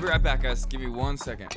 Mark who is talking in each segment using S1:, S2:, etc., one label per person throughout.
S1: be right back, guys. Give me 1 second.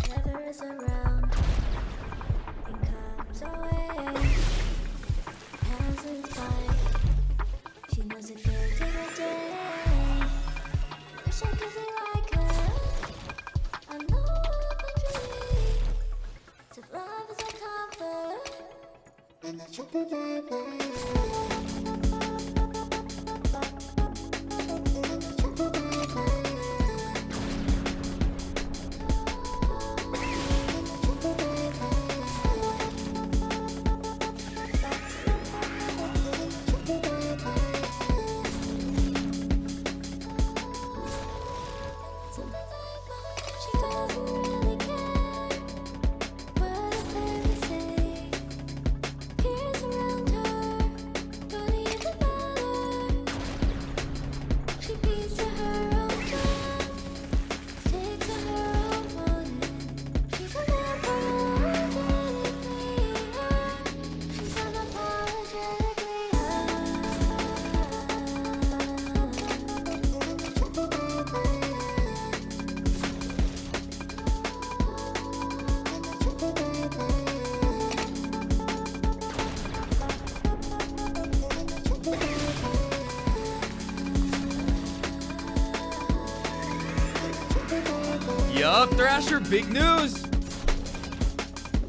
S1: Yup, Thrasher, big news.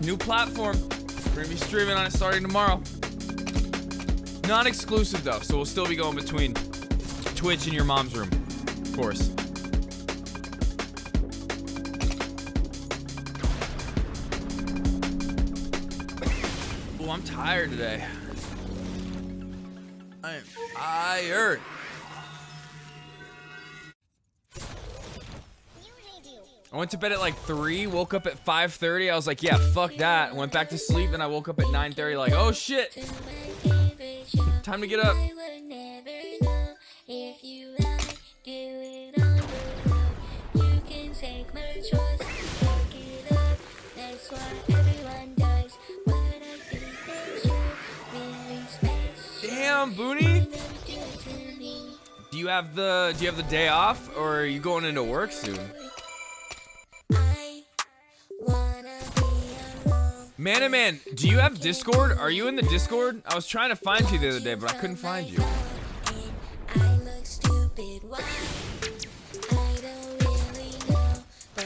S1: New platform. We're gonna be streaming on it starting tomorrow. Non-exclusive though, so we'll still be going between Twitch and your mom's room, of course. Oh, I'm tired today. I am tired. I went to bed at like 3, woke up at 5:30. I was like, yeah, fuck that. Went back to sleep, and I woke up at 9:30 like, oh shit. Time to get up. Damn, Booney. Do you have the day off, or are you going into work soon? Man, do you have Discord? Are you in the Discord? I was trying to find you the other day, but I couldn't find you.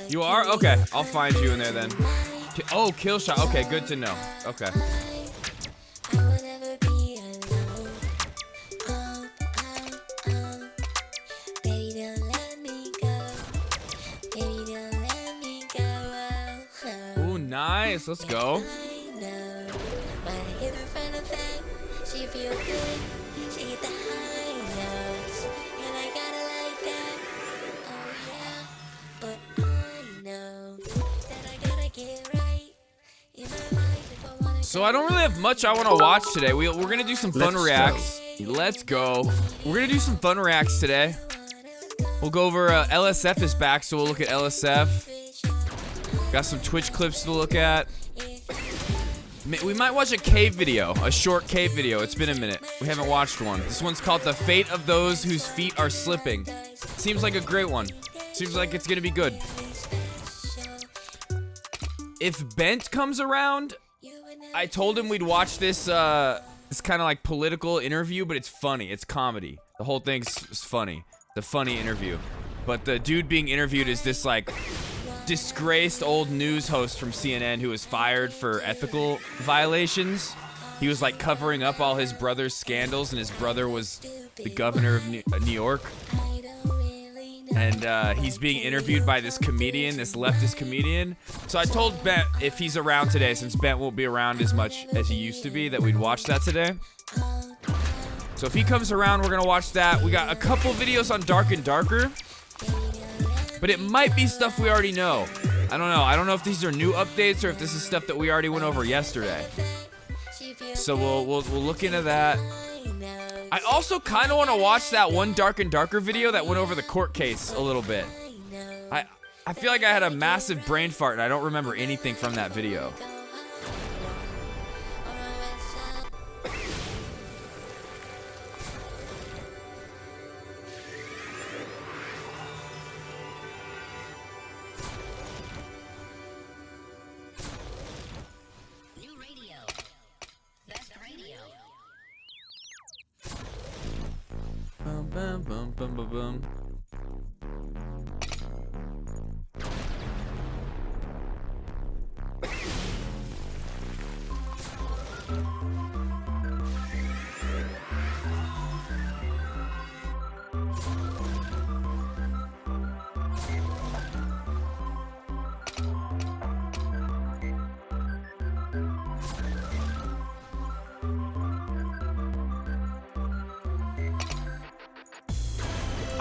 S1: You are? Okay, I'll find you in there then. Oh, kill shot. Okay, good to know. Okay. Ooh, nice. Let's go. So I don't really have much I want to watch today. We're gonna do some fun reacts. Let's go. We're gonna do some fun reacts today. We'll go over LSF is back, so we'll look at LSF. Got some Twitch clips to look at. We might watch a cave video, a short cave video. It's been a minute. We haven't watched one. This one's called The Fate of Those Whose Feet Are Slipping. Seems like a great one. Seems like it's gonna be good. If Bent comes around, I told him we'd watch this this kind of like political interview, but it's funny. It's comedy. The whole thing's funny. The funny interview. But the dude being interviewed is this like disgraced old news host from CNN who was fired for ethical violations. He was like covering up all his brother's scandals, and his brother was the governor of New York. And he's being interviewed by this comedian, this leftist comedian. So I told Bent if he's around today, since Bent won't be around as much as he used to be, that we'd watch that today. So if he comes around, we're gonna watch that. We got a couple videos on Dark and Darker, but it might be stuff we already know. I don't know. I don't know if these are new updates or if this is stuff that we already went over yesterday. So we'll look into that. I also kind of want to watch that one Dark and Darker video that went over the court case a little bit. I feel like I had a massive brain fart and I don't remember anything from that video.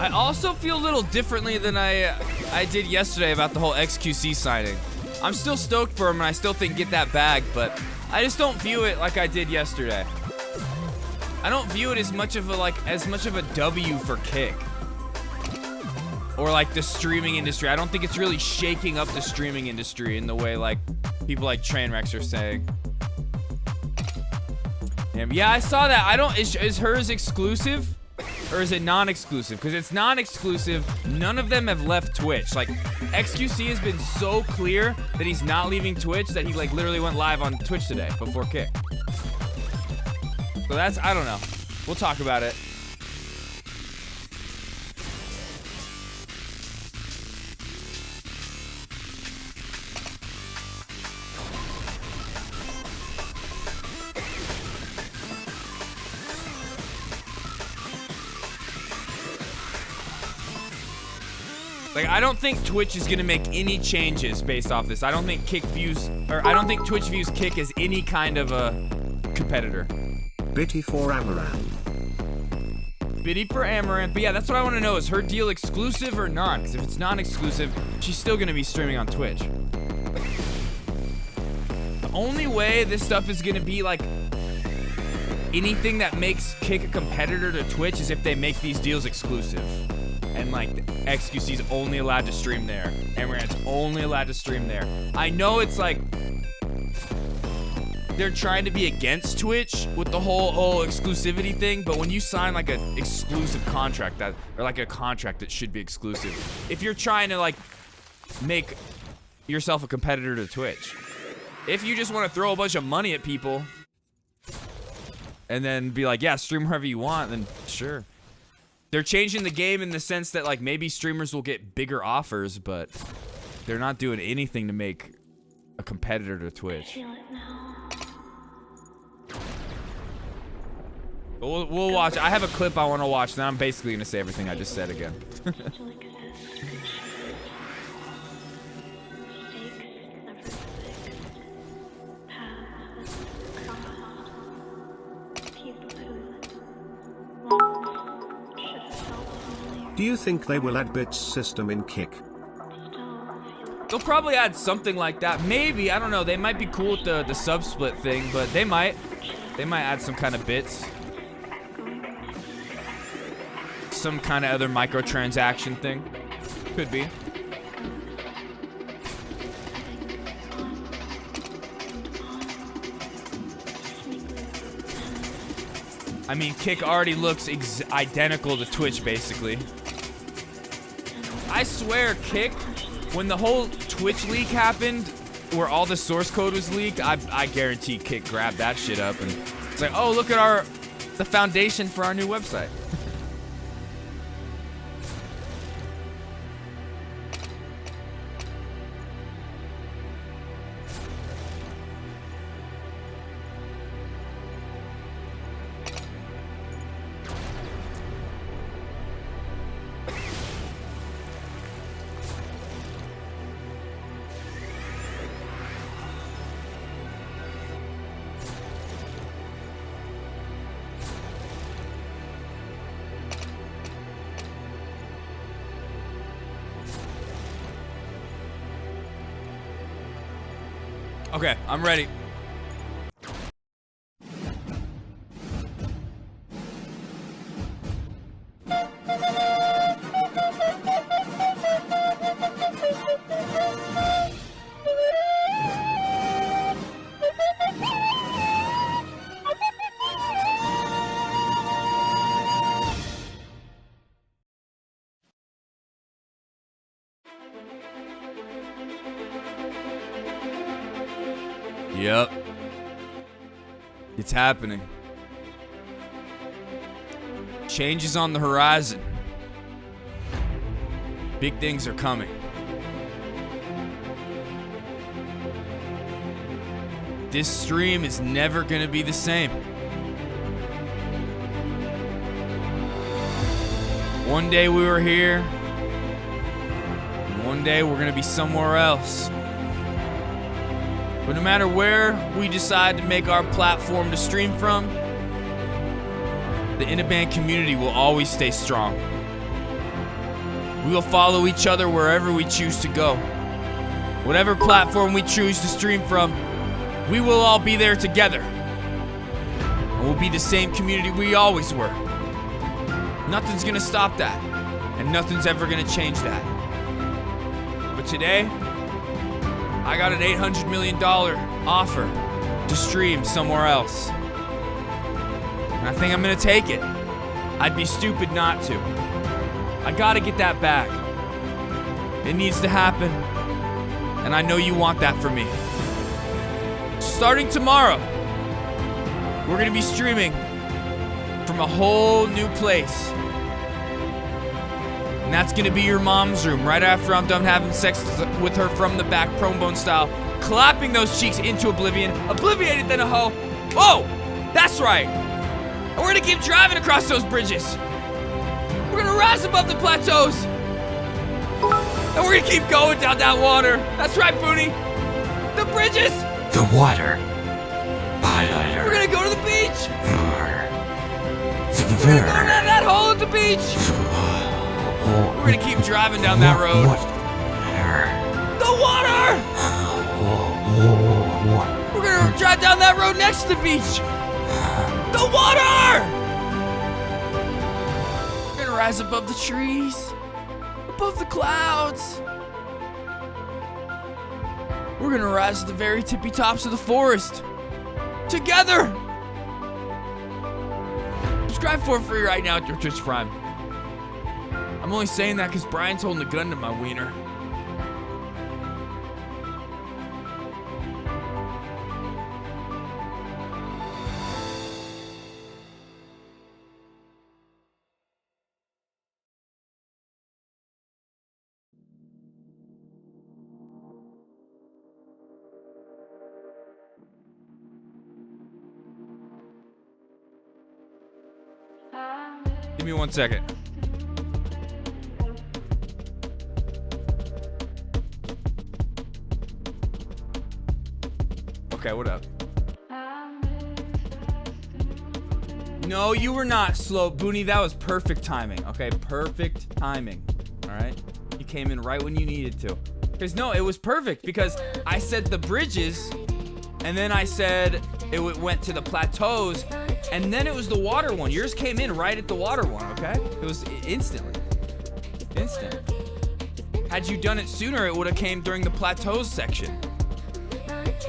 S1: I also feel a little differently than I did yesterday about the whole XQC signing. I'm still stoked for him, and I still think get that bag, but I just don't view it like I did yesterday. I don't view it as much of a W for Kick. Or like the streaming industry. I don't think it's really shaking up the streaming industry in the way like people like Trainwrecks are saying. Yeah, I saw that. I don't, is hers exclusive? Or is it non-exclusive? Because it's non-exclusive. None of them have left Twitch. Like, XQC has been so clear that he's not leaving Twitch that he like literally went live on Twitch today before Kick. So that's, I don't know. We'll talk about it. Like, I don't think Twitch is gonna make any changes based off this. I don't think Twitch views Kick as any kind of a competitor.
S2: Biddy for Amaranth.
S1: Biddy for Amaranth. But yeah, that's what I want to know. Is her deal exclusive or not? Because if it's non-exclusive, she's still gonna be streaming on Twitch. The only way this stuff is gonna be like anything that makes Kick a competitor to Twitch is if they make these deals exclusive. And like XQC's only allowed to stream there. Amaranth's only allowed to stream there. I know it's like they're trying to be against Twitch with the whole exclusivity thing, but when you sign like an exclusive contract or like a contract that should be exclusive, if you're trying to like make yourself a competitor to Twitch, if you just want to throw a bunch of money at people and then be like, yeah, stream wherever you want, then sure. They're changing the game in the sense that like maybe streamers will get bigger offers, but they're not doing anything to make a competitor to Twitch. We'll watch. I have a clip I want to watch, then I'm basically gonna say everything I just said again.
S2: Do you think they will add bits system in Kick?
S1: They'll probably add something like that. Maybe, I don't know. They might be cool with the sub-split thing, but they might. They might add some kind of bits. Some kind of other microtransaction thing. Could be. I mean, Kick already looks identical to Twitch, basically. I swear, Kick, when the whole Twitch leak happened, where all the source code was leaked, I guarantee Kick grabbed that shit up and it's like, oh, look at the foundation for our new website. Okay, I'm ready. Yep. It's happening. Change is on the horizon. Big things are coming. This stream is never gonna be the same. One day we were here, and one day we're gonna be somewhere else. But no matter where we decide to make our platform to stream from, the Inaband community will always stay strong. We will follow each other wherever we choose to go. Whatever platform we choose to stream from, we will all be there together. And we'll be the same community we always were. Nothing's gonna stop that. And nothing's ever gonna change that. But today, I got an $800 million offer to stream somewhere else. And I think I'm gonna take it. I'd be stupid not to. I gotta get that back. It needs to happen. And I know you want that for me. Starting tomorrow, we're gonna be streaming from a whole new place. And that's gonna be your mom's room right after I'm done having sex with her from the back, prone style, clapping those cheeks into oblivion, obliviated then a hoe. Whoa, that's right. And we're gonna keep driving across those bridges. We're gonna rise above the plateaus. And we're gonna keep going down that water. That's right, Booney. The bridges.
S3: The water. Highlighter.
S1: We're gonna go to the beach.
S3: The
S1: We're gonna go down that hole at the beach. We're gonna keep driving down that road. The water. We're gonna drive down that road next to the beach. The water. We're gonna rise above the trees, above the clouds. We're gonna rise to the very tippy tops of the forest. Together! Subscribe for free right now at your Twitch Prime. I'm only saying that because Brian's holding a gun to my wiener. Give me 1 second. Okay, what up? No, you were not slow, Booney. That was perfect timing. Okay, perfect timing. All right, you came in right when you needed to. Because no, it was perfect because I said the bridges, and then I said it went to the plateaus. And then it was the water one. Yours came in right at the water one, okay? It was instantly. Instant. Had you done it sooner, it would have came during the plateaus section.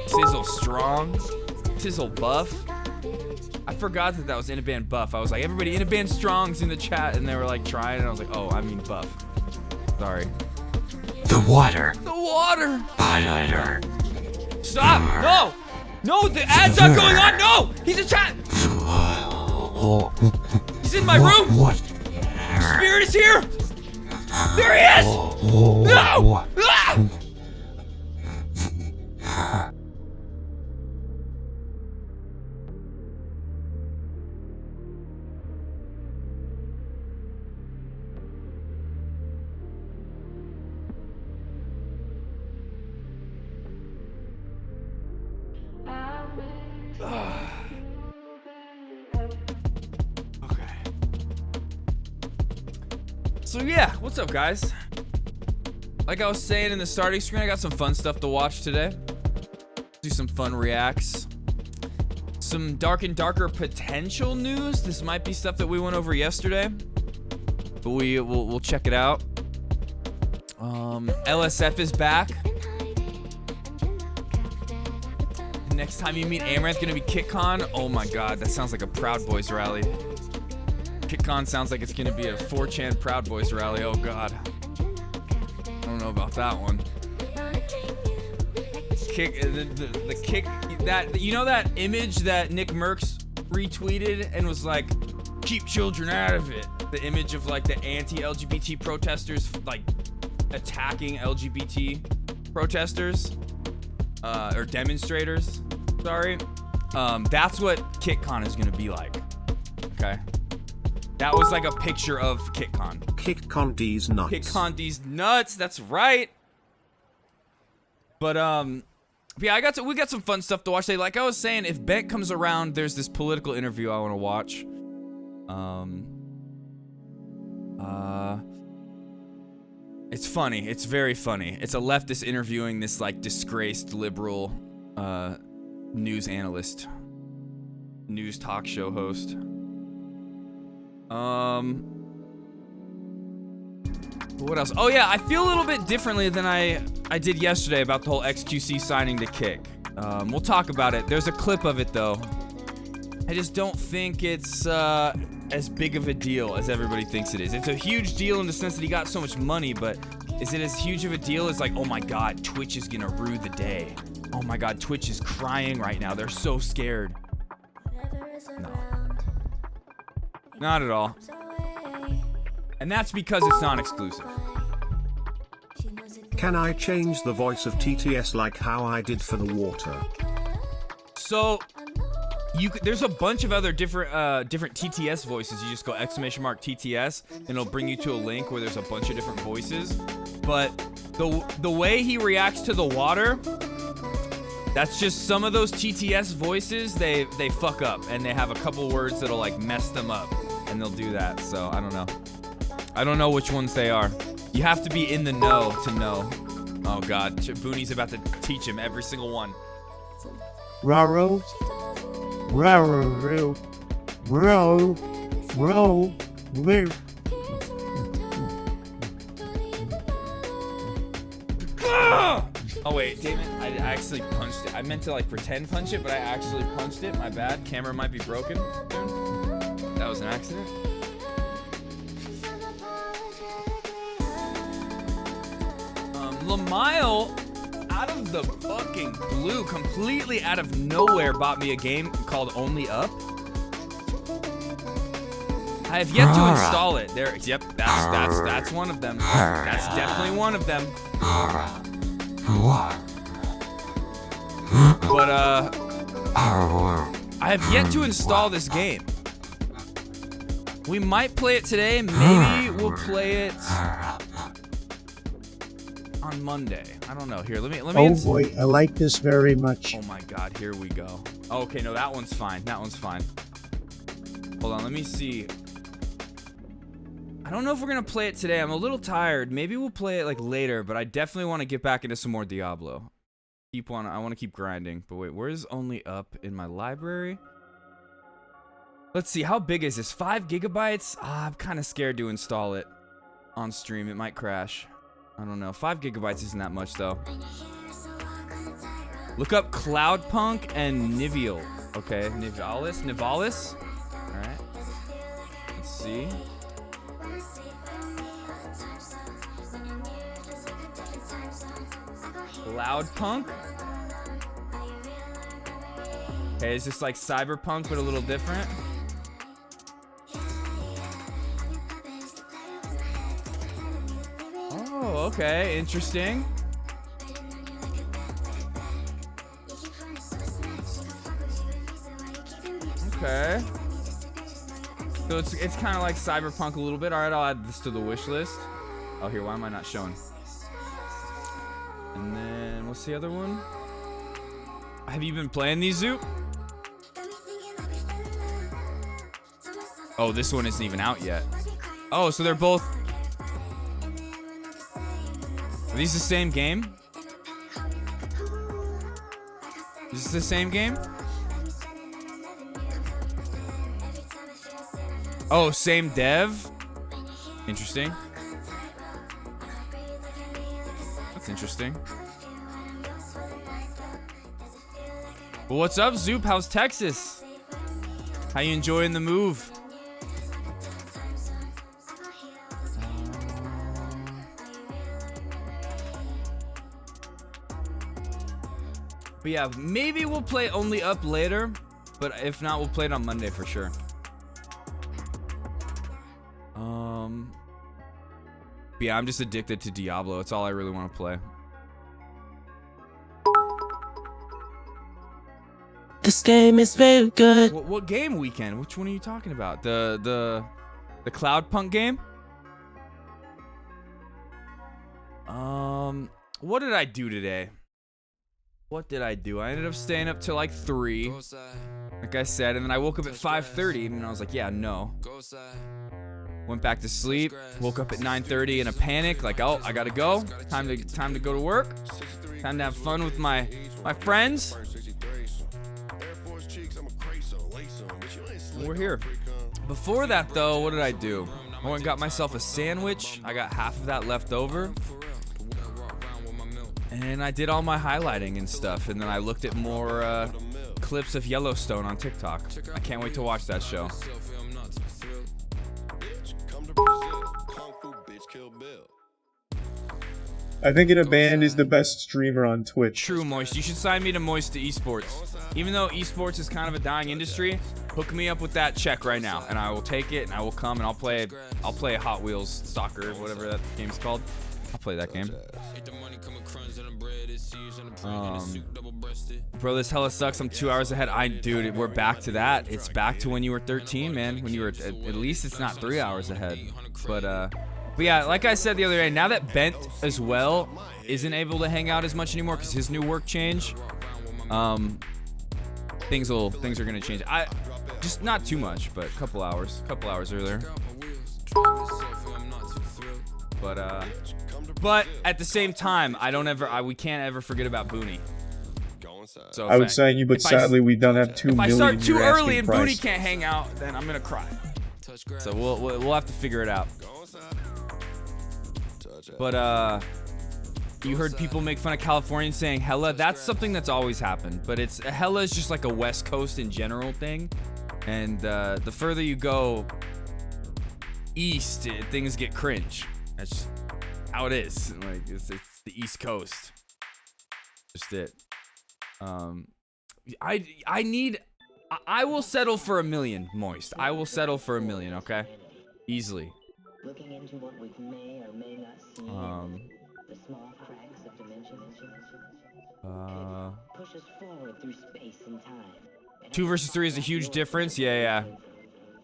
S1: Sizzle strong. Sizzle buff. I forgot that was Inaband buff. I was like, everybody, Inaband strong's in the chat. And they were like trying, and I was like, oh, I mean buff. Sorry.
S3: The water.
S1: The water.
S3: Highlighter.
S1: Stop. No. No, the ad's not going on. No. He's in chat. He's in my room.
S3: What?
S1: Spirit is here. There he is. No. Ah! So yeah, what's up guys? Like I was saying in the starting screen, I got some fun stuff to watch today. Do some fun reacts. Some dark and darker potential news. This might be stuff that we went over yesterday, but we'll check it out. LSF is back. The next time you meet Amaranth, gonna be KitCon. Oh my god, that sounds like a Proud Boys rally. KitCon sounds like it's gonna be a 4chan Proud Boys rally. Oh god, I don't know about that one. The kick that, you know that image that Nick Merckx retweeted and was like, keep children out of it. The image of like the anti-LGBT protesters like attacking LGBT protesters or demonstrators. Sorry. That's what KitCon is gonna be like. Okay. That was like a picture of KitCon.
S2: KitCon D's nuts.
S1: KitCon D's nuts. That's right. But yeah, we got some fun stuff to watch today. Like I was saying, if Bent comes around, there's this political interview I want to watch. It's funny. It's very funny. It's a leftist interviewing this like disgraced liberal news analyst, news talk show host. What else? Oh yeah, I feel a little bit differently than I did yesterday about the whole XQC signing to Kick. We'll talk about it. There's a clip of it though. I just don't think it's as big of a deal as everybody thinks it is. It's a huge deal in the sense that he got so much money, but is it as huge of a deal as like, oh my god, Twitch is gonna rue the day. Oh my god, Twitch is crying right now. They're so scared. No. Not at all. And that's because it's non-exclusive.
S2: Can I change the voice of TTS like how I did for the water?
S1: So, there's a bunch of other different TTS voices. You just go !TTS, and it'll bring you to a link where there's a bunch of different voices. But the way he reacts to the water, that's just some of those TTS voices. They fuck up, and they have a couple words that'll like mess them up, and they'll do that. So I don't know. I don't know which ones they are. You have to be in the know to know. Oh god, Booney's about to teach him every single one.
S4: Raro. Raro. Ro. Ro. Ro.
S1: Oh wait, damn it, I actually punched it. I meant to like pretend punch it, but I actually punched it. My bad. Camera might be broken soon. That was an accident. Lamile, out of the fucking blue, completely out of nowhere, bought me a game called Only Up. I have yet to install it. There, yep, that's one of them. That's definitely one of them. But I have yet to install this game. We might play it today. Maybe we'll play it on Monday. I don't know. Here, let me.
S4: Oh boy, I like this very much.
S1: Oh my god, here we go. Oh, okay, no, that one's fine. That one's fine. Hold on, let me see. I don't know if we're gonna play it today. I'm a little tired. Maybe we'll play it like later, but I definitely want to get back into some more Diablo. I want to keep grinding. But wait, where's Only Up in my library? Let's see, how big is this? 5 gigabytes? I'm kind of scared to install it on stream. It might crash. I don't know. 5 gigabytes isn't that much, though. Look up Cloudpunk and Nivial. Okay, Nivalis? Alright. Let's see. Cloudpunk? Okay, is this like Cyberpunk, but a little different? Oh, okay, interesting. Okay. So it's kind of like Cyberpunk a little bit. All right, I'll add this to the wish list. Oh, here, why am I not showing? And then, what's the other one? Have you been playing these, Zoop? Oh, this one isn't even out yet. Oh, so they're both... Are these the same game? Is this the same game? Oh, same dev? Interesting. That's interesting. Well, what's up, Zoop? How's Texas? How you enjoying the move? But yeah, maybe we'll play Only Up later, but if not, we'll play it on Monday for sure. But yeah, I'm just addicted to Diablo. It's all I really want to play.
S5: This game is very good.
S1: What game weekend? Which one are you talking about? The Cloudpunk game? What did I do today? What did I do? I ended up staying up till like 3, like I said, and then I woke up at 5:30, and I was like, yeah, no. Went back to sleep. Woke up at 9:30 in a panic, like, oh, I gotta go. Time to go to work. Time to have fun with my friends. We're here. Before that, though, what did I do? I went and got myself a sandwich. I got half of that left over. And I did all my highlighting and stuff. And then I looked at more clips of Yellowstone on TikTok. I can't wait to watch that show.
S6: I think In a Band is the best streamer on Twitch.
S1: True, Moist. You should sign me to Moist to esports. Even though esports is kind of a dying industry, hook me up with that check right now, and I will take it, and I will come, and I'll play Hot Wheels Soccer, whatever that game's called. I'll play that game. Bro, this hella sucks. I'm 2 hours ahead. Dude, we're back to that. It's back to when you were 13, man. When you were at least it's not 3 hours ahead. But yeah, like I said the other day, now that Bent as well isn't able to hang out as much anymore because his new work changed, things are gonna change. Just not too much, but a couple hours earlier. But at the same time, we can't ever forget about Booney. So
S6: I would sign you, but sadly we don't have 2 million.
S1: If I start too early and
S6: price.
S1: Booney can't hang out, then I'm gonna cry. So we'll have to figure it out. But you heard people make fun of Californians saying hella. That's something that's always happened. But hella is just like a West Coast in general thing. And the further you go east, things get cringe. That's just how it is. Like it's the East Coast. Just it. I will settle for $1 million, Moist. I will settle for $1 million, okay? Easily.
S7: Looking into what we may or may not see. The small cracks of dimension. Push us forward through space and time.
S1: 2 versus 3 is a huge difference. Yeah.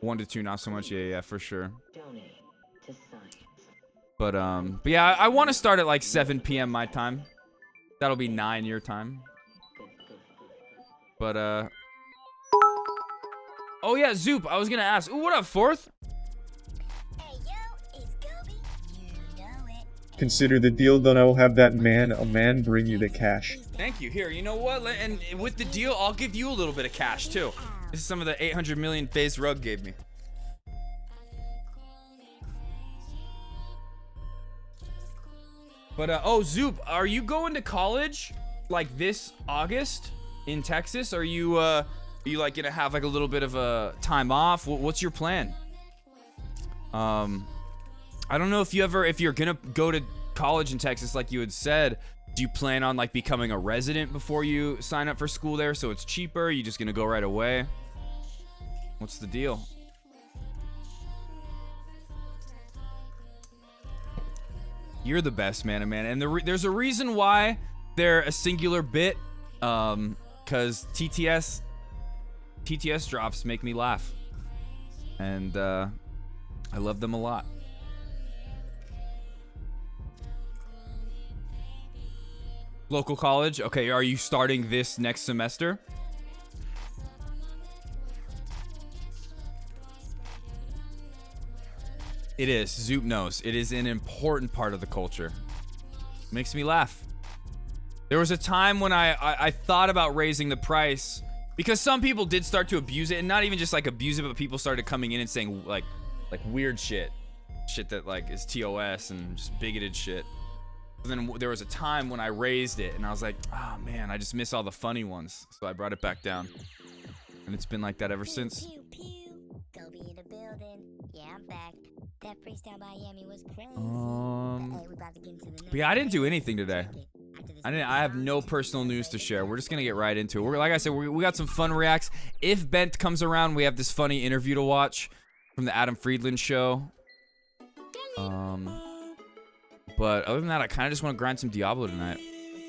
S1: 1 to 2, not so much. Yeah, for sure.
S7: Donate to science.
S1: But yeah, I want to start at like 7 p.m. my time. That'll be 9 your time. But oh yeah, Zoop. I was gonna ask. Ooh, what up, Fourth?
S6: Consider the deal, then I will have a man bring you the cash.
S1: Thank you. Here, you know what? And with the deal, I'll give you a little bit of cash too. This is some of the 800 million FaZe Rug gave me. But oh, Zoop, are you going to college like this August in Texas? Are you like gonna have like a little bit of a time off? What's your plan? I don't know if you're gonna go to college in Texas like you had said. Do you plan on like becoming a resident before you sign up for school there so it's cheaper? Are you just gonna go right away? What's the deal? You're the best, man. And there's a reason why they're a singular bit, because TTS drops make me laugh, and I love them a lot. Local college. Okay, are you starting this next semester? It is. Zoop knows. It is an important part of the culture. Makes me laugh. There was a time when I thought about raising the price because some people did start to abuse it, and not even just like abuse it, but people started coming in and saying like weird shit that like is TOS and just bigoted shit. And then there was a time when I raised it and I was like, oh man, I just miss all the funny ones. So I brought it back down. And it's been like that ever since.
S8: Go be in the building. Yeah, I'm back. That freestyle by Yami was crazy.
S1: But yeah, I didn't do anything today. I have no personal news to share. We're just gonna get right into it. Like I said, we got some fun reacts. If Bent comes around, we have this funny interview to watch from the Adam Friedland show. But other than that, I kind of just want to grind some Diablo tonight.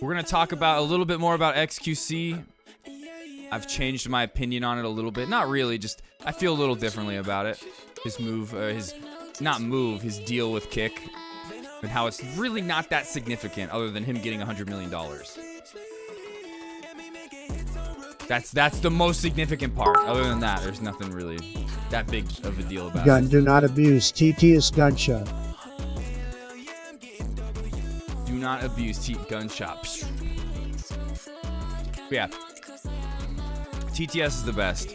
S1: We're gonna talk about a little bit more about XQC. I've changed my opinion on it a little bit. Not really, just I feel a little differently about it. His move, his deal with Kick, and how it's really not that significant other than him getting $100 million. That's the most significant part. Other than that, there's nothing really that big of a deal about
S4: Gun,
S1: it.
S4: do not abuse TTS gunshot.
S1: Do not abuse gun shop. Yeah. TTS is the best.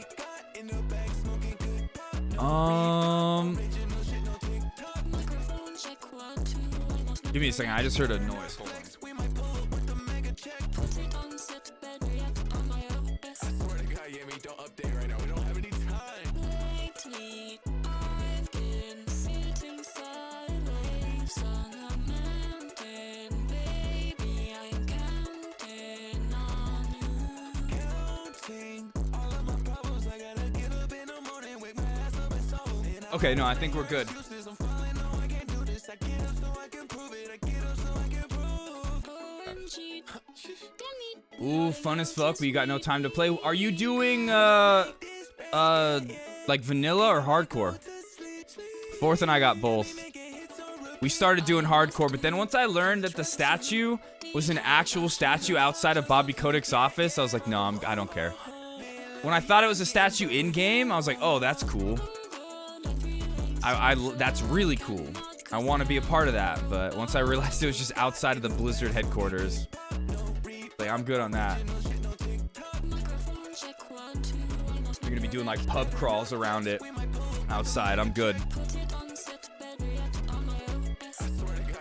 S1: Give me a second. I just heard a noise. Hold on. Okay, no, I think we're good. Ooh, fun as fuck, but you got no time to play. Are you doing, like vanilla or hardcore? Fourth and I got both. We started doing hardcore, but then once I learned that the statue was an actual statue outside of Bobby Kodak's office, I was like, no, I don't care. When I thought it was a statue in-game, I was like, oh, that's cool. That's really cool. I want to be a part of that, but once I realized it was just outside of the Blizzard headquarters, like, I'm good on that. You're gonna be doing like pub crawls around it outside. I'm good.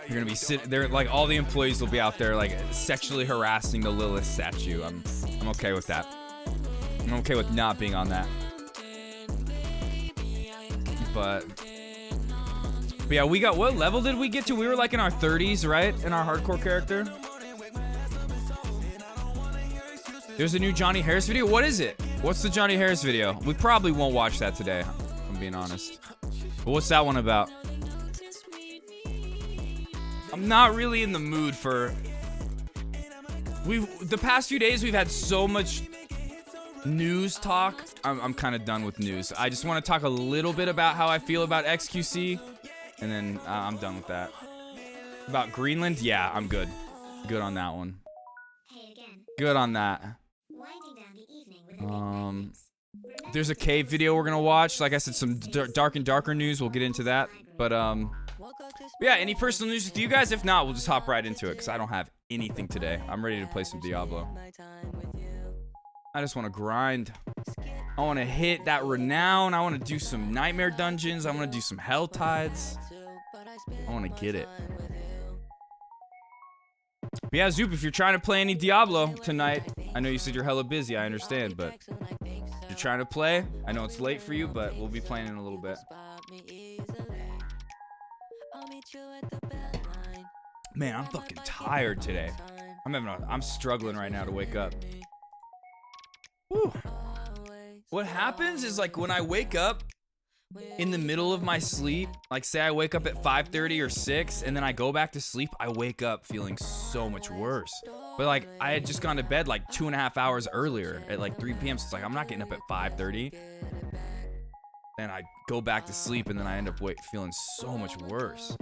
S1: You're gonna be sitting there, like all the employees will be out there like sexually harassing the Lilith statue. I'm okay with that. I'm okay with not being on that. But yeah, we got, what level did we get to? We were like in our 30s, right? In our hardcore character. There's a new Johnny Harris video. What is it? What's the Johnny Harris video? We probably won't watch that today, if I'm being honest. But what's that one about? I'm not really in the mood for... The past few days, we've had so much news talk. I'm kind of done with news. I just want to talk a little bit about how I feel about XQC. And then I'm done with that. About Greenland? Yeah, I'm good. Good on that one. Good on that. There's a cave video we're gonna watch. Like I said, some dark and darker news. We'll get into that. But yeah, any personal news with you guys? If not, we'll just hop right into it because I don't have anything today. I'm ready to play some Diablo. I just want to grind. I want to hit that renown. I want to do some nightmare dungeons. I want to do some hell tides. I want to get it. But yeah, Zoop, if you're trying to play any Diablo tonight, I know you said you're hella busy. I understand, but if you're trying to play, I know it's late for you, but we'll be playing in a little bit. Man, I'm fucking tired today. I'm struggling right now to wake up. Whew. What happens is, like, when I wake up in the middle of my sleep, like say I wake up at 5:30 or 6 and then I go back to sleep, I wake up feeling so much worse. But like I had just gone to bed like 2.5 hours earlier at like 3 p.m. So it's like I'm not getting up at 5:30. Then I go back to sleep and then I end up feeling so much worse.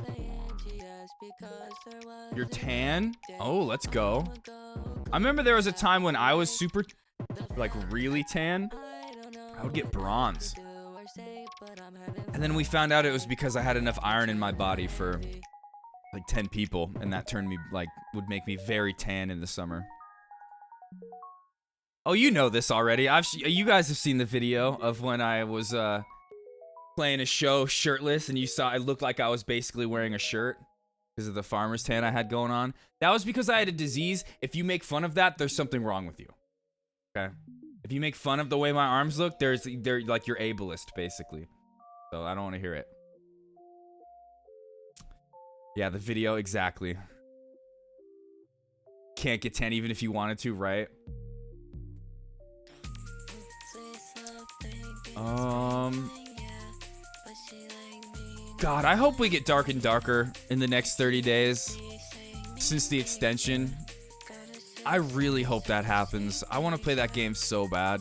S1: You're tan? Oh, let's go. I remember there was a time when I was super, like really tan. I would get bronze. And then we found out it was because I had enough iron in my body for like 10 people, and that turned me, like, would make me very tan in the summer. Oh, you know this already. You guys have seen the video of when I was playing a show shirtless, and you saw I looked like I was basically wearing a shirt because of the farmer's tan I had going on. That was because I had a disease. If you make fun of that, there's something wrong with you. Okay? If you make fun of the way my arms look, they're like you're ableist, basically. So I don't want to hear it. Yeah, the video, exactly. Can't get tan even if you wanted to, right? God, I hope we get dark and darker in the next 30 days since the extension. I really hope that happens. I want to play that game so bad.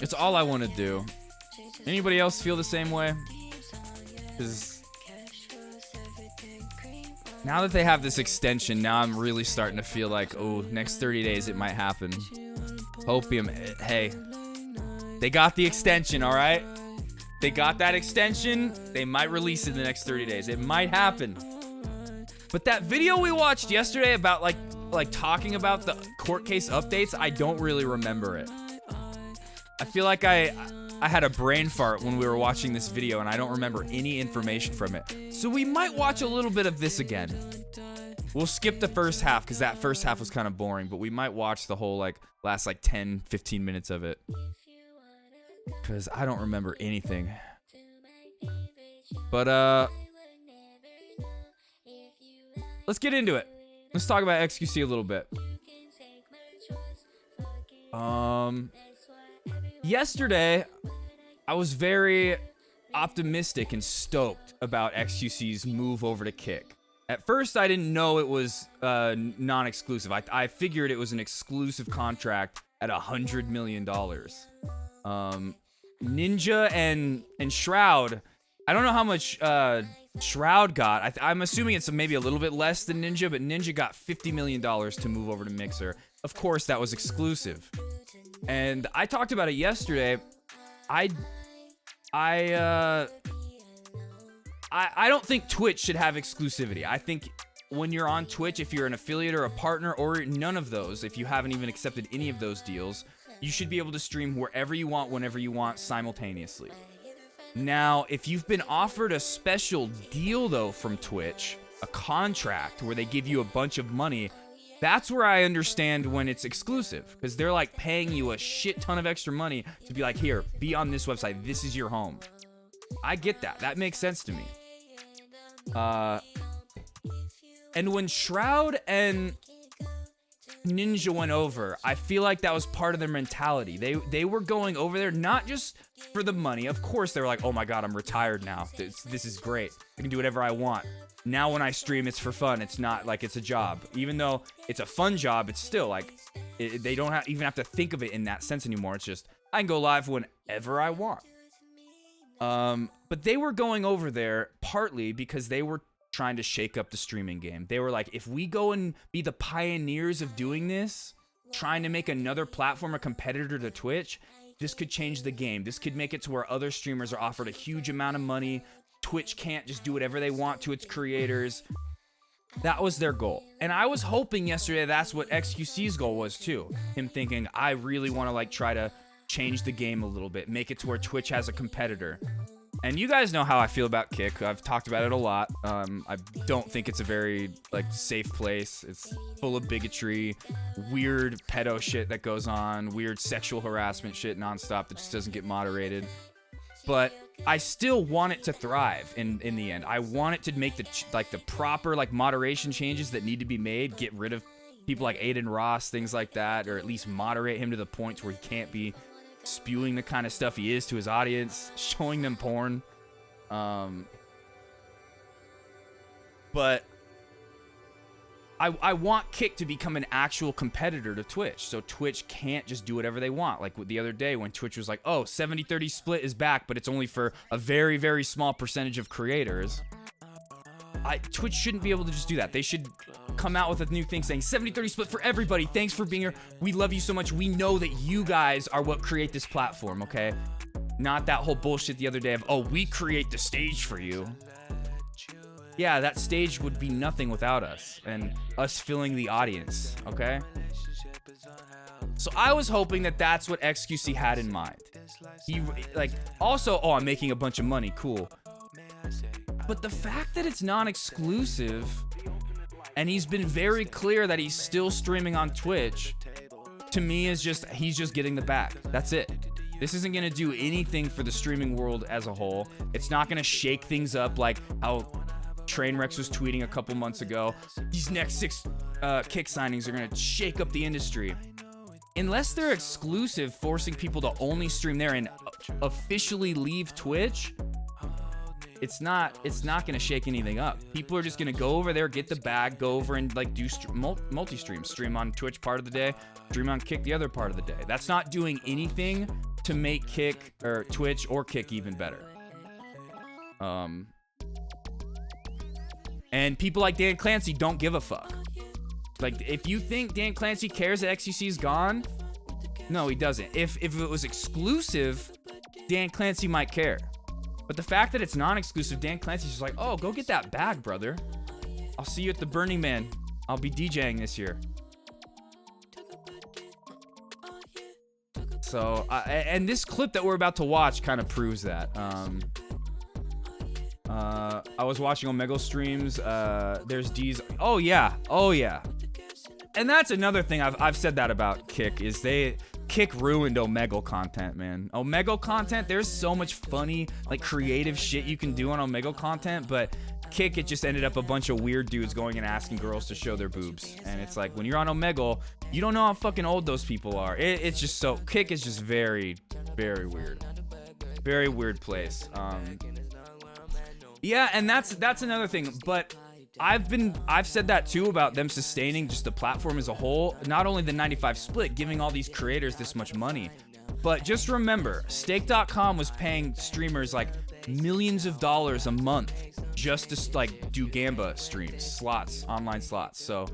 S1: It's all I want to do. Anybody else feel the same way? Because now that they have this extension, now I'm really starting to feel like, oh, next 30 days it might happen. Hopium, hey, they got the extension, all right? They got that extension. They might release it in the next 30 days. It might happen. But that video we watched yesterday about like talking about the court case updates, I don't really remember it. I feel like I had a brain fart when we were watching this video and I don't remember any information from it. So we might watch a little bit of this again. We'll skip the first half because that first half was kind of boring, but we might watch the whole like last like 10, 15 minutes of it. Because I don't remember anything. But let's get into it. Let's talk about XQC a little bit. Yesterday, I was very optimistic and stoked about XQC's move over to Kick. At first, I didn't know it was non-exclusive. I figured it was an exclusive contract at $100 million. Ninja and Shroud, I don't know how much Shroud got. I'm assuming it's maybe a little bit less than Ninja, but Ninja got $50 million to move over to Mixer. Of course, that was exclusive. And I talked about it yesterday. I don't think Twitch should have exclusivity. I think when you're on Twitch, if you're an affiliate or a partner or none of those, if you haven't even accepted any of those deals, you should be able to stream wherever you want, whenever you want, simultaneously. Now, if you've been offered a special deal, though, from Twitch, a contract where they give you a bunch of money, that's where I understand when it's exclusive. Because they're, like, paying you a shit ton of extra money to be like, here, be on this website. This is your home. I get that. That makes sense to me. And when Shroud and Ninja went over, I feel like that was part of their mentality. They were going over there not just for the money. Of course, they were like, oh my god, I'm retired now. This is great. I can do whatever I want. Now when I stream, it's for fun. It's not like it's a job. Even though it's a fun job, it's still like, they don't even have to think of it in that sense anymore. It's just, I can go live whenever I want. But they were going over there partly because they were trying to shake up the streaming game. They were like, if we go and be the pioneers of doing this, trying to make another platform a competitor to Twitch, this could change the game. This could make it to where other streamers are offered a huge amount of money. Twitch can't just do whatever they want to its creators. That was their goal. And I was hoping yesterday that's what XQC's goal was too. Him thinking, I really want to like try to change the game a little bit, make it to where Twitch has a competitor. And you guys know how I feel about Kick. I've talked about it a lot. I don't think it's a very like safe place. It's full of bigotry, weird pedo shit that goes on, weird sexual harassment shit nonstop that just doesn't get moderated. But I still want it to thrive in the end. I want it to make the proper like moderation changes that need to be made, get rid of people like Aiden Ross, things like that, or at least moderate him to the point where he can't be spewing the kind of stuff he is to his audience, showing them porn. But I want Kick to become an actual competitor to Twitch, so Twitch can't just do whatever they want. Like the other day when Twitch was like, oh, 70-30 split is back, but it's only for a very, very small percentage of creators. Twitch shouldn't be able to just do that. They should come out with a new thing saying 70-30 split for everybody. Thanks for being here. We love you so much. We know that you guys are what create this platform, okay? Not that whole bullshit the other day of, oh, we create the stage for you. Yeah, that stage would be nothing without us and us filling the audience, okay? So I was hoping that that's what XQC had in mind. He, like, also, oh, I'm making a bunch of money. Cool. But the fact that it's non-exclusive, and he's been very clear that he's still streaming on Twitch, to me is just, he's just getting the bag. That's it. This isn't going to do anything for the streaming world as a whole. It's not going to shake things up like how Trainwrecks was tweeting a couple months ago. These next 6 Kick signings are going to shake up the industry. Unless they're exclusive, forcing people to only stream there and officially leave Twitch, it's not gonna shake anything up. People are just gonna go over there, get the bag, go over and like do multi-stream, stream on Twitch part of the day, stream on Kick the other part of the day. That's not doing anything to make Kick or Twitch or Kick even better. And people like Dan Clancy don't give a fuck. Like, if you think Dan Clancy cares that XQC's gone, No, he doesn't. If it was exclusive, Dan Clancy might care. But the fact that it's non-exclusive, Dan Clancy's just like, oh, go get that bag, brother. I'll see you at the Burning Man. I'll be DJing this year. So, and this clip that we're about to watch kind of proves that. I was watching Omegle streams. There's D's. Oh yeah. And that's another thing I've said that about Kick is Kick ruined Omegle content, man. Omegle content, there's so much funny, like creative shit you can do on Omegle content, but Kick, it just ended up a bunch of weird dudes going and asking girls to show their boobs. And it's like, when you're on Omegle, you don't know how fucking old those people are. It's just so, Kick is just very, very weird. Very weird place. Yeah, and that's another thing, but I've said that too about them sustaining just the platform as a whole. Not only the 95 split, giving all these creators this much money, but just remember, Stake.com was paying streamers like millions of dollars a month just to like do Gamba streams, slots, online slots. So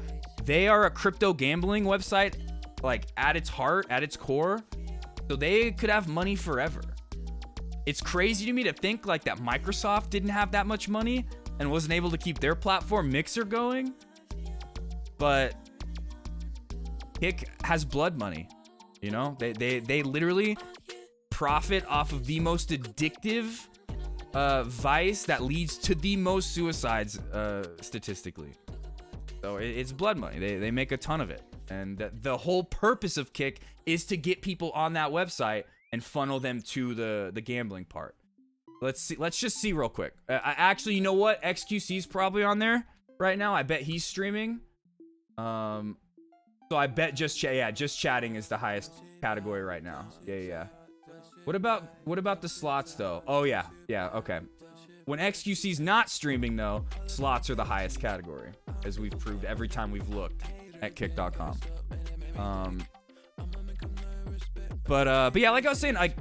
S1: they are a crypto gambling website, like at its heart, at its core. So they could have money forever. It's crazy to me to think like that Microsoft didn't have that much money and wasn't able to keep their platform Mixer going. But Kick has blood money. You know, they literally profit off of the most addictive vice that leads to the most suicides statistically. So it's blood money. They make a ton of it. And the whole purpose of Kick is to get people on that website and funnel them to the gambling part. Let's see. Let's just see real quick. Actually, you know what? XQC's probably on there right now. I bet he's streaming. So I bet just chatting is the highest category right now. Yeah. What about the slots though? Oh yeah, okay. When XQC's not streaming though, slots are the highest category, as we've proved every time we've looked at kick.com. But yeah, like I was saying, like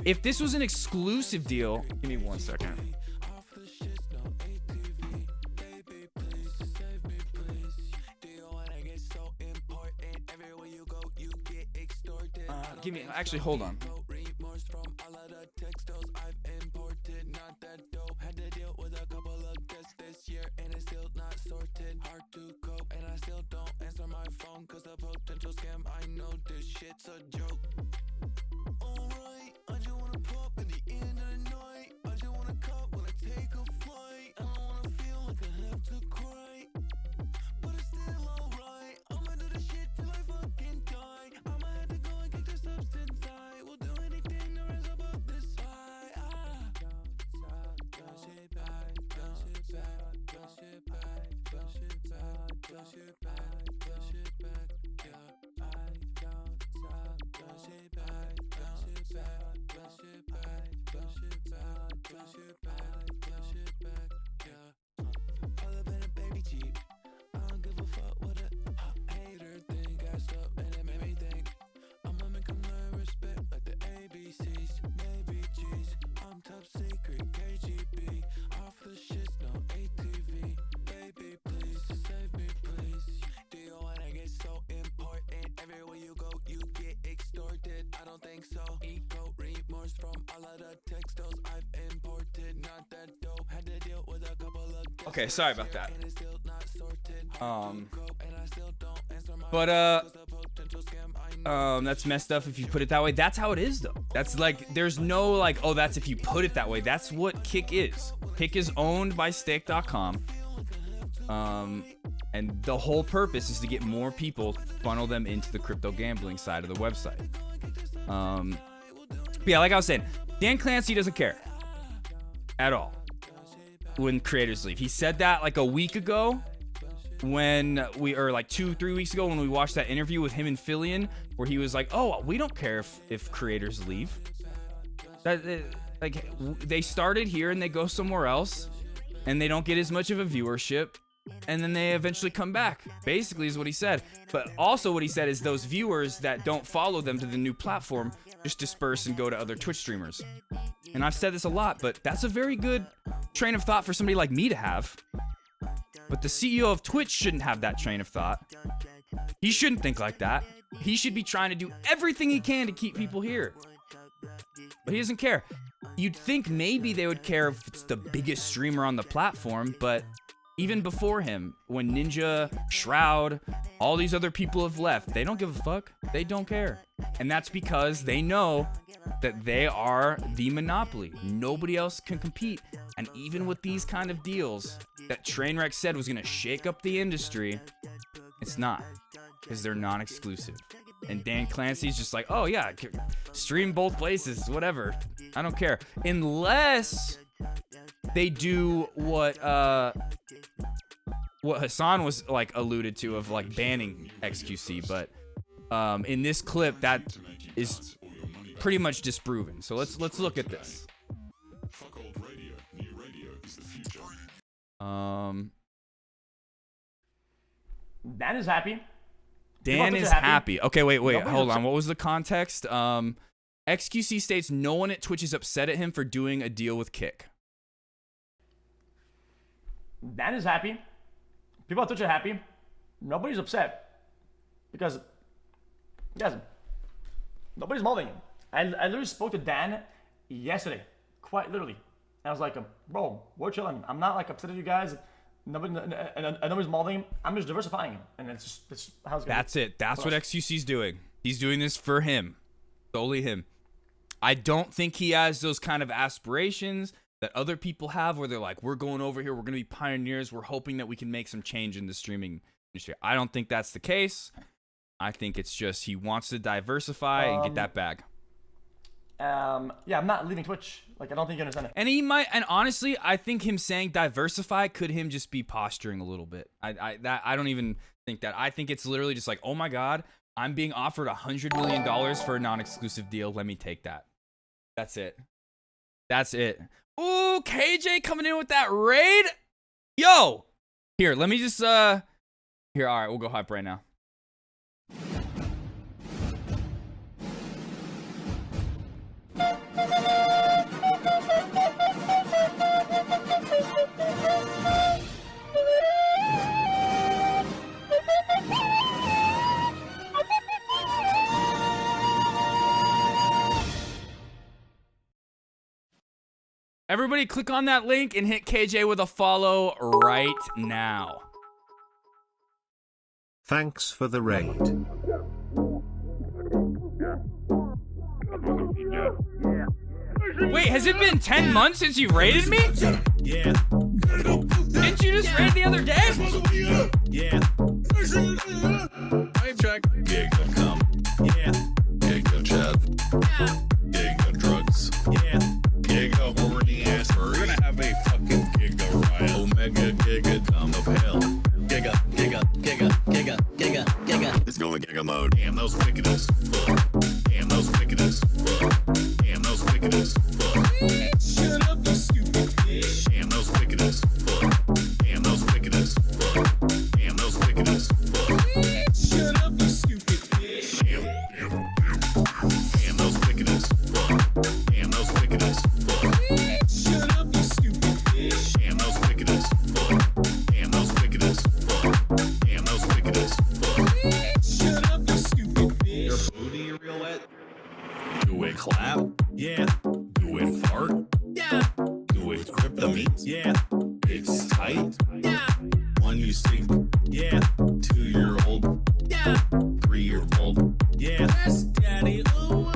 S1: if this was an exclusive deal, give me 1 second. Actually, hold on. Okay, sorry about that. That's messed up if you put it that way. That's how it is though. That's like, there's no like, oh, that's if you put it that way. That's what Kick is. Kick is owned by Stake.com. And the whole purpose is to get more people, funnel them into the crypto gambling side of the website. But yeah, like I was saying, Dan Clancy doesn't care at all when creators leave. He said that like a week ago when or like 2-3 weeks ago when we watched that interview with him and Fillion, where he was like, oh, we don't care if creators leave. Like they started here and they go somewhere else and they don't get as much of a viewership and then they eventually come back, basically is what he said. But also what he said is those viewers that don't follow them to the new platform just disperse and go to other Twitch streamers. And I've said this a lot, but that's a very good train of thought for somebody like me to have. But the CEO of Twitch shouldn't have that train of thought. He shouldn't think like that. He should be trying to do everything he can to keep people here. But he doesn't care. You'd think maybe they would care if it's the biggest streamer on the platform, but even before him, when Ninja, Shroud, all these other people have left, they don't give a fuck. They don't care. And that's because they know that they are the monopoly. Nobody else can compete. And even with these kind of deals that Trainwreck said was going to shake up the industry, it's not, because they're non-exclusive. And Dan Clancy's just like, oh yeah, stream both places, whatever. I don't care. Unless they do what Hassan was like alluded to of like banning XQC, but in this clip that is pretty much disproven. So let's look at this.
S9: Dan is happy.
S1: Dan is happy. Okay, wait, hold on. What was the context? XQC states no one at Twitch is upset at him for doing a deal with Kick.
S9: Dan is happy. People at Twitch are happy. Nobody's upset. Because, guys, nobody's molding him. I literally spoke to Dan yesterday. Quite literally. And I was like, bro, we're chilling. I'm not like upset at you guys. Nobody's molding him. I'm just diversifying him. And that's how it's going.
S1: That's it. That's what XQC's doing. He's doing this for him. Solely him. I don't think he has those kind of aspirations that other people have where they're like, we're going over here, we're going to be pioneers, we're hoping that we can make some change in the streaming industry. I don't think that's the case. I think it's just he wants to diversify and get that bag.
S9: Yeah, I'm not leaving Twitch. Like, I don't think you understand it.
S1: And he might, and honestly, I think him saying diversify could him just be posturing a little bit. I don't even think that. I think it's literally just like, oh my God, I'm being offered $100 million for a non-exclusive deal. Let me take that. That's it. That's it. Ooh, KJ coming in with that raid. Yo, here, let me just, here, all right, we'll go hype right now. Everybody click on that link and hit KJ with a follow right now.
S2: Thanks for the raid.
S1: Wait, has it been 10 months since you raided me?
S10: Yeah.
S1: Didn't you just raid the other day?
S10: Yeah. Hype track. Gig.com. Yeah. Gig.chat. Gig drugs. Yeah. Giga horny ass. We're gonna have a fucking giga riot. Omega giga dumb of hell. Giga. It's going giga mode. Damn, those wicked as fuck. Damn, those wicked as fuck. Damn, those wicked as fuck. Shut up, you stupid bitch. Damn, those wicked as fuck. Damn, those wicked as fuck. Damn, those wicked as fuck. Shut up, you stupid bitch. Damn, those wicked as fuck. Damn, those wicked as fuck. Shut up, you stupid bitch. Damn, those wicked as fuck. Damn, those wicked as fuck. Damn, those wicked as fuck. Shut up, you stupid bitch. Your booty real wet? Do it clap? Yeah. Do it fart? Yeah. Do it grip the meat? Yeah. It's tight? Yeah. One you sleep? Yeah. 2-year-old? Yeah. 3-year-old? Yeah. That's daddy. Ooh.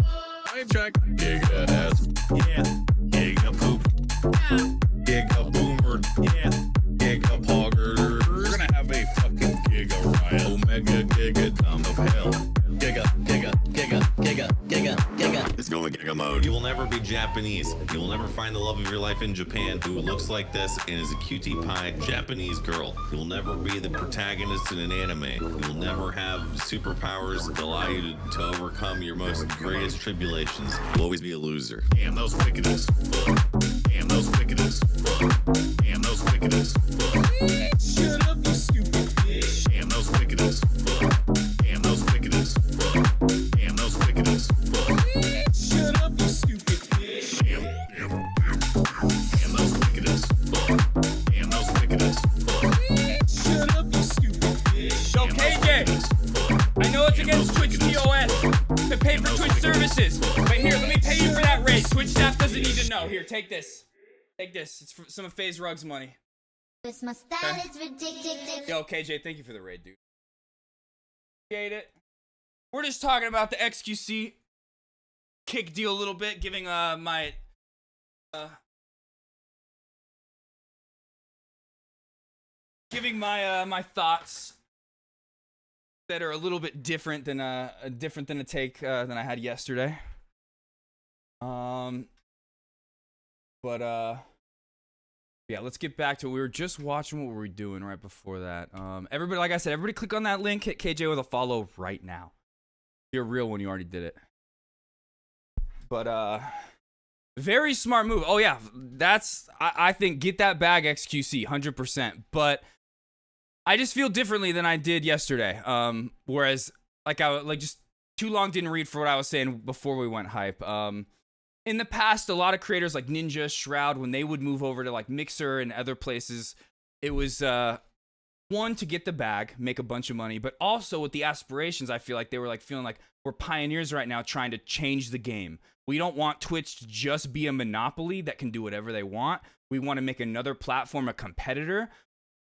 S10: Hype track. Giga ass. Yeah. Giga poop. Yeah. Giga boomer. Yeah. Giga pogger. We're gonna have a fucking giga riot. Omega giga dumb of hell. Giga. It's going giga mode. You will never be Japanese. You will never find the love of your life in Japan who looks like this and is a cutie pie Japanese girl. You will never be the protagonist in an anime. You will never have superpowers that allow you to overcome your most greatest tribulations. You'll always be a loser. Damn, those wicked as fuck. Damn, those wicked as fuck. Damn, those wicked as fuck. Shut up, you stupid bitch. Damn, those wicked as fuck. Damn, those wicked as fuck. Damn, those wicked as fuck. Shut up, you stupid bitch. Damn, those wicked as fuck. Damn, those wicked as fuck. Shut up, you stupid bitch.
S1: Yo, KJ, I know it's against Twitch TV. services. Wait, here, let me pay you for that raid. Twitch staff doesn't need to know. Here, take this. Take this. It's for some of FaZe Rug's money.
S8: My style is ridiculous.
S1: Yo, KJ, thank you for the raid, dude. Appreciate it. We're just talking about the XQC kick deal a little bit, giving my my thoughts that are a little bit different than a take than I had yesterday. Yeah, let's get back to it. We were just watching what were we doing right before that. Everybody, like I said, everybody click on that link, hit KJ with a follow right now. You're real when you already did it. But very smart move. Oh yeah, that's I think get that bag XQC 100%. But I just feel differently than I did yesterday. Whereas like I just too long didn't read for what I was saying before we went hype. In the past, a lot of creators like Ninja, Shroud, when they would move over to like Mixer and other places, it was one, to get the bag, make a bunch of money, but also with the aspirations, I feel like they were like feeling like we're pioneers right now trying to change the game. We don't want Twitch to just be a monopoly that can do whatever they want. We want to make another platform a competitor,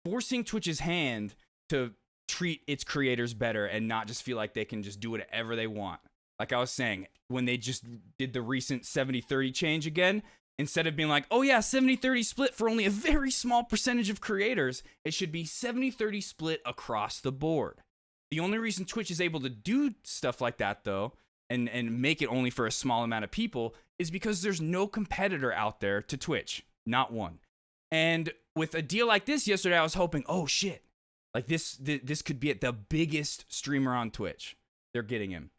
S1: forcing Twitch's hand to treat its creators better and not just feel like they can just do whatever they want. Like I was saying, when they just did the recent 70-30 change again, instead of being like, oh yeah, 70-30 split for only a very small percentage of creators, it should be 70-30 split across the board. The only reason Twitch is able to do stuff like that, though, and make it only for a small amount of people, is because there's no competitor out there to Twitch. Not one. And with a deal like this yesterday, I was hoping, oh shit, like this could be the biggest streamer on Twitch. They're getting him.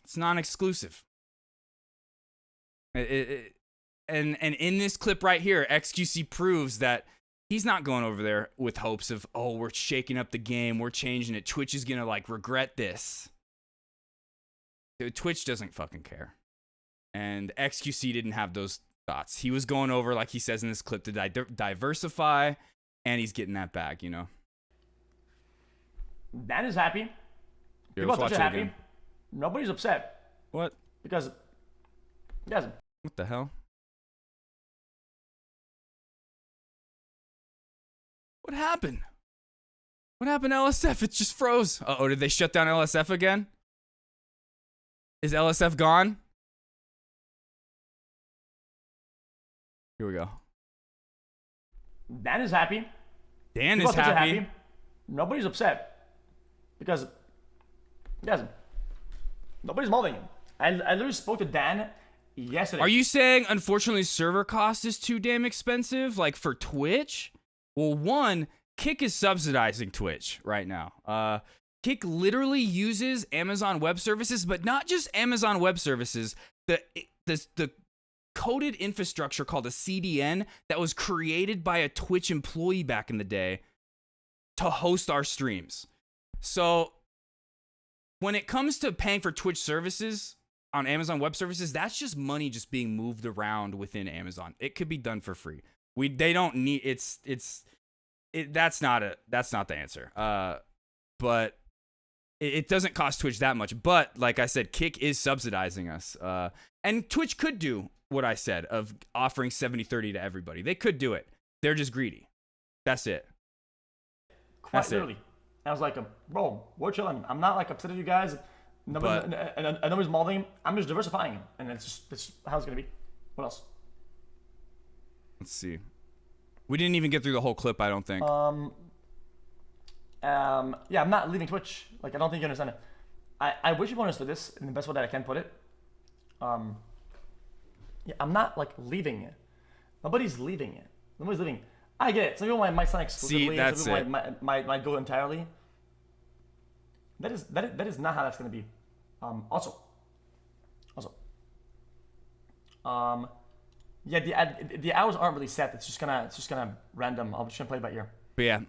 S1: It's non-exclusive. And in this clip right here, XQC proves that he's not going over there with hopes of, oh, we're shaking up the game, we're changing it, Twitch is gonna like regret this. Dude, Twitch doesn't fucking care. And XQC didn't have those thoughts. He was going over, like he says in this clip, to diversify, and he's getting that bag, you know.
S9: Dan is happy.
S1: Here,
S9: People
S1: let's
S9: are
S1: watch it
S9: happy.
S1: again.
S9: Nobody's upset
S1: What?
S9: because he doesn't.
S1: What the hell? What happened? What happened to LSF? It just froze. Uh-oh, did they shut down LSF again? Is LSF gone? Here we go.
S9: Dan is happy.
S1: Dan
S9: People
S1: is
S9: are
S1: happy.
S9: Nobody's upset because he doesn't. Nobody's molding him. I literally spoke to Dan yesterday.
S1: Are you saying, unfortunately, server cost is too damn expensive, like for Twitch? Well, one, Kick is subsidizing Twitch right now. Kick literally uses Amazon Web Services, but not just Amazon Web Services. The coded infrastructure called a CDN that was created by a Twitch employee back in the day to host our streams. So when it comes to paying for Twitch services on Amazon Web Services, that's just money just being moved around within Amazon. It could be done for free. They don't need that's not the answer. But it doesn't cost Twitch that much. But like I said, Kick is subsidizing us. And Twitch could do what I said of offering 70-30 to everybody. They could do it. They're just greedy. That's it.
S9: Quite literally. I was like, bro, we're chilling. I'm not like upset at you guys. Nobody's molding him. I'm just diversifying him. And that's how it's going to be. What else?
S1: Let's see. We didn't even get through the whole clip, I don't think.
S9: Yeah, I'm not leaving Twitch. Like, I don't think you understand it. I wish you understood this in the best way that I can put it. Yeah, I'm not like leaving it. Nobody's leaving it. Nobody's leaving. I get it. Some people might sign exclusively.
S1: See, that's
S9: some people might go entirely. That is not how that's gonna be. Also, yeah, the hours aren't really set. It's just gonna random. I'm just gonna play it by ear.
S1: But yeah.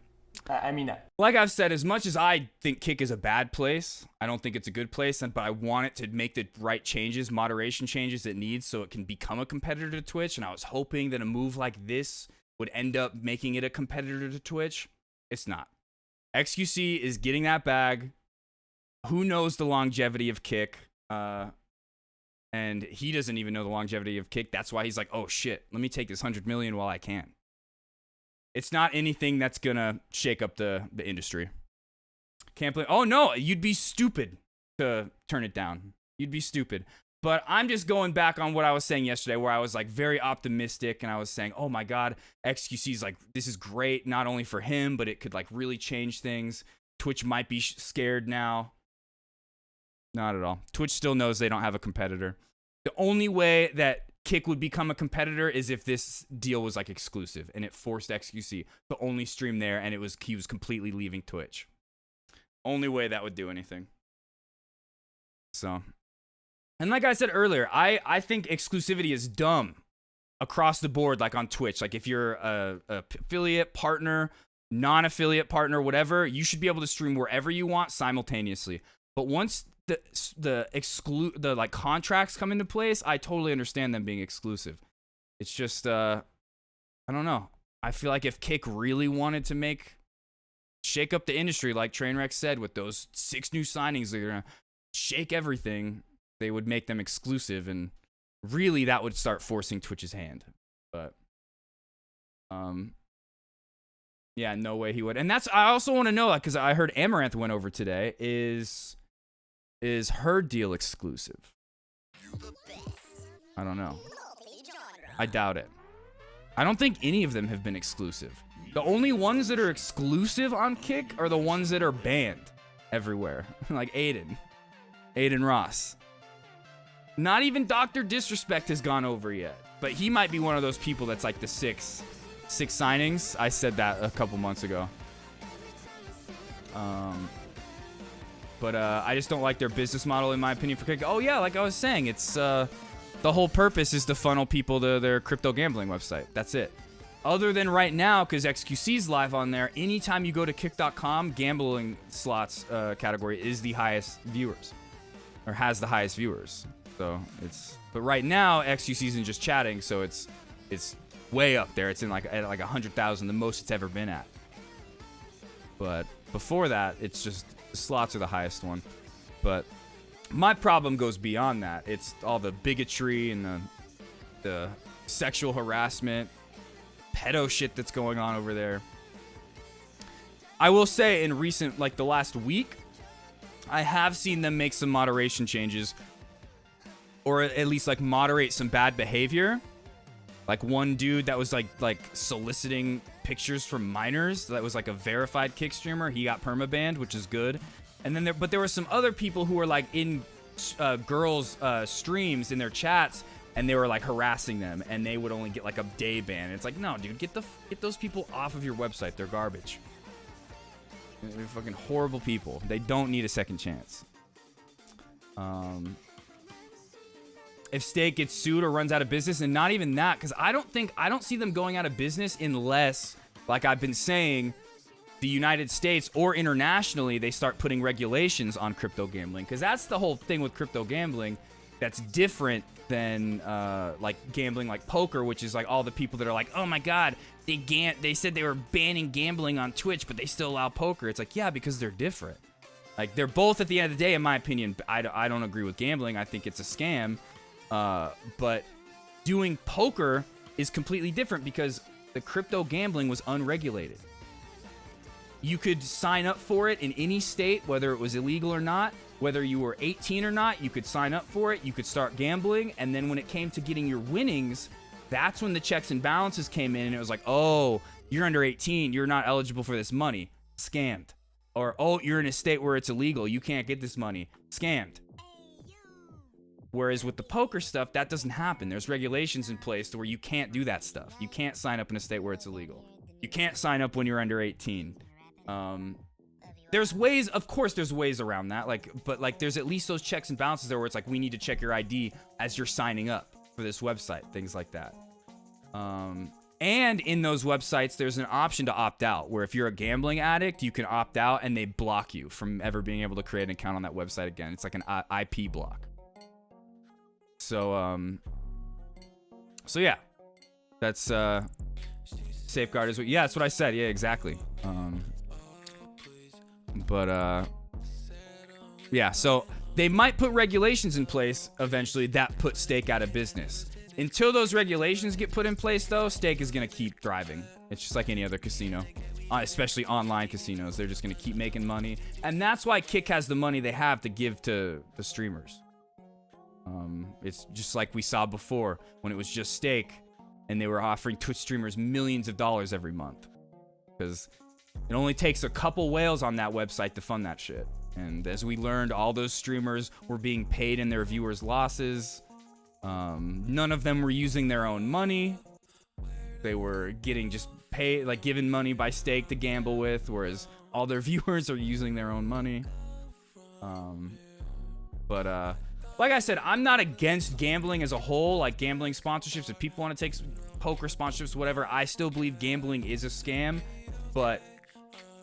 S9: I mean that.
S1: Like I've said, as much as I think Kick is a bad place, I don't think it's a good place, but I want it to make the right changes, moderation changes it needs so it can become a competitor to Twitch, and I was hoping that a move like this would end up making it a competitor to Twitch. It's not. XQC is getting that bag. Who knows the longevity of Kick? And he doesn't even know the longevity of Kick. That's why he's like, oh shit, let me take this 100 million while I can. It's not anything that's gonna shake up the industry. Can't play. Oh no, you'd be stupid to turn it down. You'd be stupid. But I'm just going back on what I was saying yesterday, where I was like very optimistic, and I was saying, oh my God, XQC's like, this is great, not only for him, but it could like really change things. Twitch might be scared now. Not at all. Twitch still knows they don't have a competitor. The only way that Kick would become a competitor is if this deal was like exclusive and it forced XQC to only stream there, and he was completely leaving Twitch. Only way that would do anything. So, and like I said earlier, I think exclusivity is dumb across the board, like on Twitch. Like if you're a affiliate partner, non-affiliate partner, whatever, you should be able to stream wherever you want simultaneously. But once the like contracts come into place, I totally understand them being exclusive. It's just I don't know. I feel like if Kick really wanted to shake up the industry, like Trainwreck said, with those 6 new signings, they're gonna shake everything. They would make them exclusive, and really that would start forcing Twitch's hand. But yeah, no way he would. And I also want to know, like, because I heard Amaranth went over today. Is her deal exclusive? I don't know. I doubt it. I don't think any of them have been exclusive. The only ones that are exclusive on Kick are the ones that are banned everywhere. Like Aiden Ross. Not even Dr. Disrespect has gone over yet. But he might be one of those people that's like the six signings. I said that a couple months ago. But I just don't like their business model, in my opinion, for Kick. Oh yeah, like I was saying, it's the whole purpose is to funnel people to their crypto gambling website. That's it. Other than right now, because XQC's live on there, anytime you go to kick.com, gambling slots category is the highest viewers, or has the highest viewers. So but right now XQC's in just chatting, so it's way up there. It's in like 100,000, the most it's ever been at. But before that, it's just the slots are the highest one. But my problem goes beyond that. It's all the bigotry and the sexual harassment, pedo shit that's going on over there. I will say in recent, like the last week, I have seen them make some moderation changes, or at least like moderate some bad behavior. Like one dude that was like soliciting pictures from minors, that was like a verified Kick streamer, he got permabanned, which is good. And then there were some other people who were like in girls' streams in their chats, and they were like harassing them, and they would only get like a day ban. It's like, no, dude, get those people off of your website. They're garbage. They're fucking horrible people. They don't need a second chance. If Steak gets sued or runs out of business, and not even that, because I don't see them going out of business unless, like I've been saying, the United States or internationally, they start putting regulations on crypto gambling. Because that's the whole thing with crypto gambling that's different than like gambling like poker, which is like all the people that are like, oh my God, they said they were banning gambling on Twitch, but they still allow poker. It's like, yeah, because they're different. Like, they're both, at the end of the day, in my opinion, I don't agree with gambling. I think it's a scam. But doing poker is completely different because the crypto gambling was unregulated. You could sign up for it in any state, whether it was illegal or not, whether you were 18 or not, you could sign up for it, you could start gambling, and then when it came to getting your winnings, that's when the checks and balances came in, and it was like, oh, you're under 18, you're not eligible for this money, scammed. Or, oh, you're in a state where it's illegal, you can't get this money, scammed. Whereas with the poker stuff, that doesn't happen. There's regulations in place to where you can't do that stuff. You can't sign up in a state where it's illegal. You can't sign up when you're under 18. There's ways, of course there's ways around that, but there's at least those checks and balances there where it's like, we need to check your ID as you're signing up for this website, things like that. And in those websites, there's an option to opt out, where if you're a gambling addict, you can opt out and they block you from ever being able to create an account on that website again. It's like an IP block. So yeah, that's safeguard is what, yeah, that's what I said. Yeah, exactly. Yeah, so they might put regulations in place eventually that put Stake out of business. Until those regulations get put in place, though, Stake is going to keep thriving. It's just like any other casino, especially online casinos. They're just going to keep making money. And that's why Kick has the money they have to give to the streamers. It's just like we saw before when it was just Stake and they were offering Twitch streamers millions of dollars every month. Because it only takes a couple whales on that website to fund that shit. And as we learned, all those streamers were being paid in their viewers' losses. None of them were using their own money. They were getting just paid, like given money by Stake to gamble with, whereas all their viewers are using their own money. Like I said, I'm not against gambling as a whole, like gambling sponsorships. If people want to take poker sponsorships, whatever, I still believe gambling is a scam, but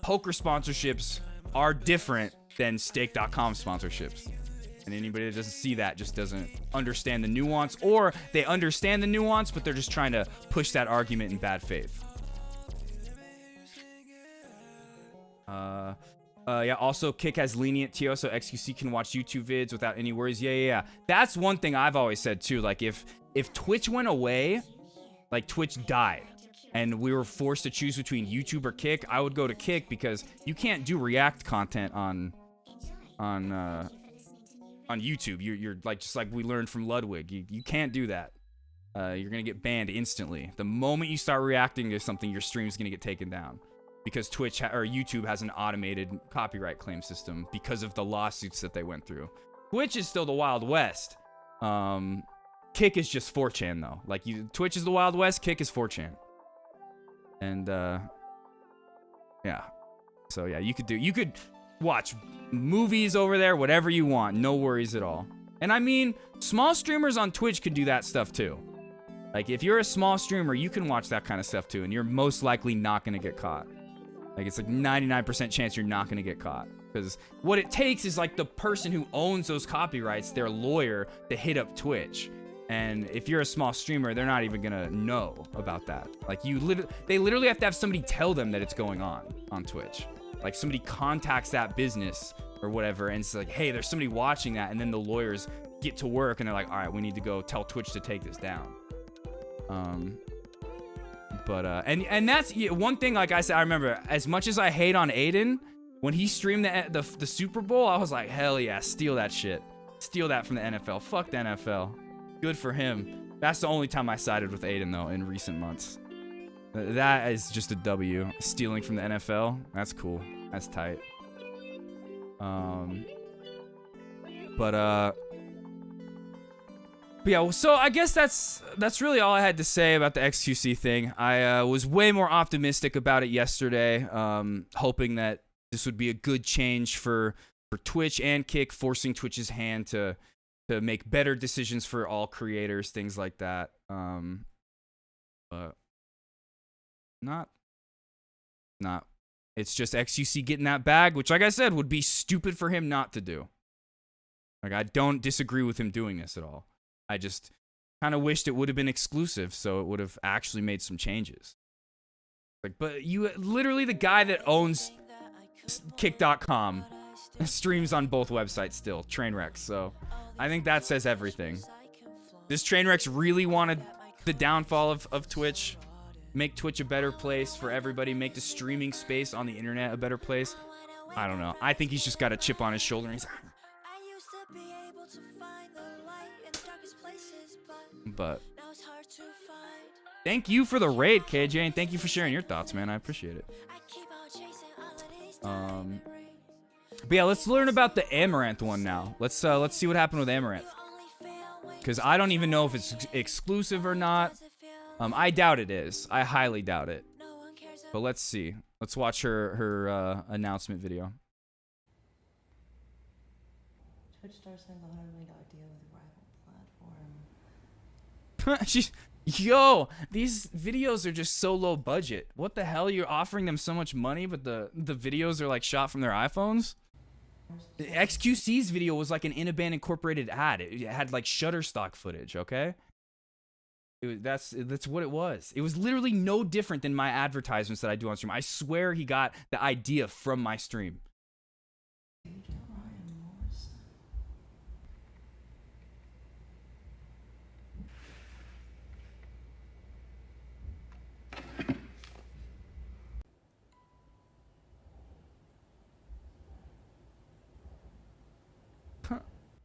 S1: poker sponsorships are different than Stake.com sponsorships. And anybody that doesn't see that just doesn't understand the nuance, or they understand the nuance, but they're just trying to push that argument in bad faith. Yeah, also Kick has lenient TO, so XQC can watch YouTube vids without any worries. Yeah. That's one thing I've always said too. Like if Twitch went away, like Twitch died, and we were forced to choose between YouTube or Kick, I would go to Kick because you can't do React content on YouTube. You're like, just like we learned from Ludwig, you can't do that. You're gonna get banned instantly. The moment you start reacting to something, your stream's gonna get taken down. Because Twitch or YouTube has an automated copyright claim system because of the lawsuits that they went through. Twitch is still the Wild West. Kick is just 4chan though. Like Twitch is the Wild West, Kick is 4chan. And yeah. So yeah, you could watch movies over there, whatever you want, no worries at all. And I mean, small streamers on Twitch can do that stuff too. Like if you're a small streamer, you can watch that kind of stuff too, and you're most likely not gonna get caught. Like it's like 99% chance you're not gonna get caught. Because what it takes is like the person who owns those copyrights, their lawyer, to hit up Twitch. And if you're a small streamer, they're not even gonna know about that. Like they literally have to have somebody tell them that it's going on Twitch. Like somebody contacts that business or whatever, and it's like, hey, there's somebody watching that, and then the lawyers get to work and they're like, all right, we need to go tell Twitch to take this down. And that's one thing. Like I said, I remember as much as I hate on Aiden, when he streamed the Super Bowl, I was like, hell yeah, steal that shit, steal that from the NFL. Fuck the NFL. Good for him. That's the only time I sided with Aiden though in recent months. That is just a W. Stealing from the NFL, that's cool. That's tight. But yeah, so I guess that's really all I had to say about the XQC thing. I was way more optimistic about it yesterday, hoping that this would be a good change for Twitch and Kick, forcing Twitch's hand to make better decisions for all creators, things like that. But not. It's just XQC getting that bag, which, like I said, would be stupid for him not to do. Like, I don't disagree with him doing this at all. I just kind of wished it would have been exclusive, so it would have actually made some changes. Like, but you literally, the guy that owns Kick.com streams on both websites still, Trainwreck. So I think that says everything. This Trainwreck's really wanted the downfall of Twitch, make Twitch a better place for everybody, make the streaming space on the internet a better place. I don't know. I think he's just got a chip on his shoulder. And he's but thank you for the raid, KJ, and thank you for sharing your thoughts, man. I appreciate it. But yeah, let's learn about the Amaranth one now. Let's see what happened with Amaranth, because I don't even know if it's exclusive or not. I doubt it is. I highly doubt it. But let's see. Let's watch her announcement video.
S11: Twitch stars signed the $100 million deal with a rival platform.
S1: Yo, these videos are just so low budget. What the hell? You're offering them so much money, but the videos are like shot from their iPhones? The XQC's video was like an In-A-Band Incorporated ad. It had like Shutterstock footage, okay? That's what it was. It was literally no different than my advertisements that I do on stream. I swear he got the idea from my stream.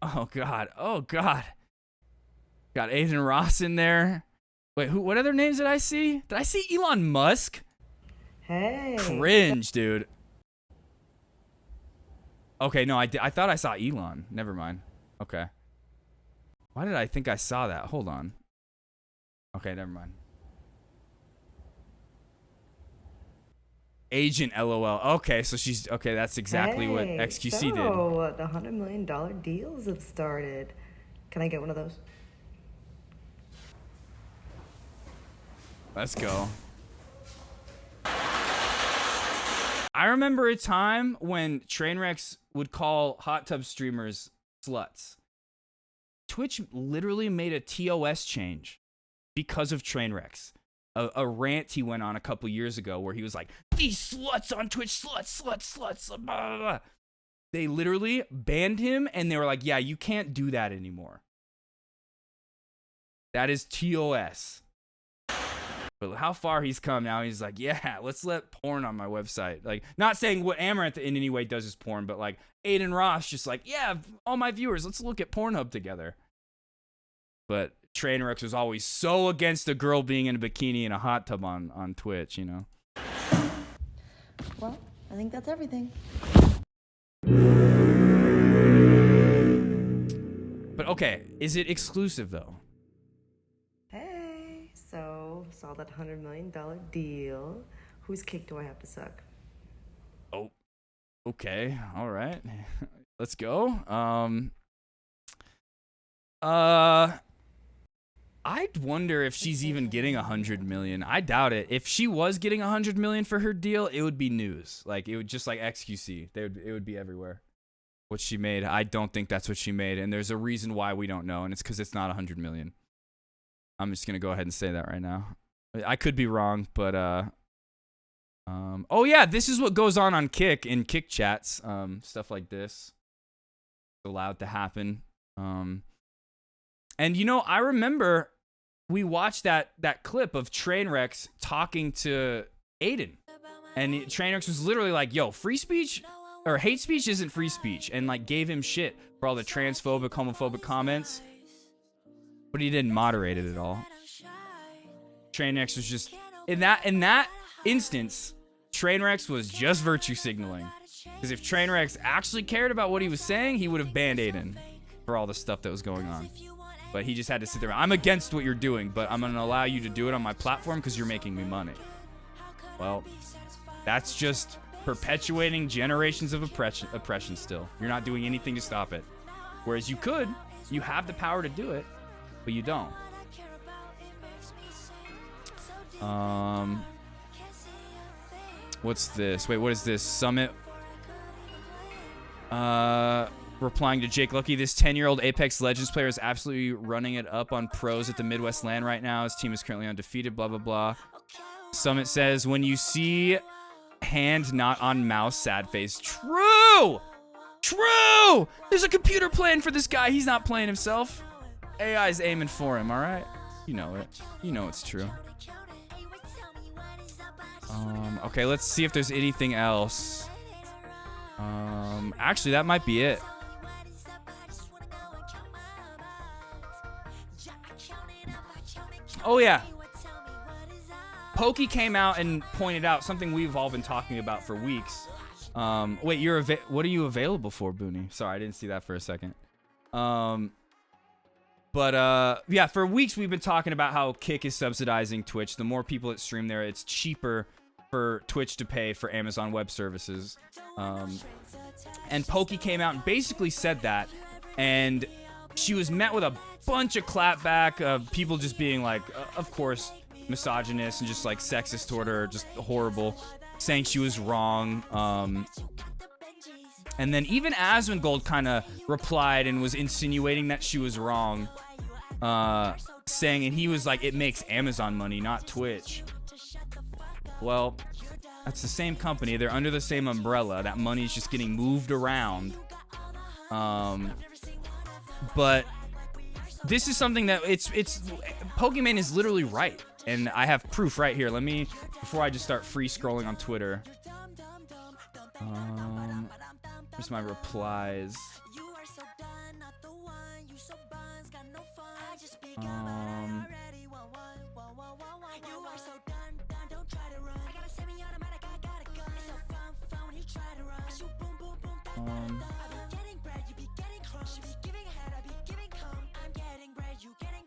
S1: Oh God. Oh God. Got Aiden Ross in there. Wait, who? What other names did I see? Did I see Elon Musk?
S11: Hey.
S1: Cringe, dude. Okay, no, I thought I saw Elon. Never mind. Okay. Why did I think I saw that? Hold on. Okay, never mind. Agent LOL. Okay, so she's okay. That's exactly what XQC did.
S11: So the $100 million deals have started. Can I get one of those?
S1: Let's go. I remember a time when Trainwrecks would call hot tub streamers sluts. Twitch literally made a TOS change because of Trainwrecks. A rant he went on a couple years ago where he was like, these sluts on Twitch, sluts, blah, blah, blah. They literally banned him and they were like, yeah, you can't do that anymore. That is TOS. But how far he's come now, he's like, yeah, let's let porn on my website. Like, not saying what Amaranth in any way does is porn, but like Aiden Ross just like, yeah, all my viewers, let's look at Pornhub together. But Trainwrecks was always so against a girl being in a bikini in a hot tub on Twitch, you know?
S11: Well, I think that's everything.
S1: But okay, is it exclusive though?
S11: Hey, so saw that $100 million deal. Whose kick do I have to suck?
S1: Oh, okay, all right. Let's go. I'd wonder if she's even getting 100 million. I doubt it. If she was getting 100 million for her deal, it would be news. Like, it would just like XQC. It would be everywhere. What she made, I don't think that's what she made, and there's a reason why we don't know, and it's because it's not 100 million. I'm just gonna go ahead and say that right now. I could be wrong, but oh yeah, this is what goes on Kick in Kick chats. Stuff like this allowed to happen. And you know, I remember we watched that clip of Trainwrecks talking to Aiden, and Trainwrecks was literally like, "Yo, free speech or hate speech isn't free speech," and like gave him shit for all the transphobic, homophobic comments, but he didn't moderate it at all. Trainwrecks was just in that instance, Trainwrecks was just virtue signaling, because if Trainwrecks actually cared about what he was saying, he would have banned Aiden for all the stuff that was going on. But he just had to sit there. I'm against what you're doing, but I'm going to allow you to do it on my platform because you're making me money. Well, that's just perpetuating generations of oppression still. You're not doing anything to stop it. Whereas you could. You have the power to do it, but you don't. What's this? Wait, what is this? Summit? Replying to Jake Lucky, this 10-year-old Apex Legends player is absolutely running it up on pros at the Midwest LAN right now. His team is currently undefeated, blah, blah, blah. Summit says, when you see hand not on mouse, sad face. True! True! There's a computer playing for this guy. He's not playing himself. AI's aiming for him, all right? You know it. You know it's true. Okay, let's see if there's anything else. Actually, that might be it. Oh yeah, Pokey came out and pointed out something we've all been talking about for weeks. Wait, what are you available for, Booney? Sorry, I didn't see that for a second. Yeah, for weeks we've been talking about how Kick is subsidizing Twitch. The more people that stream there, it's cheaper for Twitch to pay for Amazon Web Services. And Pokey came out and basically said that, and she was met with a bunch of clapback of people just being like, of course, misogynist and just like sexist toward her, just horrible, saying she was wrong. And then even Asmongold kind of replied and was insinuating that she was wrong, saying, and he was like, it makes Amazon money, not Twitch. Well, that's the same company. They're under the same umbrella. That money is just getting moved around. But this is something that it's Pokemon is literally right, and I have proof right here. Let me, before I just start free scrolling on Twitter. Here's my replies.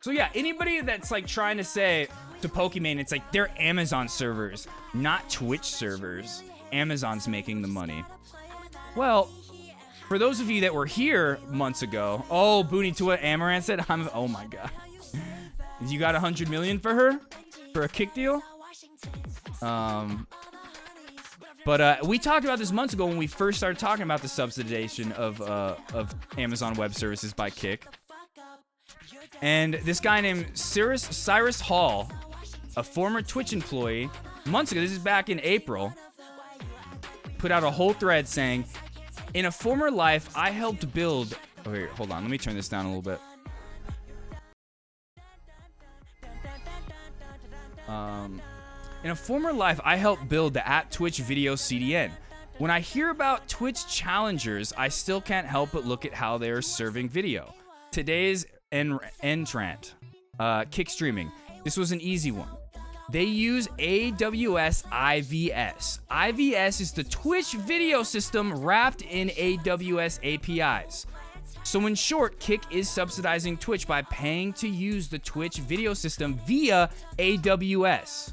S1: So yeah, anybody that's like trying to say to Pokimane, it's like they're Amazon servers, not Twitch servers. Amazon's making the money. Well, for those of you that were here months ago, oh, Booney to what Amaranth said, oh my god. You got 100 million for her? For a kick deal? But we talked about this months ago when we first started talking about the subsidization of Amazon Web Services by Kick. And this guy named Cyrus Hall, a former Twitch employee, months ago, this is back in April, put out a whole thread saying, in a former life, I helped build... Oh, wait, hold on. Let me turn this down a little bit. In a former life, I helped build the @Twitch video CDN. When I hear about Twitch challengers, I still can't help but look at how they are serving video. Today's entrant, Kick Streaming. This was an easy one. They use AWS IVS. IVS is the Twitch video system wrapped in AWS APIs. So in short, Kick is subsidizing Twitch by paying to use the Twitch video system via AWS.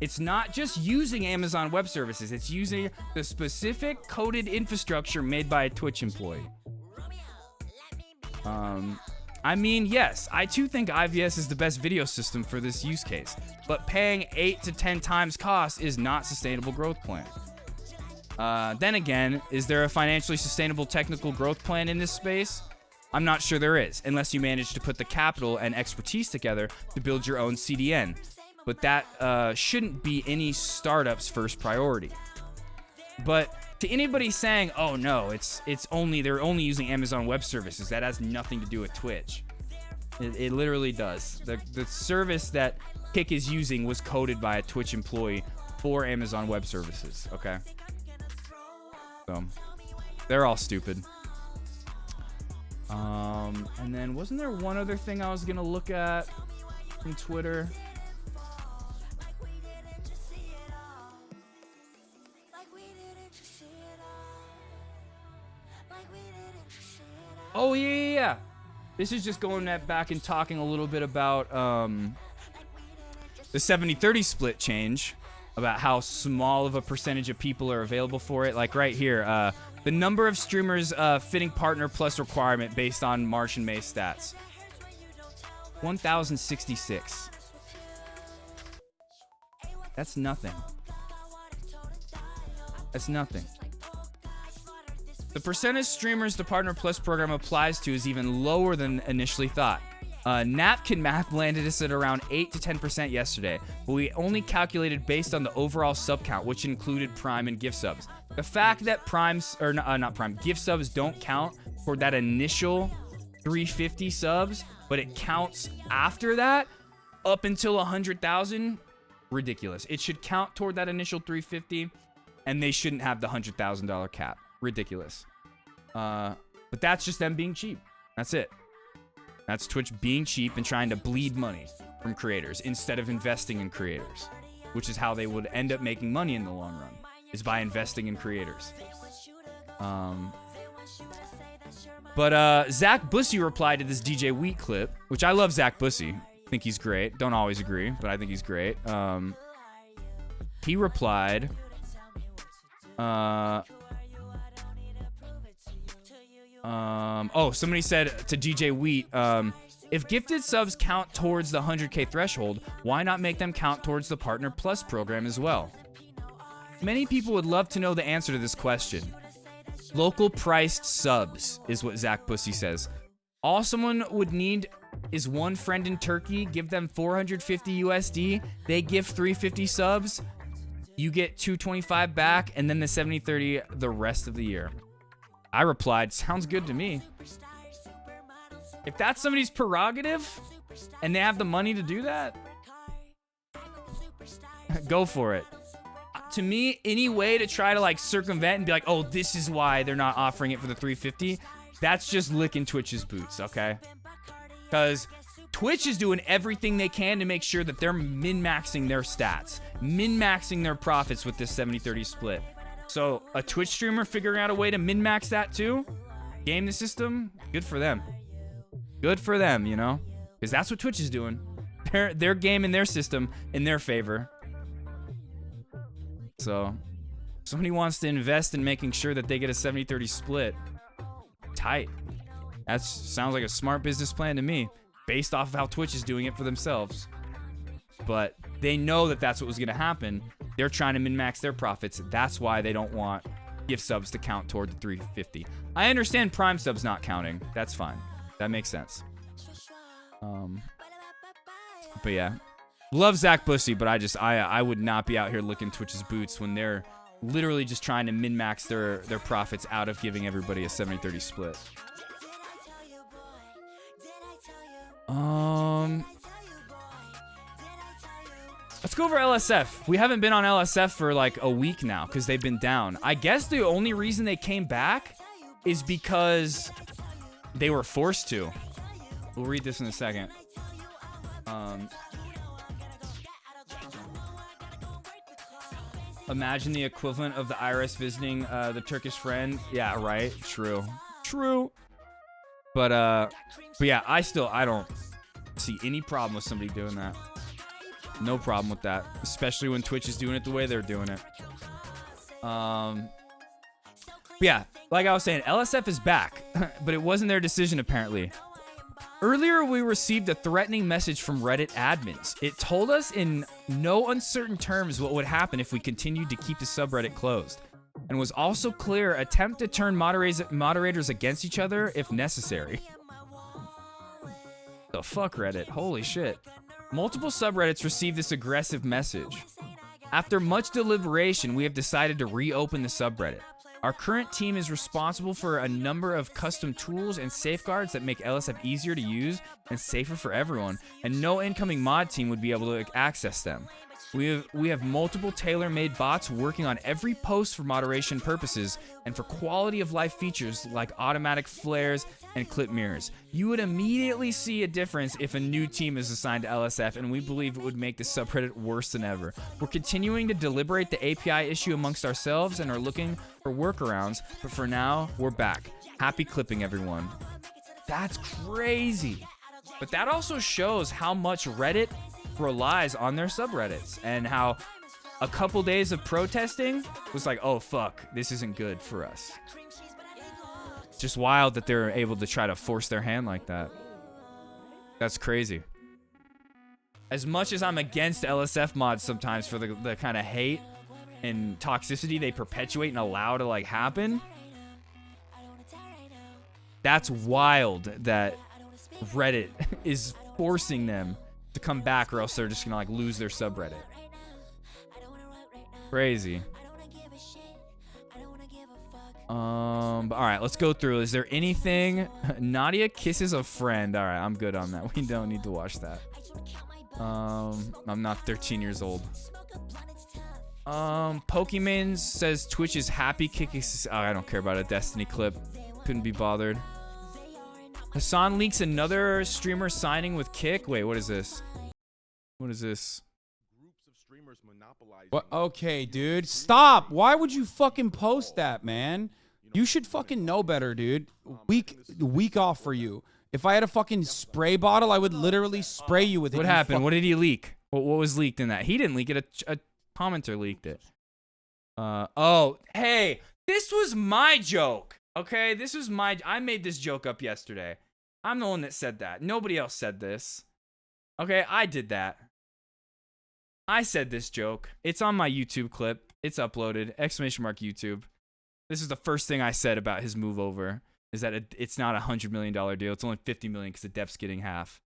S1: It's not just using Amazon Web Services, it's using the specific coded infrastructure made by a Twitch employee. I mean, yes, I too think IVS is the best video system for this use case, but paying 8 to 10 times cost is not sustainable growth plan. Then again, is there a financially sustainable technical growth plan in this space? I'm not sure there is, unless you manage to put the capital and expertise together to build your own CDN. But that shouldn't be any startup's first priority. But to anybody saying, "Oh no, they're only using Amazon Web Services," that has nothing to do with Twitch. It literally does. The service that Kick is using was coded by a Twitch employee for Amazon Web Services. Okay. So they're all stupid. And then wasn't there one other thing I was gonna look at from Twitter? Oh yeah. This is just going back and talking a little bit about the 70-30 split change, about how small of a percentage of people are available for it. Like right here, the number of streamers fitting partner plus requirement based on March and May stats. 1,066. That's nothing. That's nothing. The percentage streamers the Partner Plus program applies to is even lower than initially thought. Napkin Math landed us at around 8 to 10% yesterday, but we only calculated based on the overall sub count, which included Prime and gift subs. The fact that gift subs don't count for that initial 350 subs, but it counts after that up until 100,000, ridiculous. It should count toward that initial 350, and they shouldn't have the $100,000 cap. Ridiculous. But that's just them being cheap. That's it. That's Twitch being cheap and trying to bleed money from creators instead of investing in creators, which is how they would end up making money in the long run, is by investing in creators. But Zach Bussy replied to this DJ Wheat clip, which I love Zach Bussy. I think he's great. Don't always agree, but I think he's great. He replied, somebody said to DJ Wheat, if gifted subs count towards the 100K threshold, why not make them count towards the Partner Plus program as well? Many people would love to know the answer to this question. Local priced subs is what Zach Bussy says. All someone would need is one friend in Turkey, give them 450 USD, they give 350 subs, you get 225 back, and then the 70-30 the rest of the year. I replied, sounds good to me. If that's somebody's prerogative and they have the money to do that, go for it. To me, any way to try to like circumvent and be like, oh, this is why they're not offering it for the 350, that's just licking Twitch's boots, okay? Because Twitch is doing everything they can to make sure that they're min-maxing their stats, min-maxing their profits with this 70-30 split. So a Twitch streamer figuring out a way to min-max that too, game the system, good for them. Good for them, you know? Because that's what Twitch is doing. They're gaming their system in their favor. So, somebody wants to invest in making sure that they get a 70-30 split. Tight. That sounds like a smart business plan to me, based off of how Twitch is doing it for themselves. But they know that that's what was going to happen. They're trying to min-max their profits. That's why they don't want gift subs to count toward the 350. I understand Prime subs not counting. That's fine. That makes sense. But yeah. Love Zach Bussy, but I would not be out here licking Twitch's boots when they're literally just trying to min-max their profits out of giving everybody a 70-30 split. Let's go over LSF. We haven't been on LSF for like a week now because they've been down. I guess the only reason they came back is because they were forced to. We'll read this in a second. Imagine the equivalent of the IRS visiting the Turkish friend. Yeah, right. True. True. But yeah, I don't see any problem with somebody doing that. No problem with that, especially when Twitch is doing it the way they're doing it. Yeah, like I was saying, LSF is back, but it wasn't their decision apparently. Earlier, we received a threatening message from Reddit admins. It told us in no uncertain terms what would happen if we continued to keep the subreddit closed, and was also clear attempt to turn moderators against each other if necessary. The fuck, Reddit? Holy shit. Multiple subreddits received this aggressive message. After much deliberation, we have decided to reopen the subreddit. Our current team is responsible for a number of custom tools and safeguards that make LSF easier to use and safer for everyone, and no incoming mod team would be able to access them. We have multiple tailor-made bots working on every post for moderation purposes and for quality of life features like automatic flares and clip mirrors. You would immediately see a difference if a new team is assigned to LSF, and we believe it would make the subreddit worse than ever. We're continuing to deliberate the API issue amongst ourselves and are looking for workarounds, but for now, we're back. Happy clipping, everyone. That's crazy. But that also shows how much Reddit relies on their subreddits and how a couple days of protesting was like, oh fuck, this isn't good for us. It's just wild that they're able to try to force their hand like that. That's crazy. As much as I'm against LSF mods sometimes for the kind of hate and toxicity they perpetuate and allow to like happen, that's wild that Reddit is forcing them to come back, or else they're just gonna like lose their subreddit. Crazy. But all right, let's go through. Is there anything? Nadia kisses a friend. All right, I'm good on that. We don't need to watch that. I'm not 13 years old. Pokemon says Twitch is happy kicking. Oh, I don't care about a Destiny clip. Couldn't be bothered. Hassan leaks another streamer signing with Kick. Wait, what is this? What is this?
S12: What? Okay, dude. Stop. Why would you fucking post that, man? You should fucking know better, dude. Week off for you. If I had a fucking spray bottle, I would literally spray you with it.
S1: What happened? What did he leak? What was leaked in that? He didn't leak it. A commenter leaked it. Oh, hey, this was my joke. Okay, this was I made this joke up yesterday. I'm the one that said that. Nobody else said this. Okay, I did that. I said this joke. It's on my YouTube clip. It's uploaded. ! YouTube. This is the first thing I said about his move over. Is that it's not a $100 million deal. It's only $50 million because the depth's getting half.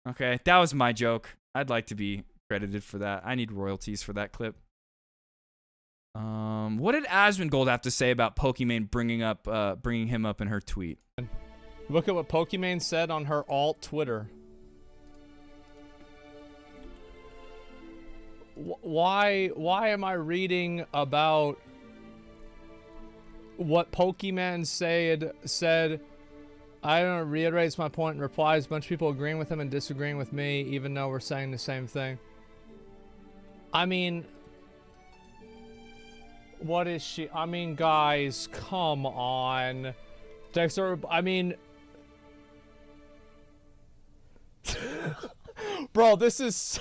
S1: Okay, that was my joke. I'd like to be credited for that. I need royalties for that clip. What did Asmongold have to say about Pokimane bringing him up in her tweet?
S13: Look at what Pokimane said on her alt Twitter. Why am I reading about what Pokimane said I don't know, reiterates my point and replies. A bunch of people agreeing with him and disagreeing with me, even though we're saying the same thing. I mean, what is she? I mean, guys, come on. Dexter, I mean... Bro, this is...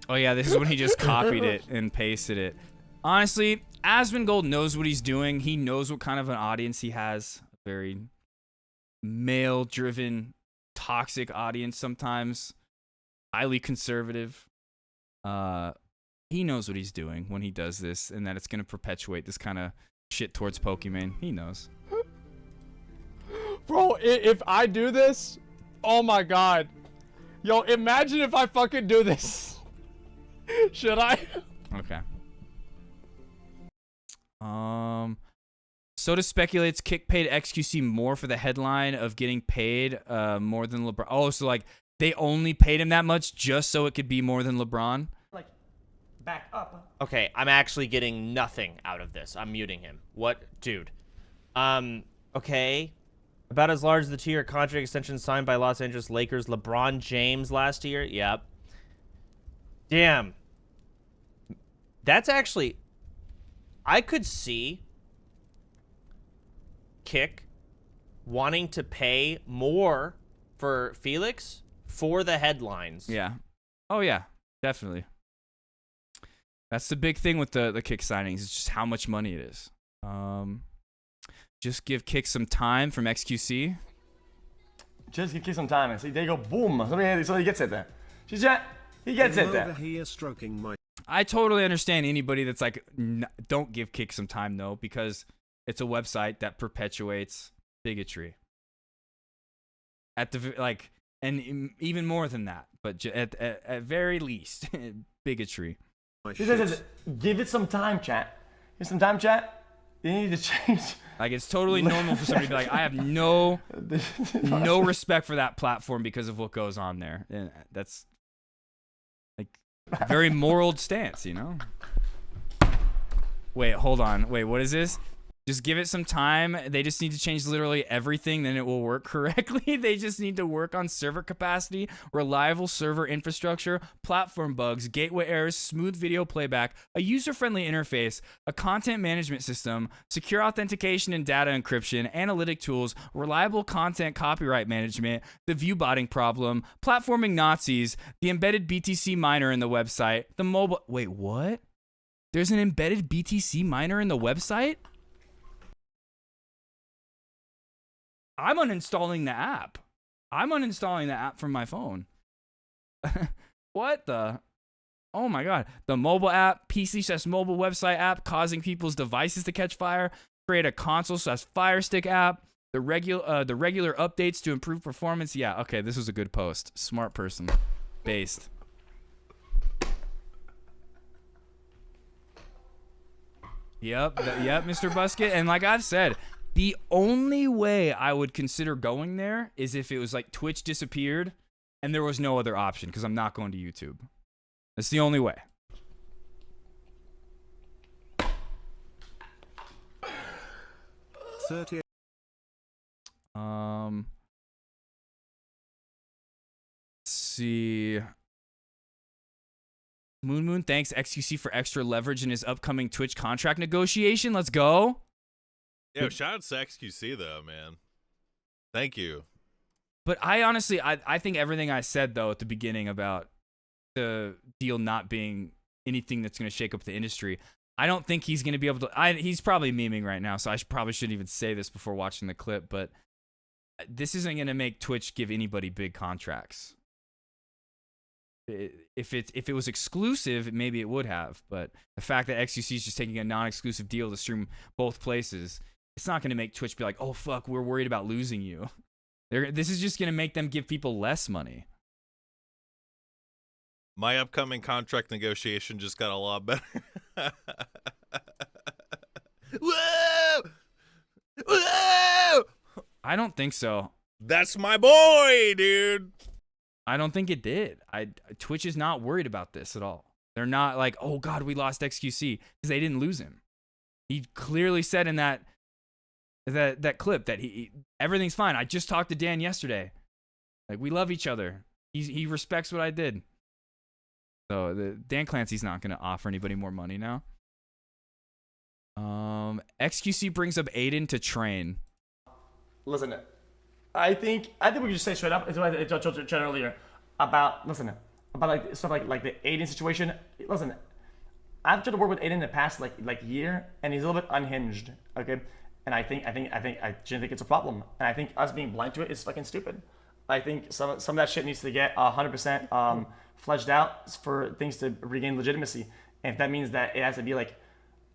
S1: Oh yeah, this is when he just copied it and pasted it. Honestly, Asmongold knows what he's doing. He knows what kind of an audience he has. A very male-driven, toxic audience sometimes. Highly conservative. He knows what he's doing when he does this, and that it's going to perpetuate this kind of shit towards Pokemon. He knows.
S13: Bro, if I do this, oh my god. Yo, imagine if I fucking do this. Should I?
S1: Okay. Soda speculates Kick paid XQC more for the headline of getting paid more than LeBron. Oh, so like they only paid him that much just so it could be more than LeBron?
S9: Like, back up.
S14: Okay, I'm actually getting nothing out of this. I'm muting him. What? Dude. Okay. About as large as the 2-year contract extension signed by Los Angeles Lakers LeBron James last year? Yep. Damn. That's actually... I could see Kick wanting to pay more for Felix for the headlines.
S1: Yeah. Oh, yeah. Definitely. That's the big thing with the Kick signings. It's just how much money it is. Just give Kick some time from XQC.
S9: Just give Kick some time. See, there you go. Boom. So he gets it there. He gets it there.
S2: Over here stroking my...
S1: I totally understand anybody that's like, don't give Kick some time, though, because it's a website that perpetuates bigotry. At the like, and even more than that, but at very least, bigotry.
S9: Give it some time, chat. Give some time, chat. You need to change.
S1: Like, it's totally normal for somebody to be like, I have no respect for that platform because of what goes on there. And that's like a very moral stance, you know? Wait, hold on. Wait, what is this? Just give it some time. They just need to change literally everything, then it will work correctly. They just need to work on server capacity, reliable server infrastructure, platform bugs, gateway errors, smooth video playback, a user-friendly interface, a content management system, secure authentication and data encryption, analytic tools, reliable content copyright management, the view botting problem, platforming Nazis, the embedded BTC miner in the website, the mobile... Wait, what? There's an embedded BTC miner in the website? I'm uninstalling the app. I'm uninstalling the app from my phone. What the? Oh my god. The mobile app, PC/mobile website app causing people's devices to catch fire. Create a console/Fire Stick app. The regular updates to improve performance. Yeah, okay, this was a good post. Smart person. Based. Yep, Mr. Busket. And like I've said, the only way I would consider going there is if it was like Twitch disappeared and there was no other option, because I'm not going to YouTube. That's the only way.
S2: $30.
S1: Let's see. Moon, thanks XQC for extra leverage in his upcoming Twitch contract negotiation. Let's go.
S10: Yo, shout out to XQC though, man. Thank you.
S1: But I honestly, I think everything I said though at the beginning about the deal not being anything that's going to shake up the industry, I don't think he's going to be able to. He's probably memeing right now, so I probably shouldn't even say this before watching the clip. But this isn't going to make Twitch give anybody big contracts. If it was exclusive, maybe it would have. But the fact that XQC is just taking a non-exclusive deal to stream both places, it's not going to make Twitch be like, oh, fuck, we're worried about losing you. This is just going to make them give people less money.
S10: My upcoming contract negotiation just got a lot better. Whoa! Whoa!
S1: I don't think so.
S10: That's my boy, dude.
S1: I don't think it did. Twitch is not worried about this at all. They're not like, oh, God, we lost XQC, because they didn't lose him. He clearly said in that clip that everything's fine. I just talked to Dan yesterday. Like, we love each other. He respects what I did. So Dan Clancy's not gonna offer anybody more money now. XQC brings up Aiden to train.
S9: Listen, I think we can just say straight up. It's what I told you earlier about like stuff like the Aiden situation. Listen, I've tried to work with Aiden in the past like year, and he's a little bit unhinged. Okay, and I genuinely think it's a problem, and I think us being blind to it is fucking stupid. I think some of that shit needs to get 100% fleshed out for things to regain legitimacy. And if that means that it has to be like,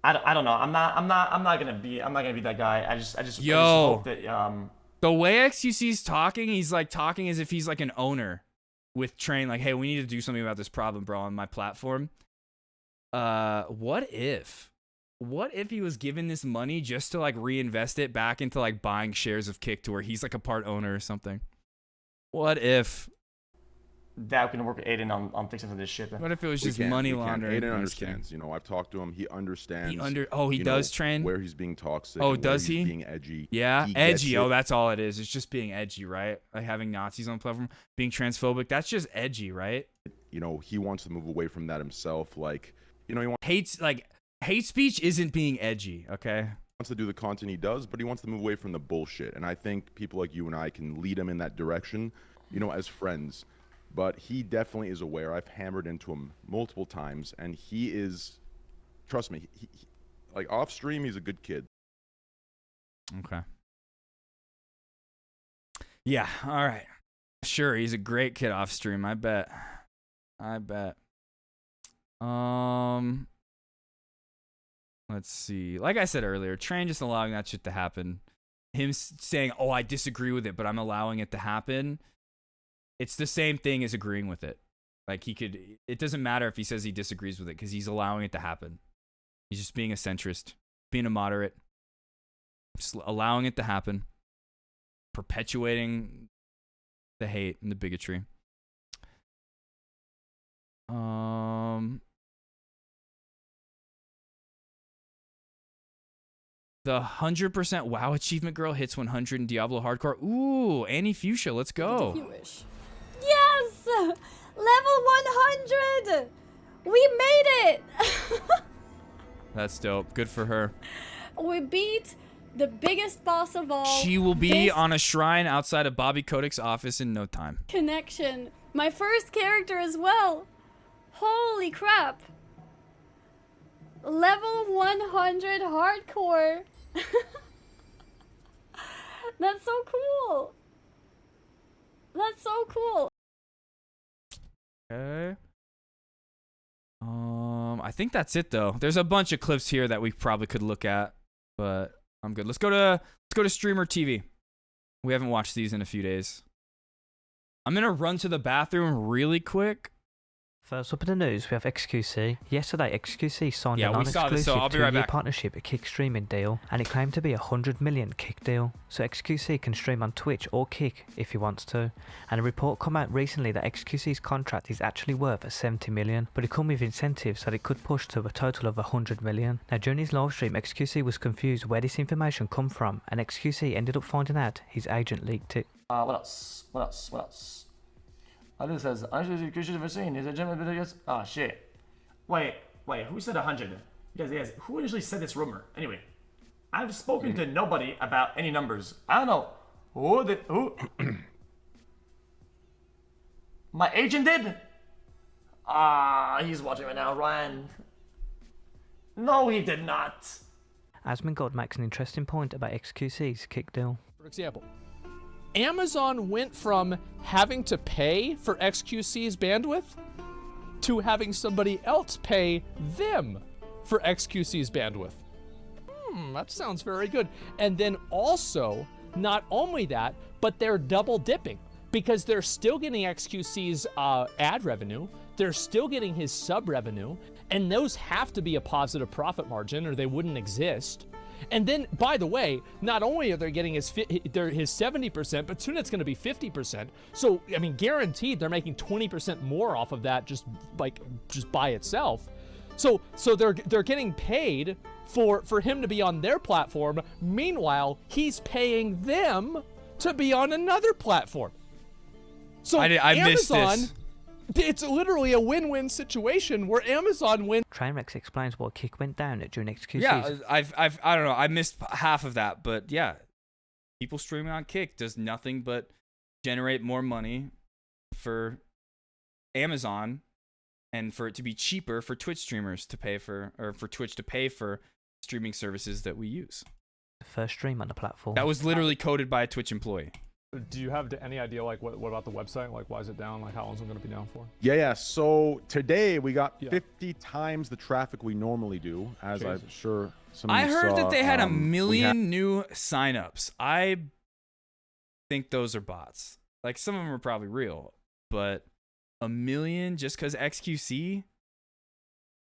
S9: I don't know. I'm not gonna be that guy. I just hope that
S1: the way XQC's talking, he's like talking as if he's like an owner with Train. Like, hey, we need to do something about this problem, bro, on my platform. What if he was given this money just to like reinvest it back into like buying shares of Kick to where he's like a part owner or something? What if
S9: that can work with Aiden on fixing some of this shit?
S1: What if it was just money laundering?
S15: Aiden understands. You know, I've talked to him. He understands.
S1: He does train
S15: where he's being toxic.
S1: Oh,
S15: and
S1: does
S15: where
S1: he?
S15: He's being edgy.
S1: Yeah,
S15: he
S1: edgy. Oh, that's all it is. It's just being edgy, right? Like having Nazis on the platform, being transphobic. That's just edgy, right?
S15: You know, he wants to move away from that himself. Like, you know,
S1: hate speech isn't being edgy. Okay.
S15: Wants to do the content he does, but he wants to move away from the bullshit. And I think people like you and I can lead him in that direction, you know, as friends. But he definitely is aware. I've hammered into him multiple times, and he is, trust me, he like off stream, he's a good kid.
S1: Okay. Yeah, all right. Sure, he's a great kid off stream, I bet. Let's see. Like I said earlier, Train just allowing that shit to happen. Him saying, "Oh, I disagree with it, but I'm allowing it to happen." It's the same thing as agreeing with it. Like it doesn't matter if he says he disagrees with it because he's allowing it to happen. He's just being a centrist, being a moderate, just allowing it to happen, perpetuating the hate and the bigotry. The 100% WoW achievement girl hits 100 in Diablo Hardcore. Ooh, Annie Fuchsia, let's go.
S16: If you wish. Yes! Level 100! We made it!
S1: That's dope. Good for her.
S16: We beat the biggest boss of all.
S1: She will be on a shrine outside of Bobby Kodak's office in no time.
S16: Connection. My first character as well. Holy crap. Level 100 hardcore. That's so cool. That's so cool.
S1: Okay. I think that's it though. There's a bunch of clips here that we probably could look at, but I'm good. Let's go to Streamer TV. We haven't watched these in a few days. I'm gonna run to the bathroom really quick.
S17: First up in the news, we have XQC. Yesterday, XQC signed a
S1: we saw this, so I'll
S17: non-exclusive
S1: be right
S17: two-year
S1: back.
S17: partnership, a Kick streaming deal, and it claimed to be a 100 million Kick deal. So XQC can stream on Twitch or Kick if he wants to. And a report come out recently that XQC's contract is actually worth 70 million, but it come with incentives that it could push to a total of 100 million. Now during his live stream, XQC was confused where this information come from, and XQC ended up finding out his agent leaked it.
S9: What else? This says, oh shit. Wait, who said 100? Yes, who initially said this rumor? Anyway, I've spoken to nobody about any numbers. I don't know. Who? My agent did? He's watching right now, Ryan. No, he did not.
S17: Asmongold makes an interesting point about XQC's Kick deal.
S13: For example, Amazon went from having to pay for XQC's bandwidth to having somebody else pay them for XQC's bandwidth. That sounds very good. And then also, not only that, but they're double dipping because they're still getting XQC's ad revenue, they're still getting his sub revenue, and those have to be a positive profit margin or they wouldn't exist. And then, by the way, not only are they getting his 70%, but soon it's going to be 50%. So, I mean, guaranteed they're making 20% more off of that just by itself. So they're getting paid for him to be on their platform. Meanwhile, he's paying them to be on another platform. So
S1: I missed
S13: Amazon,
S1: this.
S13: it's literally a win-win situation where Amazon wins.
S17: Trainwreck explains why Kick went down during XQC's.
S1: Yeah, I don't know. I missed half of that, but yeah, people streaming on Kick does nothing but generate more money for Amazon, and for it to be cheaper for Twitch streamers to pay for, or for Twitch to pay for streaming services that we use.
S17: The first stream on the platform.
S1: That was literally coded by a Twitch employee.
S13: Do you have any idea, like, what about the website? Like, why is it down? Like, how long is it going to be down for?
S15: Yeah. So today we got 50 times the traffic we normally do, as I'm sure some of you
S1: I heard
S15: saw.
S1: that they had a
S15: We
S1: million new signups. I think those are bots. Like, some of them are probably real, but a million just because XQC?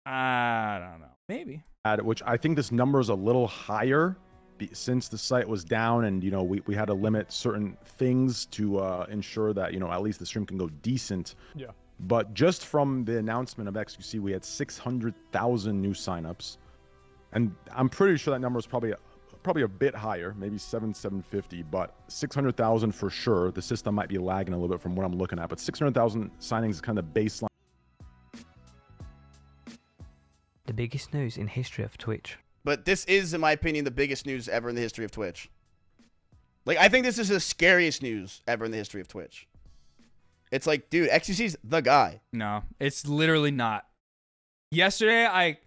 S1: I don't know. Maybe.
S15: Which I think this number is a little higher since the site was down, and we had to limit certain things to ensure that at least the stream can go decent.
S13: Yeah.
S15: But just from the announcement of XQC, we had 600,000 new signups, and I'm pretty sure that number is probably a bit higher, maybe 750, but 600,000 for sure. The system might be lagging a little bit from what I'm looking at, but 600,000 signings is kind of the baseline.
S17: The biggest news in history of Twitch.
S18: But this is, in my opinion, the biggest news ever in the history of Twitch. Like, I think this is the scariest news ever in the history of Twitch. It's like, dude, XQC's the guy.
S1: No, it's literally not. Yesterday, I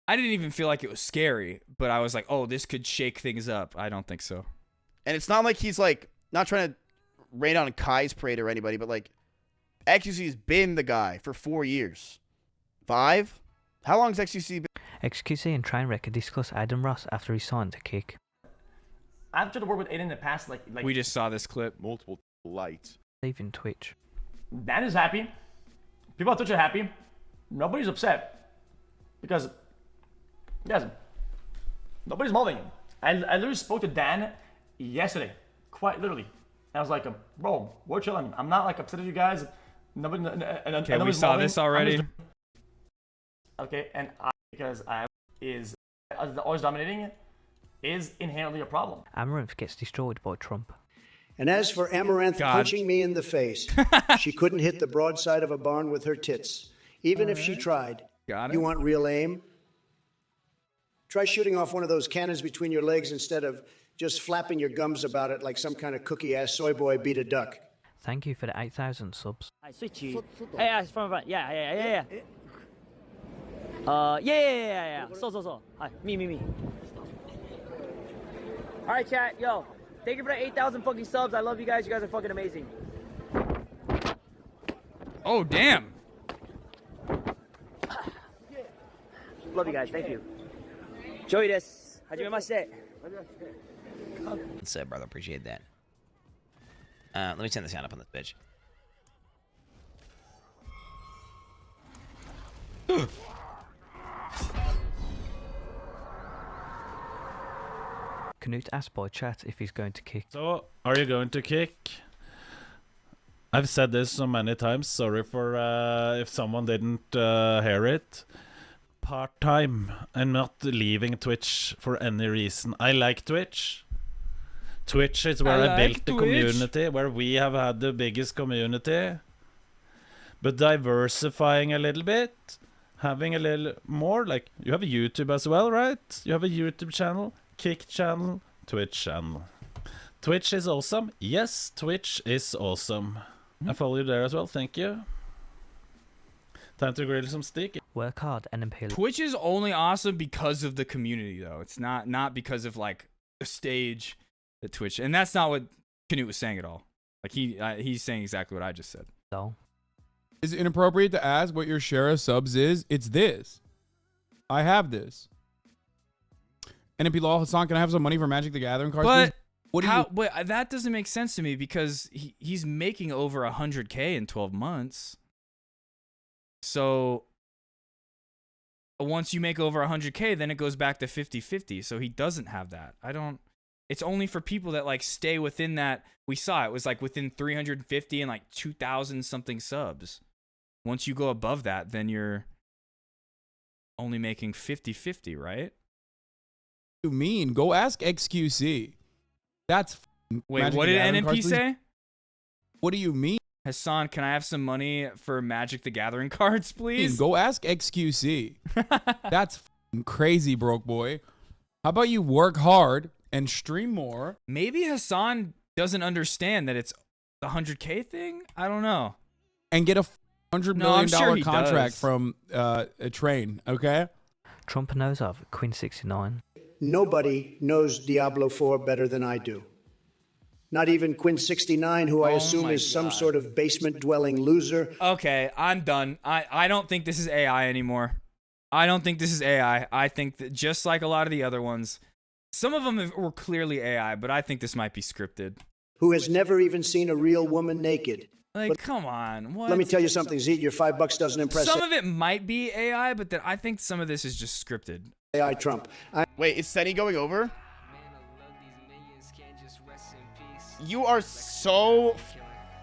S1: didn't even feel like it was scary, but I was like, oh, this could shake things up. I don't think so.
S18: And it's not like he's, like, not trying to rain on Kai's parade or anybody, but, like, XQC's been the guy for 4 years. 5? How long has XQC been?
S17: XQC and Trainwreck discuss Adam Ross after he signed to Kick.
S9: I've tried to work with Aiden in the past, like
S1: We just saw this clip.
S15: Multiple lights.
S17: Leaving Twitch.
S9: Dan is happy. People on Twitch are happy. Nobody's upset. Because, guys, nobody's molding him. I literally spoke to Dan yesterday. Quite literally. And I was like, bro, we're chilling. I'm not, like, upset at you guys. Nobody,
S1: Okay, we saw this already.
S9: Okay, and because I is always dominating it is inherently a problem.
S17: Amaranth gets destroyed by Trump.
S4: And as for Amaranth
S1: God.
S4: punching me in the face, she couldn't hit the broadside of a barn with her tits, even if she tried.
S1: Got it.
S4: You want real aim? Try shooting off one of those cannons between your legs instead of just flapping your gums about it like some kind of cookie-ass soy boy beat a duck.
S17: Thank you for the 8,000 subs.
S19: I switch you. Hey, it's from front. Yeah. Yeah. So. Hi, me. All right, chat. Yo, thank you for the 8,000 fucking subs. I love you guys. You guys are fucking amazing.
S1: Oh, damn.
S19: Love you guys. Thank you. Enjoy this. Hajimemashite.
S20: What's up, brother? Appreciate that. Let me turn the sound up on this bitch.
S17: Knut asked by chat if he's going to Kick.
S21: So, are you going to Kick? I've said this so many times. Sorry for if someone didn't hear it. Part-time. I'm not leaving Twitch for any reason. I like Twitch. Twitch is where I built the community, where we have had the biggest community. But diversifying a little bit, having a little more, like, you have a YouTube as well, right? You have a YouTube channel, Kick channel, Twitch channel. Twitch is awesome. Yes, Twitch is awesome. I follow you there as well, thank you. Time to grill some steak.
S17: Work hard and impale.
S1: Twitch is only awesome because of the community, though. It's not because of, like, a stage at Twitch. And that's not what Knut was saying at all. Like, he's saying exactly what I just said.
S17: So,
S12: is it inappropriate to ask what your share of subs is? It's this. I have this. NMP Law Hassan, can I have some money for Magic the Gathering cards?
S1: But
S12: please? What do
S1: how?
S12: you?
S1: But that doesn't make sense to me because he's making over 100K in 12 months. So once you make over 100K, then it goes back to 50-50. So he doesn't have that. It's only for people that like stay within that. We saw it was like within 350 and like 2,000 something subs. Once you go above that, then you're only making 50-50, right?
S12: You mean? Go ask XQC. That's
S1: Wait,
S12: Magic
S1: what
S12: the
S1: did
S12: Gathering
S1: NMP
S12: cards, please.
S1: say?
S12: What do you mean?
S1: Hassan, can I have some money for Magic the Gathering cards, please?
S12: Go ask XQC. That's crazy, broke boy. How about you work hard and stream more?
S1: Maybe Hassan doesn't understand that it's the 100K thing. I don't know.
S12: And get a $100
S1: No, I'm
S12: million
S1: sure he
S12: contract
S1: does.
S12: from a train, okay?
S17: Trump knows of Queen 69.
S4: Nobody knows Diablo 4 better than I do. Not even Quinn 69, who I
S1: Oh
S4: assume
S1: my
S4: is some
S1: God.
S4: sort of basement-dwelling loser.
S1: Okay, I'm done. I don't think this is AI anymore. I don't think this is AI. I think that just like a lot of the other ones, some of them were clearly AI, but I think this might be scripted.
S4: Who has never even seen a real woman naked.
S1: Like, come on. What?
S4: Let me tell you something, Zeke, your $5 doesn't impress
S1: Some of it might be AI, but then I think some of this is just scripted.
S4: AI Trump.
S18: Wait, is Senny going over? You are so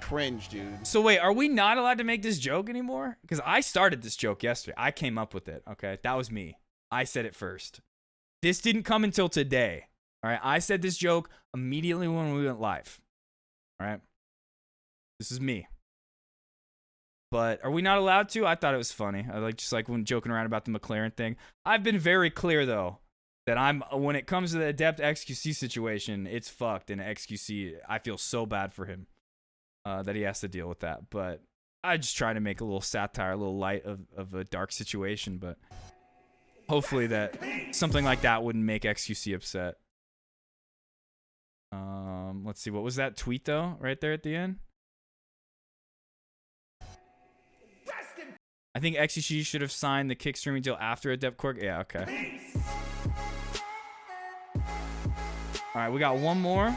S18: cringe, dude.
S1: So wait, are we not allowed to make this joke anymore? Because I started this joke yesterday. I came up with it, okay? That was me. I said it first. This didn't come until today, all right? I said this joke immediately when we went live, all right? This is me. But are we not allowed to? I thought it was funny. I like just like when joking around about the McLaren thing. I've been very clear, though, that when it comes to the Adept XQC situation, it's fucked. And XQC, I feel so bad for him that he has to deal with that. But I just try to make a little satire, a little light of a dark situation. But hopefully that something like that wouldn't make XQC upset. Let's see. What was that tweet, though, right there at the end? I think XQC should have signed the kick streaming deal after Adept Cork. Yeah, okay. All right, we got one more.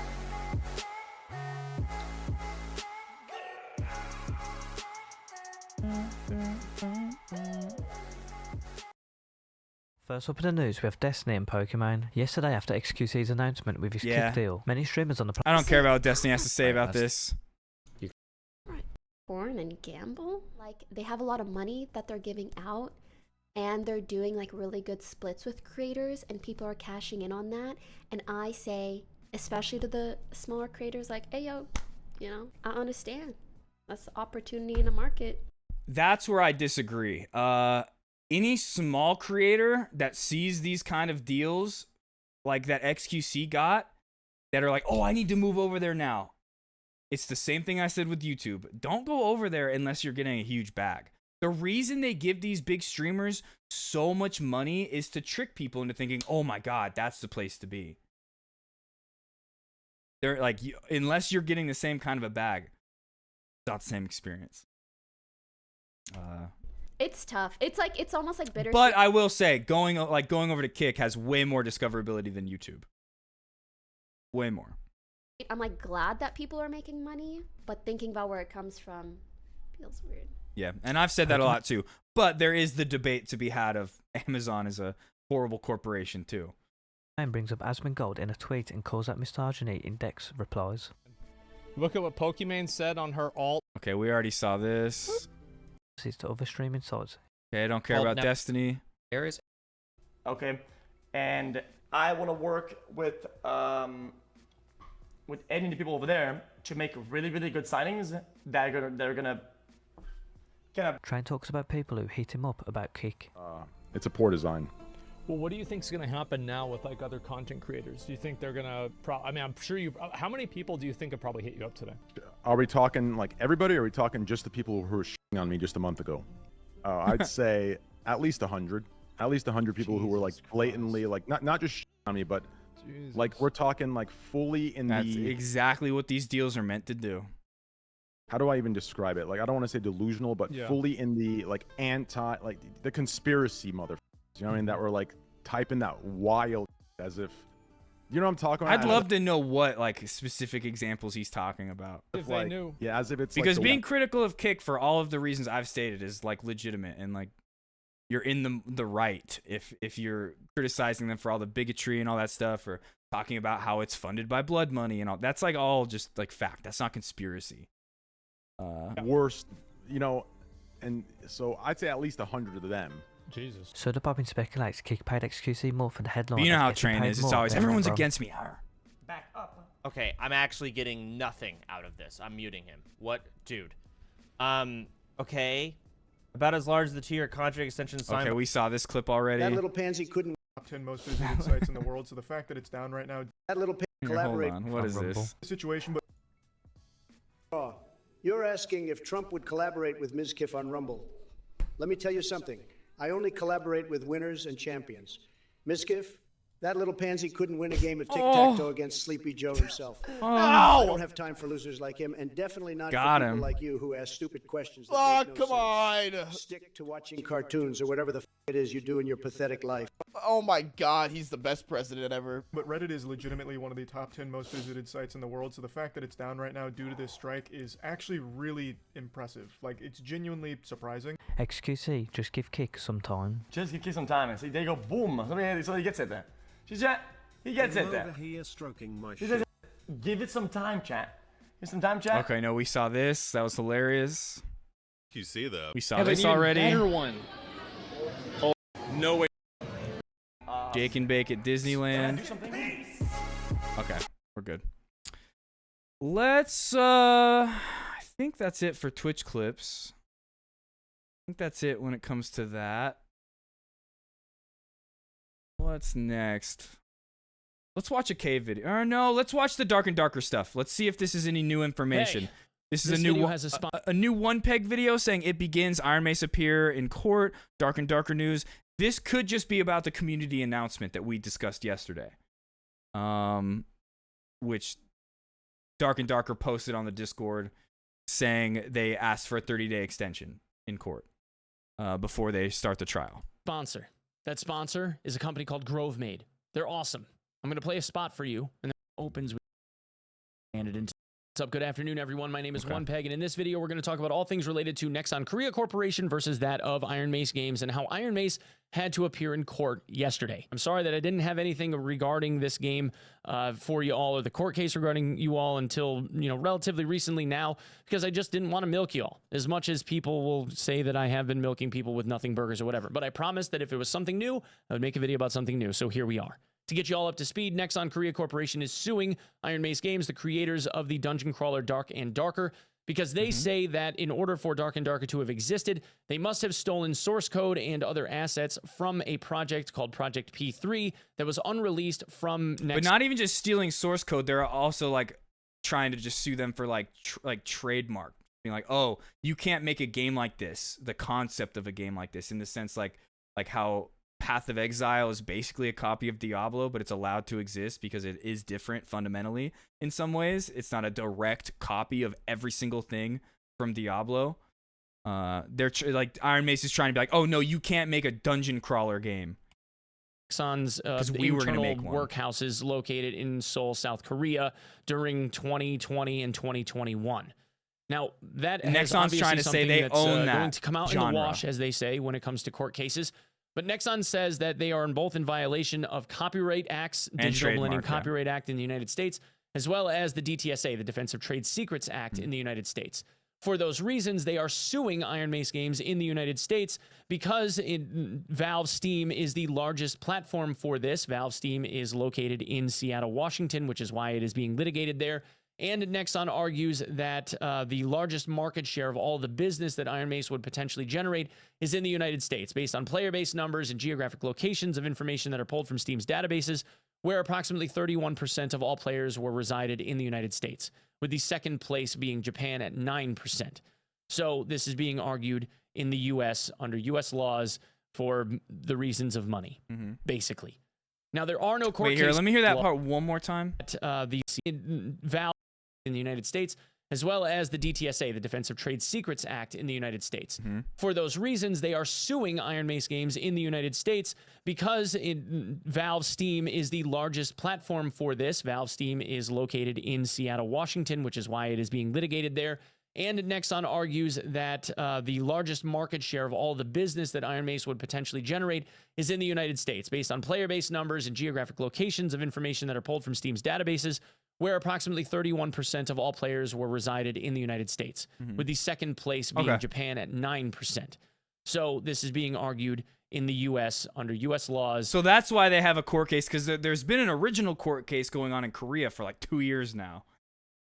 S17: First up in the news, we have Destiny and Pokemon. Yesterday, after XQC's announcement with his
S1: Yeah.
S17: kick deal, many streamers on the
S1: I don't care about what Destiny has to say about this.
S3: Porn and gamble. Like, they have a lot of money that they're giving out, and they're doing like really good splits with creators, and people are cashing in on that. And I say, especially to the smaller creators, like, hey yo, you know, I understand. That's the opportunity in the market.
S1: That's where I disagree. Any small creator that sees these kind of deals, like that XQC got, that are like, oh, I need to move over there now. It's the same thing I said with YouTube. Don't go over there unless you're getting a huge bag. The reason they give these big streamers so much money is to trick people into thinking, oh my God, that's the place to be. They're like, unless you're getting the same kind of a bag, it's not the same experience.
S3: It's tough. It's like, it's almost like bittersweet.
S1: But I will say, going over to Kick has way more discoverability than YouTube. Way more.
S3: I'm like glad that people are making money, but thinking about where it comes from feels weird.
S1: Yeah, and I've said that a lot too. But there is the debate to be had of Amazon is a horrible corporation too.
S17: And brings up Asmongold in a tweet and calls out misogyny in Dex replies.
S13: Look at what Pokimane said on her alt.
S1: Okay, we already saw this.
S17: It's to other streaming sites.
S1: Okay, I don't care about Destiny.
S9: Okay, and I want to work with any of the people over there to make really, really good signings that are gonna kind of.
S17: Train talks about people who hit him up about Kick.
S15: It's a poor design.
S13: Well, what do you think is going to happen now with like other content creators? Do you think they're going to I mean, I'm sure you how many people do you think have probably hit you up today?
S15: Are we talking like everybody, or are we talking just the people who were shitting on me just a month ago? I'd say at least 100. At least 100 people who were like blatantly like not just shitting on me, but like we're talking like fully in
S1: That's exactly what these deals are meant to do.
S15: How do I even describe it? Like, I don't want to say delusional, but fully in the like like the conspiracy motherfuckers. You know what I mean? That were like typing that wild as if, you know what I'm talking about?
S1: I'd love to know what like specific examples he's talking about.
S13: If they knew.
S15: Yeah, as if it's
S1: because
S15: like
S1: being critical of Kick for all of the reasons I've stated is like legitimate, and like you're in the right if you're criticizing them for all the bigotry and all that stuff, or talking about how it's funded by blood money and all. That's like all just like fact. That's not conspiracy.
S15: Worst, you know, and so I'd say at least 100 of them.
S13: Jesus.
S17: Soda Bobbin speculates Kick paid XQC more for the headline.
S1: But you know how train is. It's always everyone's against me.
S9: Back up.
S14: Okay, I'm actually getting nothing out of this. I'm muting him. What, dude? Okay. About as large as the 2-year contract extension signed.
S1: Okay, we saw this clip already.
S4: That little pansy couldn't.
S5: Top 10 most visited sites in the world, so the fact that it's down right now.
S4: That little pansy
S1: Here,
S4: collaborate.
S1: hold on. What is this?
S5: Situation, but.
S4: You're asking if Trump would collaborate with Ms. Kiff on Rumble. Let me tell you something. I only collaborate with winners and champions. Ms. Kiff, that little pansy couldn't win a game of tic-tac-toe against Sleepy Joe himself. I don't have time for losers like him, and definitely not for people like you who ask stupid questions. That make no
S18: come
S4: sense.
S18: on.
S4: Stick to watching cartoons or whatever the it is you do in your pathetic life.
S18: Oh my God, he's the best president ever.
S5: But Reddit is legitimately one of the top 10 most visited sites in the world, so the fact that it's down right now due to this strike is actually really impressive. Like, it's genuinely surprising.
S17: XQC, just give Kick some time.
S9: Just give Kick some time. See, there you go, boom. So he gets it there. He gets it there.
S2: Here stroking my
S9: He says, give it some time, chat. Give it some time, chat.
S1: Okay, no, we saw this. That was hilarious.
S10: You see that?
S1: We saw this already.
S13: Better one.
S1: Oh, no way. Jake and Bake at Disneyland. Okay, we're good. Let's I think that's it for Twitch clips. I think that's it when it comes to that. What's next? Let's watch a cave video. Or no, let's watch the Dark and Darker stuff. Let's see if this is any new information.
S13: Hey,
S1: this is a new one peg video saying it begins. Iron Mace appear in court. Dark and Darker news. This could just be about the community announcement that we discussed yesterday. Which Dark and Darker posted on the Discord saying they asked for a 30-day extension in court before they start the trial.
S13: Sponsor. That sponsor is a company called Grove Made. They're awesome. I'm going to play a spot for you, and then it opens with handed into. What's up? Good afternoon, everyone. My name is One Peg, and in this video, we're going to talk about all things related to Nexon Korea Corporation versus that of Iron Mace Games and how Iron Mace had to appear in court yesterday. I'm sorry that I didn't have anything regarding this game for you all, or the court case regarding you all until, relatively recently now, because I just didn't want to milk you all. As much as people will say that I have been milking people with nothing burgers or whatever. But I promised that if it was something new, I would make a video about something new. So here we are. To get you all up to speed, Nexon Korea Corporation is suing Iron Mace Games, the creators of the dungeon crawler Dark and Darker, because they say that in order for Dark and Darker to have existed, they must have stolen source code and other assets from a project called Project P3 that was unreleased from Nexon.
S1: But not even just stealing source code, they're also trying to just sue them for trademark. Being like, oh, you can't make a game like this, the concept of a game like this, in the sense like how Path of Exile is basically a copy of Diablo, but it's allowed to exist because it is different fundamentally in some ways. It's not a direct copy of every single thing from Diablo. They're Iron Mace is trying to be like, oh no, you can't make a dungeon crawler game.
S13: Nexon's internal workhouses located in Seoul, South Korea during 2020 and 2021. Now, that
S1: Nexon's trying to say they own that
S13: going to come out
S1: genre.
S13: in the wash, as they say, when it comes to court cases. But Nexon says that they are both in violation of Copyright Act's Digital Millennium Copyright Act in the United States, as well as the DTSA, the Defense of Trade Secrets Act in the United States. For those reasons, they are suing Iron Mace Games in the United States because Valve Steam is the largest platform for this. Valve Steam is located in Seattle, Washington, which is why it is being litigated there. And Nexon argues that the largest market share of all the business that Iron Mace would potentially generate is in the United States, based on player-based numbers and geographic locations of information that are pulled from Steam's databases, where approximately 31% of all players were resided in the United States, with the second place being Japan at 9%. So this is being argued in the U.S. under U.S. laws for the reasons of money, basically. Now, there are no court cases.
S1: Let me hear that part one more time.
S13: The Valve in the United States, as well as the DTSA, the Defense of Trade Secrets Act in the United States. For those reasons, they are suing Iron Mace Games in the United States because Valve Steam is the largest platform for this. Valve Steam is located in Seattle, Washington, which is why it is being litigated there. And Nexon argues that the largest market share of all the business that Iron Mace would potentially generate is in the United States, based on player-based numbers and geographic locations of information that are pulled from Steam's databases, where approximately 31% of all players were resided in the United States, with the second place being Japan at 9%. So this is being argued
S7: in the U.S. under U.S. laws.
S1: So that's why they have a court case, because there's been an original court case going on in Korea for like 2 years now.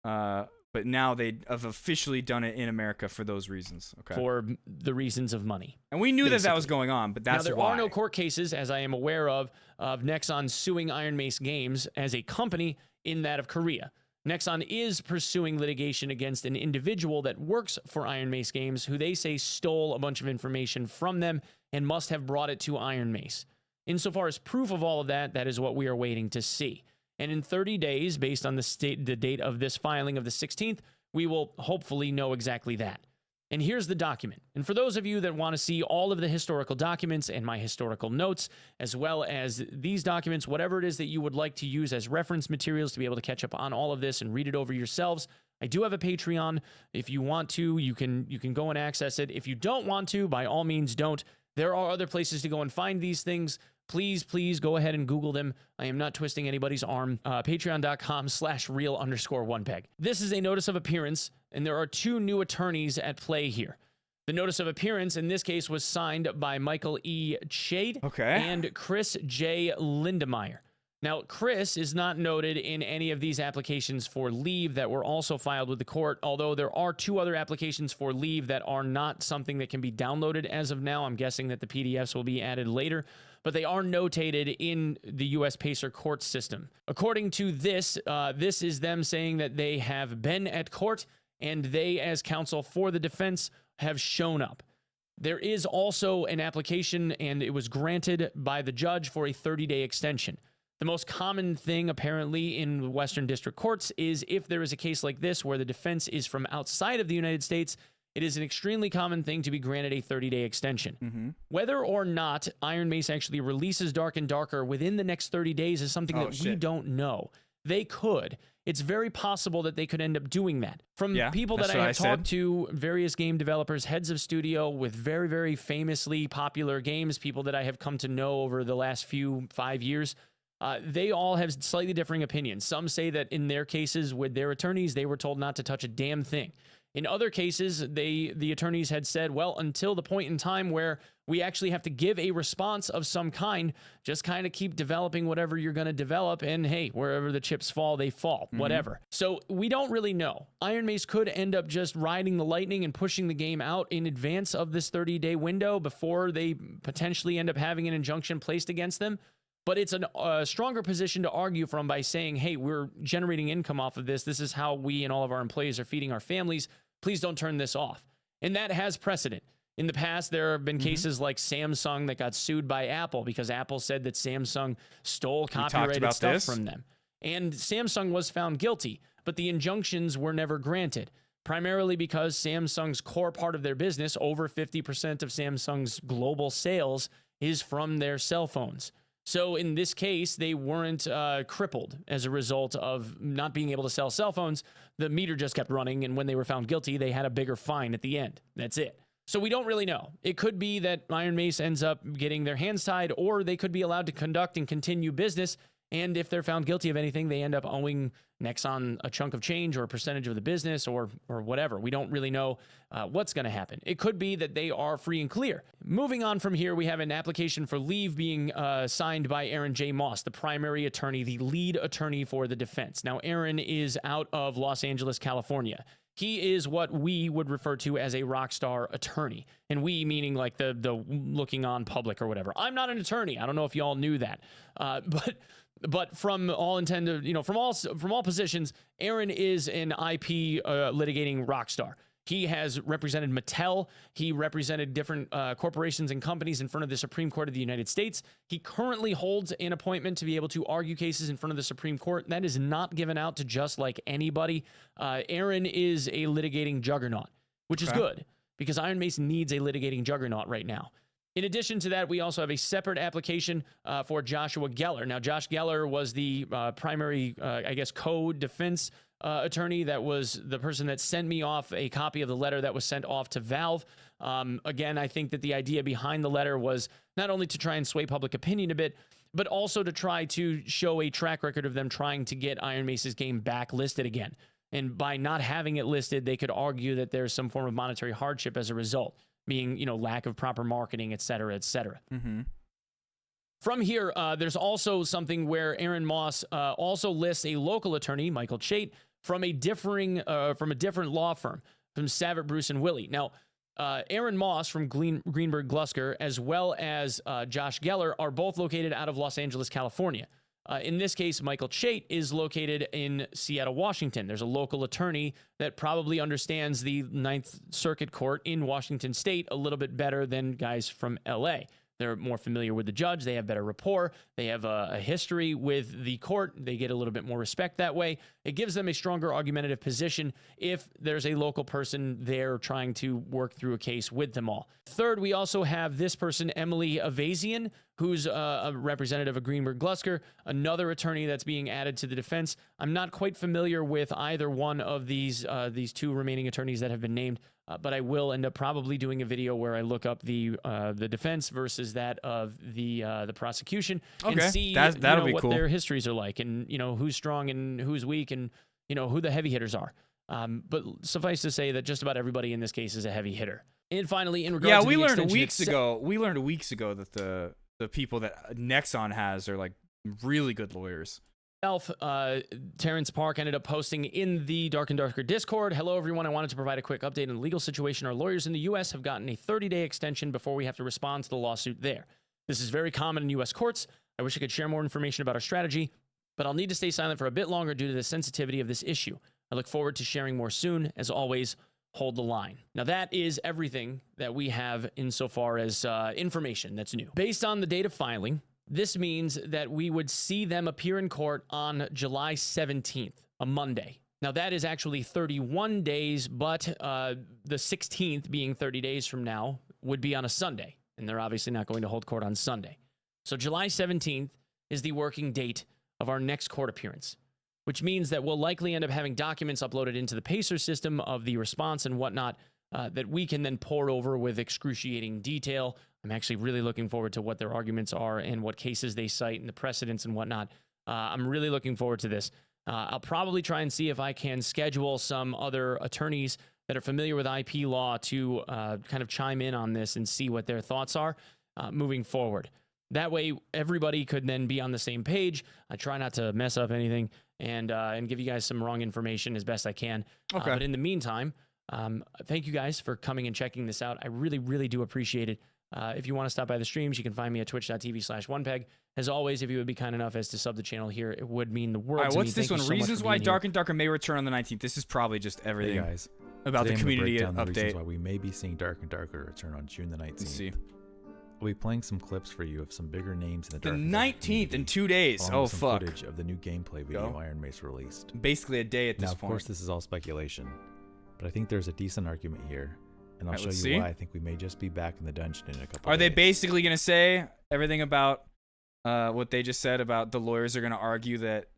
S1: But now they have officially done it in America for those reasons. Okay.
S7: For the reasons of money.
S1: And we knew
S7: basically.
S1: that was going on, but that's
S7: now, there
S1: why.
S7: are no court cases, as I am aware of Nexon suing Iron Mace Games as a company in that of Korea. Nexon is pursuing litigation against an individual that works for Iron Mace Games, who they say stole a bunch of information from them and must have brought it to Iron Mace. Insofar as proof of all of that, that is what we are waiting to see. And in 30 days, based on the date of this filing of the 16th, we will hopefully know exactly that. And here's the document. And for those of you that want to see all of the historical documents and my historical notes, as well as these documents, whatever it is that you would like to use as reference materials to be able to catch up on all of this and read it over yourselves, I do have a Patreon. If you want to, you can go and access it. If you don't want to, by all means, don't. There are other places to go and find these things. Please go ahead and Google them. I am not twisting anybody's arm. Patreon.com/real_1peg. This is a notice of appearance, and there are 2 new attorneys at play here. The notice of appearance in this case was signed by Michael E. Chade and Chris J. Lindemeyer. Now, Chris is not noted in any of these applications for leave that were also filed with the court, although there are 2 other applications for leave that are not something that can be downloaded as of now. I'm guessing that the PDFs will be added later, but they are notated in the U.S. PACER court system. According to this, this is them saying that they have been at court and they, as counsel for the defense, have shown up. There is also an application, and it was granted by the judge for a 30-day extension. The most common thing, apparently, in Western District Courts is if there is a case like this where the defense is from outside of the United States, it is an extremely common thing to be granted a 30-day extension. Whether or not Iron Mace actually releases Dark and Darker within the next 30 days is something that we don't know. They could. It's very possible that they could end up doing that. From people that I have talked to, various game developers, heads of studio with very, very famously popular games, people that I have come to know over the last 5 years, they all have slightly differing opinions. Some say that in their cases with their attorneys, they were told not to touch a damn thing. In other cases, the attorneys had said, well, until the point in time where we actually have to give a response of some kind, just kind of keep developing whatever you're going to develop, and hey, wherever the chips fall, they fall, whatever. So we don't really know. Iron Mace could end up just riding the lightning and pushing the game out in advance of this 30-day window before they potentially end up having an injunction placed against them. But it's a stronger position to argue from by saying, hey, we're generating income off of this. This is how we and all of our employees are feeding our families. Please don't turn this off. And that has precedent. In the past, there have been cases like Samsung that got sued by Apple because Apple said that Samsung stole copyrighted stuff from them. And Samsung was found guilty, but the injunctions were never granted, primarily because Samsung's core part of their business, over 50% of Samsung's global sales, is from their cell phones. So in this case, they weren't crippled as a result of not being able to sell cell phones. The meter just kept running, and when they were found guilty, they had a bigger fine at the end. That's it. So we don't really know. It could be that Iron Mace ends up getting their hands tied, or they could be allowed to conduct and continue business, and if they're found guilty of anything, they end up owing Nexon a chunk of change or a percentage of the business or whatever. We don't really know what's going to happen. It could be that they are free and clear. Moving on from here, we have an application for leave being signed by Aaron J. Moss, the primary attorney, the lead attorney for the defense. Now, Aaron is out of Los Angeles, California. He is what we would refer to as a rock star attorney. And we meaning like the looking on public or whatever. I'm not an attorney. I don't know if y'all knew that. But from all intended, from all positions, Aaron is an IP litigating rock star. He has represented Mattel. He represented different corporations and companies in front of the Supreme Court of the United States. He currently holds an appointment to be able to argue cases in front of the Supreme Court. That is not given out to just like anybody. Aaron is a litigating juggernaut, which is good because Iron Mace needs a litigating juggernaut right now. In addition to that, we also have a separate application for Joshua Geller. Now, Josh Geller was the primary, co-defense attorney. That was the person that sent me off a copy of the letter that was sent off to Valve. Again, I think that the idea behind the letter was not only to try and sway public opinion a bit, but also to try to show a track record of them trying to get Iron Mace's game back listed again. And by not having it listed, they could argue that there's some form of monetary hardship as a result. being, lack of proper marketing, et cetera, et cetera.
S1: Mm-hmm.
S7: From here, there's also something where Aaron Moss also lists a local attorney, Michael Chait, from a different law firm, from Savitt, Bruce, and Willie. Now, Aaron Moss from Greenberg Glusker, as well as Josh Geller, are both located out of Los Angeles, California. In this case, Michael Chait is located in Seattle, Washington. There's a local attorney that probably understands the Ninth Circuit Court in Washington State a little bit better than guys from LA. They're more familiar with the judge. They have better rapport. They have a history with the court. They get a little bit more respect that way. It gives them a stronger argumentative position if there's a local person there trying to work through a case with them all. Third, we also have this person, Emily Avazian, who's a representative of Greenberg Glusker, another attorney that's being added to the defense. I'm not quite familiar with either one of these two remaining attorneys that have been named, but I will end up probably doing a video where I look up the defense versus that of the prosecution and see what their histories are like, and who's strong and who's weak, and who the heavy hitters are. But suffice to say that just about everybody in this case is a heavy hitter. And finally, in regards to
S1: we
S7: the
S1: learned
S7: extension
S1: we learned weeks ago that the people that Nexon has are like really good lawyers.
S7: Terrence Park ended up posting in the Dark and Darker Discord. Hello, everyone. I wanted to provide a quick update on the legal situation. Our lawyers in the U.S. have gotten a 30-day extension before we have to respond to the lawsuit there. This is very common in U.S. courts. I wish I could share more information about our strategy, but I'll need to stay silent for a bit longer due to the sensitivity of this issue. I look forward to sharing more soon. As always, hold the line. Now, that is everything that we have insofar as information that's new. Based on the date of filing, this means that we would see them appear in court on July 17th, a Monday. Now, that is actually 31 days, but the 16th, being 30 days from now, would be on a Sunday, and they're obviously not going to hold court on Sunday. So July 17th is the working date of our next court appearance, which means that we'll likely end up having documents uploaded into the Pacer system of the response and whatnot that we can then pour over with excruciating detail. I'm actually really looking forward to what their arguments are and what cases they cite and the precedents and whatnot. I'm really looking forward to this. I'll probably try and see if I can schedule some other attorneys that are familiar with IP law to kind of chime in on this and see what their thoughts are moving forward. That way, everybody could then be on the same page. I try not to mess up anything and give you guys some wrong information as best I can.
S1: Okay.
S7: But in the meantime, thank you guys for coming and checking this out. I really, really do appreciate it. If you want to stop by the streams, you can find me at twitch.tv/onepeg. As always, if you would be kind enough as to sub the channel here, it would mean the world
S1: All right,
S7: to me.
S1: what's this
S7: Thank
S1: one?
S7: you so much
S1: Reasons
S7: for
S1: why
S7: being
S1: Dark
S7: here.
S1: and Darker may return on the 19th. This is probably just everything
S6: Hey guys,
S1: about
S6: today
S1: the
S6: I'm gonna
S1: community
S6: break down the reasons
S1: update.
S6: why we may be seeing Dark and Darker return on June the 19th.
S1: Let's see.
S6: I'll be playing some clips for you of some bigger names in the
S1: The
S6: Dark and Darker
S1: 19th
S6: community,
S1: in 2 days.
S6: along
S1: Oh,
S6: with some
S1: fuck.
S6: footage of the new gameplay video Iron Mace released.
S1: Basically a day at this
S6: now, of
S1: point.
S6: course, this is all speculation, but I think there's a decent argument here, and I'll
S1: Alright,
S6: show
S1: let's
S6: you
S1: see.
S6: why I think we may just be back in the dungeon in a couple
S1: Are
S6: of
S1: they
S6: days.
S1: basically going to say everything about what they just said about the lawyers are going to argue that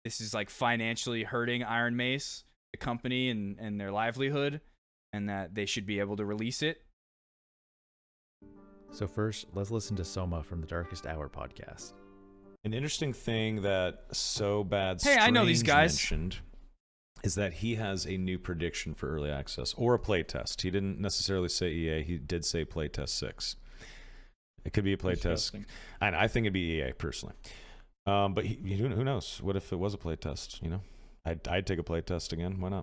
S1: this is like financially hurting Iron Mace, the company, and their livelihood, and that they should be able to release it?
S6: So first, let's listen to Soma from the Darkest Hour podcast.
S22: An interesting thing that So Bad
S1: Hey, I know these
S22: Strange
S1: guys.
S22: mentioned is that he has a new prediction for early access or a playtest. He didn't necessarily say EA. He did say playtest 6. It could be a playtest. I think it'd be EA personally. But who knows? What if it was a playtest? You know, I'd take a playtest again. Why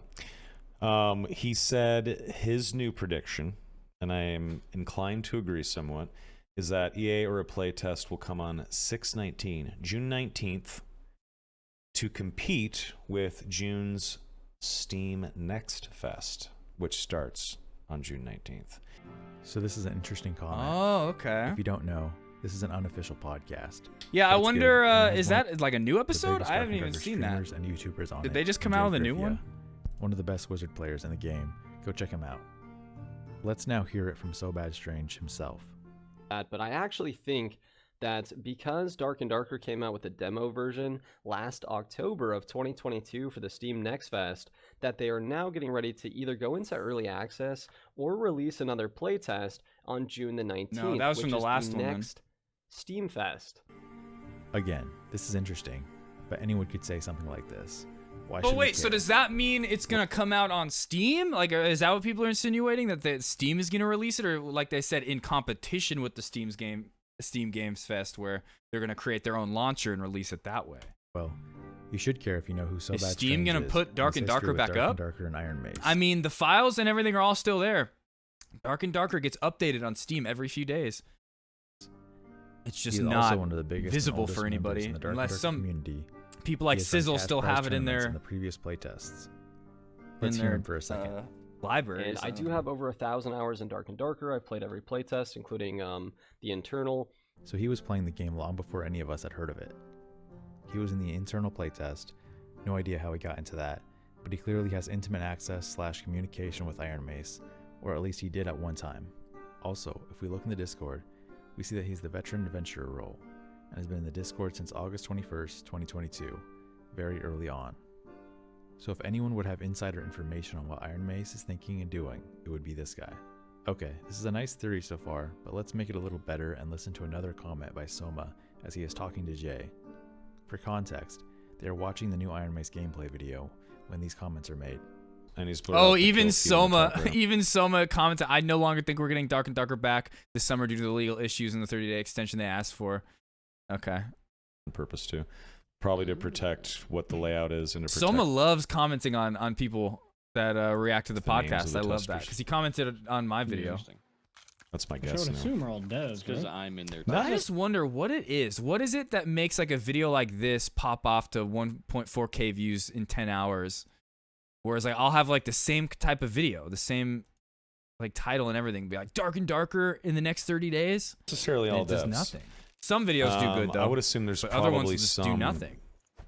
S22: not? He said his new prediction, and I am inclined to agree somewhat, is that EA or a playtest will come on 6/19, June 19th, to compete with June's Steam Next Fest, which starts on June 19th.
S6: So this is an interesting comment.
S1: Oh, okay.
S6: If you don't know, this is an unofficial podcast.
S1: Yeah,
S6: but
S1: I
S6: it's
S1: wonder,
S6: good, and it has
S1: is
S6: one
S1: that like a new
S6: of the
S1: episode?
S6: biggest
S1: I haven't
S6: Dark and
S1: even
S6: Darker
S1: seen that.
S6: streamers and YouTubers on
S1: Did
S6: it,
S1: they just
S6: and
S1: come out
S6: Jay
S1: with a new
S6: Griffia,
S1: one?
S6: One of the best wizard players in the game. Go check him out. Let's now hear it from So Bad Strange himself.
S23: But I actually think that because Dark and Darker came out with a demo version last October of 2022 for the Steam Next Fest, that they are now getting ready to either go into early access or release another playtest on June the 19th.
S1: No, that was from
S23: which
S1: the
S23: is
S1: last one, then.
S23: next Steam Fest.
S6: Again, this is interesting, but anyone could say something like this. Why
S1: But
S6: should we
S1: wait, so
S6: care?
S1: does that mean it's gonna come out on Steam? Like, is that what people are insinuating, that Steam is gonna release it, or like they said, in competition with the Steam Games Fest, where they're gonna create their own launcher and release it that way?
S6: Well, you should care if you know who So
S1: Is
S6: Bad
S1: Steam
S6: Strange
S1: gonna
S6: is,
S1: put Dark
S6: his
S1: and
S6: history
S1: Darker
S6: with
S1: back
S6: Dark
S1: up?
S6: And Darker and Iron Mace.
S1: I mean, the files and everything are all still there. Dark and Darker gets updated on Steam every few days. It's just
S6: He's
S1: not
S6: also one of the biggest and
S1: visible
S6: oldest
S1: for
S6: members
S1: anybody,
S6: in the Dark and
S1: unless
S6: Darker
S1: some
S6: community.
S1: people like
S6: He has done
S1: Sizzle
S6: cash
S1: still
S6: prize
S1: have it in
S6: tournaments
S1: their
S6: the previous playtests. Let's hear him for a second.
S1: library.
S23: And I do have over 1,000 hours in Dark and Darker. I've played every playtest, including the internal.
S6: So he was playing the game long before any of us had heard of it. He was in the internal playtest. No idea how he got into that, but he clearly has intimate access / communication with Iron Mace, or at least he did at one time. Also, if we look in the Discord, we see that he's the veteran adventurer role, and has been in the Discord since August 21st, 2022, very early on. So if anyone would have insider information on what Iron Mace is thinking and doing, it would be this guy. Okay, this is a nice theory so far, but let's make it a little better and listen to another comment by Soma as he is talking to Jay. For context, they are watching the new Iron Mace gameplay video when these comments are made.
S22: And he's put
S1: Oh, even Soma commented, I no longer think we're getting Dark and Darker back this summer due to the legal issues and the 30-day extension they asked for. Okay.
S22: On purpose too. Probably to protect what the layout is and to protect
S1: Soma loves commenting on people that react to the
S22: the names
S1: podcast.
S22: of the
S1: I love that
S22: testers.
S1: because he commented on my video.
S22: That's my
S8: Which I
S22: guess.
S8: would
S22: now.
S8: assume are all devs,
S11: Because
S8: right?
S11: I'm in there.
S1: I just wonder what it is. What is it that makes like a video like this pop off to 1.4K views in 10 hours? Whereas like I'll have like the same type of video, the same like title and everything, be like Dark and Darker in the next 30 days.
S22: Necessarily
S1: And
S22: all
S1: it does
S22: devs.
S1: nothing. Some videos do good though.
S22: I would assume there's
S1: but
S22: probably
S1: other ones will just
S22: some
S1: do nothing.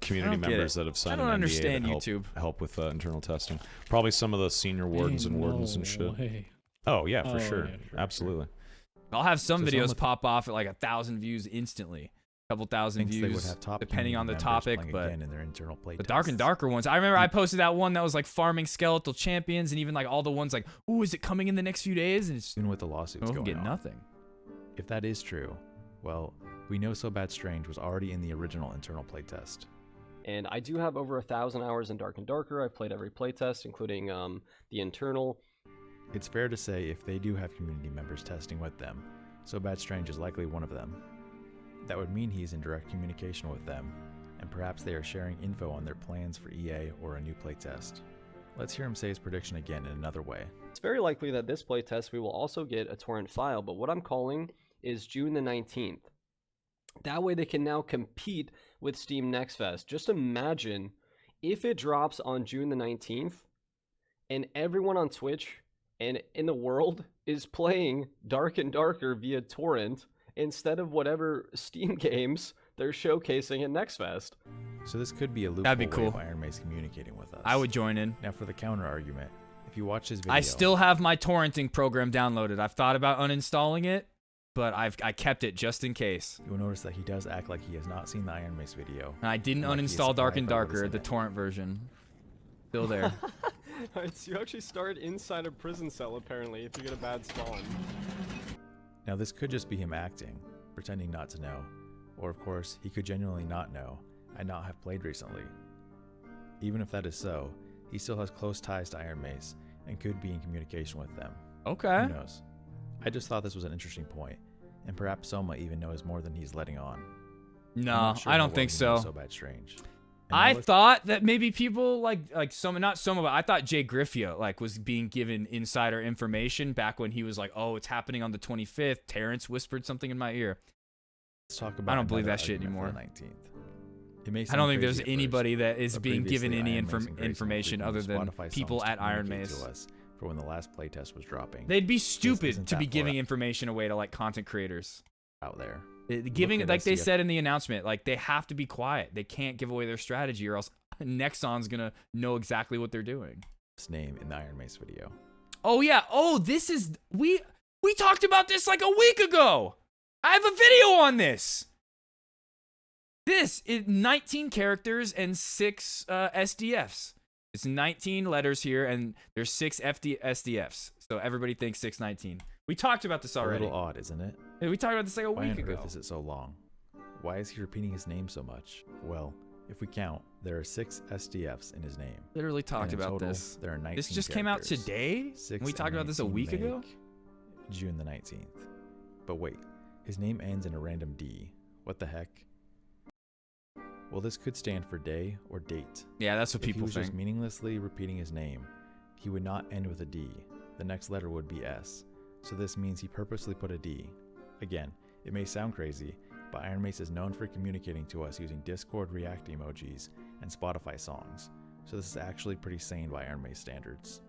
S22: community
S1: I don't get
S22: members
S1: it.
S22: that have signed
S1: I don't
S22: an NDA
S1: understand
S22: that
S1: YouTube.
S22: help with internal testing. Probably some of the senior wardens and wardens and shit.
S8: way.
S22: Oh yeah, for
S8: Oh,
S22: sure,
S8: yeah, for
S22: absolutely.
S1: I'll have some
S6: So
S1: videos
S6: some of-
S1: pop off at like 1,000 views instantly, a couple thousand
S6: Thinks they would
S1: views,
S6: have top
S1: depending on the
S6: community
S1: topic.
S6: members
S1: But
S6: playing again in their internal play
S1: the Dark and Darker ones, I remember I posted that one that was like farming skeletal champions, and even like all the ones like, "Ooh, is it coming in the next few days?" And it's
S6: Even with the lawsuits
S1: we
S6: going
S1: get
S6: on.
S1: nothing.
S6: If that is true, well, we know So Bad Strange was already in the original internal playtest.
S23: And I do have over 1,000 hours in Dark and Darker. I've played every playtest, including the internal.
S6: It's fair to say if they do have community members testing with them, So Bad Strange is likely one of them. That would mean he's in direct communication with them, and perhaps they are sharing info on their plans for EA or a new playtest. Let's hear him say his prediction again in another way.
S23: It's very likely that this playtest we will also get a torrent file, but what I'm calling is June the 19th. That way they can now compete with Steam Next Fest. Just imagine if it drops on June the 19th and everyone on Twitch and in the world is playing Dark and Darker via torrent instead of whatever Steam games they're showcasing at Next Fest.
S6: So this could be a loophole
S1: That'd be
S6: way of
S1: cool.
S6: Iron Mace communicating with us.
S1: I would join in.
S6: Now for the counter argument, if you watch his video,
S1: I still have my torrenting program downloaded. I've thought about uninstalling it, but I kept it just in case.
S6: you will notice that he does act like he has not seen the Iron Mace video.
S1: And I didn't
S6: Like he is
S1: uninstall Dark
S6: surprised
S1: and
S6: by what is
S1: Darker,
S6: in
S1: the
S6: it.
S1: torrent version. Still there.
S23: Alright, so you actually start inside a prison cell apparently if you get a bad spawn.
S6: Now this could just be him acting, pretending not to know. Or of course, he could genuinely not know, and not have played recently. Even if that is so, he still has close ties to Iron Mace, and could be in communication with them.
S1: Okay.
S6: Who knows? I just thought this was an interesting point, and perhaps Soma even knows more than he's letting on. I'm
S1: No,
S6: not sure
S1: I
S6: how
S1: don't
S6: well
S1: think
S6: he knows
S1: so.
S6: So Bad Strange. And now
S1: I
S6: let's-
S1: thought that maybe people like Soma, not Soma, but I thought Jay Griffio like was being given insider information back when he was like, "Oh, it's happening on the 25th." Terrence whispered something in my ear.
S6: Let's talk about
S1: I don't believe
S6: another
S1: that shit
S6: argument for
S1: anymore.
S6: the 19th. It may
S1: I
S6: seem
S1: don't think
S6: crazy
S1: there's
S6: at
S1: anybody
S6: first,
S1: that is
S6: but
S1: being given
S6: previously
S1: any
S6: Iron Mace and Grayson
S1: information
S6: were
S1: other
S6: leaking
S1: than
S6: Spotify
S1: people
S6: songs
S1: at
S6: to
S1: Iron
S6: communicate
S1: Mace.
S6: to us for when the last playtest was dropping.
S1: They'd be
S6: This
S1: stupid
S6: isn't
S1: to be
S6: that
S1: giving
S6: far
S1: information away to like content creators.
S6: out there.
S1: Giving
S6: at
S1: like they
S6: SCF.
S1: said in the announcement, like they have to be quiet. They can't give away their strategy, or else Nexon's gonna know exactly what they're doing.
S6: His name in the Iron Mace video.
S1: Oh yeah. Oh, this is we talked about this like a week ago. I have a video on this. This is 19 characters and 6 SDFs. It's 19 letters here, and there's 6 SDFs. So everybody thinks 619. We talked about this already.
S6: A little odd, isn't it?
S1: Yeah, we talked about this like a
S6: Why
S1: week
S6: on
S1: ago.
S6: earth is it so long? Why is he repeating his name so much? Well, If we count, there are 6 SDFs in his name.
S1: Literally talked
S6: And in
S1: about
S6: total,
S1: this.
S6: There are 19
S1: This just came out
S6: characters.
S1: today?
S6: 6
S1: We talked
S6: and
S1: about this a
S6: 19
S1: week ago?
S6: make June the 19th. But wait, his name ends in a random D. What the heck? Well, this could stand for day or date.
S1: Yeah, that's what
S6: If he
S1: people
S6: was
S1: think.
S6: just meaninglessly repeating his name, he would not end with a D. The next letter would be S. So this means he purposely put a D. Again, it may sound crazy, but Iron Mace is known for communicating to us using Discord React emojis and Spotify songs. So this is actually pretty sane by Iron Mace standards.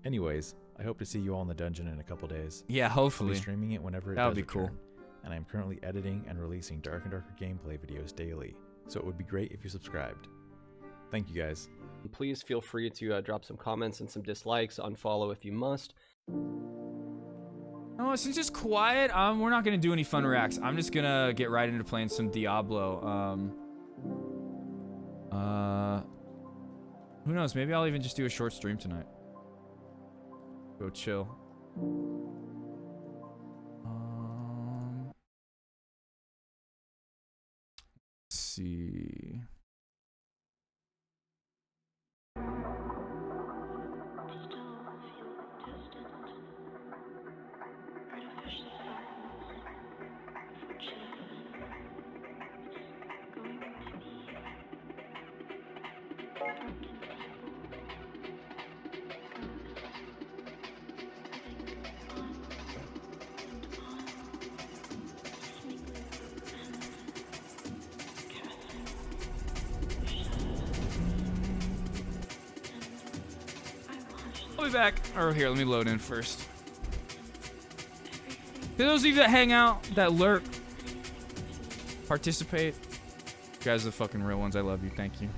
S6: Anyways, I hope to see you all in the dungeon in a couple days.
S1: Yeah,
S6: I'll
S1: hopefully.
S6: be streaming it whenever it
S1: That would
S6: does
S1: be cool.
S6: return, and I'm currently editing and releasing Dark and Darker gameplay videos daily, so it would be great if you subscribed. Thank you guys.
S23: Please feel free to drop some comments and some dislikes, unfollow if you must.
S1: Oh, since it's quiet, we're not gonna do any fun reacts. I'm just gonna get right into playing some Diablo. Who knows? Maybe I'll even just do a short stream tonight. Go chill. Let's see. I'll be back. Or here, let me load in first. For those of you that hang out, that lurk, participate, you guys are the fucking real ones. I love you. Thank you.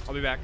S1: I'll be back.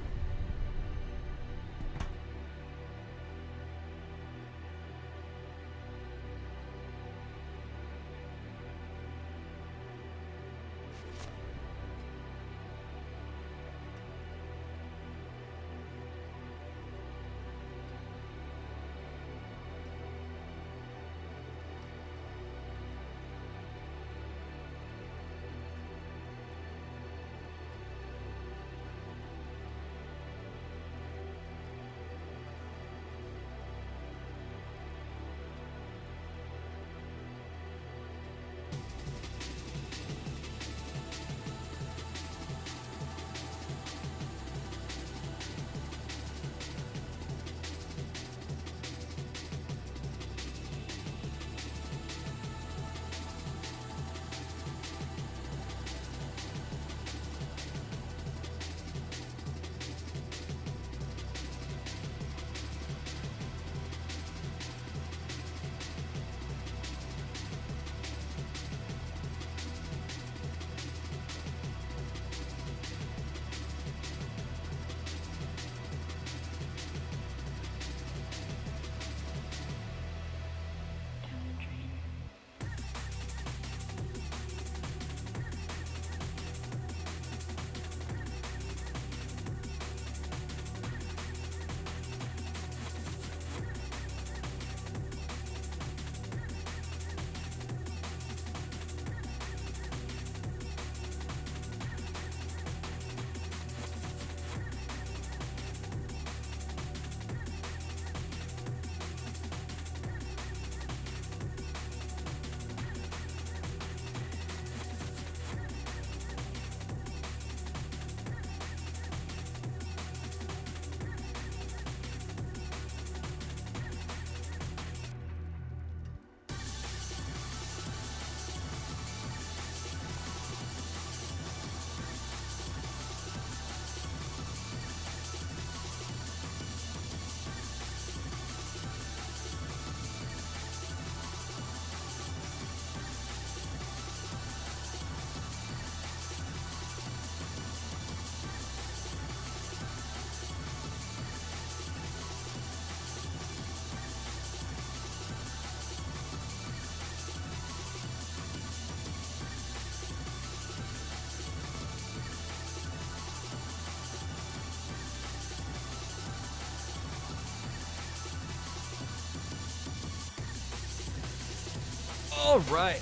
S1: All right,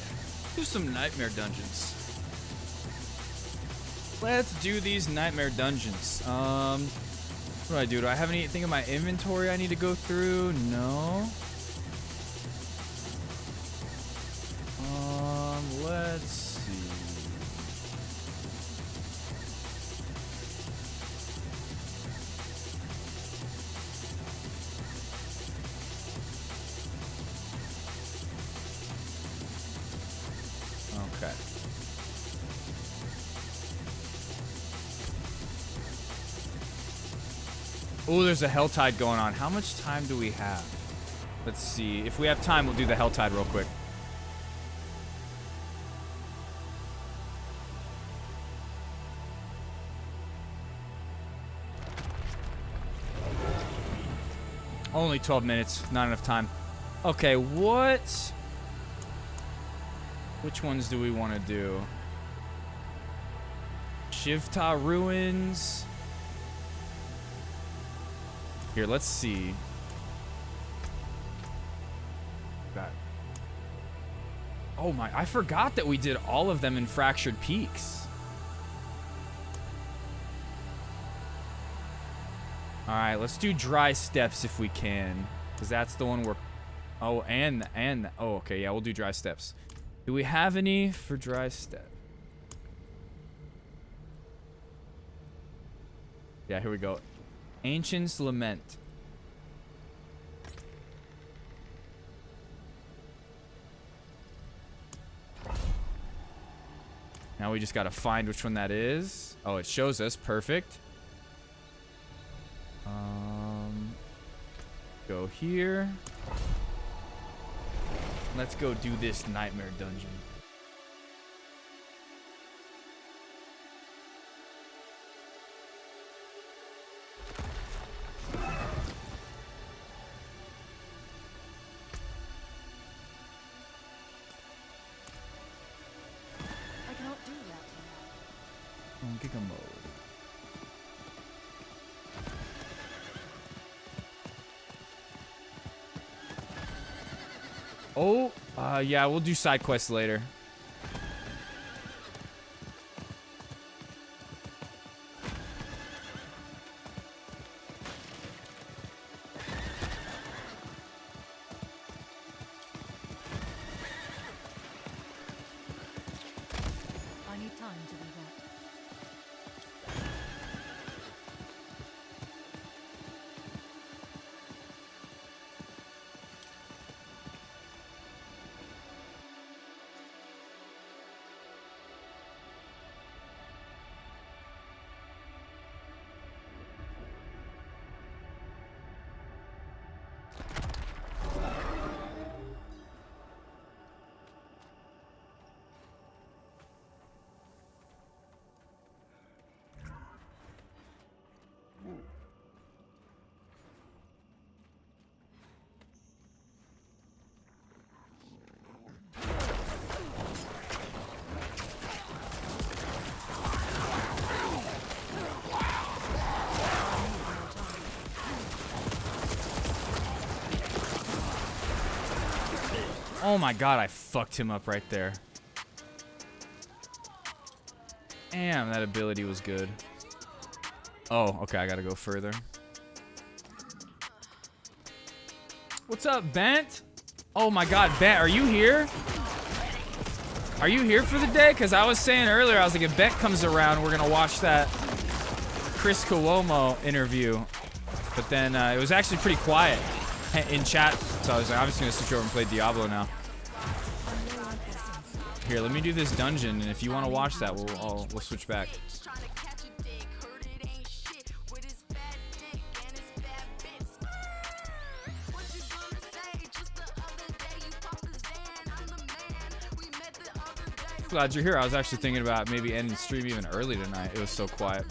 S1: do some nightmare dungeons. Let's do these nightmare dungeons. What do I do? Do I have anything in my inventory I need to go through? No. Let's see. Okay. Oh, there's a Helltide going on. How much time do we have? Let's see. If we have time, we'll do the Helltide real quick. Only 12 minutes. Not enough time. Okay, what? Which ones do we want to do? Shivta Ruins. Here, let's see. Got. Oh my, I forgot that we did all of them in Fractured Peaks. Alright, let's do Dry Steps if we can. Because that's the one we're... Oh, and... Oh, okay, yeah, we'll do Dry Steps. Do we have any for Dry Step? Yeah, here we go. Ancient's Lament. Now we just gotta find which one that is. Oh, it shows us. Perfect. Go here. Let's go do this nightmare dungeon.
S8: I cannot do that.
S1: On Giga mode. Oh, yeah, we'll do side quests later.
S8: I need time to do that.
S1: Oh my god, I fucked him up right there. Damn, that ability was good. Oh, okay, I gotta go further. What's up, Bent? Oh my god, Bent, are you here? Are you here for the day? Because I was saying earlier, I was like, if Bent comes around, we're gonna watch that Chris Cuomo interview. But then it was actually pretty quiet in chat, so I was like, I'm just gonna switch over and play Diablo now. Here, let me do this dungeon, and if you want to watch that, we'll switch back. Glad you're here. I was actually thinking about maybe ending the stream even early tonight. It was so quiet.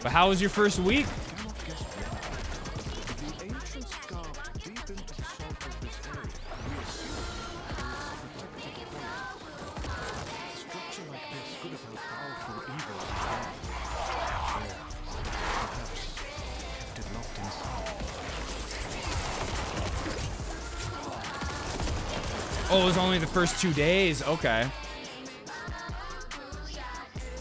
S1: But how was your first week? Oh, it was only the first 2 days. Okay.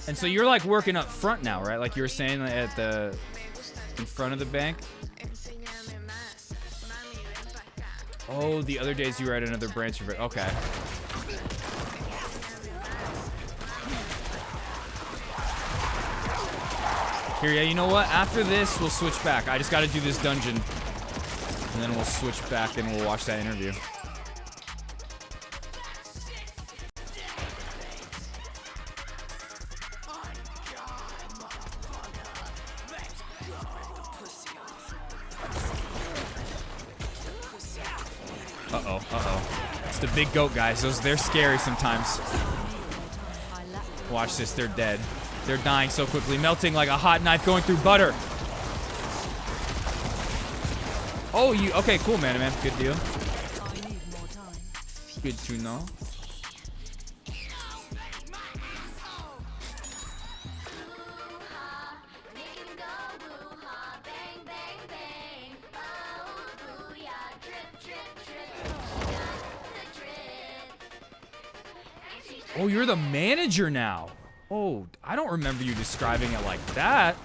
S1: And so you're like working up front now, right? Like you were saying at in front of the bank. Oh, the other days you were at another branch of it. Okay. Here, yeah, you know what? After this, we'll switch back. I just got to do this dungeon. And then we'll switch back and we'll watch that interview. Uh-oh, uh-oh. It's the big goat, guys. They're scary sometimes. Watch this, they're dead. They're dying so quickly, melting like a hot knife going through butter. Oh, you, okay, cool, man. Good deal. Good to know. Oh, you're the manager now. Oh, I don't remember you describing it like that.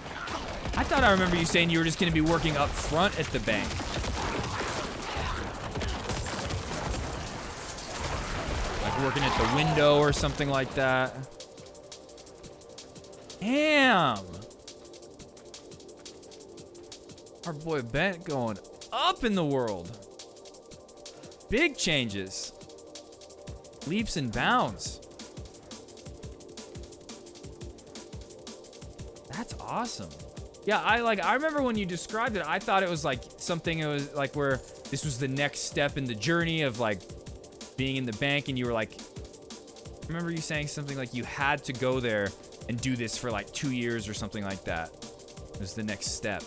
S1: I thought I remember you saying you were just going to be working up front at the bank. Like working at the window or something like that. Damn. Our boy Bent going up in the world. Big changes. Leaps and bounds. That's awesome. Yeah, I remember when you described it, I thought it was like something, it was like where this was the next step in the journey of like being in the bank, and you were like, I remember you saying something like you had to go there and do this for like 2 years or something like that. It was the next step.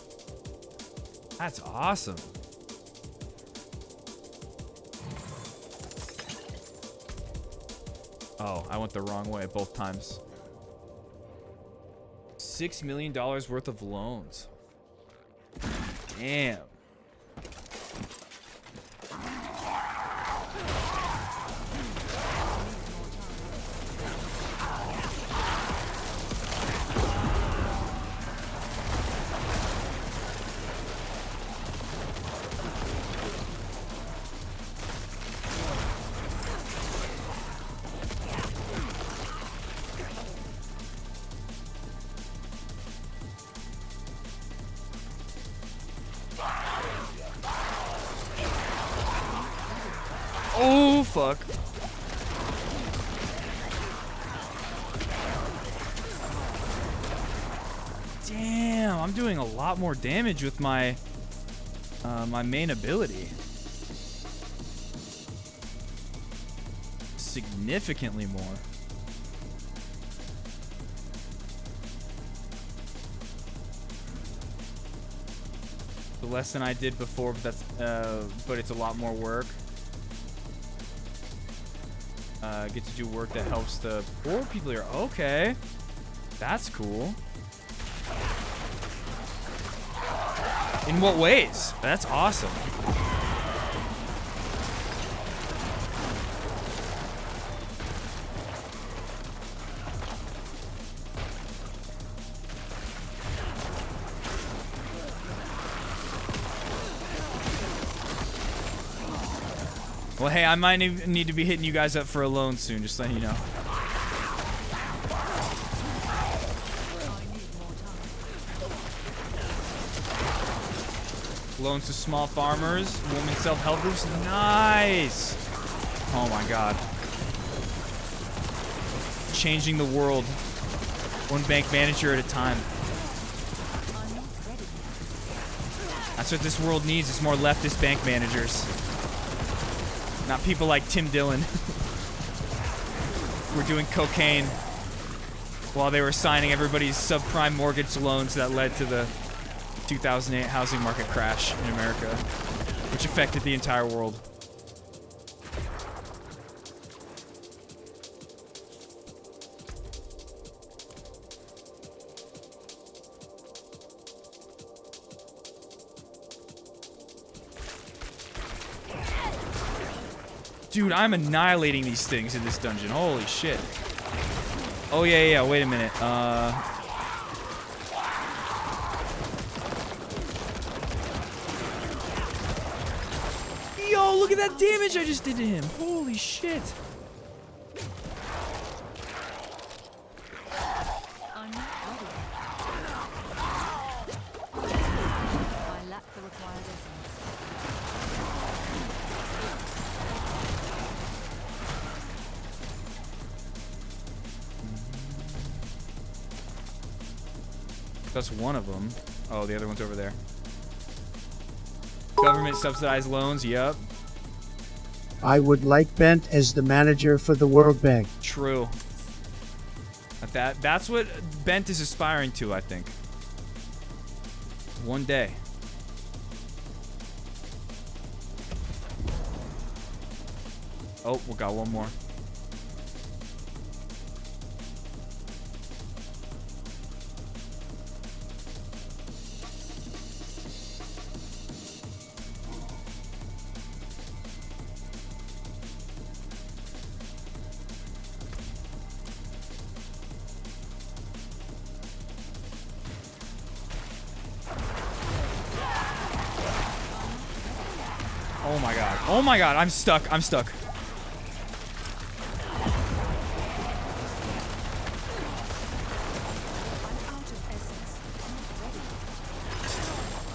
S1: That's awesome. Oh, I went the wrong way both times. $6 million worth of loans. Damn. Oh, fuck. Damn, I'm doing a lot more damage with my my main ability. Significantly more. The less than I did before, but that's but it's a lot more work. Get to do work that helps the poor people here. Okay. That's cool. In what ways? That's awesome. Well, hey, I might need to be hitting you guys up for a loan soon, just letting you know. Loans to small farmers, women self-help groups, nice. Oh my God. Changing the world, one bank manager at a time. That's what this world needs, is more leftist bank managers. Not people like Tim Dillon. Who were doing cocaine while they were signing everybody's subprime mortgage loans that led to the 2008 housing market crash in America, which affected the entire world. Dude, I'm annihilating these things in this dungeon. Holy shit. Oh, yeah. Wait a minute. Yo, look at that damage I just did to him. Holy shit.
S8: I'm not ready. I lack the required essence.
S1: That's one of them. Oh, the other one's over there. Government subsidized loans, yep.
S4: I would like Bent as the manager for the World Bank.
S1: True. That's what Bent is aspiring to, I think. One day. Oh, we got one more. Oh my god. Oh my god, I'm stuck. I'm stuck.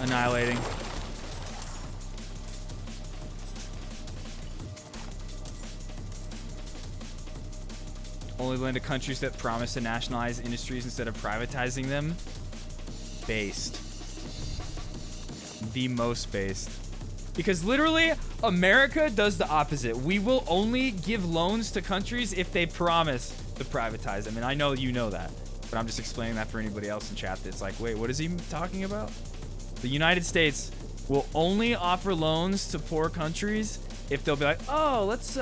S1: Annihilating. Only lend to countries that promise to nationalize industries instead of privatizing them. Based. The most based. Because literally, America does the opposite. We will only give loans to countries if they promise to privatize them. And I know you know that. But I'm just explaining that for anybody else in chat that's like, wait, what is he talking about? The United States will only offer loans to poor countries if they'll be like, oh, let's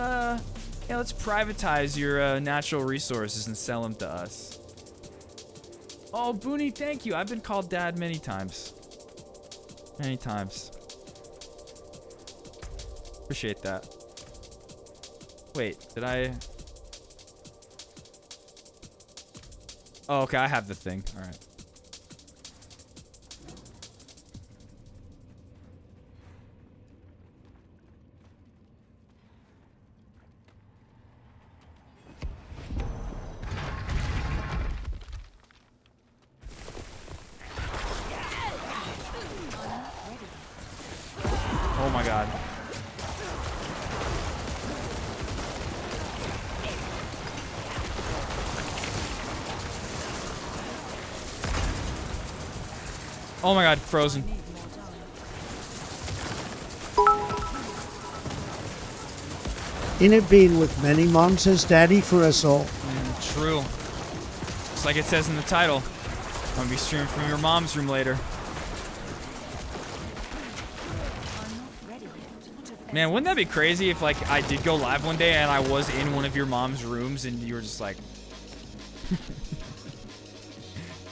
S1: privatize your natural resources and sell them to us. Oh, Booney, thank you. I've been called dad many times. Many times. Appreciate that. Wait, did I? Oh, okay, I have the thing. All right. Oh my god. Oh my god, frozen.
S4: In it being with many moms as daddy for us all.
S1: True. Just like it says in the title. I'm gonna be streaming from your mom's room later. Man, wouldn't that be crazy if like I did go live one day and I was in one of your mom's rooms and you were just like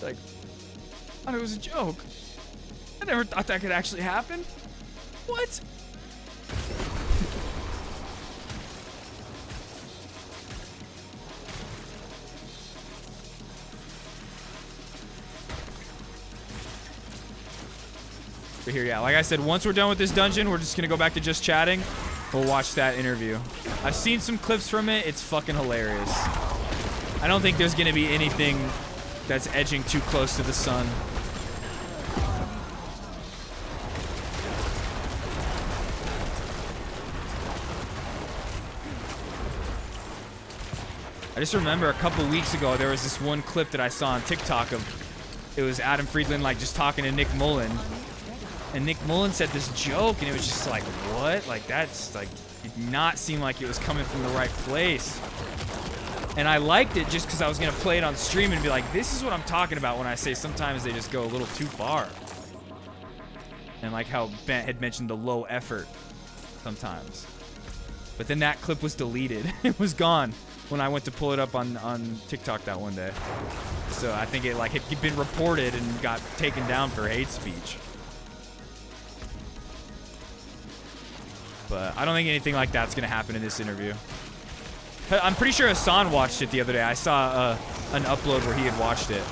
S1: like, I thought it was a joke. I never thought that could actually happen. What? But here, yeah, like I said, once we're done with this dungeon, we're just gonna go back to just chatting. We'll watch that interview. I've seen some clips from it. It's fucking hilarious. I don't think there's gonna be anything that's edging too close to the sun. I just remember a couple weeks ago, there was this one clip that I saw on TikTok of, it was Adam Friedland like just talking to Nick Mullen. And Nick Mullen said this joke, and it was just like, what? Like, that's like, did not seem like it was coming from the right place. And I liked it just because I was going to play it on stream and be like, this is what I'm talking about when I say sometimes they just go a little too far. And like how Bent had mentioned the low effort sometimes. But then that clip was deleted. It was gone when I went to pull it up on TikTok that one day. So I think it like had been reported and got taken down for hate speech. But I don't think anything like that's gonna happen in this interview. I'm pretty sure Hassan watched it the other day. I saw an upload where he had watched it.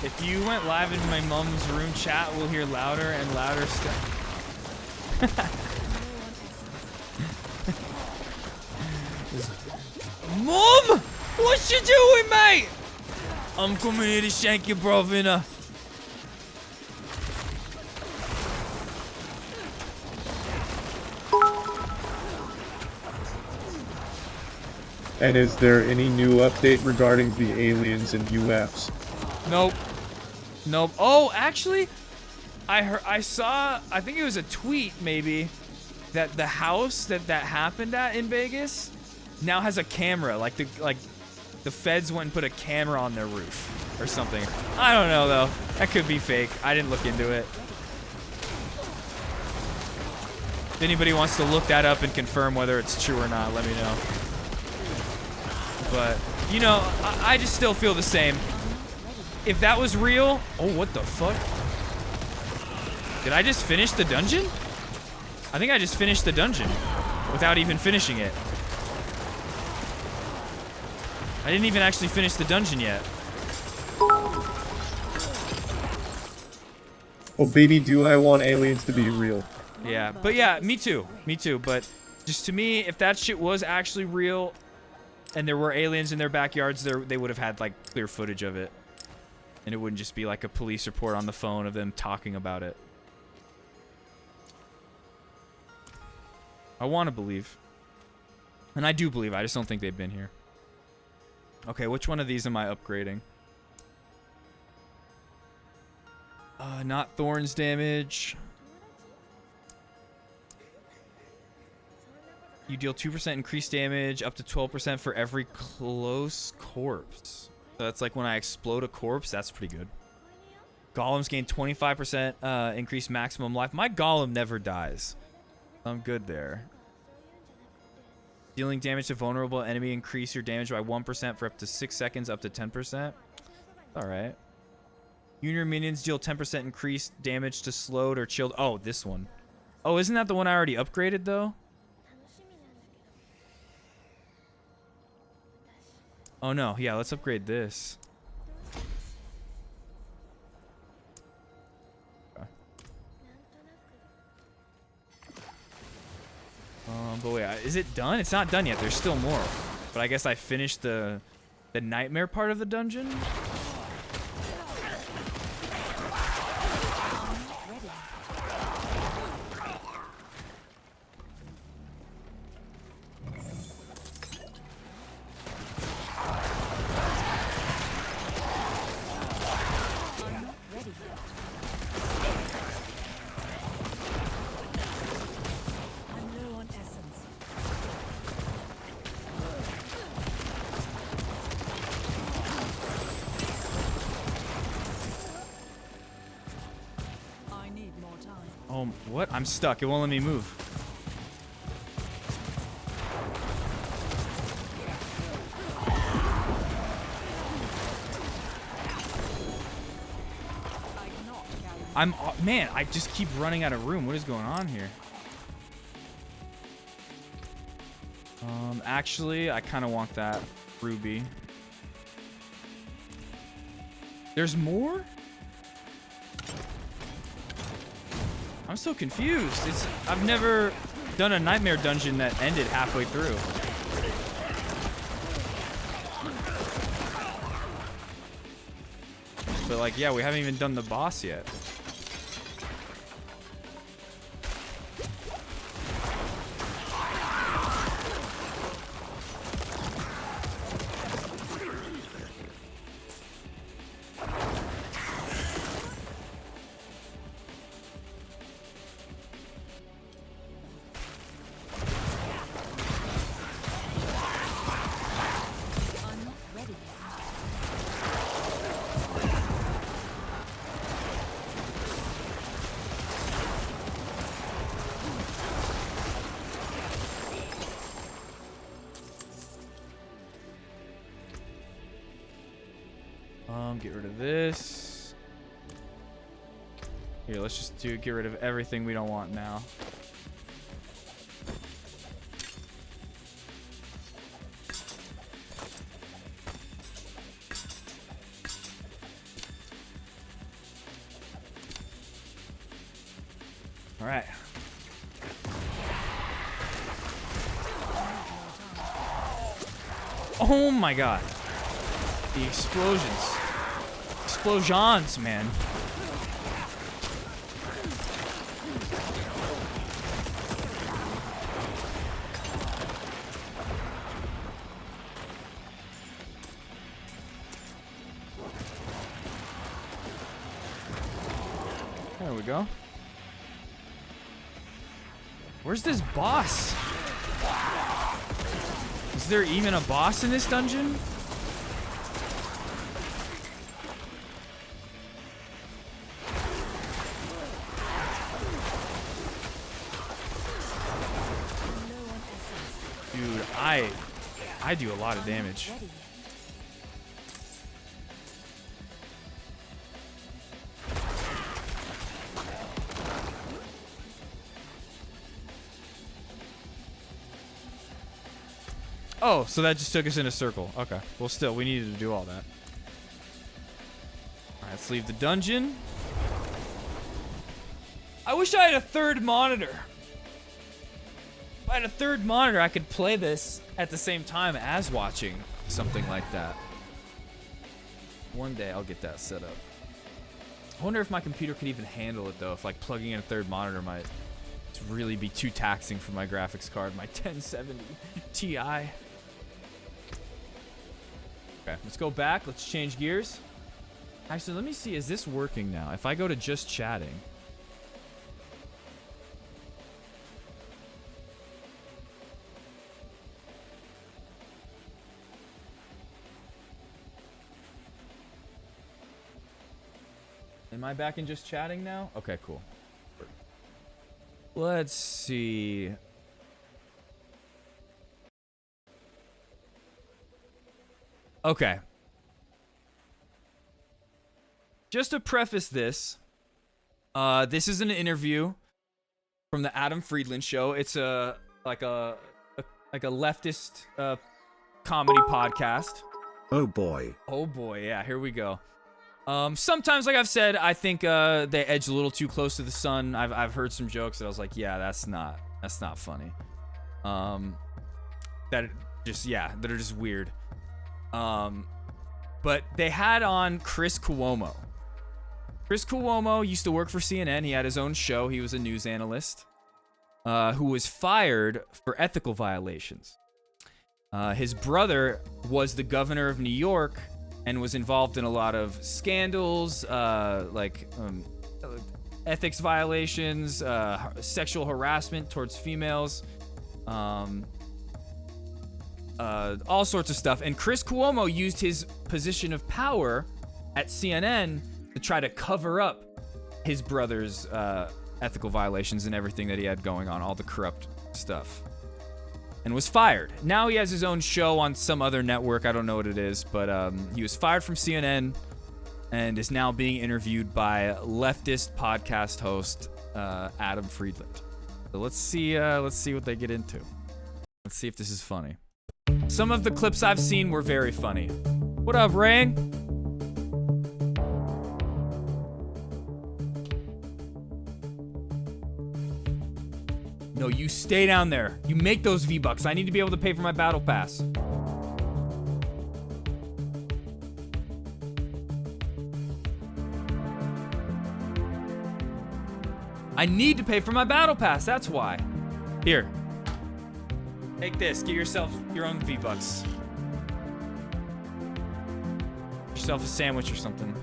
S1: If you went live in my mom's room chat, we'll hear louder and louder stuff. Mom! What you doing, mate? I'm coming here to shank your brother.
S11: And is there any new update regarding the aliens and UFs?
S1: Nope. Nope. Oh, actually, I saw, I think it was a tweet maybe, that the house that happened at in Vegas now has a camera. Like the feds went and put a camera on their roof or something. I don't know though. That could be fake. I didn't look into it. If anybody wants to look that up and confirm whether it's true or not, let me know. But, you know, I just still feel the same. If that was real... Oh, what the fuck? Did I just finish the dungeon? I think I just finished the dungeon without even finishing it. I didn't even actually finish the dungeon yet.
S11: Well, baby, do I want aliens to be real?
S1: Yeah, but yeah, me too. Me too, but just to me, if that shit was actually real and there were aliens in their backyards, they would have had, like, clear footage of it. And it wouldn't just be like a police report on the phone of them talking about it. I want to believe. And I do believe. I just don't think they've been here. Okay, which one of these am I upgrading? Not thorns damage. You deal 2% increased damage, up to 12% for every close corpse. So that's like when I explode a corpse. That's pretty good. Golems gain 25% increased maximum life. My golem never dies. I'm good there. Dealing damage to vulnerable enemy. Increase your damage by 1% for up to 6 seconds, up to 10%. Alright. You and your minions deal 10% increased damage to slowed or chilled. Oh, this one. Oh, isn't that the one I already upgraded, though? Oh, no. Yeah, let's upgrade this. Okay. But wait, is it done? It's not done yet. There's still more. But I guess I finished the nightmare part of the dungeon. Oh, what? I'm stuck. It won't let me move. Man, I just keep running out of room. What is going on here? Actually, I kind of want that ruby. There's more? I'm so confused. I've never done a nightmare dungeon that ended halfway through. But like, yeah, we haven't even done the boss yet. rid of this. Here, let's just get rid of everything we don't want now. All right. Oh my god. The explosions. Explosions, man. There we go. Where's this boss? Is there even a boss in this dungeon? Dude, I do a lot of damage. Oh, so that just took us in a circle. Okay. Well, still, we needed to do all that. All right, let's leave the dungeon. I wish I had a third monitor. If I had a third monitor, I could play this at the same time as watching something like that. One day, I'll get that set up. I wonder if my computer could even handle it, though. If, like, plugging in a third monitor might really be too taxing for my graphics card, my 1070 Ti. Okay, let's go back. Let's change gears. Actually, let me see. Is this working now? If I go to just chatting. Am I back in just chatting now? Okay, cool. Let's see. Okay. Just to preface this, this is an interview from the Adam Friedland Show. It's like a leftist comedy podcast.
S2: Oh boy.
S1: Oh boy, yeah, here we go. Sometimes, like I've said, I think they edge a little too close to the sun. I've heard some jokes that I was like, yeah, that's not funny. That are just weird. But they had on Chris Cuomo. Chris Cuomo used to work for CNN. He had his own show. He was a news analyst who was fired for ethical violations. His brother was the governor of New York and was involved in a lot of scandals, ethics violations, sexual harassment towards females, all sorts of stuff. And Chris Cuomo used his position of power at CNN to try to cover up his brother's ethical violations and everything that he had going on, all the corrupt stuff, and was fired. Now he has his own show on some other network. I don't know what it is, but he was fired from CNN and is now being interviewed by leftist podcast host Adam Friedland. So let's see what they get into. Let's see if this is funny. Some of the clips I've seen were very funny. What up, Rang? No, you stay down there. You make those V-Bucks. I need to be able to pay for my battle pass. I need to pay for my battle pass. That's why. Here. Take this. Get yourself your own V-Bucks. Get yourself a sandwich or something.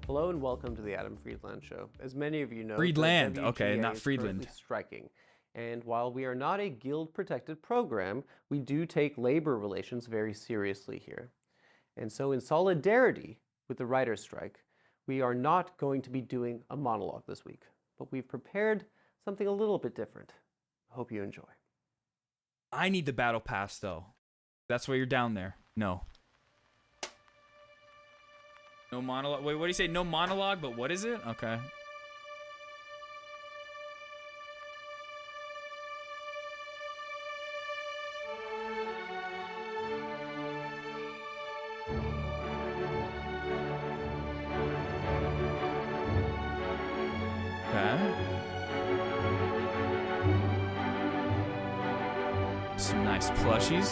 S16: Hello and welcome to the Adam Friedland Show. As many of you know,
S1: Friedland,
S16: the
S1: okay,
S16: WGA
S1: not
S16: is
S1: Friedland.
S16: currently striking. And while we are not a guild-protected program, we do take labor relations very seriously here. And so in solidarity with the writer's strike, we are not going to be doing a monologue this week, but we've prepared something a little bit different. I hope you enjoy.
S1: I need the battle pass though. That's why you're down there. No. No monologue. Wait, what do you say? No monologue, but what is it? Okay. Some nice plushies.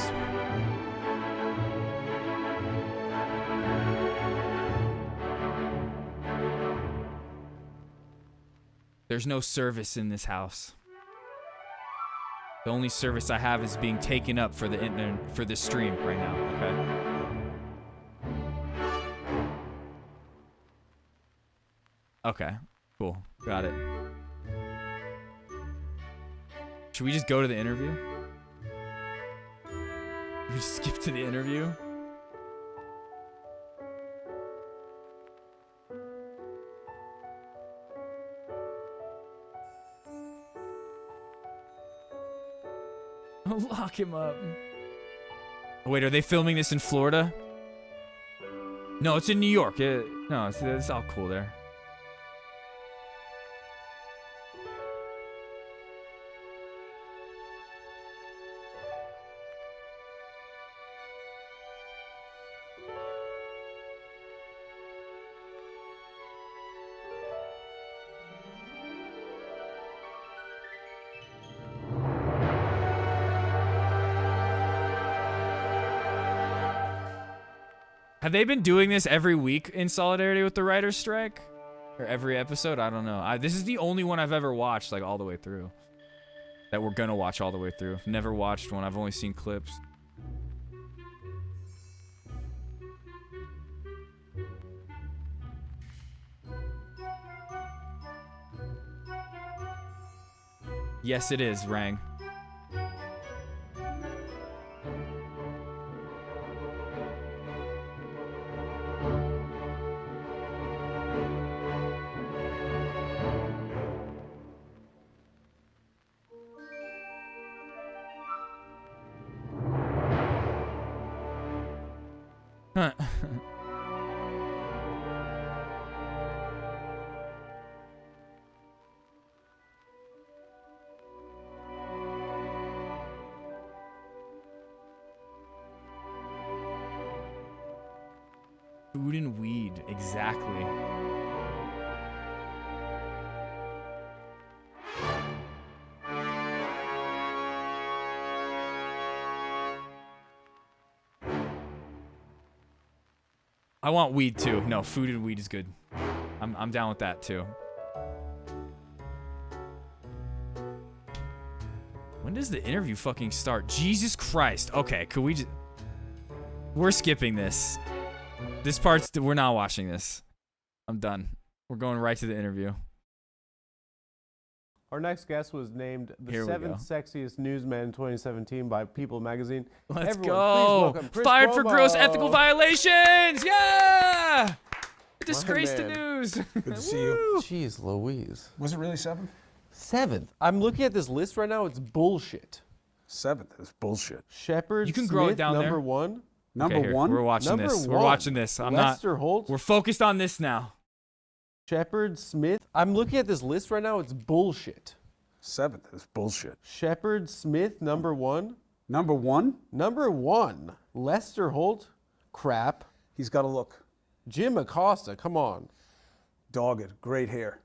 S1: There's no service in this house. The only service I have is being taken up for the internet for this stream right now, okay? Okay, cool. Got it. Should we just go to the interview? We skip to the interview? Lock him up. Wait, are they filming this in Florida? No, it's in New York. No, it's all cool there. Have they been doing this every week in solidarity with the writer's strike? Or every episode? I don't know. This is the only one I've ever watched, like, all the way through. That we're gonna watch all the way through. Never watched one. I've only seen clips. Yes, it is, Rang. Huh. Food and weed, exactly. I want weed too. No, food and weed is good. I'm down with that too. When does the interview fucking start? Jesus Christ. Okay, could we just... We're skipping this. This part's... We're not watching this. I'm done. We're going right to the interview.
S16: Our next guest was named the
S1: Here we
S16: 7th sexiest newsman in 2017 by People magazine.
S1: Let's
S16: Everyone,
S1: go.
S16: please welcome Chris
S1: Fired for
S16: Cuomo.
S1: gross ethical violations. Yeah. Disgrace to
S16: man.
S1: news.
S19: Good to see you.
S16: Jeez Louise.
S19: Was it really 7th?
S16: 7th. I'm looking at this list right now. It's bullshit.
S19: 7th is bullshit.
S16: Shepard
S1: You can grow it
S16: Smith,
S1: down there.
S16: number one.
S19: Number
S1: Okay, here,
S19: one?
S1: We're watching
S16: Number
S1: this. We're
S16: one.
S1: watching this. I'm
S16: Lester
S1: not.
S16: Holt.
S1: We're focused on this now.
S16: Shepard Smith. I'm looking at this list right now. It's bullshit.
S19: 7th is bullshit.
S16: Shepard Smith, number one.
S19: Number one?
S16: Number one. Lester Holt. Crap.
S19: He's got a look.
S16: Jim Acosta. Come on.
S19: Dogged. Great hair.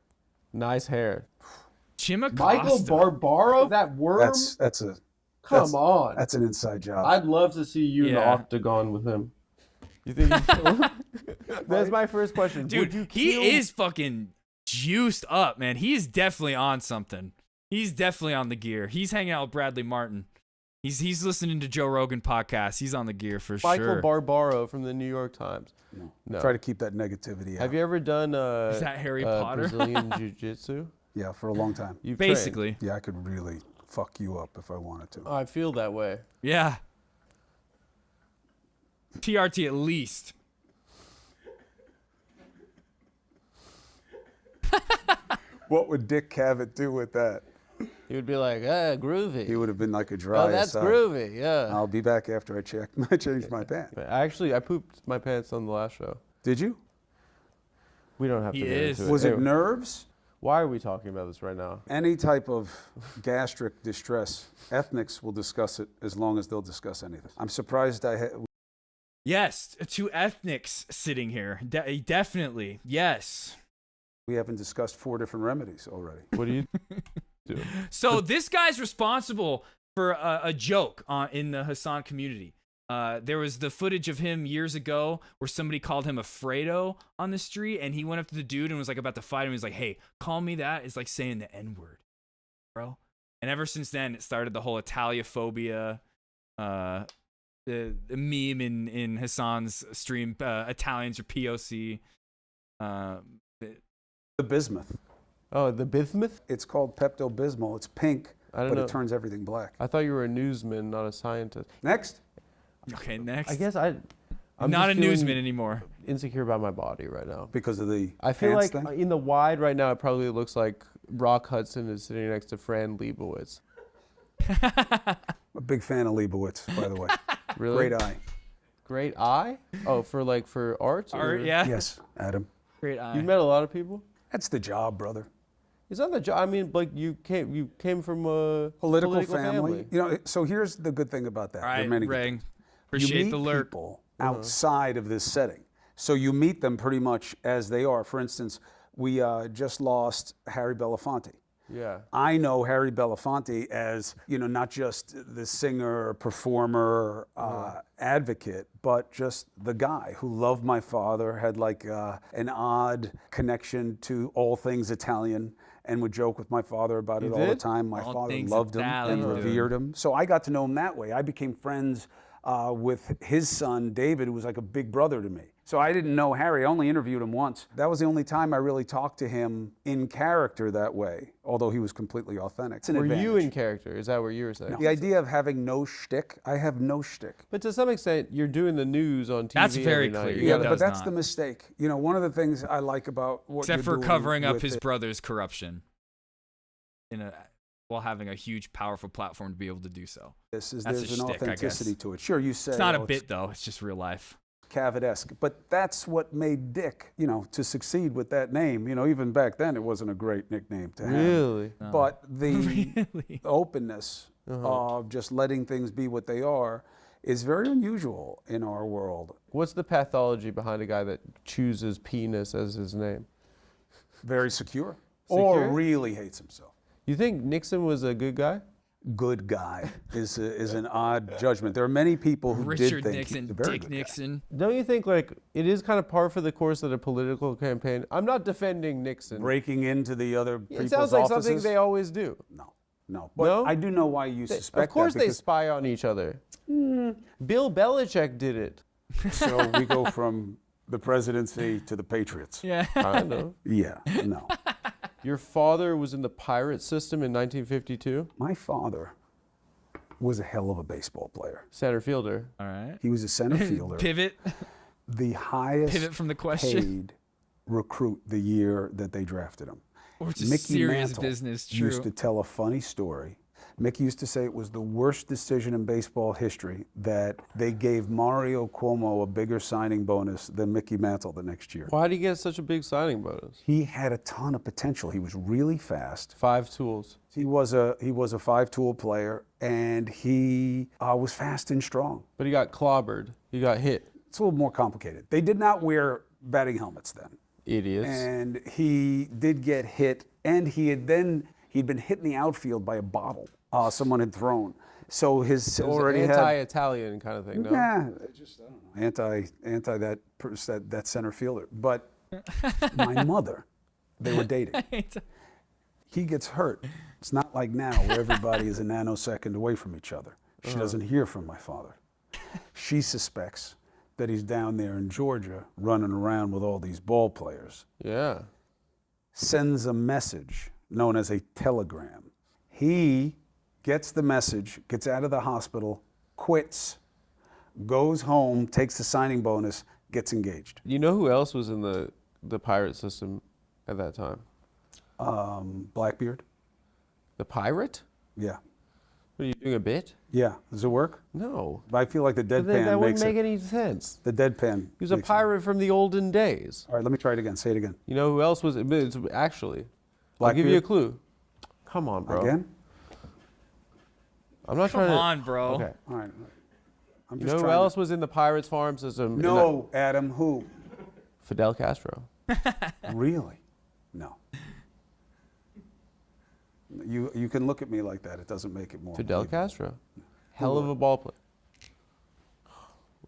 S16: Nice hair.
S1: Jim Acosta.
S16: Michael Barbaro. That worm.
S19: That's an inside job.
S16: I'd love to see you in the
S1: Yeah.
S16: octagon with him. You think you'd kill him? That's my first question.
S1: Dude,
S16: Would you
S1: he
S16: kill-
S1: is fucking juiced up, man. He is definitely on something. He's definitely on the gear. He's hanging out with Bradley Martin. He's listening to Joe Rogan podcast. He's on the gear for
S16: Michael
S1: sure.
S16: Barbaro from the New York Times.
S19: No. Try to keep that negativity out.
S16: Have you ever done
S1: Is that Harry Potter?
S16: Brazilian Jiu-Jitsu?
S19: Yeah, for a long time.
S16: You've
S1: Basically.
S19: Yeah, I could really fuck you up if I wanted to.
S16: I feel that way.
S1: Yeah. TRT at least.
S19: What would Dick Cavett do with that?
S12: He would be like, groovy.
S19: He would have been like a dry
S12: Oh, that's
S19: aside.
S12: groovy, yeah.
S19: I'll be back after I change my pants.
S12: Actually, I pooped my pants on the last show.
S19: Did you?
S12: We don't have to get into it.
S19: Was it nerves?
S12: Why are we talking about this right now?
S19: Any type of gastric distress, ethnics will discuss it as long as they'll discuss anything. I'm surprised
S1: Yes, two ethnics sitting here. Definitely, yes.
S19: We haven't discussed 4 different remedies already.
S12: What do you do?
S1: So this guy's responsible for a joke in the Hassan community. There was the footage of him years ago where somebody called him a Fredo on the street, and he went up to the dude and was like about to fight him. He was like, "Hey, call me that." It's like saying the N-word, bro. And ever since then, it started the whole Italiaphobia, the meme in Hassan's stream. Italians are POC.
S19: The bismuth.
S12: Oh, the bismuth?
S19: It's called Pepto-Bismol. It's pink, but it turns everything black.
S12: I thought you were a newsman, not a scientist.
S19: Next.
S1: Okay, next.
S12: I guess I'm
S1: not a
S12: just
S1: newsman
S12: feeling
S1: anymore.
S12: Insecure about my body right now.
S19: Because of the
S12: I feel
S19: pants
S12: like
S19: thing?
S12: in the wide right now, it probably looks like Brock Hudson is sitting next to Fran Lebowitz.
S19: I'm a big fan of Leibowitz, by the way.
S12: Really?
S19: Great eye.
S12: Great eye? Oh, for art?
S1: Art, yeah.
S19: Yes, Adam.
S1: Great eye.
S12: You've met a lot of people?
S19: That's the job, brother.
S12: It's not the job. I mean, like you came from a
S19: Political family. You know, so here's the good thing about that.
S1: All right,
S19: There are many good
S1: Ray.
S19: things.
S1: Appreciate
S19: you meet
S1: the lurk.
S19: people outside of this setting. So you meet them pretty much as they are. For instance, we just lost Harry Belafonte.
S12: Yeah.
S19: I know Harry Belafonte as, not just the singer, performer, advocate, but just the guy who loved my father, had like an odd connection to all things Italian, and would joke with my father about it all the time. My father loved him and revered him. So I got to know him that way. I became friends with his son, David, who was like a big brother to me. So I didn't know Harry. I only interviewed him once. That was the only time I really talked to him in character that way, although he was completely authentic. It's an
S12: Were
S19: advantage.
S12: you in character? Is that what you were saying?
S19: No. The idea of having no shtick, I have no shtick.
S12: But to some extent, you're doing the news on TV.
S1: That's very
S12: every night.
S1: clear.
S12: You
S19: Yeah,
S12: gotta-
S19: but that's the mistake. One of the things I like about what
S1: Except
S19: you're
S1: for
S19: doing
S1: covering up
S19: with
S1: his
S19: it-
S1: brother's corruption while having a huge, powerful platform to be able to do so.
S19: This is
S1: That's
S19: there's
S1: a
S19: an
S1: shtick, I guess.
S19: authenticity to it. Sure, you say
S1: It's not a
S19: oh,
S1: bit, though. It's just real life.
S19: Cavett-esque, but that's what made Dick, to succeed with that name. Even back then, it wasn't a great nickname to have.
S12: Really?
S19: But the
S1: Really?
S19: openness of just letting things be what they are is very unusual in our world.
S12: What's the pathology behind a guy that chooses penis as his name?
S19: Very secure. Or really hates himself.
S12: You think Nixon was a good guy?
S19: Good guy is an odd judgment. There are many people who
S1: Richard
S19: did think
S1: Nixon,
S19: he's a very
S1: Dick
S19: good guy.
S1: Nixon.
S12: Don't you think it is kind of par for the course of a political campaign? I'm not defending Nixon.
S19: Breaking into the other people's
S12: It sounds like
S19: offices?
S12: something they always do.
S19: No. But
S12: No?
S19: I do know why you suspect
S12: Of course
S19: that.
S12: they
S19: because-
S12: spy on each other. Bill Belichick did it.
S19: So we go from the presidency to the Patriots.
S1: Yeah.
S12: I know.
S19: Yeah, no.
S12: Your father was in the pirate system in 1952?
S19: My father was a hell of a baseball player.
S12: Center fielder.
S1: All right.
S19: He was a center fielder.
S1: Pivot.
S19: The highest
S1: Pivot from the question.
S19: paid recruit the year that they drafted him.
S1: Which is serious business, true.
S19: Used to tell a funny story. Mickey used to say it was the worst decision in baseball history that they gave Mario Cuomo a bigger signing bonus than Mickey Mantle the next year.
S12: Why did he get such a big signing bonus?
S19: He had a ton of potential. He was really fast.
S12: 5 tools.
S19: He was a 5-tool player, and he was fast and strong.
S12: But he got clobbered. He got hit.
S19: It's a little more complicated. They did not wear batting helmets then.
S12: Idiots.
S19: And he did get hit, and he'd been hit in the outfield by a bottle someone had thrown. So his
S12: It was
S19: already
S12: anti-Italian kind of thing, no?
S19: Yeah, just I don't know, anti that center fielder. But my mother, they were dating. He gets hurt. It's not like now where everybody is a nanosecond away from each other. She doesn't hear from my father. She suspects that he's down there in Georgia running around with all these ball players.
S12: Yeah.
S19: Sends a message known as a telegram. He gets the message, gets out of the hospital, quits, goes home, takes the signing bonus, gets engaged.
S12: You know who else was in the pirate system at that time?
S19: Blackbeard.
S12: The pirate?
S19: Yeah.
S12: What, are you doing a bit?
S19: Yeah. Does it work?
S12: No.
S19: But I feel like the
S12: But
S19: deadpan
S12: then that wouldn't
S19: makes
S12: make
S19: it.
S12: any sense.
S19: The deadpan.
S12: He was a pirate from the olden days.
S19: All right, let me try it again. Say it again.
S12: You know who else was? Actually, I'll give you a
S19: Blackbeard?
S12: clue. Come on, bro.
S19: Again?
S12: I'm not
S1: Come
S12: trying to.
S1: on, bro.
S12: Okay.
S19: All right. I'm
S12: You
S19: just
S12: know who
S19: trying
S12: else was in the Pirates Farm system?
S19: No, Adam. Who?
S12: Fidel Castro.
S19: Really? No. You can look at me like that. It doesn't make it more.
S12: Fidel
S19: believable.
S12: Castro. Hell of a ball player.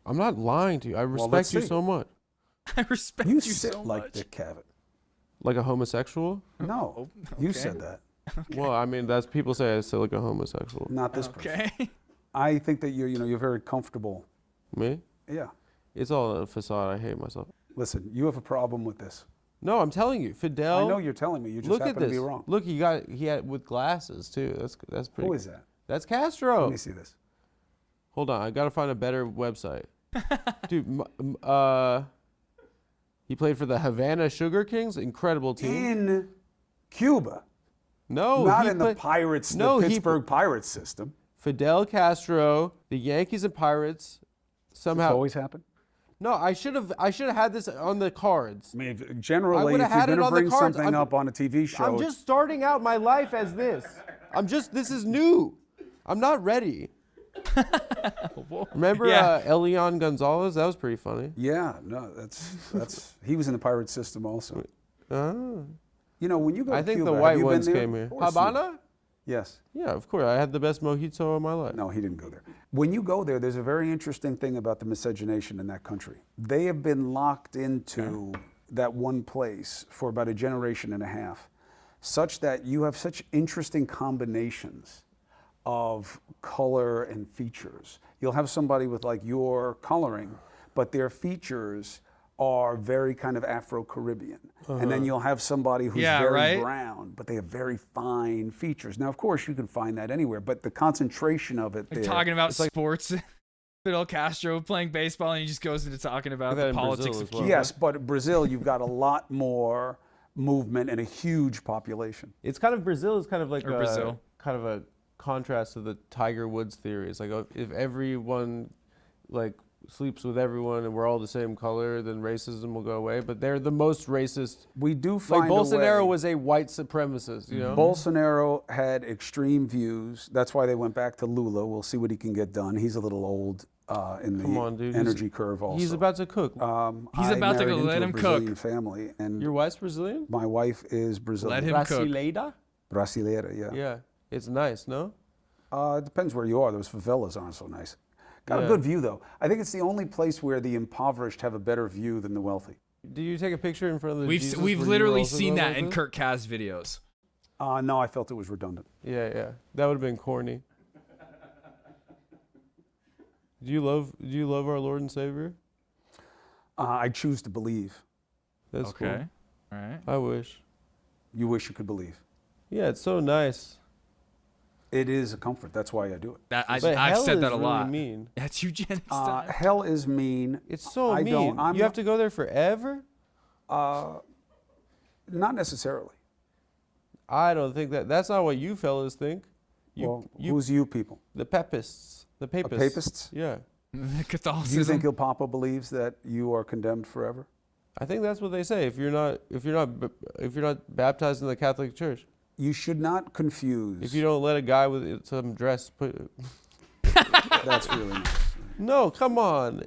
S12: I'm not lying to you. I respect
S19: let's
S12: you
S19: see.
S12: so much.
S1: I respect
S19: You
S1: you
S19: sit
S1: so
S19: like
S1: much.
S19: Dick Cavett.
S12: Like a homosexual?
S19: No, you said that.
S12: Well, I mean, that's people say I sound like a homosexual.
S19: Not this person.
S1: Okay.
S19: I think that you're very comfortable.
S12: Me?
S19: Yeah.
S12: It's all a facade. I hate myself.
S19: Listen, you have a problem with this.
S12: No, I'm telling you, Fidel.
S19: I know you're telling me. You just
S12: look
S19: happen
S12: at this.
S19: to be wrong.
S12: Look, he had with glasses too. That's pretty.
S19: Who is that?
S12: That's Castro.
S19: Let me see this.
S12: Hold on, I gotta find a better website. Dude, he played for the Havana Sugar Kings, incredible team.
S19: In Cuba.
S12: No,
S19: Not
S12: he
S19: in the
S12: played-
S19: Pirates,
S12: No,
S19: the
S12: he-
S19: Pittsburgh Pirates system.
S12: Fidel Castro, the Yankees and Pirates, somehow.
S19: It's always happened.
S12: No, I should have had this on the cards.
S19: I mean, generally,
S12: would've
S19: if you're
S12: had it
S19: going to
S12: on the
S19: bring
S12: cards.
S19: something up on a TV show,
S12: I'm just starting out my life as this. This is new. I'm not ready. Remember Elian Gonzalez? That was pretty funny.
S19: Yeah, no, that's he was in the pirate system also.
S12: Oh.
S19: You know, when you go to
S12: I think
S19: Cuba,
S12: the
S19: have
S12: white
S19: you been
S12: ones
S19: there?
S12: came here.
S19: Of course
S12: Habana?
S19: Yes.
S12: Yeah, of course. I had the best mojito of my life.
S19: No, he didn't go there. When you go there, there's a very interesting thing about the miscegenation in that country. They have been locked into that one place for about a generation and a half, such that you have such interesting combinations of color and features. You'll have somebody with like your coloring, but their features are very kind of Afro-Caribbean. And then you'll have somebody who's very brown, but they have very fine features. Now, of course, you can find that anywhere, but the concentration of it
S1: Like
S19: there.
S1: talking about sports. Fidel Castro playing baseball, and he just goes into talking about the politics of Cuba.
S19: Yes, but Brazil, you've got a lot more movement and a huge population.
S12: It's kind of Brazil is kind of like
S1: Brazil.
S12: kind of a contrast to the Tiger Woods theory. It's like if everyone like sleeps with everyone and we're all the same color, then racism will go away. But they're the most racist.
S19: We do find
S12: like
S19: a
S12: Bolsonaro
S19: way.
S12: was a white supremacist, you know?
S19: Bolsonaro had extreme views. That's why they went back to Lula. We'll see what he can get done. He's a little old in the
S12: Come on, dude.
S19: energy curve also.
S12: He's about to cook.
S1: He's about to go.
S19: married
S1: Let
S19: into
S1: him
S19: a Brazilian
S1: cook.
S19: family, and
S12: Your wife's Brazilian?
S19: my wife is Brazilian.
S1: Let him cook.
S12: Brasileira?
S19: Brasileira, yeah.
S12: Yeah. It's nice, no?
S19: It depends where you are. Those favelas aren't so nice. Got a
S12: Yeah.
S19: good view, though. I think it's the only place where the impoverished have a better view than the wealthy.
S12: Did you take a picture in front of the Jesus
S1: We've
S12: where you
S1: literally
S12: also
S1: seen
S12: go
S1: that
S12: like
S1: in
S12: this?
S1: Kurt Kaz videos.
S19: No, I felt it was redundant.
S12: Yeah. That would have been corny. Do you love our Lord and Savior?
S19: I choose to believe.
S12: That's cool.
S1: Okay. All right.
S12: I wish.
S19: You wish you could believe.
S12: Yeah, it's so nice.
S19: It is a comfort. That's why I do it.
S1: That,
S12: But
S1: I've
S12: hell
S1: said
S12: is
S1: that a
S12: really
S1: lot.
S12: mean.
S1: That's eugenics time.
S19: Hell is mean.
S12: It's so
S19: I
S12: mean.
S19: don't- I'm
S12: You have
S19: not-
S12: to go there forever?
S19: Not necessarily.
S12: I don't think that's not what you fellas think.
S19: Who's you people?
S12: The Papists. The Papists.
S19: Papists?
S12: Yeah.
S1: Catholicism.
S19: Do you think Il Papa believes that you are condemned forever?
S12: I think that's what they say. If you're not baptized in the Catholic Church,
S19: you should not confuse.
S12: If you don't let a guy with some dress put.
S19: That's really nice.
S12: No, come on.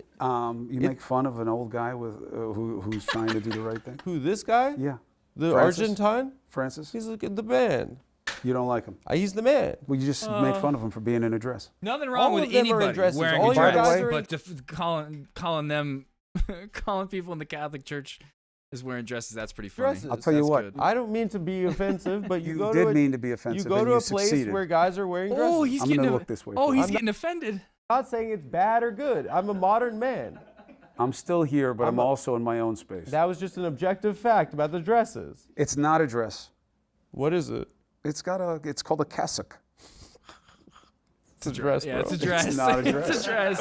S19: You make fun of an old guy with who's trying to do the right thing.
S12: Who, this guy?
S19: Yeah.
S12: The
S19: Francis?
S12: Argentine?
S19: Francis?
S12: He's the man.
S19: You don't like him?
S12: He's the man.
S19: Well, you just made fun of him for being in a dress.
S1: Nothing wrong
S12: All
S1: with
S12: of them are in
S1: anybody
S12: dresses.
S1: wearing
S12: All
S1: a
S12: your
S1: dress,
S12: guys are in-
S1: but calling them, calling people in the Catholic Church is wearing dresses. That's pretty funny.
S12: Dresses.
S19: I'll tell you
S1: That's
S19: what.
S1: good.
S12: I don't mean to be offensive, but you,
S19: You
S12: go
S19: did
S12: to a,
S19: mean to be offensive,
S12: You go
S19: and
S12: to
S19: you
S12: a place
S19: succeeded.
S12: where guys are wearing dresses.
S1: Oh, he's
S19: I'm
S1: getting.
S19: gonna look this way
S1: Oh,
S19: for
S1: he's
S19: you.
S1: getting offended.
S12: I'm not saying it's bad or good. I'm a modern man.
S19: I'm still here, but I'm also in my own space.
S12: That was just an objective fact about the dresses.
S19: It's not a dress.
S12: What is it?
S19: It's called a cassock.
S12: It's a dress,
S1: Yeah,
S12: bro.
S1: it's a dress.
S19: It's not a dress.
S1: It's a dress.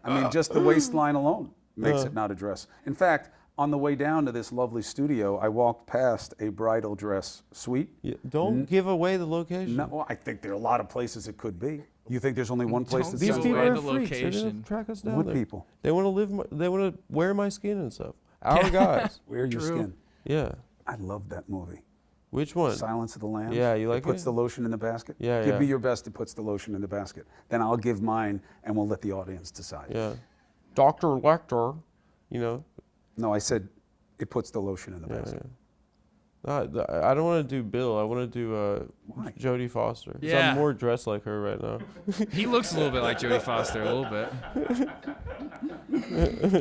S19: I mean, just the waistline alone makes it not a dress. In fact, On the way down to this lovely studio, I walked past a bridal dress suite.
S12: Don't give away the location.
S19: No, well, I think there are a lot of places it could be. You think there's only one place that
S12: These
S19: sells
S12: people
S19: bridal?
S12: are freaks. They're gonna track us down.
S19: What
S12: there.
S19: people?
S12: They want to live. They want to wear my skin and stuff. Our guys.
S19: Wear your skin.
S12: Yeah.
S19: I love that movie.
S12: Which one?
S19: Silence of the Lambs.
S12: Yeah, you like
S19: it? Puts
S12: it?
S19: the lotion in the basket.
S12: Yeah,
S19: Give
S12: yeah.
S19: me your best. It puts the lotion in the basket. Then I'll give mine, and we'll let the audience decide.
S12: Yeah. Dr. Lecter, you know.
S19: No, I said it puts the lotion in the basket.
S12: I don't want to do Bill. I want to do Jodie Foster. 'Cause
S1: Yeah.
S12: I'm more dressed like her right now.
S1: He looks a little bit like Jodie Foster, a little bit.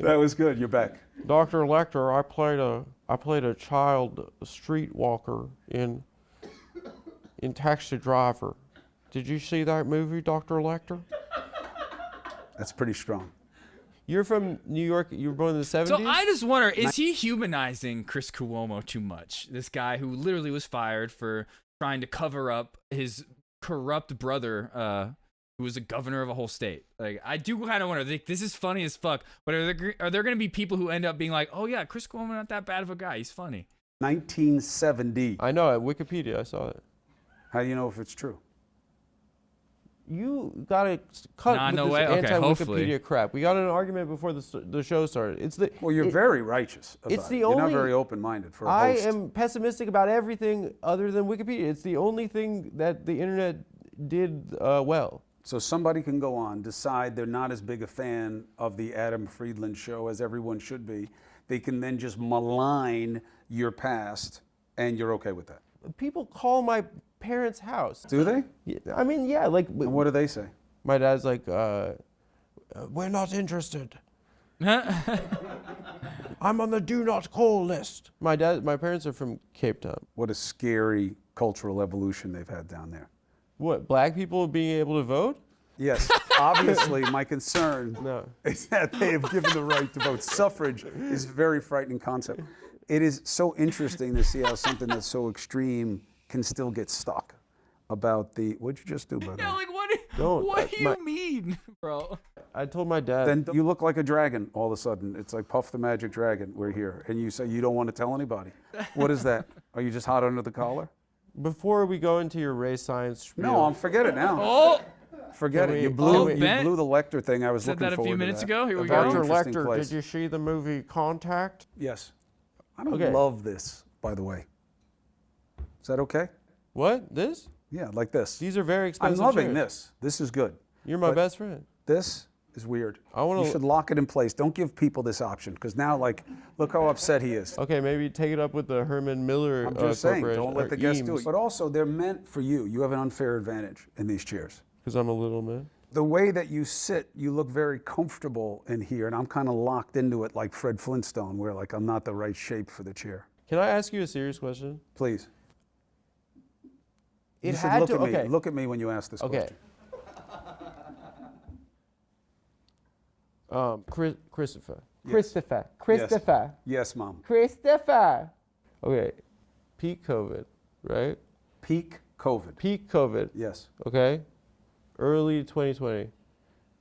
S19: That was good. You're back.
S12: Dr. Lecter, I played a child streetwalker in Taxi Driver. Did you see that movie, Dr. Lecter?
S19: That's pretty strong.
S12: You're from New York. You were born in the 70s?
S1: So I just wonder, is he humanizing Chris Cuomo too much? This guy who literally was fired for trying to cover up his corrupt brother, who was a governor of a whole state. Like, I do kind of wonder. Like, this is funny as fuck. But are there going to be people who end up being like, oh yeah, Chris Cuomo not that bad of a guy. He's funny.
S19: 1970.
S12: I know. At Wikipedia, I saw it.
S19: How do you know if it's true?
S12: You gotta cut with
S1: no
S12: this
S1: way? Okay,
S12: anti-Wikipedia
S1: hopefully.
S12: crap. We got in an argument before the show started.
S19: Well, you're very righteous about
S12: It's the
S19: it. You're
S12: only.
S19: not very open-minded for a
S12: I
S19: host.
S12: am pessimistic about everything other than Wikipedia. It's the only thing that the internet did well.
S19: So somebody can go on, decide they're not as big a fan of the Adam Friedland show as everyone should be. They can then just malign your past, and you're okay with that.
S12: People call my parents' house.
S19: Do they?
S12: I mean, yeah. Like,
S19: and what do they say?
S12: My dad's like, we're not interested. I'm on the do not call list. My parents are from Cape Town.
S19: What a scary cultural evolution they've had down there.
S12: What, black people being able to vote?
S19: Yes, obviously my concern is that they have given the right to vote. Suffrage is a very frightening concept. It is so interesting to see how something that's so extreme can still get stuck about the, what'd you just do, by the way?
S1: Like, what do you mean, bro?
S12: I told my dad.
S19: Then you look like a dragon all of a sudden. It's like Puff the Magic Dragon, we're here. And you say you don't want to tell anybody. What is that? Are you just hot under the collar?
S12: Before we go into your race science spiel.
S19: No, forget it now.
S1: Oh!
S19: Forget it. You blew the Lecter thing. I was
S1: Said
S19: looking
S1: that a
S19: forward
S1: few
S19: to
S1: minutes
S19: that.
S1: ago. Here we
S12: Dr.
S1: go.
S12: Lecter, did you see the movie Contact?
S19: Yes. I don't love this, by the way. Is that okay?
S12: What? This?
S19: Yeah, like this.
S12: These are very expensive
S19: I'm loving
S12: chairs.
S19: this. This is good.
S12: You're my best friend.
S19: This is weird.
S12: wanna-
S19: You should lock it in place. Don't give people this option, because now, like, look how upset he is.
S12: Okay, maybe take it up with the Herman Miller
S19: I'm just saying,
S12: Corporation,
S19: don't let
S12: or
S19: the guests do
S12: Eames.
S19: it. But also, they're meant for you. You have an unfair advantage in these chairs.
S12: Because I'm a little man.
S19: The way that you sit, you look very comfortable in here, and I'm kind of locked into it like Fred Flintstone, where, like, I'm not the right shape for the chair.
S12: Can I ask you a serious question?
S19: Please.
S12: It
S19: You should
S12: had
S19: look
S12: to.
S19: at me.
S12: Okay.
S19: Look at me when you ask this
S12: Okay.
S19: question.
S12: Christopher.
S19: Yes.
S12: Christopher. Christopher.
S19: Yes, Mom.
S12: Christopher. Okay. Peak COVID, right?
S19: Peak COVID.
S12: Peak COVID.
S19: Yes.
S12: Okay. Early 2020.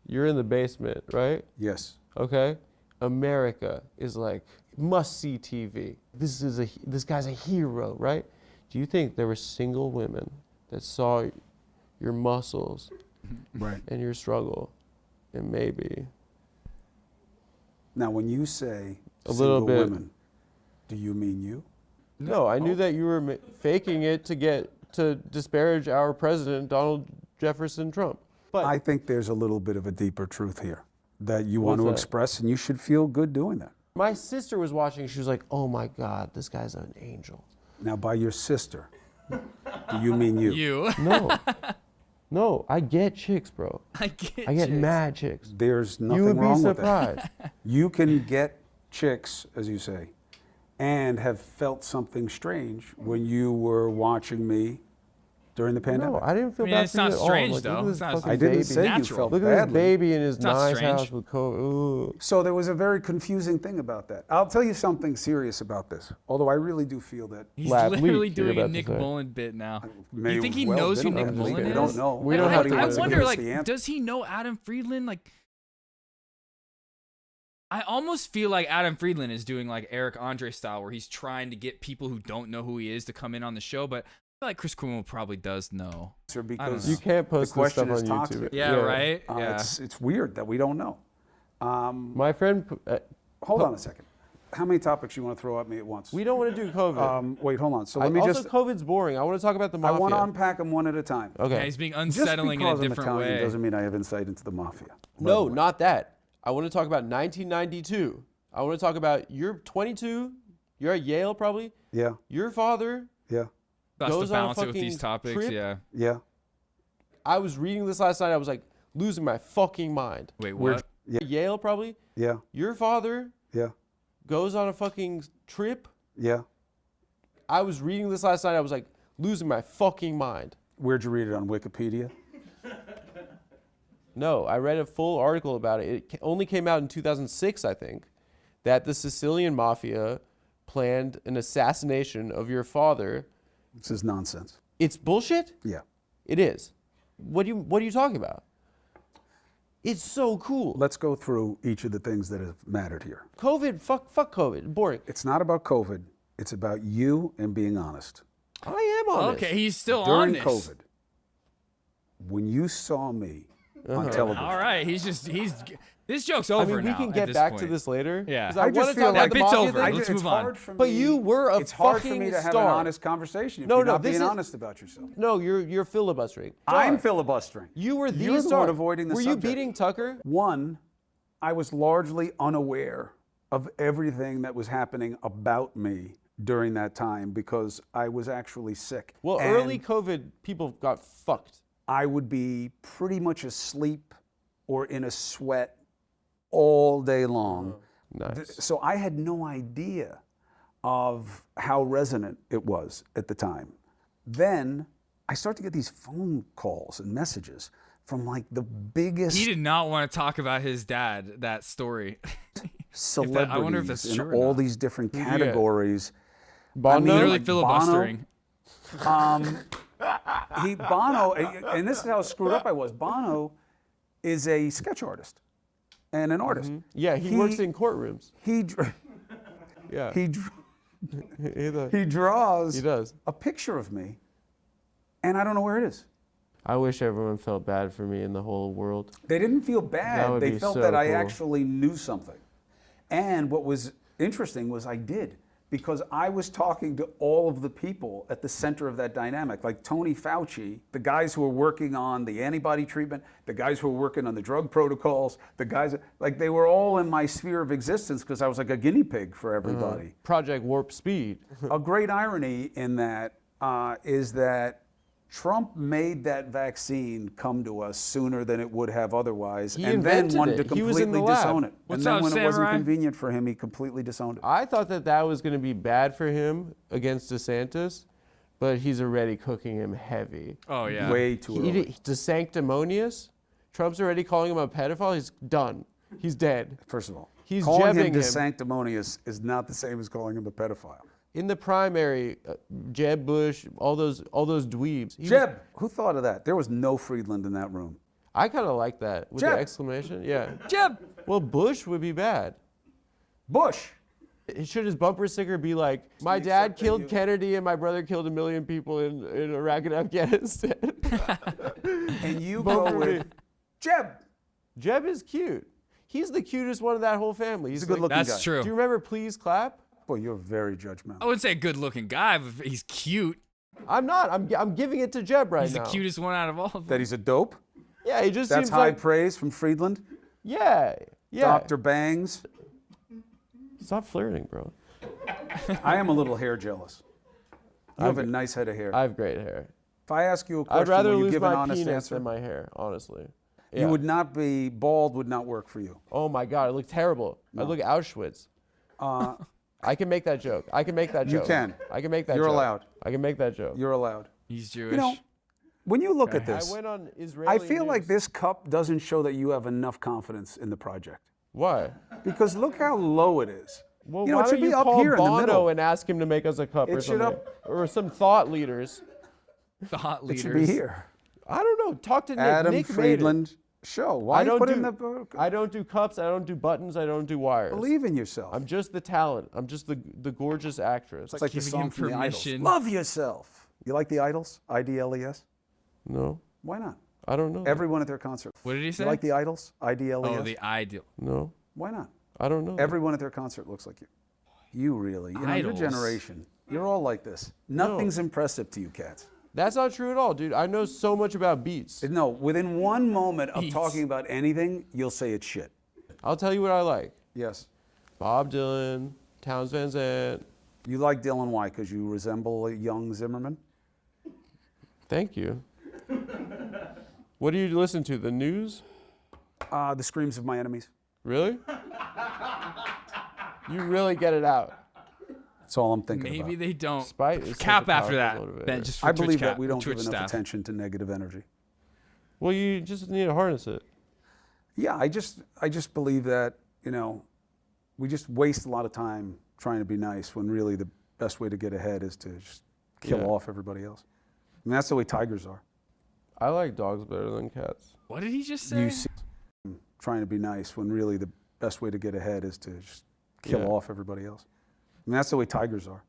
S12: You're in the basement, right?
S19: Yes.
S12: Okay. America is like must-see TV. This guy's a hero, right? Do you think there were single women that saw your muscles
S19: Right.
S12: and your struggle, and maybe
S19: Now, when you say
S12: a little
S19: single
S12: bit?
S19: women, do you mean you?
S12: No, I knew that you were faking it to disparage our president, Donald Jefferson Trump. But
S19: I think there's a little bit of a deeper truth here that you want
S12: What's
S19: to
S12: that?
S19: express, and you should feel good doing that.
S12: my sister was watching. She was like, "Oh my God, this guy's an angel."
S19: Now, by your sister, do you mean you?
S1: You.
S12: No, no, I get chicks, bro.
S1: I get
S12: I get
S1: chicks.
S12: mad chicks.
S19: There's nothing
S12: You would be
S19: wrong with
S12: surprised.
S19: that. You can get chicks, as you say, and have felt something strange when you were watching me during the pandemic.
S12: No, I didn't feel
S1: I mean,
S12: bad
S1: it's
S12: for you
S1: not
S12: at all.
S1: strange,
S12: Like,
S1: though.
S12: look at
S1: It's
S12: this
S1: not-
S12: fucking
S19: I didn't
S12: baby.
S19: say you
S1: Natural.
S19: felt
S12: Look at this
S19: badly.
S12: baby in his
S1: not
S12: nice
S1: strange.
S12: house with COVID. Ooh.
S19: So there was a very confusing thing about that. I'll tell you something serious about this, although I really do feel that
S1: He's
S12: Lab
S1: literally
S12: leak, you're
S1: doing a
S12: about to
S1: Nick
S12: say.
S1: Mullen bit now.
S19: may
S1: You think he
S19: well
S1: knows who
S19: been
S1: Nick
S19: on
S1: Mullen
S19: leak.
S1: is?
S19: I don't know.
S12: We don't
S1: I,
S12: have to
S1: I
S12: give us
S1: wonder,
S19: the
S1: like,
S19: answer.
S1: does he know Adam Friedland? Like, I almost feel like Adam Friedland is doing like Eric Andre style, where he's trying to get people who don't know who he is to come in on the show. But I feel like Chris Cuomo probably does know.
S19: Because
S12: you can't post
S19: the
S12: this stuff
S19: question
S12: on
S19: is
S12: YouTube.
S19: toxic.
S1: Yeah, right. Yeah.
S19: It's weird that we don't know.
S12: My friend.
S19: Hold on a second. How many topics you want to throw at me at once?
S12: We don't want to do COVID.
S19: Wait, hold on. So let me
S12: also,
S19: just.
S12: COVID's boring. I want to talk about the
S19: I
S12: mafia.
S19: want to unpack them one at a time.
S12: Okay.
S1: Yeah, he's being unsettling in a
S19: Just because
S1: different
S19: I'm Italian
S1: way.
S19: doesn't mean I have insight into the mafia.
S12: No, not that. I want to talk about 1992. I want to talk about you're 22. You're at Yale probably.
S19: Yeah.
S12: Your father.
S19: Yeah.
S1: That's to
S12: goes on a
S1: balance it with
S12: fucking
S1: these topics.
S12: trip.
S1: Yeah.
S19: Yeah.
S12: I was reading this last night. I was like losing my fucking mind.
S1: Wait, what?
S19: Yeah.
S12: Yale probably.
S19: Yeah.
S12: Your father
S19: Yeah.
S12: goes on a fucking trip.
S19: Yeah.
S12: I was reading this last night. I was like losing my fucking mind.
S19: Where'd you read it, on Wikipedia?
S12: No, I read a full article about it. It only came out in 2006, I think, that the Sicilian mafia planned an assassination of your father.
S19: This is nonsense.
S12: It's bullshit?
S19: Yeah.
S12: It is. What are you talking about? It's so cool.
S19: Let's go through each of the things that have mattered here.
S12: COVID, fuck COVID, boring.
S19: It's not about COVID. It's about you and being honest.
S12: I am honest.
S1: Okay, he's still
S19: During
S1: on this.
S19: COVID, when you saw me on television.
S1: All right, he's this joke's over
S12: I mean, we
S1: now
S12: can
S1: at
S12: get
S1: this
S12: back
S1: point.
S12: to this later.
S1: Yeah.
S12: 'Cause I
S19: just
S12: want to
S19: feel
S12: talk
S19: like
S12: about the
S1: bit's
S12: mafia
S1: over.
S12: thing.
S1: Let's
S19: It's
S1: move on.
S19: hard for me.
S12: But you were a
S19: It's hard for
S12: fucking
S19: me to have
S12: star.
S19: an honest conversation if
S12: No,
S19: you're
S12: no,
S19: not
S12: this
S19: being
S12: is-
S19: honest about yourself.
S12: No, you're filibustering.
S19: I'm
S12: Star.
S19: filibustering.
S12: You were the
S19: You're the
S12: star.
S19: one avoiding the
S12: Were
S19: subject.
S12: you beating Tucker?
S19: One, I was largely unaware of everything that was happening about me during that time because I was actually sick.
S12: Well,
S19: And
S12: early COVID, people got fucked.
S19: I would be pretty much asleep or in a sweat all day long.
S12: Nice.
S19: So I had no idea of how resonant it was at the time. Then I start to get these phone calls and messages from like the biggest
S1: He did not want to talk about his dad, that story.
S19: celebrities
S1: I wonder if that's
S19: in
S1: true or
S19: all
S1: not.
S19: these different categories.
S12: Bono?
S1: Literally
S19: like
S1: filibustering.
S19: Bono, Bono, and this is how screwed up I was. Bono is a sketch artist and an artist.
S12: Yeah, he works in courtrooms.
S19: He dr-
S12: Yeah.
S19: he dr-
S12: He
S19: he draws
S12: He does.
S19: a picture of me, and I don't know where it is.
S12: I wish everyone felt bad for me in the whole world.
S19: They didn't feel
S12: That
S19: bad.
S12: would
S19: They
S12: be
S19: felt
S12: so
S19: that I
S12: cool.
S19: actually knew something. And what was interesting was I did, because I was talking to all of the people at the center of that dynamic, like Tony Fauci, the guys who were working on the antibody treatment, the guys who were working on the drug protocols, the guys, like they were all in my sphere of existence because I was like a guinea pig for everybody.
S12: Project Warp Speed.
S19: A great irony in that is that Trump made that vaccine come to us sooner than it would have otherwise,
S12: He
S19: and then
S12: invented
S19: wanted
S12: it.
S19: to
S12: He was in
S19: completely
S12: the lab.
S19: disown it.
S1: What's
S19: and then
S1: up,
S19: when it wasn't
S1: Samurai?
S19: convenient for him, he completely disowned it.
S12: I thought that was going to be bad for him against DeSantis, but he's already cooking him heavy.
S1: Oh yeah.
S19: Way too early.
S12: DeSanctimonious? Trump's already calling him a pedophile. He's done. He's dead.
S19: First of all,
S12: He's
S19: calling
S12: jabbing
S19: him
S12: him.
S19: sanctimonious is not the same as calling him a pedophile.
S12: In the primary, Jeb Bush, all those dweebs.
S19: Jeb, who thought of that? There was no Friedland in that room.
S12: I kind of like that with
S19: Jeb.
S12: the exclamation. Yeah.
S1: Jeb.
S12: Well, Bush would be bad.
S19: Bush.
S12: Should his bumper sticker be like, "My dad killed Kennedy and my brother killed 1 million people in Iraq and Afghanistan"?
S19: And you
S12: Vote
S19: go
S12: for
S19: with
S12: me.
S19: Jeb.
S12: Jeb is cute. He's the cutest one of that whole family.
S19: He's a
S12: like-
S19: good-looking guy.
S1: That's true.
S12: Do you remember Please Clap?
S19: Boy, you're very judgmental.
S1: I wouldn't say a good-looking guy, but he's cute.
S12: I'm not. I'm giving it to Jeb right
S1: He's
S12: now.
S1: the cutest one out of all of them.
S19: That he's a dope?
S12: Yeah, he just
S19: That's
S12: seems
S19: high
S12: like.
S19: praise from Friedland?
S12: Yeah.
S19: Dr. Bangs?
S12: Stop flirting, bro.
S19: I am a little hair jealous. You have a
S12: I've-
S19: nice head of hair.
S12: I have great hair.
S19: If I ask you a question,
S12: I'd rather
S19: will you
S12: lose
S19: give an
S12: my
S19: honest
S12: penis
S19: answer?
S12: than my hair, honestly.
S19: You
S12: Yeah.
S19: would not be bald, would not work for you.
S12: Oh my God, I look terrible. I look Auschwitz. I can make that joke. I can make that
S19: You
S12: joke.
S19: can.
S12: I can make that
S19: You're
S12: joke.
S19: allowed.
S12: I can make that joke.
S19: You're allowed.
S1: He's Jewish.
S19: You know, when you look at this,
S12: I went on Israeli
S19: I feel like
S12: news.
S19: this cup doesn't show that you have enough confidence in the project.
S12: Why?
S19: Because look how low it is.
S12: Well,
S19: You know,
S12: why
S19: it should
S12: don't
S19: be
S12: you
S19: up
S12: call
S19: here in the
S12: Bono
S19: middle.
S12: and ask him to make us a cup or
S19: It should
S12: something? Or some thought leaders.
S1: Thought
S19: It
S1: leaders.
S19: should be here.
S12: I don't know. Talk to Nick.
S19: Adam
S12: Nick made it.
S19: Friedland Show. Why
S12: don't
S19: put
S12: do,
S19: in the...
S12: I don't do cups. I don't do buttons. I don't do wires.
S19: Believe in yourself.
S12: I'm just the talent. I'm just the gorgeous actress.
S19: It's like the song from the Idols. Love yourself. You like the Idols? IDLES?
S12: No.
S19: Why not?
S12: I don't know.
S19: Everyone at their concert.
S1: What did he say?
S19: You like the Idols? IDLES?
S1: Oh, the ideal.
S12: No.
S19: Why not?
S12: I don't know.
S19: Everyone at their concert looks like you. You really. You know, your
S1: Idols?
S19: generation. You're all like this. Nothing's impressive to you cats.
S12: That's not true at all, dude. I know so much about beats.
S19: No, within one moment of
S1: Beats.
S19: talking about anything, you'll say it's shit.
S12: I'll tell you what I like.
S19: Yes.
S12: Bob Dylan, Townes Van Zandt.
S19: You like Dylan, why? Because you resemble a young Zimmerman?
S12: Thank you. What do you listen to? The news?
S19: The screams of my enemies.
S12: Really? You really get it out.
S19: That's all I'm thinking
S1: Maybe
S19: about.
S1: they don't.
S12: Spite is
S1: Cap
S12: such a
S1: after that.
S12: powerful motivator.
S1: Ben, just for
S19: I
S1: Twitch
S19: believe
S1: cap,
S19: that we don't
S1: Twitch
S19: give enough
S1: staff.
S19: attention to negative energy.
S12: Well, you just need to harness it.
S19: Yeah, I just believe that, you know, we just waste a lot of time trying to be nice when really the best way to get ahead is to just kill off everybody else. And that's the way tigers are.
S12: I like dogs better than cats.
S1: What did he just say?
S19: You see trying to be nice when really the best way to get ahead is to just kill off everybody else. And that's the way tigers are.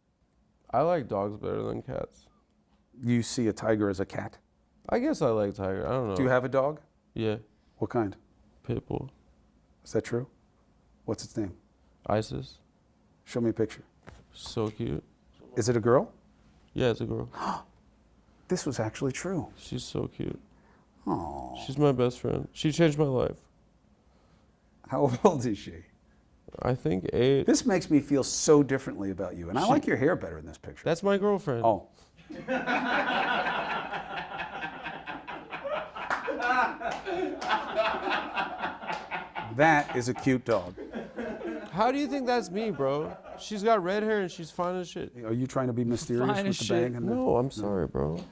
S12: I like dogs better than cats.
S19: You see a tiger as a cat?
S12: I guess I like tiger. I don't know.
S19: Do you have a dog?
S12: Yeah.
S19: What kind?
S12: Pitbull.
S19: Is that true? What's its name?
S12: Isis.
S19: Show me a picture.
S12: So cute.
S19: Is it a girl?
S12: Yeah, it's a girl.
S19: This was actually true.
S12: She's so cute.
S19: Oh.
S12: She's my best friend. She changed my life.
S19: How old is she?
S12: I think 8.
S19: This makes me feel so differently about you, and I like your hair better in this picture.
S12: That's my girlfriend.
S19: Oh. That is a cute dog.
S12: How do you think that's me, bro? She's got red hair and she's fine as shit.
S19: Are you trying to be mysterious
S1: Fine
S19: with
S1: as
S19: the
S1: shit.
S19: bang? And
S12: No, I'm sorry, bro.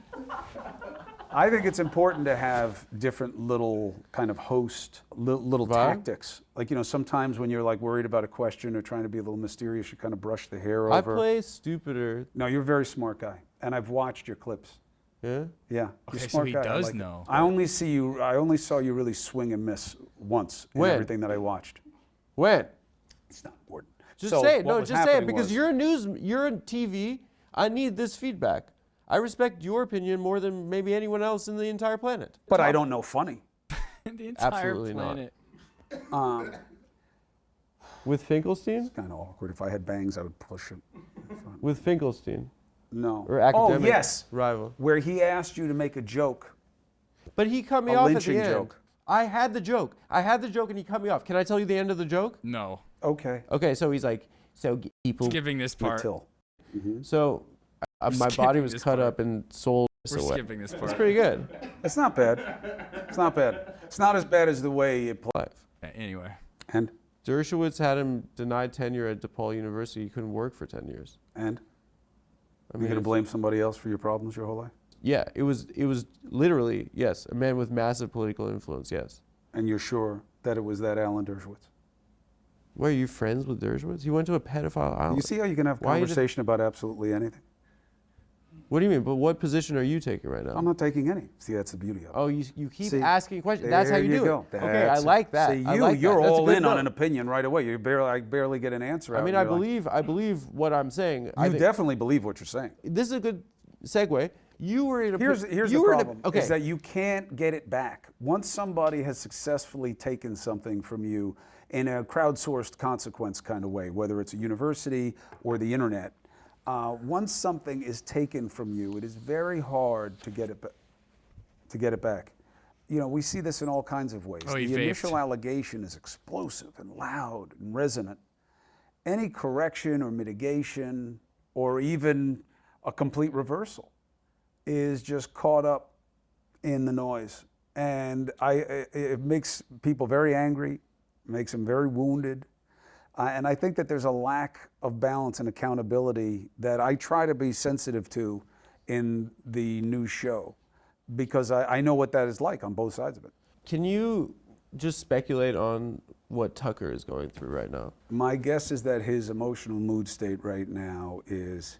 S19: I think it's important to have different little kind of host, little
S12: Vibe?
S19: tactics. Like, you know, sometimes when you're like worried about a question or trying to be a little mysterious, you kind of brush the hair
S12: I
S19: over.
S12: play stupider.
S19: No, you're a very smart guy, and I've watched your clips.
S12: Yeah?
S19: Yeah,
S1: Okay,
S19: you're a
S1: so
S19: smart
S1: he
S19: guy. I
S1: does
S19: like it.
S1: know.
S19: I only saw you really swing and miss once in
S12: When?
S19: everything that I watched.
S12: When?
S19: It's not important.
S12: Just
S19: So
S12: say it.
S19: what
S12: No,
S19: was
S12: just say it
S19: happening
S12: because
S19: was-
S12: you're on TV. I need this feedback. I respect your opinion more than maybe anyone else in the entire planet.
S19: But I don't know funny.
S1: The entire
S12: Absolutely
S1: planet.
S12: With Finkelstein?
S19: Kind of awkward. If I had bangs, I would push it.
S12: With Finkelstein.
S19: No.
S12: Or academic
S19: Oh, yes.
S12: rival.
S19: Where he asked you to make a joke.
S12: But he cut me
S19: A
S12: off at
S19: lynching
S12: the end.
S19: joke.
S12: I had the joke and he cut me off. Can I tell you the end of the joke?
S1: No.
S19: Okay.
S12: Okay, so he's like, so people.
S1: Skipping this part.
S19: Till.
S12: So my
S1: skipping
S12: body was
S1: this
S12: cut
S1: part.
S12: up and sold
S1: We're
S12: away.
S1: skipping this part.
S12: It's pretty good.
S19: It's not bad. It's not bad. It's not as bad as the way it played.
S1: Anyway.
S19: And?
S12: Dershowitz had him denied tenure at DePaul University. He couldn't work for 10 years.
S19: And?
S12: I
S19: You're going to blame somebody else for your problems your whole life?
S12: Yeah, it was literally, yes, a man with massive political influence, yes.
S19: And you're sure that it was that Alan Dershowitz?
S12: Why, are you friends with Dershowitz? He went to a pedophile island.
S19: You see how you can have
S12: Why you
S19: conversation about absolutely anything?
S12: What do you mean? But what position are you taking right now?
S19: I'm not taking any. See, that's the beauty of it.
S12: Oh, you keep
S19: See,
S12: asking questions. That's how
S19: there
S12: you do
S19: go.
S12: it. Okay, I like that.
S19: See,
S12: I
S19: you,
S12: like
S19: you're
S12: that. That's a
S19: all
S12: good
S19: in on
S12: note.
S19: an opinion right away. I barely get an answer out.
S12: I mean,
S19: and
S12: I
S19: you're like,
S12: believe what I'm saying.
S19: you definitely believe what you're saying.
S12: This is a good segue. You were in a.
S19: Here's
S12: you
S19: the
S12: were
S19: problem,
S12: okay.
S19: is that you can't get it back. Once somebody has successfully taken something from you in a crowdsourced consequence kind of way, whether it's a university or the internet, once something is taken from you, it is very hard to get it back. You know, we see this in all kinds of ways.
S1: Oh,
S19: the
S1: he vaped.
S19: initial allegation is explosive and loud and resonant. Any correction or mitigation or even a complete reversal is just caught up in the noise. And it makes people very angry, makes them very wounded. And I think that there's a lack of balance and accountability that I try to be sensitive to in the new show, because I know what that is like on both sides of it.
S12: Can you just speculate on what Tucker is going through right now?
S19: My guess is that his emotional mood state right now is...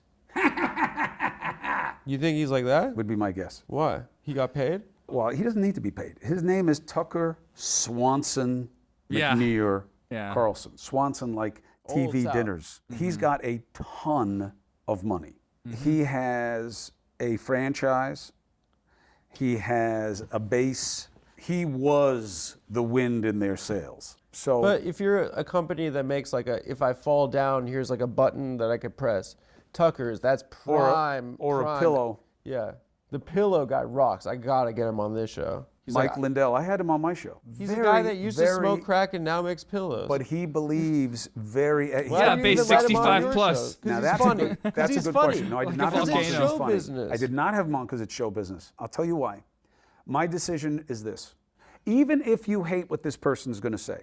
S12: You think he's like that?
S19: Would be my guess.
S12: Why? He got paid?
S19: Well, he doesn't need to be paid. His name is Tucker Swanson McNear Carlson. Swanson, like
S12: Old
S19: TV
S12: South.
S19: dinners. He's got a ton of money. He has a franchise. He has a base. He was the wind in their sails. So,
S12: But if you're a company that makes like if I fall down, here's like a button that I could press. Tucker's, that's prime.
S19: or
S12: prime.
S19: a pillow.
S12: Yeah. The pillow guy rocks. I gotta get him on this show. He's
S19: Mike
S12: like,
S19: Lindell, I had him on my show.
S12: he's a guy that used to smoke crack and now makes pillows.
S19: But he believes very.
S1: Yeah, base 65 plus.
S19: Now
S12: he's
S19: that's
S12: funny.
S19: a good, that's a
S12: He's
S19: good
S12: funny.
S19: question. No, I did
S1: Like
S19: not
S1: a
S19: have him on because
S1: volcano.
S19: he's funny.
S12: business.
S19: I did not have him on because it's show business. I'll tell you why. My decision is this: even if you hate what this person is going to say,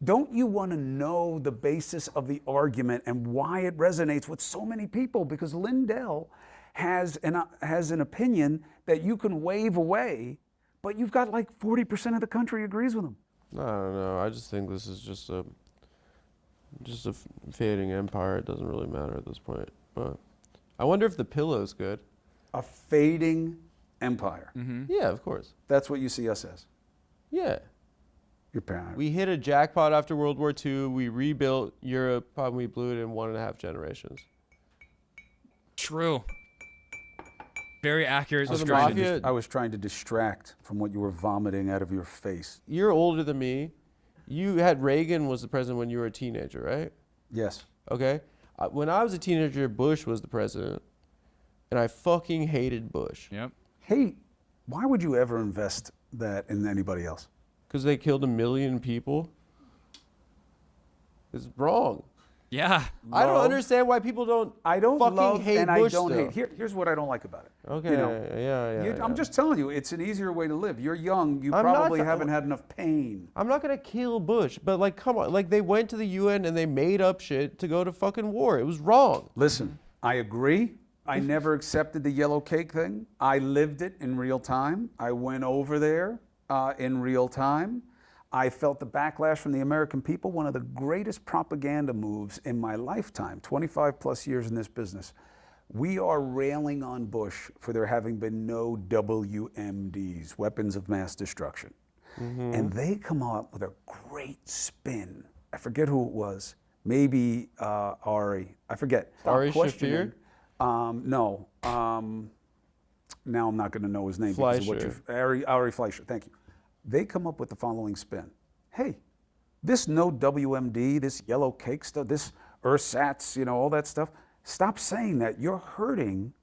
S19: don't you want to know the basis of the argument and why it resonates with so many people? Because Lindell has an opinion that you can wave away, but you've got like 40% of the country agrees with him.
S12: I don't know. I just think this is just a fading empire. It doesn't really matter at this point. But I wonder if the pillow's good.
S19: A fading empire.
S12: Yeah, of course.
S19: That's what you see us as.
S12: Yeah.
S19: Your parent.
S12: We hit a jackpot after World War II. We rebuilt Europe, and we blew it in 1.5 generations.
S1: True. Very accurate
S12: So the
S1: description.
S12: mafia-
S19: I was trying to distract from what you were vomiting out of your face.
S12: You're older than me. You had Reagan was the president when you were a teenager, right?
S19: Yes.
S12: Okay. When I was a teenager, Bush was the president, and I fucking hated Bush.
S1: Yep.
S19: Hey, why would you ever invest that in anybody else?
S12: Because they killed 1 million people. It's wrong.
S1: Yeah.
S12: I don't understand why people don't.
S19: I don't
S12: fucking
S19: love
S12: hate
S19: and
S12: Bush
S19: I don't
S12: still.
S19: hate. Here's what I don't like about it.
S12: Okay.
S19: You know,
S12: yeah.
S19: I'm just telling you, it's an easier way to live. You're young. You
S12: I'm not
S19: probably
S12: th-
S19: haven't had enough pain.
S12: I'm not gonna kill Bush, but like, come on, like they went to the UN and they made up shit to go to fucking war. It was wrong.
S19: Listen, I agree. I never accepted the yellow cake thing. I lived it in real time. I went over there in real time. I felt the backlash from the American people, one of the greatest propaganda moves in my lifetime, 25 plus years in this business. We are railing on Bush for there having been no WMDs, weapons of mass destruction. And they come up with a great spin. I forget who it was. Maybe Ari. I forget. Stop
S12: Ari
S19: questioning. No. Now I'm not going to know his name. Because of what Ari Fleischer, thank you. They come up with the following spin. Hey, this no WMD, this yellow cake stuff, this ersatz, you know, all that stuff, stop saying that. You're hurting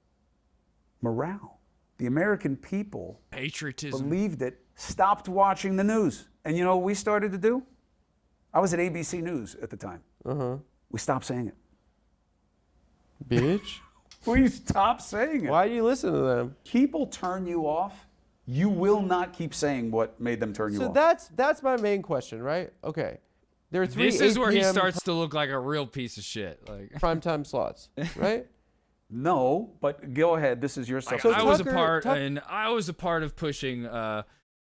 S19: morale. The American people
S1: Patriotism.
S19: believed it, stopped watching the news. And you know what we started to do? I was at ABC News at the time. We stopped saying it.
S12: Bitch.
S19: We stopped saying it.
S12: Why do you listen to them?
S19: People turn you off. You will not keep saying what made them turn you
S12: So
S19: off.
S12: that's my main question, right? Okay. There are 3
S1: This is
S12: 8
S1: where he
S12: PM
S1: starts to look like a real piece of shit. Like
S12: primetime slots, right?
S19: No, but go ahead. This is your stuff.
S1: I was a part of pushing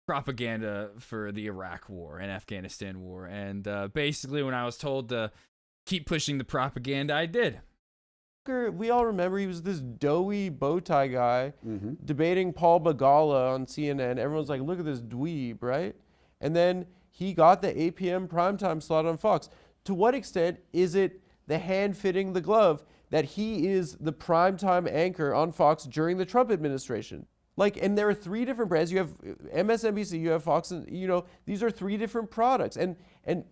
S1: propaganda for the Iraq War and Afghanistan War, and basically when I was told to keep pushing the propaganda, I did.
S12: We all remember he was this doughy bow tie guy debating Paul Begala on CNN. Everyone's like, look at this dweeb, right? And then he got the 8 p.m. primetime slot on Fox. To what extent is it the hand fitting the glove that he is the primetime anchor on Fox during the Trump administration? Like, and there are 3 different brands. You have MSNBC, you have Fox, and you know, these are 3 different products. And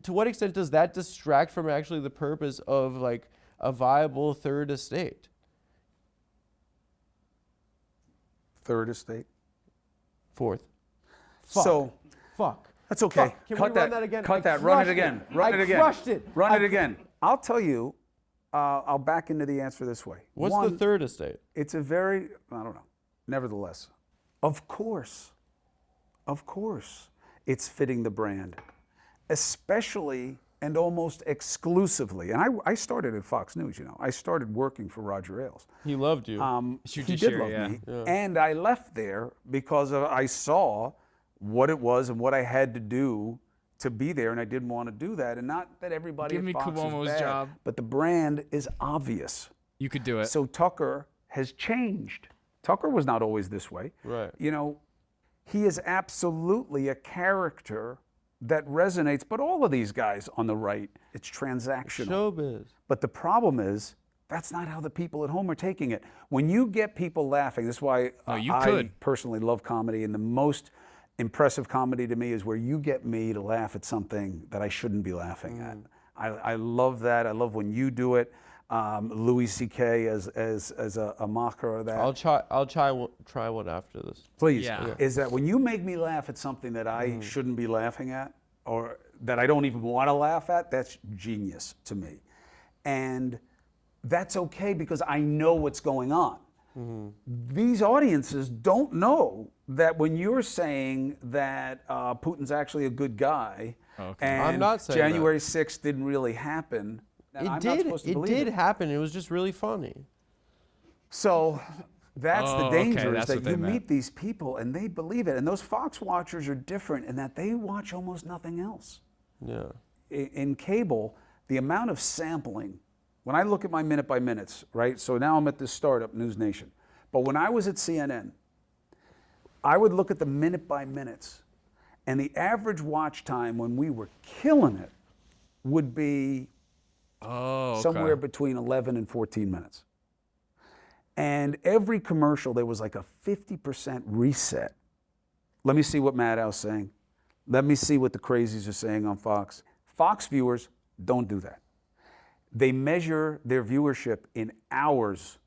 S12: to what extent does that distract from actually the purpose of like a viable third estate?
S19: Third estate?
S12: Fourth.
S19: So,
S12: fuck.
S19: That's okay.
S12: Fuck. Can
S19: Cut
S12: we
S19: that.
S12: run that again?
S19: Cut
S12: I
S19: that. Run it
S12: crushed
S19: again.
S12: it.
S19: Run it
S12: I
S19: again.
S12: crushed it.
S19: Run it again. I'll tell you. I'll back into the answer this way.
S12: What's
S19: One,
S12: the third estate?
S19: It's a very, I don't know. Nevertheless, of course, it's fitting the brand, especially and almost exclusively. And I started at Fox News, you know. I started working for Roger Ailes.
S12: He loved you.
S19: He did love me.
S12: Yeah.
S19: And I left there because I saw what it was and what I had to do to be there, and I didn't want to do that. And not that everybody
S1: Give
S19: at
S1: me
S19: Fox
S1: Cuomo's
S19: is bad,
S1: job.
S19: but the brand is obvious.
S1: You could do it.
S19: So Tucker has changed. Tucker was not always this way.
S12: Right.
S19: You know, He is absolutely a character that resonates, but all of these guys on the right, it's transactional.
S12: Showbiz.
S19: But the problem is, that's not how the people at home are taking it. When you get people laughing, this is why I personally love comedy, and the most impressive comedy to me is where you get me to laugh at something that I shouldn't be laughing at. I love that. I love when you do it. Louis C.K. as a mocker of that.
S12: I'll try one after this.
S19: Please.
S12: Yeah.
S19: Is that when you make me laugh at something that I shouldn't be laughing at, or that I don't even want to laugh at, that's genius to me. And that's okay because I know what's going on. These audiences don't know that when you're saying that Putin's actually a good guy, and
S12: I'm not saying
S19: January 6th didn't really happen,
S12: It did happen. It was just really funny.
S19: So that's the danger,
S12: that's
S19: is
S12: what
S19: that
S12: they
S19: you
S12: meant.
S19: meet these people and they believe it. And those Fox watchers are different in that they watch almost nothing else.
S12: Yeah.
S19: In cable, the amount of sampling, when I look at my minute by minutes, right? So now I'm at this startup, News Nation. But when I was at CNN, I would look at the minute by minutes, and the average watch time when we were killing it would be somewhere between 11 and 14 minutes. And every commercial, there was like a 50% reset. Let me see what Maddow's saying. Let me see what the crazies are saying on Fox. Fox viewers don't do that. They measure their viewership in hours.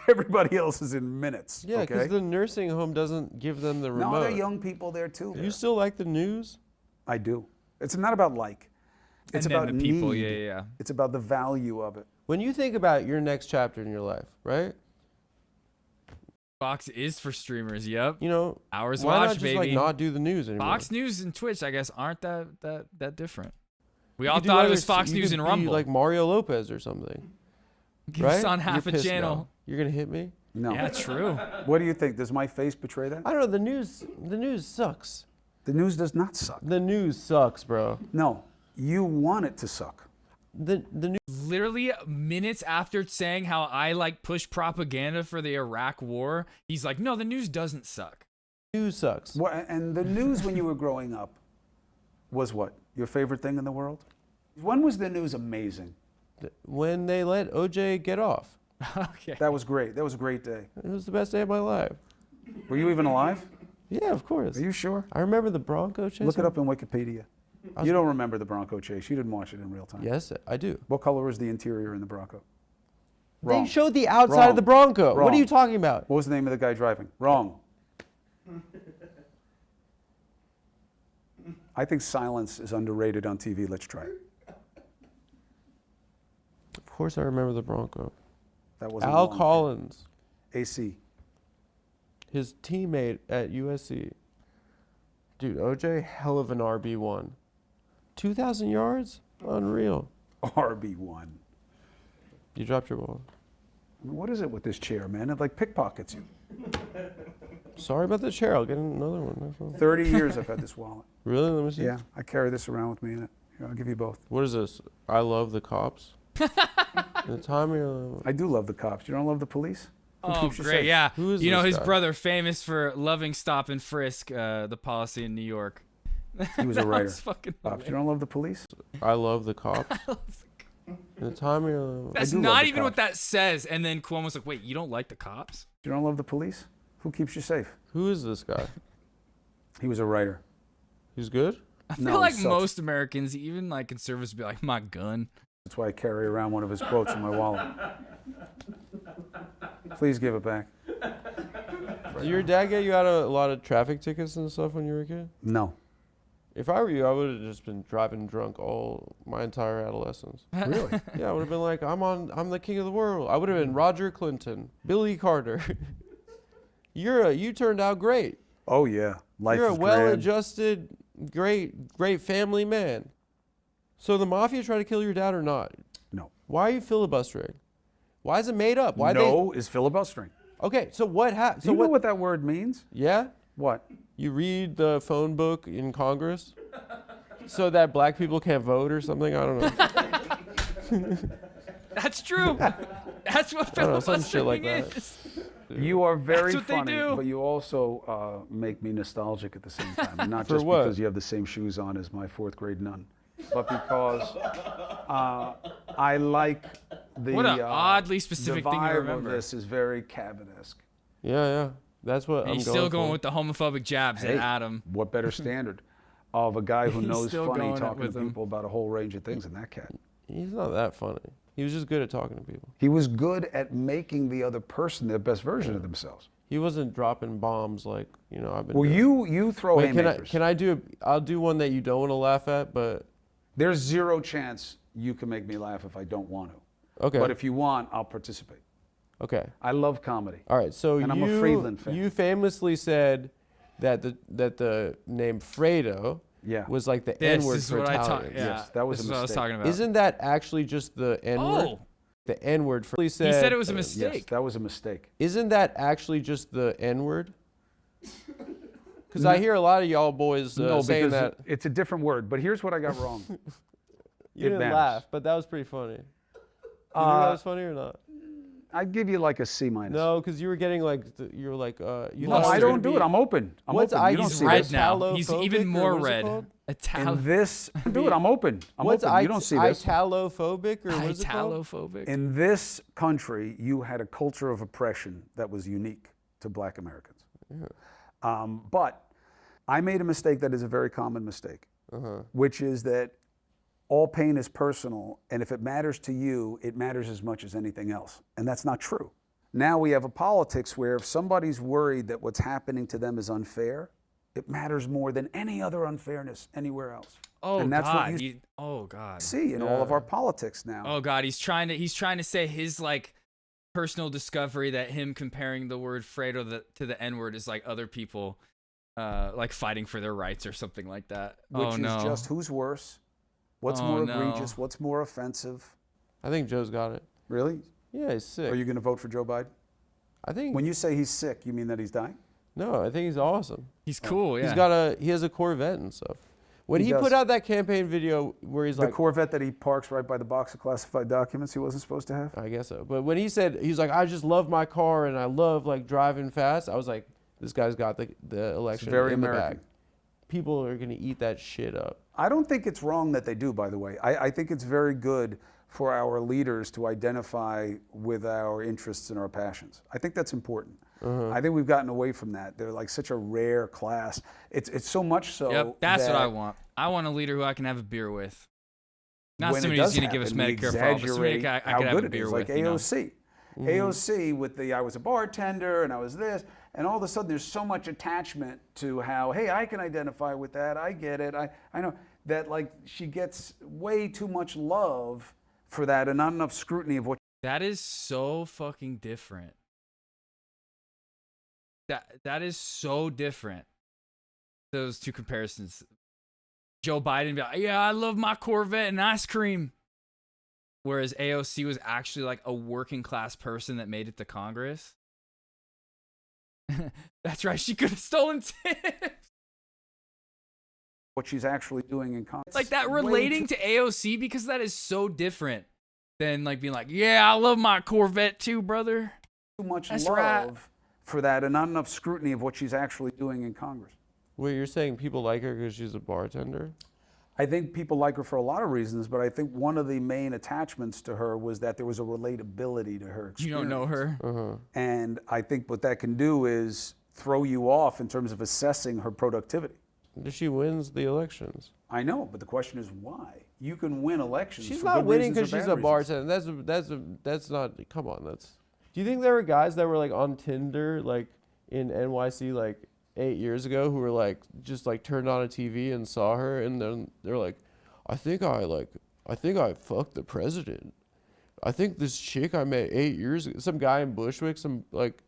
S19: Everybody else is in minutes.
S12: Yeah, because the nursing home doesn't give them the remote.
S19: No, there are young people there too.
S12: You still like the news?
S19: I do. It's not about like. It's
S1: And then
S19: about
S1: the people,
S19: need.
S1: yeah.
S19: It's about the value of it.
S12: When you think about your next chapter in your life, right?
S1: Fox is for streamers. Yep.
S12: You know,
S1: hours
S12: why
S1: watch,
S12: not just
S1: baby.
S12: like not do the news anymore?
S1: Fox News and Twitch, I guess, aren't that different. We
S12: You
S1: all
S12: could do
S1: thought it
S12: other
S1: was Fox
S12: you
S1: News
S12: could
S1: and
S12: be
S1: Rumble.
S12: like Mario Lopez or something.
S1: Give
S12: right?
S1: us on half
S12: You're
S1: a
S12: pissed
S1: channel.
S12: now. You're gonna hit me?
S19: No.
S1: Yeah, true.
S19: What do you think? Does my face betray that?
S12: I don't know. The news sucks.
S19: The news does not suck.
S12: The news sucks, bro.
S19: No, you want it to suck.
S12: The news.
S1: Literally minutes after saying how I like push propaganda for the Iraq war, he's like, no, the news doesn't suck.
S12: News sucks.
S19: And the news when you were growing up was what? Your favorite thing in the world? When was the news amazing?
S12: When they let OJ get off.
S1: Okay.
S19: That was great. That was a great day.
S12: It was the best day of my life.
S19: Were you even alive?
S12: Yeah, of course.
S19: Are you sure?
S12: I remember the Bronco chase.
S19: Look it up in Wikipedia. You don't remember the Bronco chase. You didn't watch it in real time.
S12: Yes, I do.
S19: What color was the interior in the Bronco?
S12: They showed the outside of the Bronco. What are you talking about?
S19: What was the name of the guy driving? Wrong. I think silence is underrated on TV. Let's try it.
S12: Of course I remember the Bronco.
S19: That wasn't
S12: Al
S19: long.
S12: Collins.
S19: AC.
S12: His teammate at USC. Dude, OJ, hell of an RB1. 2,000 yards? Unreal.
S19: RB1.
S12: You dropped your ball.
S19: What is it with this chair, man? It like pickpockets you.
S12: Sorry about the chair. I'll get another one. That's all.
S19: 30 years I've had this wallet.
S12: Really? Let me see.
S19: Yeah, I carry this around with me in it. Here, I'll give you both.
S12: What is this? I love the cops. The time you're...
S19: I do love the cops. You don't love the police? Who
S1: Oh,
S19: keeps you
S1: great.
S19: safe?
S1: Yeah.
S12: Who is
S1: You know,
S12: this
S1: his
S12: guy?
S1: brother famous for loving stop and frisk, the policy in New York.
S19: He was a
S1: That
S19: writer.
S1: was fucking
S19: Cops. You don't love the police?
S12: I love the cops. The time you're...
S1: That's
S19: do love
S1: not
S19: the
S1: even what
S19: cops.
S1: that says. And then Cuomo's like, wait, you don't like the cops?
S19: You don't love the police? Who keeps you safe?
S12: Who is this guy?
S19: He was a writer.
S12: He's good?
S1: I feel
S19: No,
S1: like
S19: he sucks.
S1: most Americans, even like conservatives, be like, my gun.
S19: That's why I carry around one of his quotes in my wallet. Please give it back.
S12: Did your dad get you out of a lot of traffic tickets and stuff when you were a kid?
S19: No.
S12: If I were you, I would have just been driving drunk all my entire adolescence.
S19: Really?
S12: Yeah, I would have been like, I'm the king of the world. I would have been Roger Clinton, Billy Carter. You turned out great.
S19: Oh, yeah. Life
S12: You're a
S19: is grand.
S12: well-adjusted, great family man. So the mafia tried to kill your dad or not?
S19: No.
S12: Why are you filibustering? Why is it made up? Why
S19: No is filibustering.
S12: Okay, so what happened?
S19: Do you know what that word means?
S12: Yeah?
S19: What?
S12: You read the phone book in Congress so that black people can't vote or something? I don't know.
S1: That's true. That's what
S12: I don't know, some shit
S1: filibustering
S12: like that.
S1: is.
S19: You are very
S1: That's what
S19: funny,
S1: they do.
S19: but you also make me nostalgic at the same time. And not
S12: For
S19: just
S12: what?
S19: because you have the same shoes on as my 4th grade nun, but because I like the
S1: What an oddly specific
S19: the
S1: thing to
S19: vibe
S1: remember.
S19: of this is very Cabot-esque.
S12: Yeah. That's what
S1: And
S12: I'm
S1: he's
S12: going
S1: still going
S12: for.
S1: with the homophobic jabs
S19: Hey,
S1: at Adam.
S19: what better standard of a guy who
S1: He's
S19: knows
S1: still
S19: funny
S1: going
S19: talking
S1: with
S19: to
S1: him.
S19: people about a whole range of things than that cat.
S12: He's not that funny. He was just good at talking to people.
S19: He was good at making the other person their best version of themselves.
S12: He wasn't dropping bombs like, I've been
S19: Well,
S12: doing.
S19: you throw
S12: Wait,
S19: haymakers.
S12: can I do? I'll do one that you don't want to laugh at, but
S19: There's zero chance you can make me laugh if I don't want to.
S12: okay.
S19: But if you want, I'll participate.
S12: Okay.
S19: I love comedy.
S12: All right. So
S19: And I'm a Friedland fan.
S12: You famously said that the name Fredo
S19: Yeah.
S12: was like the
S1: This
S12: N-word
S1: is
S12: for
S1: what I talk.
S12: Italians.
S1: Yeah,
S19: Yes, that was
S1: this
S19: a
S1: is what I was
S19: mistake.
S1: talking about.
S12: Isn't that actually just the N-word?
S1: Oh.
S12: The N-word for. He
S1: He said it was a
S19: Yes,
S1: mistake.
S19: that was a mistake.
S12: Isn't that actually just the N-word? Because I hear a lot of y'all boys
S19: No,
S12: saying
S19: because
S12: that.
S19: it's a different word. But here's what I got wrong.
S12: You
S19: it
S12: didn't
S19: matters.
S12: laugh, but that was pretty funny. You think that was funny or not?
S19: I'd give you like a C-.
S12: No, because you were getting like you were like you
S19: No,
S12: thought it
S19: I
S12: was
S19: don't
S12: gonna
S19: do
S12: be-
S19: it. I'm open. I'm
S12: What's
S19: open. You don't
S1: He's
S19: see
S1: red
S19: this.
S1: now. He's even
S12: Italophobic, or
S1: more
S12: what is it
S1: red.
S12: called?
S19: In this, do it. I'm open. I'm
S12: What's
S19: open. You don't see this.
S12: Italophobic or what's it called?
S1: Italophobic.
S19: In this country, you had a culture of oppression that was unique to Black Americans. But I made a mistake that is a very common mistake, which is that all pain is personal, and if it matters to you, it matters as much as anything else. And that's not true. Now we have a politics where if somebody's worried that what's happening to them is unfair, it matters more than any other unfairness anywhere else.
S1: Oh
S19: and that's
S1: God.
S19: what you
S1: Oh God.
S19: see in all of our politics now.
S1: Oh God. He's trying to say his like personal discovery that him comparing the word Fredo to the N-word is like other people like fighting for their rights or something like that.
S19: Which
S1: oh no.
S19: is just who's worse, what's more egregious, what's more offensive.
S12: I think Joe's got it.
S19: Really?
S12: Yeah, he's sick.
S19: Are you going to vote for Joe Biden?
S12: I think.
S19: When you say he's sick, you mean that he's dying?
S12: No, I think he's awesome.
S1: He's cool. Yeah.
S12: He has a Corvette and stuff. When he
S19: does.
S12: put out that campaign video where he's
S19: The
S12: like,
S19: Corvette that he parks right by the box of classified documents he wasn't supposed to have?
S12: I guess so. But when he said he's like, I just love my car and I love like driving fast, I was like, this guy's got the election
S19: very
S12: in the
S19: American.
S12: bag. People are gonna eat that shit up.
S19: I don't think it's wrong that they do, by the way. I think it's very good for our leaders to identify with our interests and our passions. I think that's important. I think we've gotten away from that. They're like such a rare class. It's so much so.
S1: Yep. That's
S19: that
S1: what I want. I want a leader who I can have a beer with. Not
S19: when it
S1: somebody who's
S19: does
S1: going to give us
S19: happen, we
S1: Medicare for all, but somebody
S19: exaggerate
S1: I
S19: how
S1: could have
S19: good
S1: a
S19: it
S1: beer
S19: is,
S1: with.
S19: like
S1: you know?
S19: AOC. AOC with the I was a bartender and I was this, and all of a sudden there's so much attachment to how, hey, I can identify with that, I get it, I know that like she gets way too much love for that and not enough scrutiny of what.
S1: That is so fucking different. That is so different. Those two comparisons. Joe Biden be like, yeah, I love my Corvette and ice cream. Whereas AOC was actually like a working class person that made it to Congress. That's right. She could have stolen tips.
S19: What she's actually doing in Congress.
S1: Like that relating to AOC, because that is so different than like being like, yeah, I love my Corvette too, brother.
S19: Too much
S1: That's
S19: love
S1: right.
S19: for that and not enough scrutiny of what she's actually doing in Congress.
S12: Wait, you're saying people like her because she's a bartender?
S19: I think people like her for a lot of reasons, but I think one of the main attachments to her was that there was a relatability to her experience.
S1: You don't know her.
S19: And I think what that can do is throw you off in terms of assessing her productivity.
S12: She wins the elections.
S19: I know, but the question is why? You can win elections.
S12: She's
S19: for
S12: not
S19: good
S12: winning
S19: reasons or
S12: because she's
S19: bad
S12: a
S19: reasons.
S12: bartender. That's not. Come on, that's. Do you think there were guys that were like on Tinder, like in NYC, like 8 years ago, who were like just like turned on a TV and saw her, and then they're like, I think I fucked the president. I think this chick I met 8 years ago, some guy in Bushwick, he's like,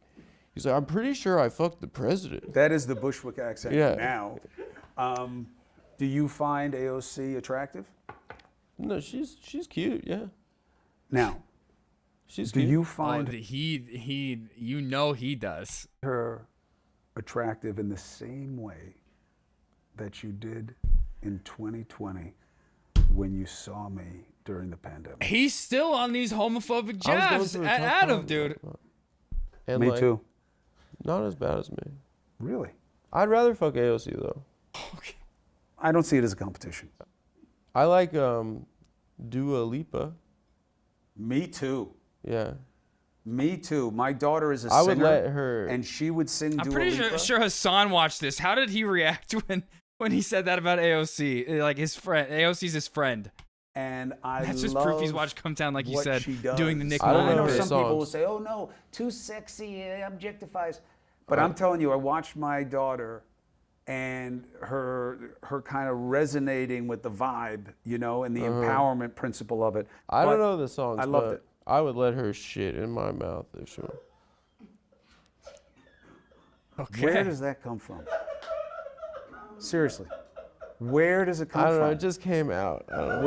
S12: I'm pretty sure I fucked the president.
S19: That is the Bushwick accent
S12: Yeah.
S19: now. Do you find AOC attractive?
S12: No, she's cute, yeah.
S19: Now,
S12: She's
S19: do
S12: cute.
S19: you find
S1: you know he does.
S19: her attractive in the same way that you did in 2020 when you saw me during the pandemic?
S1: He's still on these homophobic
S12: I was going
S1: jabs
S12: through a
S1: at
S12: tough
S1: Adam,
S12: time.
S1: dude.
S12: And
S19: Me
S12: like,
S19: too.
S12: Not as bad as me.
S19: Really?
S12: I'd rather fuck AOC though.
S19: Okay. I don't see it as a competition.
S12: I like Dua Lipa.
S19: Me too.
S12: Yeah.
S19: Me too. My daughter is a singer.
S12: I would let her.
S19: And she would sing
S1: I'm
S19: Dua
S1: pretty
S19: Lipa.
S1: sure Hassan watched this. How did he react when he said that about AOC? Like his friend, AOC's his friend.
S19: And I
S1: That's just
S19: love
S1: proof he's watched Come Town, like you
S19: what
S1: said,
S19: she does.
S1: doing the Nick
S19: I
S1: Mullen
S19: know
S1: bit.
S19: some people will say, "Oh no, too sexy, it objectifies." But I'm telling you, I watched my daughter, and her kind of resonating with the vibe, you know, and the empowerment principle of it.
S12: I
S19: But
S12: don't know the songs.
S19: I loved
S12: but
S19: it.
S12: I would let her shit in my mouth if she were.
S1: Okay.
S19: Where does that come from? Seriously, where does it come
S12: I
S19: from?
S12: don't know. It just came out. I don't know.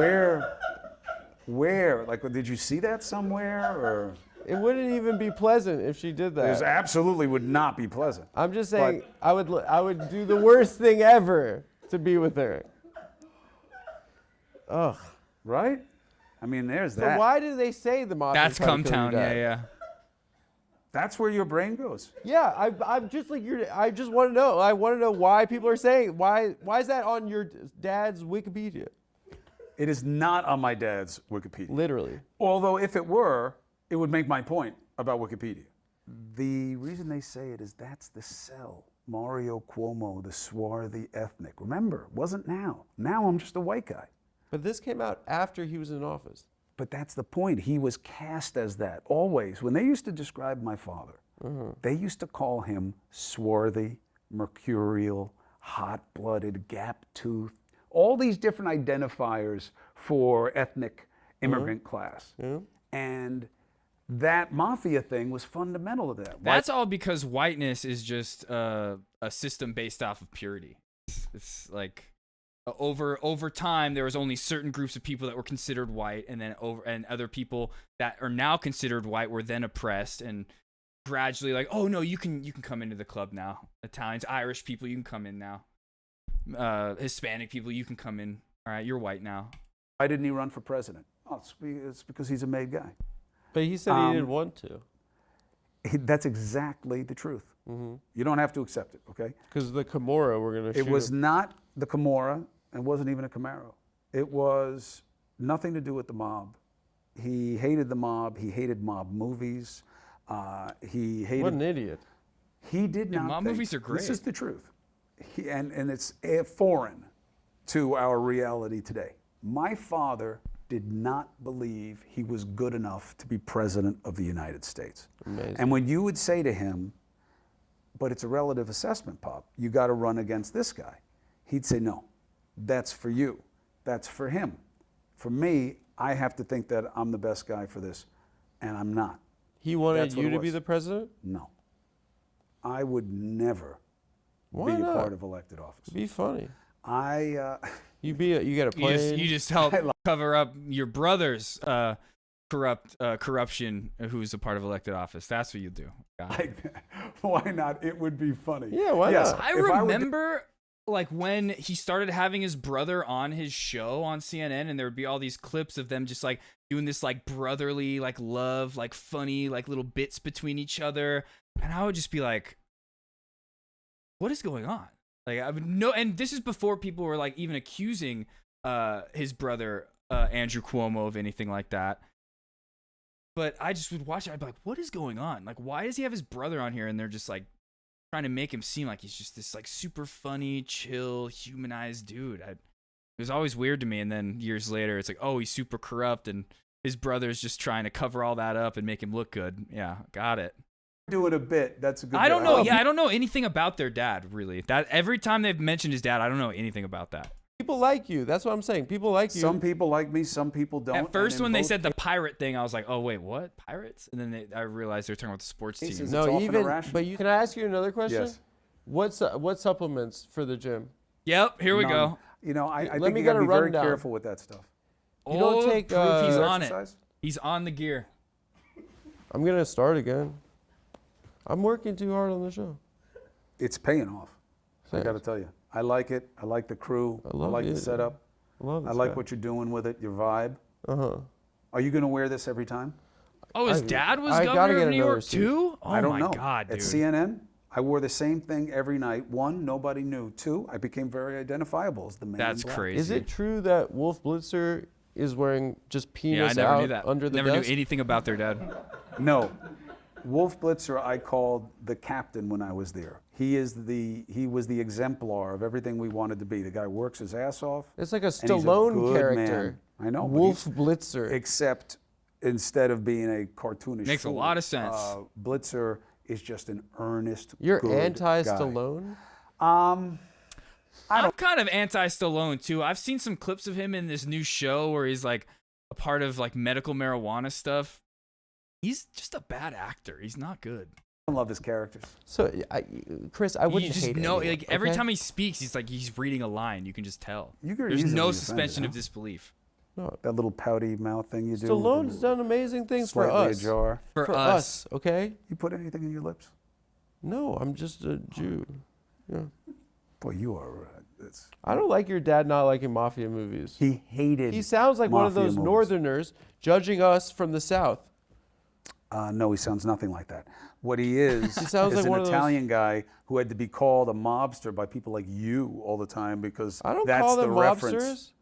S19: Where? Like, did you see that somewhere, or?
S12: It wouldn't even be pleasant if she did that.
S19: It absolutely would not be pleasant.
S12: I'm just saying, I would do the worst thing ever to be with her. Ugh.
S19: Right? I mean, there's
S12: So
S19: that.
S12: why do they say the mafia?
S1: That's Come Town, yeah.
S19: That's where your brain goes.
S12: Yeah, I'm just like I just want to know. I want to know why people are saying why is that on your dad's Wikipedia?
S19: It is not on my dad's Wikipedia.
S12: Literally.
S19: Although if it were, it would make my point about Wikipedia. The reason they say it is that's the sell. Mario Cuomo, the swarthy ethnic. Remember, it wasn't now. Now I'm just a white guy.
S12: But this came out after he was in office.
S19: But that's the point. He was cast as that always. When they used to describe my father, they used to call him swarthy, mercurial, hot-blooded, gap-toothed, all these different identifiers for ethnic immigrant class. And that mafia thing was fundamental to that.
S1: That's all because whiteness is just a system based off of purity. It's like over time there was only certain groups of people that were considered white, and then other people that are now considered white were then oppressed, and gradually like, oh no, you can come into the club now. Italians, Irish people, you can come in now. Hispanic people, you can come in. All right, you're white now.
S19: Why didn't he run for president? Oh, it's because he's a made guy.
S12: But he said he didn't want to.
S19: That's exactly the truth. You don't have to accept it, okay?
S12: Because the Camorra were going to shoot
S19: It was
S12: him.
S19: not the Camorra, and wasn't even a Camaro. It was nothing to do with the mob. He hated the mob. He hated mob movies. He hated.
S12: What an idiot.
S19: He did not.
S1: Mob
S19: think,
S1: movies are great.
S19: This is the truth, and it's foreign to our reality today. My father did not believe he was good enough to be president of the United States.
S12: Amazing.
S19: And when you would say to him, but it's a relative assessment, Pop, you got to run against this guy, he'd say, no, that's for you. That's for him. For me, I have to think that I'm the best guy for this, and I'm not.
S12: He wanted
S19: That's what
S12: you
S19: it
S12: to be
S19: was.
S12: the president?
S19: No. I would never
S12: Why
S19: be
S12: not?
S19: a part of elected office.
S12: Be funny.
S19: You
S12: get a plane.
S1: You just help cover up your brother's corruption, who's a part of elected office. That's what you do.
S19: Why not? It would be funny.
S12: Yeah, why not?
S1: I remember like when he started having his brother on his show on CNN, and there would be all these clips of them just like doing this like brotherly like love, like funny like little bits between each other, and I would just be like, what is going on? Like I would know, and this is before people were like even accusing his brother Andrew Cuomo of anything like that. But I just would watch it. I'd be like, what is going on? Like, why does he have his brother on here? And they're just like trying to make him seem like he's just this like super funny, chill, humanized dude. It was always weird to me. And then years later, it's like, oh, he's super corrupt, and his brother's just trying to cover all that up and make him look good. Yeah, got it.
S19: Doing a bit. That's a good.
S1: I don't know. Yeah, I don't know anything about their dad, really. That every time they've mentioned his dad, I don't know anything about that.
S12: People like you. That's what I'm saying. People like you.
S19: Some people like me. Some people don't.
S1: At first, when they said the pirate thing, I was like, "Oh wait, what? Pirates?" And then I realized they're talking about the sports team.
S12: No, even. But can I ask you another question?
S19: Yes.
S12: What supplements for the gym?
S1: Yep. Here we
S19: None.
S1: go.
S19: You know, I
S12: Let
S19: think
S12: me
S19: you
S12: get
S19: gotta
S12: a
S19: be very
S12: rundown.
S19: careful with that stuff.
S12: You don't take.
S1: Proof he's on
S19: exercise?
S1: it. He's on the gear.
S12: I'm gonna start again. I'm working too hard on the show.
S19: It's paying off. I
S12: Thanks.
S19: got to tell you, I like it. I like the crew. I
S12: love
S19: like
S12: you,
S19: the setup.
S12: I love
S19: I
S12: this
S19: like
S12: guy.
S19: what you're doing with it. Your vibe. Are you going to wear this every time?
S1: Oh, his dad was
S12: I gotta
S1: governor
S12: get
S1: of New
S12: another
S1: York
S12: suit.
S1: too. Oh
S19: I don't
S1: my
S19: know.
S1: God, dude.
S19: At CNN, I wore the same thing every night. 1, nobody knew. 2, I became very identifiable as the man.
S1: That's
S19: in black.
S1: crazy.
S12: Is it true that Wolf Blitzer is wearing just
S1: Yeah, I
S12: penis
S1: never knew
S12: out
S1: that.
S12: under the
S1: Never
S12: desk?
S1: knew anything about their dad.
S19: No. Wolf Blitzer, I called the captain when I was there. He was the exemplar of everything we wanted to be. The guy works his ass off.
S12: It's like a
S19: and he's
S12: Stallone
S19: good
S12: character.
S19: man. I know. but
S12: Wolf
S19: he's-
S12: Blitzer.
S19: Except instead of being a cartoonish
S1: Makes a
S19: fool,
S1: lot of sense.
S19: Blitzer is just an earnest,
S12: You're
S19: good
S12: anti-Stallone?
S19: guy.
S1: I'm kind of anti-Stallone too. I've seen some clips of him in this new show where he's like a part of like medical marijuana stuff. He's just a bad actor. He's not good.
S19: I love his characters.
S12: So, Chris, I wouldn't
S1: You just
S12: hate
S1: know,
S12: any of
S1: like
S12: it,
S1: every
S12: okay?
S1: time he speaks, he's like he's reading a line. You can just tell.
S19: You're
S1: There's
S19: easily
S1: no
S19: offended,
S1: suspension
S19: huh?
S1: of disbelief.
S12: No.
S19: That little pouty mouth thing you do.
S12: Stallone's done amazing things for
S19: slightly
S12: us.
S19: ajar.
S1: For us.
S12: Okay?
S19: You put anything in your lips?
S12: No, I'm just a Jew. Yeah.
S19: Boy, you are.
S12: I don't like your dad not liking mafia movies.
S19: He hated.
S12: He sounds like one of
S19: mafia
S12: those
S19: movies.
S12: Northerners judging us from the South.
S19: No, he sounds nothing like that. What he is,
S12: He sounds
S19: is
S12: like
S19: an
S12: one of those-
S19: Italian guy who had to be called a mobster by people like you all the time because
S12: I don't
S19: that's
S12: call
S19: the
S12: them
S19: reference.
S12: mobsters.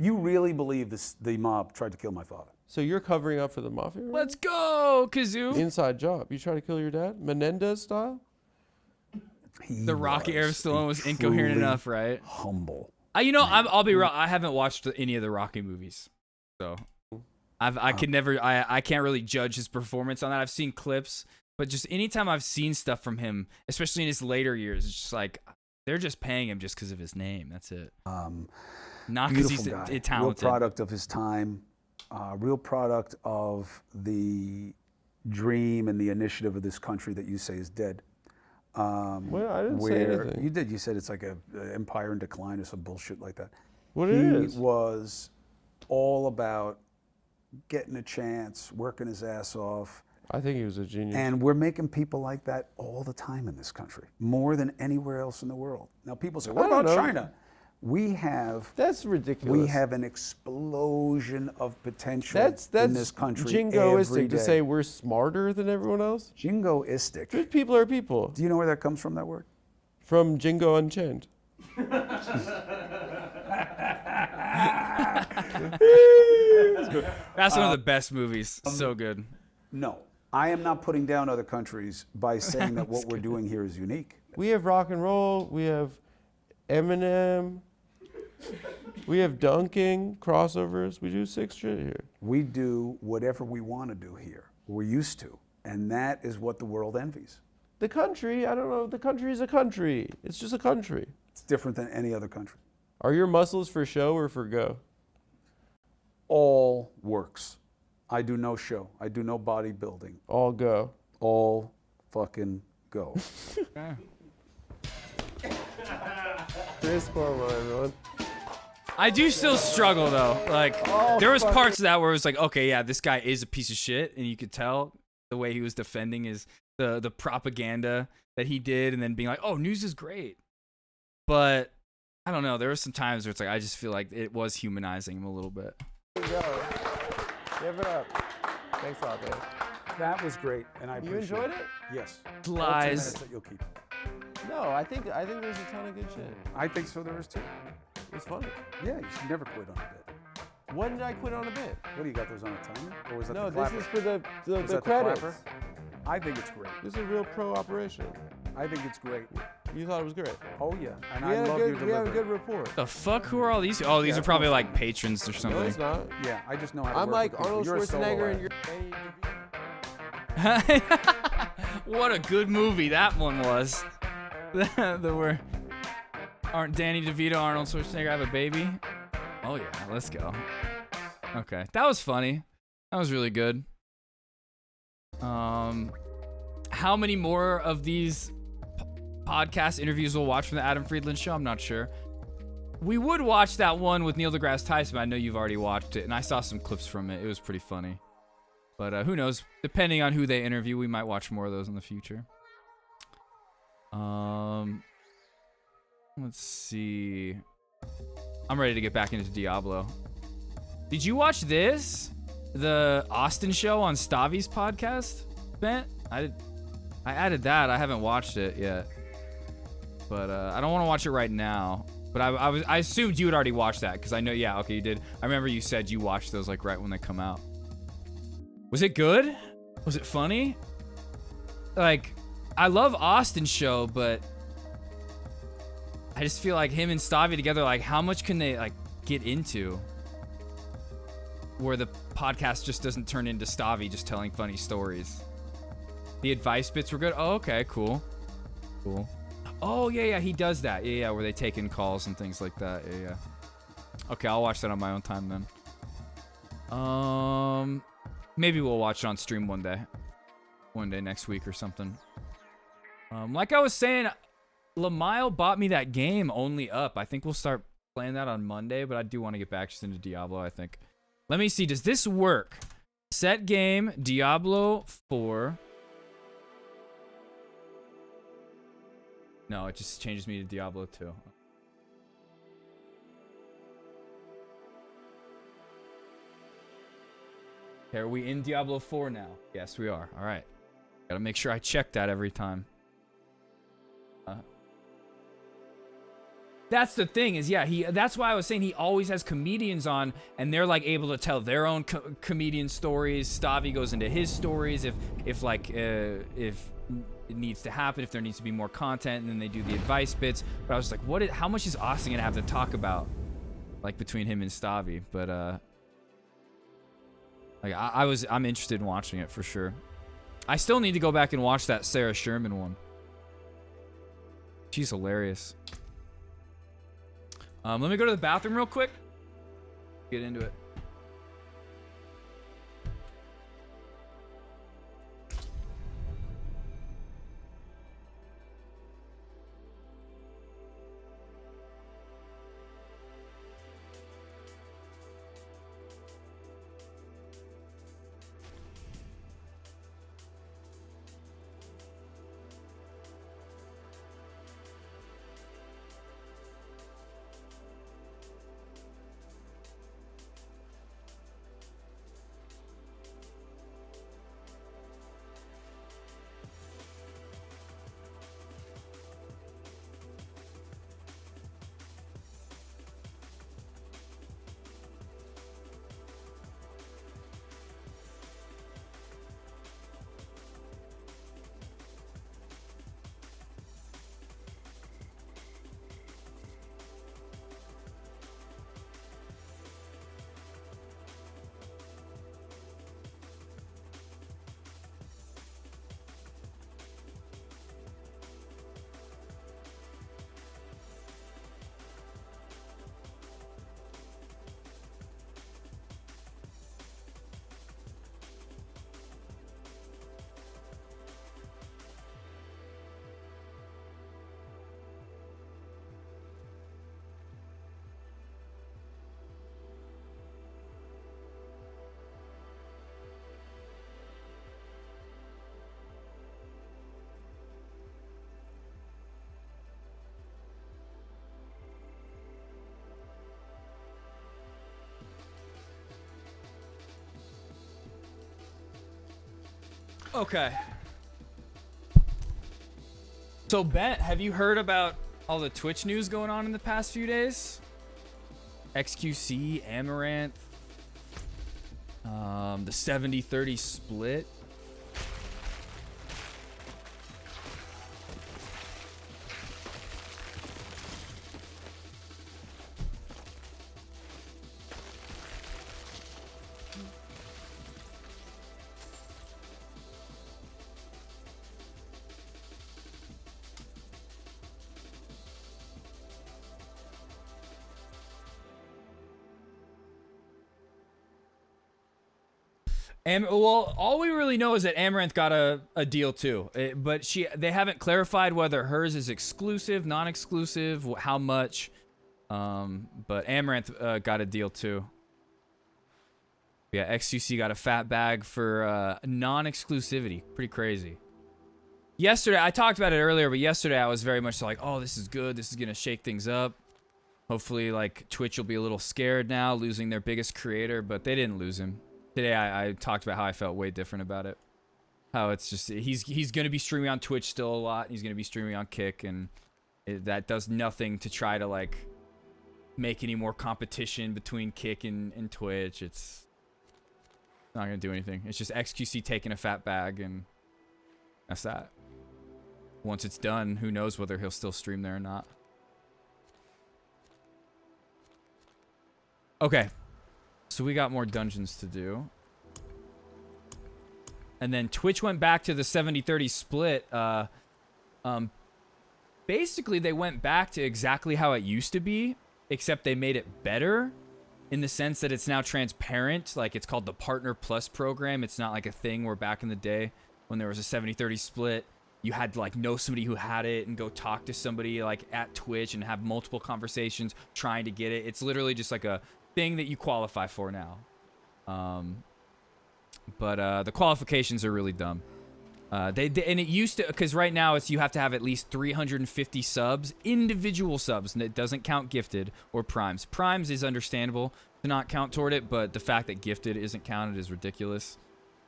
S19: You really believe the mob tried to kill my father?
S12: So you're covering up for the mafia? right?
S1: Let's go, Kazoo.
S12: Inside job. You try to kill your dad? Menendez style?
S1: The Rocky era of Stallone was incoherent
S19: truly
S1: enough, right?
S19: Humble.
S1: I'll be real. I haven't watched any of the Rocky movies, so I can't really judge his performance on that. I've seen clips, but just anytime I've seen stuff from him, especially in his later years, it's just like they're just paying him just because of his name. That's it. Not because he's
S19: Beautiful guy.
S1: talented.
S19: Real product of his time. Real product of the dream and the initiative of this country that you say is dead.
S12: Well, I didn't say
S19: where
S12: anything.
S19: you did. You said it's like a empire in decline or some bullshit like that.
S12: What
S19: he
S12: it is?
S19: was all about getting a chance, working his ass off.
S12: I think he was a genius.
S19: And we're making people like that all the time in this country, more than anywhere else in the world. Now people say, what
S12: I don't
S19: about
S12: know.
S19: China? We have.
S12: That's ridiculous.
S19: We have an explosion of potential
S12: That's
S19: in this country every
S12: jingoistic
S19: day.
S12: to say we're smarter than everyone else.
S19: Jingoistic.
S12: Just people are people.
S19: Do you know where that comes from, that word?
S12: From Jingo Unchained.
S1: That's one of the best movies. So good.
S19: No. I am not putting down other countries by saying that what we're doing here is unique.
S12: We have rock and roll. We have Eminem. We have dunking, crossovers. We do sick shit here.
S19: We do whatever we want to do here. We're used to. And that is what the world envies.
S12: The country, I don't know. The country is a country. It's just a country.
S19: It's different than any other country.
S12: Are your muscles for show or for go?
S19: All works. I do no show. I do no bodybuilding.
S12: All go.
S19: All fucking go.
S12: Chris Cuomo, everyone.
S1: I do still struggle though. Like
S12: Oh,
S1: there was
S12: fuck
S1: parts of that where it was like, okay, yeah, this guy is a piece of shit, and you could tell the way he was defending the propaganda that he did, and then being like, oh, news is great. But I don't know. There were some times where it's like I just feel like it was humanizing him a little bit.
S12: There you go. Give it up. Thanks a lot, babe.
S19: That was great, and I
S12: You
S19: appreciate
S12: enjoyed it?
S19: Yes.
S1: Lies.
S19: All 2 minutes that you'll keep.
S12: No, I think there's a ton of good shit.
S19: I think so. There is too.
S12: It was funny.
S19: Yeah, you should never quit on a bit.
S12: When did I quit on a bit?
S19: What do you got those on a timer? Or was that
S12: No,
S19: the
S12: this
S19: clapper?
S12: is for the
S19: Was that
S12: credits.
S19: clapper? I think it's great.
S12: This is a real pro operation.
S19: I think it's great.
S12: You thought it was great.
S19: Oh yeah, and
S12: We
S19: I
S12: had a
S19: love
S12: good,
S19: your
S12: we have a
S19: delivery.
S12: good rapport.
S1: The fuck? Who are all these? Oh, these
S19: Yeah,
S1: are probably like patrons or
S12: No,
S1: something.
S12: it's not.
S19: Yeah, I just know how to
S12: I'm
S19: work
S12: like
S19: with people.
S12: Arnold
S19: You're a solo
S12: Schwarzenegger
S19: act.
S12: and you're.
S1: What a good movie that one was. Aren't Danny DeVito, Arnold Schwarzenegger have a baby? Oh yeah, let's go. Okay, that was funny. That was really good. How many more of these podcast interviews we'll watch from the Adam Friedland Show? I'm not sure. We would watch that one with Neil deGrasse Tyson. But I know you've already watched it, and I saw some clips from it. It was pretty funny. But who knows? Depending on who they interview, we might watch more of those in the future. Let's see. I'm ready to get back into Diablo. Did you watch this? The Austin show on Stavi's podcast, Bent? I I added that. I haven't watched it yet. But I don't want to watch it right now. But I assumed you had already watched that because I know, yeah, okay, you did. I remember you said you watched those like right when they come out. Was it good? Was it funny? Like, I love Austin's show, but I just feel like him and Stavi together, like, how much can they like get into where the podcast just doesn't turn into Stavi just telling funny stories? The advice bits were good. Oh, okay, cool. Cool. Oh, yeah, he does that. Yeah, where they take in calls and things like that. Yeah. Okay, I'll watch that on my own time then. Maybe we'll watch it on stream one day. One day next week or something. Like I was saying, Lamile bought me that game Only Up. I think we'll start playing that on Monday, but I do want to get back just into Diablo, I think. Let me see, does this work? Set game, Diablo 4. No, it just changes me to Diablo 2. Okay, are we in Diablo 4 now? Yes, we are. All right. Gotta make sure I check that every time. That's the thing is, yeah, that's why I was saying he always has comedians on, and they're like able to tell their own comedian stories. Stavi goes into his stories if it needs to happen, if there needs to be more content, and then they do the advice bits. But I was like, how much is Austin gonna have to talk about, like, between him and Stavi? But like I'm interested in watching it for sure. I still need to go back and watch that Sarah Sherman one. She's hilarious. Let me go to the bathroom real quick. Get into it. Okay. So, Ben, have you heard about all the Twitch news going on in the past few days? XQC, Amaranth, the 70-30 split. Well, all we really know is that Amaranth got a deal too, but they haven't clarified whether hers is exclusive, non-exclusive, how much. But Amaranth got a deal too. Yeah, XQC got a fat bag for non-exclusivity. Pretty crazy. Yesterday, I talked about it earlier, but yesterday I was very much like, oh, this is good. This is gonna shake things up. Hopefully, like, Twitch will be a little scared now, losing their biggest creator, but they didn't lose him. Today, I talked about how I felt way different about it. how it's just he's gonna be streaming on Twitch still a lot. He's gonna be streaming on Kick, and that does nothing to try to like make any more competition between Kick and Twitch. It's not gonna do anything. It's just XQC taking a fat bag, and that's that. Once it's done, who knows whether he'll still stream there or not. Okay, so we got more dungeons to do. And then Twitch went back to the 70-30 split. Basically, they went back to exactly how it used to be, except they made it better in the sense that it's now transparent. Like, it's called the Partner Plus program. It's not like a thing where back in the day when there was a 70-30 split, you had to like know somebody who had it and go talk to somebody like at Twitch and have multiple conversations trying to get it. It's literally just like a thing that you qualify for now. But the qualifications are really dumb. And it used to, because right now it's you have to have at least 350 subs, individual subs, and it doesn't count gifted or primes. Primes is understandable to not count toward it, but the fact that gifted isn't counted is ridiculous.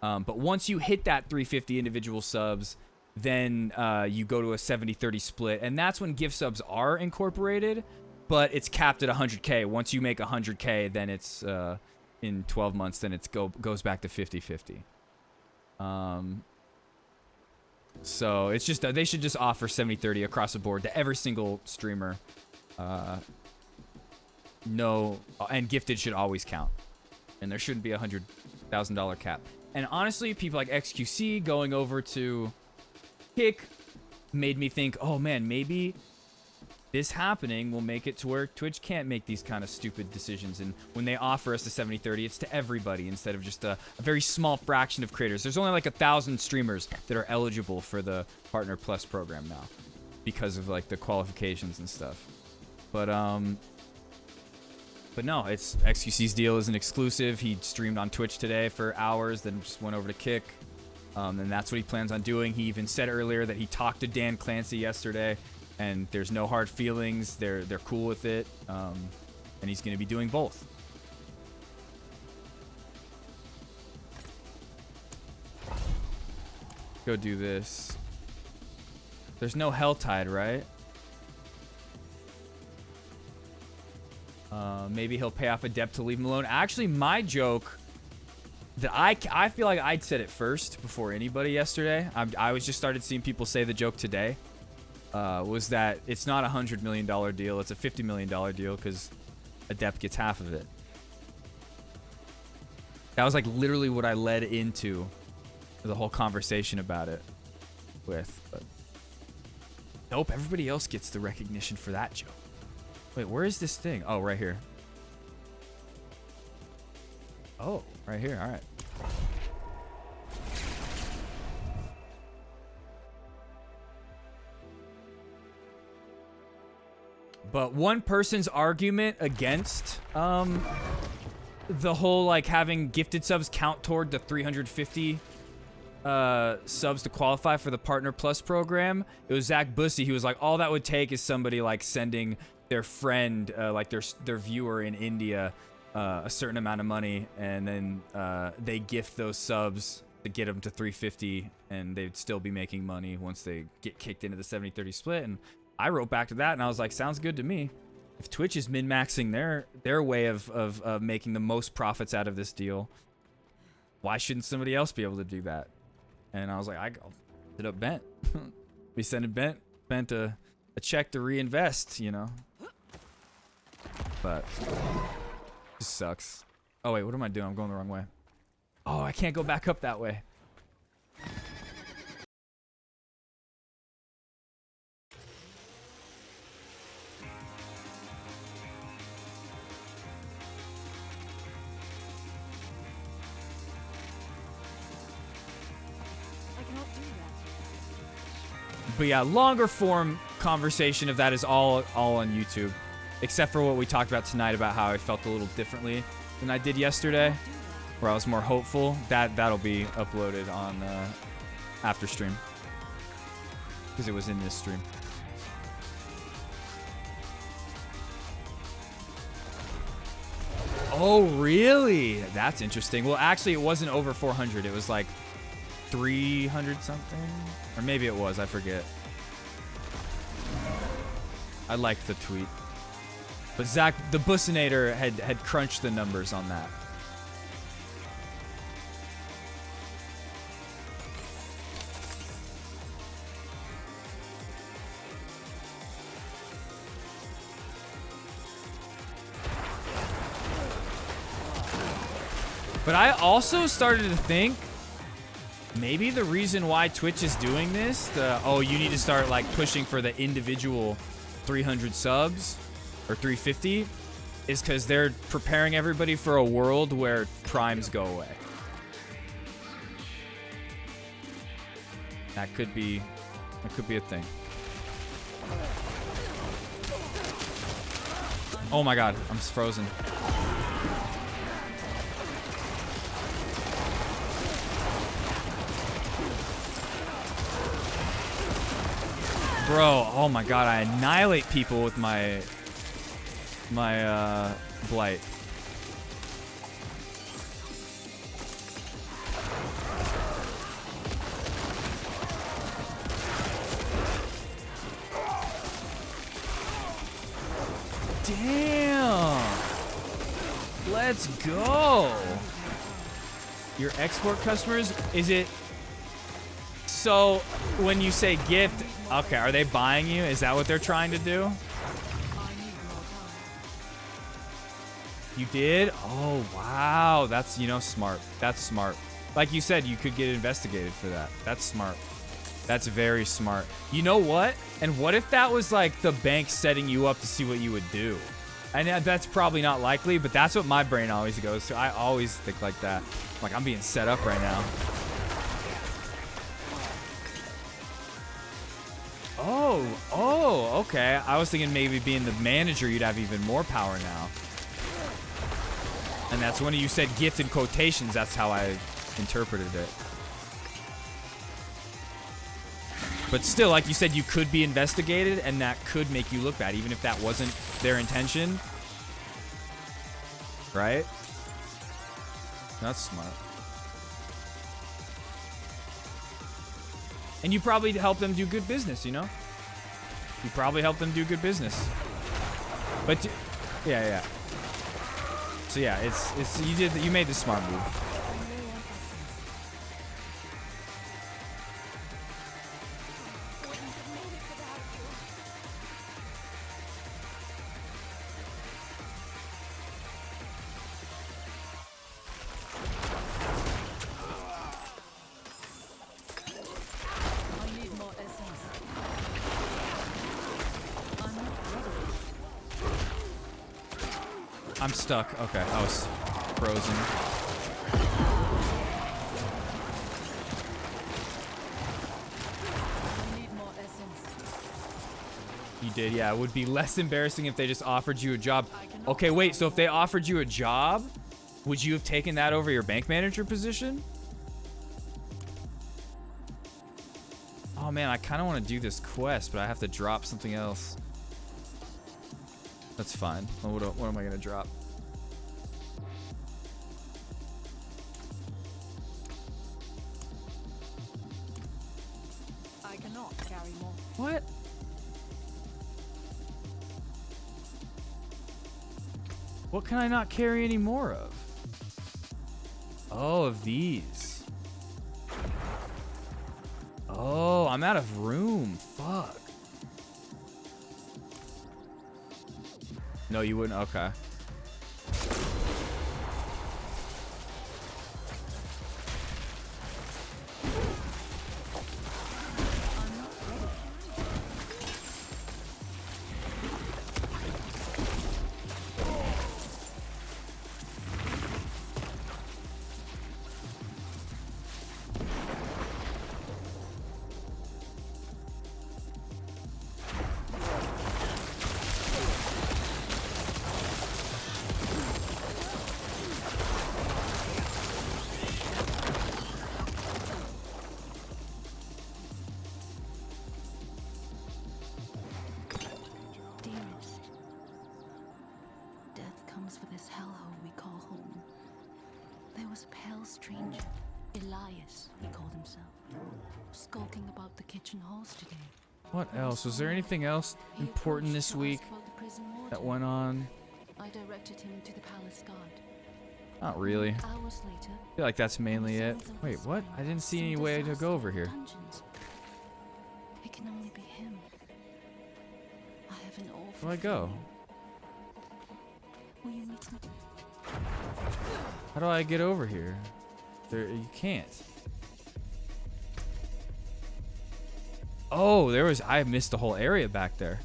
S1: But once you hit that 350 individual subs, then you go to a 70-30 split, and that's when gift subs are incorporated, but it's capped at 100K. Once you make 100K, then it's in 12 months, then it goes back to 50-50. So it's just they should just offer 70-30 across the board to every single streamer. No, and gifted should always count, and there shouldn't be a $100,000 cap. And honestly, people like XQC going over to Kick made me think, oh man, maybe this happening will make it to where Twitch can't make these kind of stupid decisions. And when they offer us the 70-30, it's to everybody instead of just a very small fraction of creators. There's only like 1,000 streamers that are eligible for the Partner Plus program now because of like the qualifications and stuff. But no, it's XQC's deal is an exclusive. He streamed on Twitch today for hours, then just went over to Kick. And that's what he plans on doing. He even said earlier that he talked to Dan Clancy yesterday, and there's no hard feelings. They're cool with it, and he's going to be doing both. Go do this. There's no Helltide, right? Maybe he'll pay off a debt to leave him alone. Actually, my joke that I feel like I'd said it first before anybody yesterday. I was just started seeing people say the joke today. Was that it's not $100 million deal. It's a $50 million deal because Adept gets half of it. That was like literally what I led into the whole conversation about it with. But nope, everybody else gets the recognition for that joke. Wait, where is this thing? Oh, right here. Oh, right here. All right. But one person's argument against the whole like having gifted subs count toward the 350 subs to qualify for the Partner Plus program, it was Zach Bussey. He was like, all that would take is somebody like sending their friend, like their viewer in India, a certain amount of money, and then they gift those subs to get them to 350, and they'd still be making money once they get kicked into the 70-30 split. And I wrote back to that, and I was like, sounds good to me. If Twitch is min-maxing their way of making the most profits out of this deal, why shouldn't somebody else be able to do that? And I was like, I'll hit up Bent. We sending Bent a check to reinvest, you know. But it sucks. Oh wait, what am I doing? I'm going the wrong way. Oh, I can't go back up that way. But yeah, longer form conversation of that is all on YouTube, except for what we talked about tonight about how I felt a little differently than I did yesterday, where I was more hopeful. That'll be uploaded on after stream because it was in this stream. Oh, really? That's interesting. Well, actually, it wasn't over 400. It was like 300 something, or maybe it was. I forget. I liked the tweet, but Zach, the Bussinator, had crunched the numbers on that. But I also started to think maybe the reason why Twitch is doing this, oh, you need to start like pushing for the individual 300 subs or 350, is because they're preparing everybody for a world where primes go away. That could be a thing. Oh my god, I'm frozen. Bro, oh my god, I annihilate people with my blight. Damn. Let's go. Your export customers, is it? So when you say gift, okay, are they buying you? Is that what they're trying to do? You did? Oh, wow. That's, you know, smart. That's smart. Like you said, you could get investigated for that. That's smart. That's very smart. You know what? And what if that was like the bank setting you up to see what you would do? And that's probably not likely, but that's what my brain always goes to. I always think like that. Like, I'm being set up right now. Oh, okay. I was thinking maybe being the manager, you'd have even more power now. And that's when you said gift in quotations. That's how I interpreted it. But still, like you said, you could be investigated, and that could make you look bad, even if that wasn't their intention. Right? That's smart. And you probably help them do good business, you know? You probably help them do good business. But, yeah. So yeah, you made the smart move. I'm stuck. Okay, I was frozen. You did, yeah. It would be less embarrassing if they just offered you a job. Okay, wait, so if they offered you a job, would you have taken that over your bank manager position? Oh man, I kind of want to do this quest, but I have to drop something else. That's fine. What am I going to drop?
S8: I cannot carry more.
S1: What? What can I not carry any more of? Oh, of these. Oh, I'm out of room. Fuck. No, you wouldn't? Okay.
S8: For this hellhole we call home. There was a pale stranger Elias, he called himself. Skulking about the kitchen halls today.
S1: What else? Was there anything else important this week that went on?
S8: I directed him to the palace guard.
S1: Not really.
S8: Hours later,
S1: I feel like that's mainly it. Wait, what? I didn't see any way to go over here.
S8: dungeons. It can only be him. I have an awful
S1: Where do I go?
S8: feeling. Will you meet me?
S1: How do I get over here? You can't. Oh, I missed the whole area back there.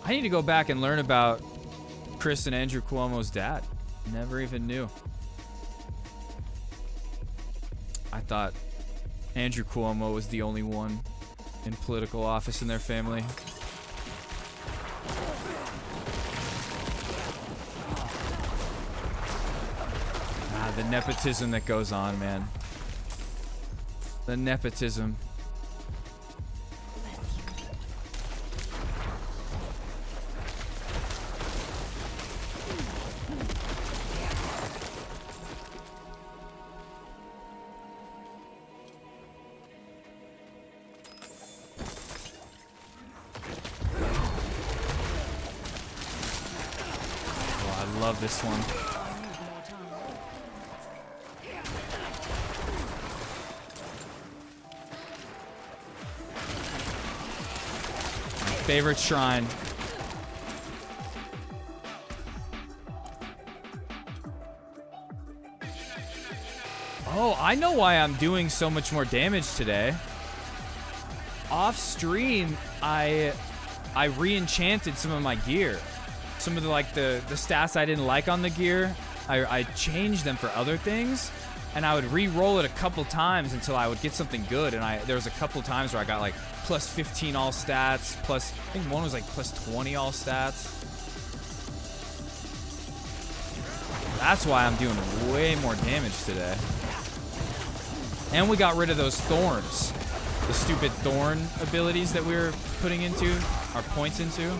S1: I need to go back and learn about Chris and Andrew Cuomo's dad. Never even knew. I thought Andrew Cuomo was the only one in political office in their family. The nepotism that goes on, man. The nepotism. Love this one. My favorite shrine. Oh, I know why I'm doing so much more damage today. Off stream, I re-enchanted some of my gear. Some of the stats I didn't like on the gear, I changed them for other things, and I would re-roll it a couple times until I would get something good. And there was a couple times where I got like plus 15 all stats, plus I think one was like plus 20 all stats. That's why I'm doing way more damage today. And we got rid of those thorns, the stupid thorn abilities that we were putting into our points into.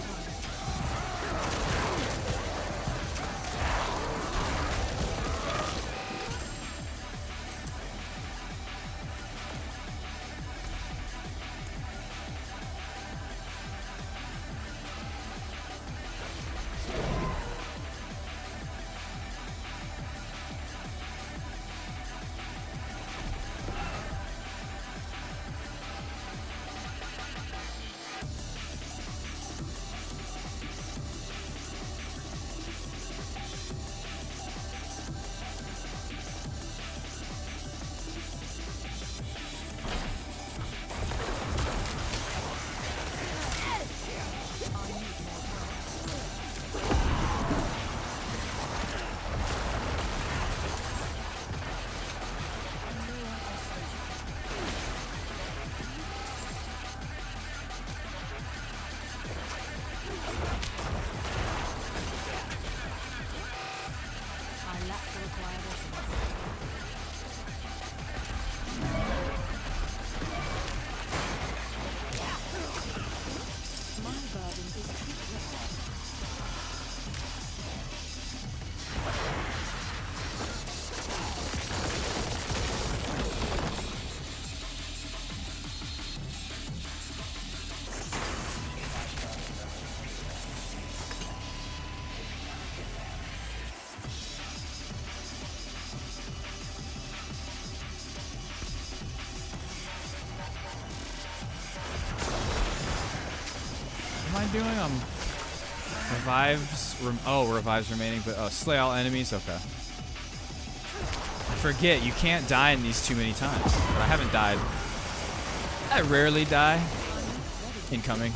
S1: Doing revives remaining, but slay all enemies. Okay, I forget you can't die in these too many times, but I haven't died. I rarely die. Incoming.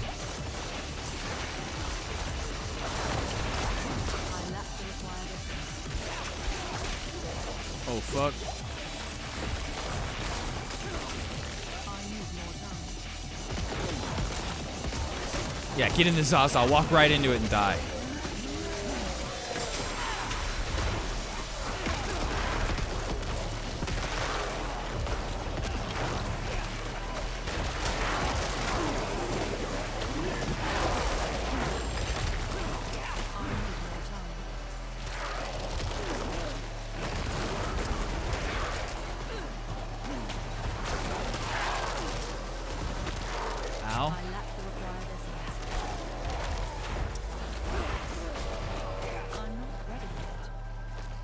S1: Oh fuck. Yeah, get in the Zaza, walk right into it and die.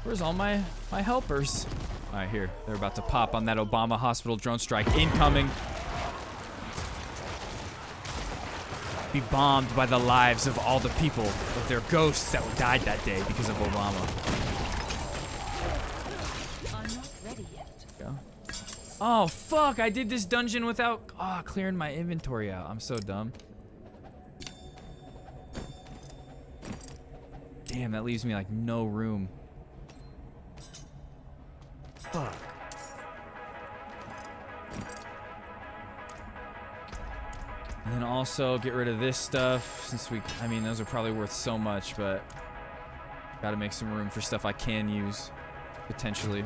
S1: Where's all my helpers? All right, here. They're about to pop on that Obama hospital drone strike. Incoming. Be bombed by the lives of all the people, of their ghosts that died that day because of Obama.
S8: I'm not ready yet.
S1: Go. Oh, fuck. I did this dungeon without clearing my inventory out. I'm so dumb. Damn, that leaves me like no room. Fuck. And then also get rid of this stuff since I mean, those are probably worth so much, but gotta make some room for stuff I can use potentially.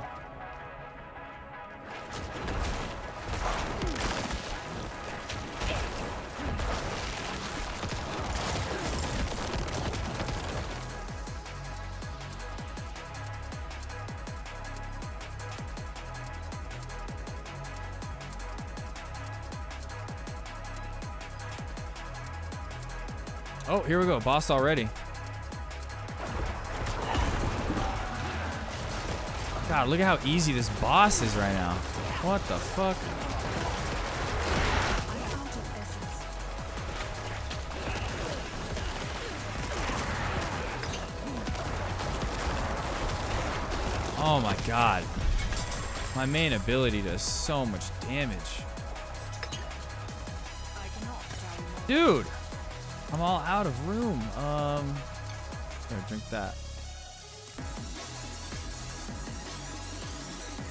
S1: Oh, here we go. Boss already. God, look at how easy this boss is right now. What the fuck? Oh my god. My main ability does so much damage. Dude! I'm all out of room. Here, drink that.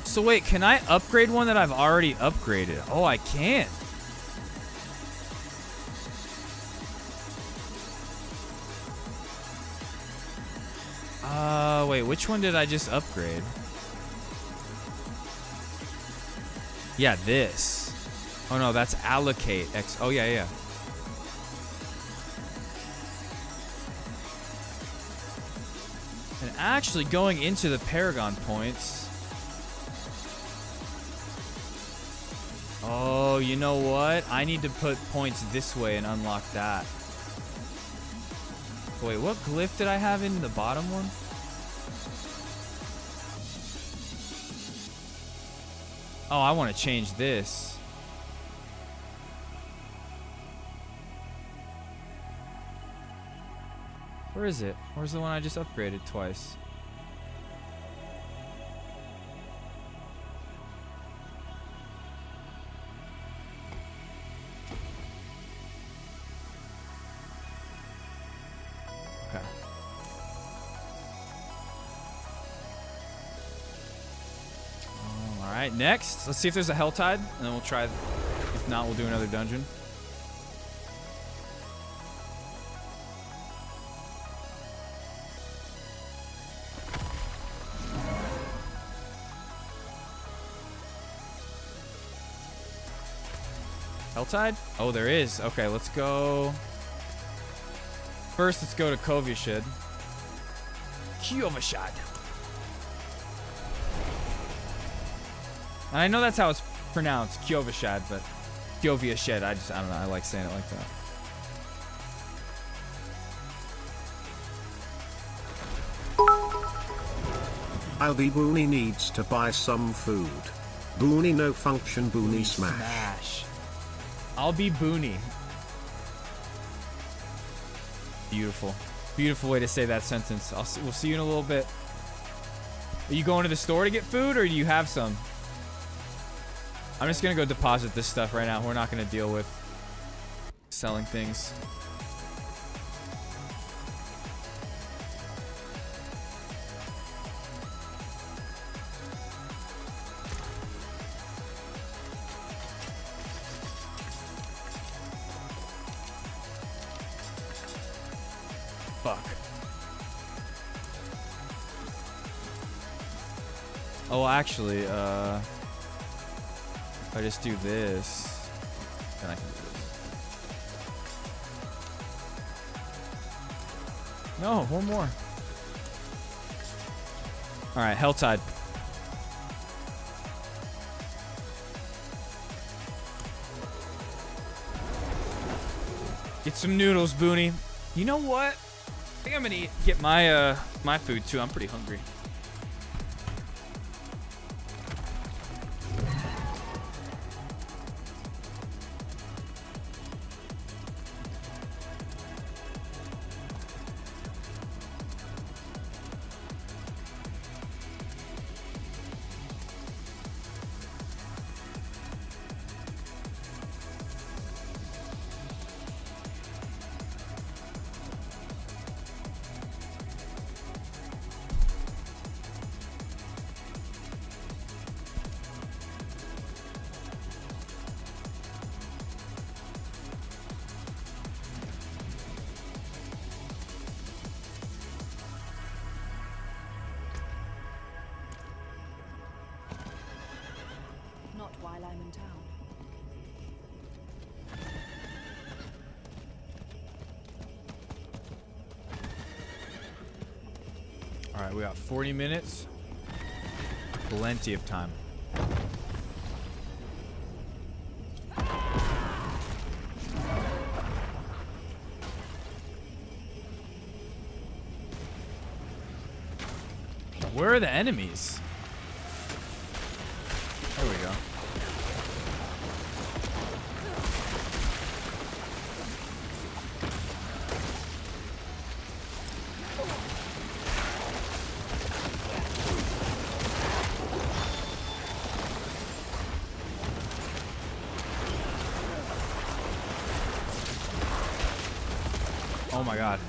S1: So wait, can I upgrade one that I've already upgraded? Oh, I can. Wait, which one did I just upgrade? Yeah, this. Oh no, that's allocate X. Oh yeah, yeah. And actually going into the Paragon points. Oh, you know what? I need to put points this way and unlock that. Wait, what glyph did I have in the bottom one? Oh, I want to change this. Where is it? Where's the one I just upgraded twice? Okay. All right, next, let's see if there's a Hell Tide, and then we'll try. If not, we'll do another dungeon. Helltide? Oh, there is. Okay, let's go. First, let's go to Kovyashid. Kyovashad. And I know that's how it's pronounced, Kyovashad, but Kyovashid, I don't know, I like saying it like that.
S2: Aldi Booney needs to buy some food. Booney no function, Booney smash.
S1: I'll be Booney. Beautiful. Beautiful way to say that sentence. We'll see you in a little bit. Are you going to the store to get food, or do you have some? I'm just going to go deposit this stuff right now. We're not going to deal with selling things. Fuck. Oh, actually, if I just do this, then I can do this. No, one more. All right, Helltide. Get some noodles, Booney. You know what? I think I'm gonna get my my food too. I'm pretty hungry.
S8: while I'm in town.
S1: All right, we got 40 minutes. Plenty of time. Where are the enemies? There we go. Oh my god.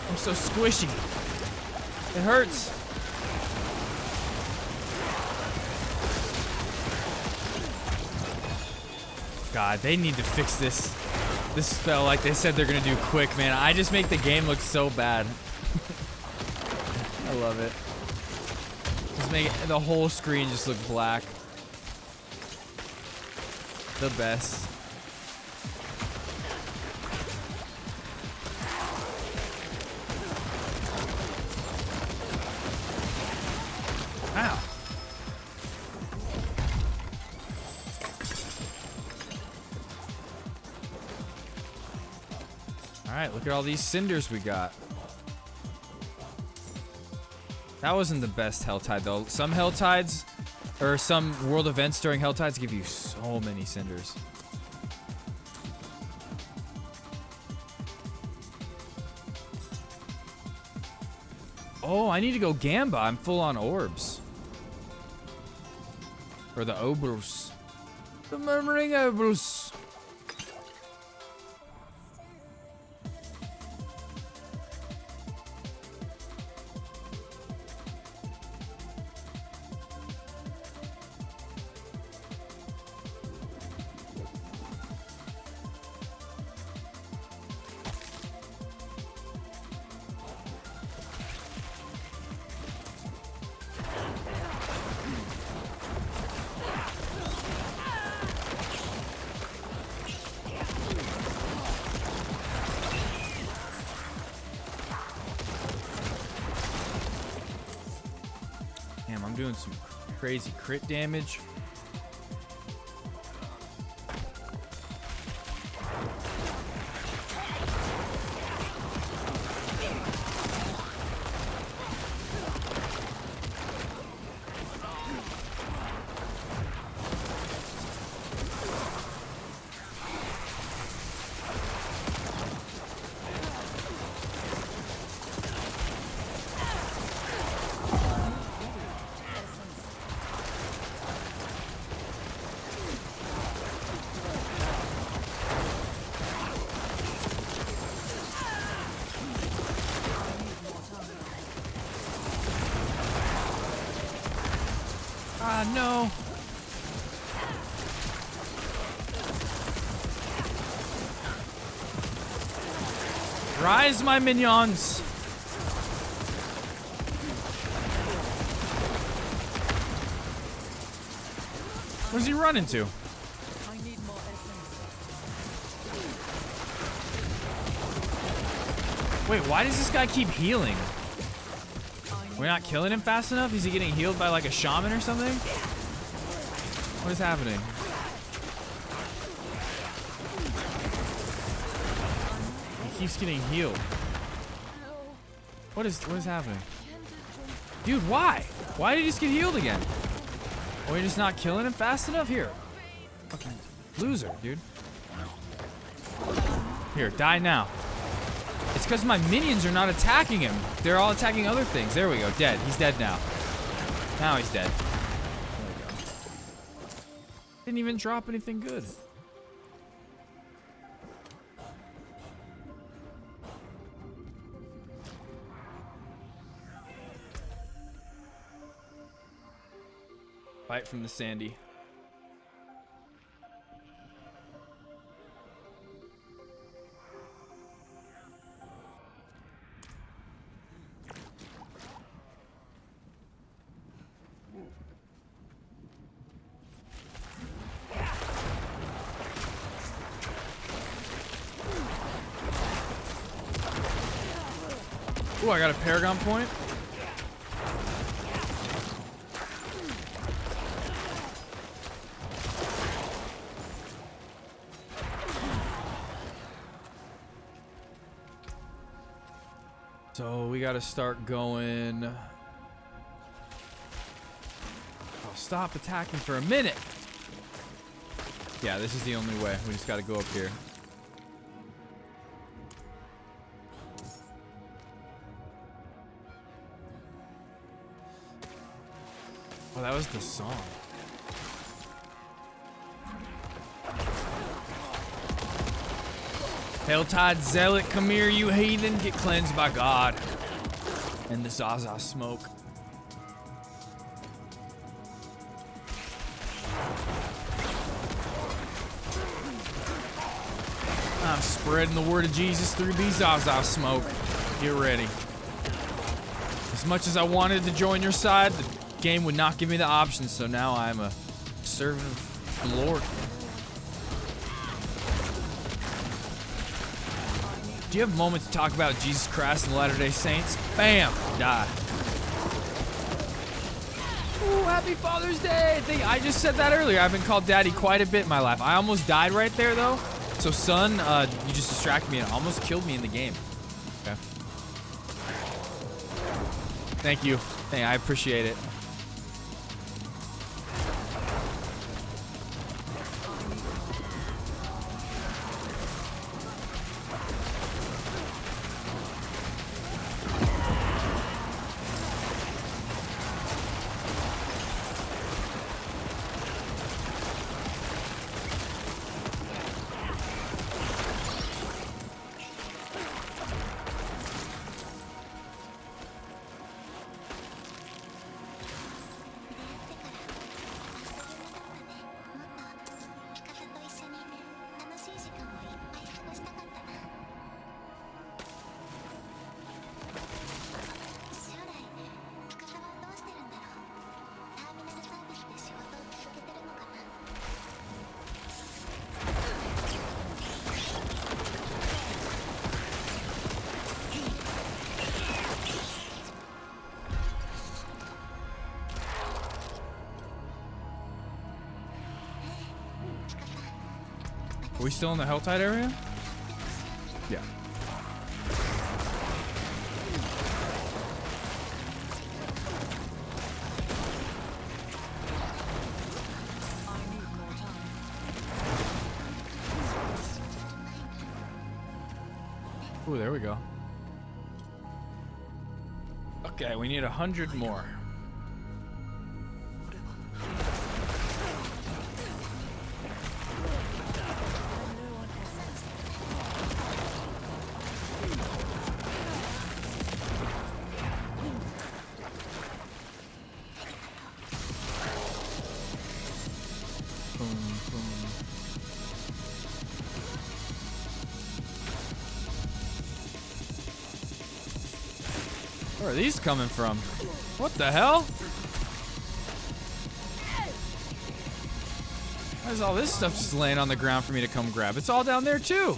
S1: I'm so squishy. It hurts. God, they need to fix this spell like they said they're gonna do quick, man. I just make the game look so bad. I love it. Just make the whole screen just look black. The best. Ow. Alright, look at all these cinders we got. That wasn't the best Helltide though. Some Helltides, or some world events during Helltides give you so many cinders. Oh, I need to go Gamba. I'm full on orbs. Or the Obrus. The Murmuring Obrus. Damn, I'm doing some crazy crit damage. Ah, no. Rise, my minions. Where's he running to? Wait, why does this guy keep healing? We're not killing him fast enough? Is he getting healed by like a shaman or something? What is happening? He keeps getting healed. What is happening? Dude, why? Why did he just get healed again? Are we just not killing him fast enough? Here. Fucking loser, dude. Here, die now. It's because my minions are not attacking him. They're all attacking other things. There we go. Dead. He's dead now. Now he's dead. There we go. Didn't even drop anything good. Fight from the Sandy. Ooh, I got a Paragon point. So we gotta start going. Oh, stop attacking for a minute. Yeah, this is the only way. We just gotta go up here. Oh, that was the song. Helltide Zealot, come here, you heathen. Get cleansed by God. And the Zaza smoke. I'm spreading the word of Jesus through the Zaza smoke. Get ready. As much as I wanted to join your side, the game would not give me the option, so now I'm a servant of the Lord. Do you have a moment to talk about Jesus Christ and the Latter-day Saints? Bam! Die. Ooh, happy Father's Day! I just said that earlier. I've been called daddy quite a bit in my life. I almost died right there, though. So, son, you just distracted me and almost killed me in the game. Okay. Thank you. Hey, I appreciate it. Are we still in the Helltide area? Yeah. Ooh, there we go. Okay, we need 100 more. Where are these coming from? What the hell? Why is all this stuff just laying on the ground for me to come grab? It's all down there too.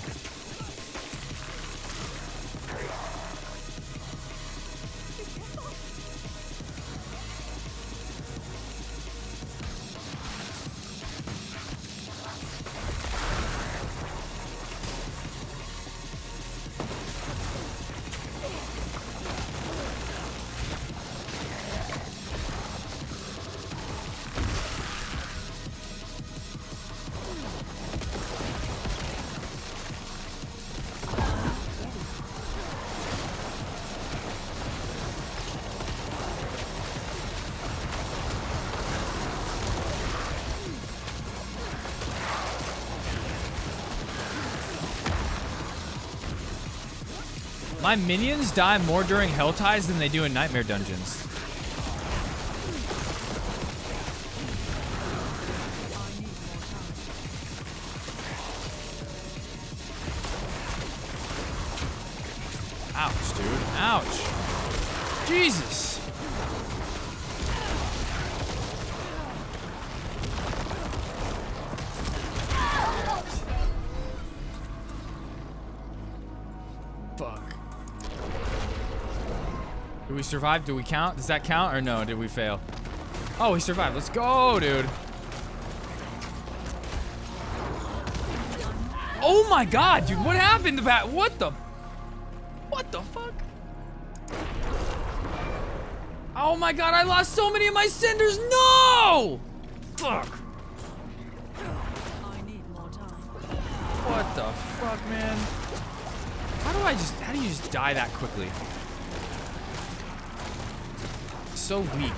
S1: My minions die more during Helltides than they do in Nightmare Dungeons. Ouch, dude. Ouch. Jesus. Fuck. Do we survive? Do we count? Does that count or no? Did we fail? Oh, we survived. Let's go, dude. Oh my god, dude. What happened to that? What the fuck? Oh my god, I lost so many of my cinders. No! Fuck. What the fuck, man? How do you just die that quickly? So weak.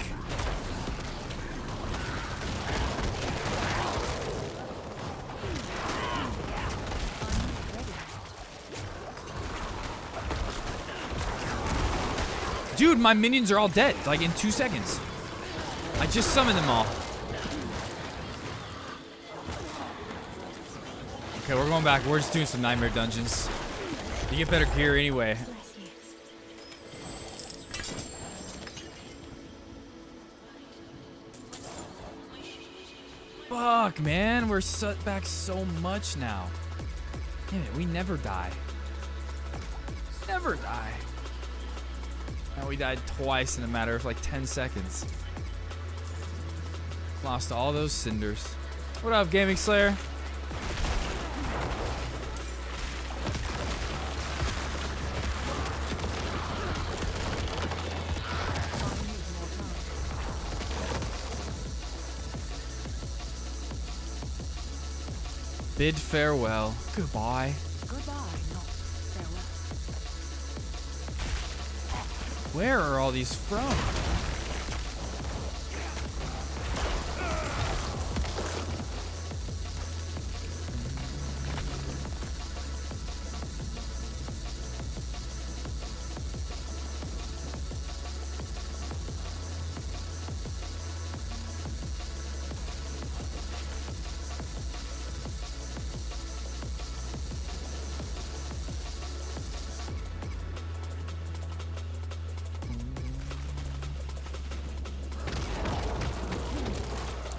S1: Dude, my minions are all dead, like in 2 seconds. I just summoned them all. Okay, we're going back. We're just doing some nightmare dungeons. You get better gear anyway. Fuck, man. We're set back so much now. Damn it, we never die. Never die. Now we died twice in a matter of like 10 seconds. Lost all those cinders. What up, Gaming Slayer? Bid farewell. Goodbye. Where are all these from?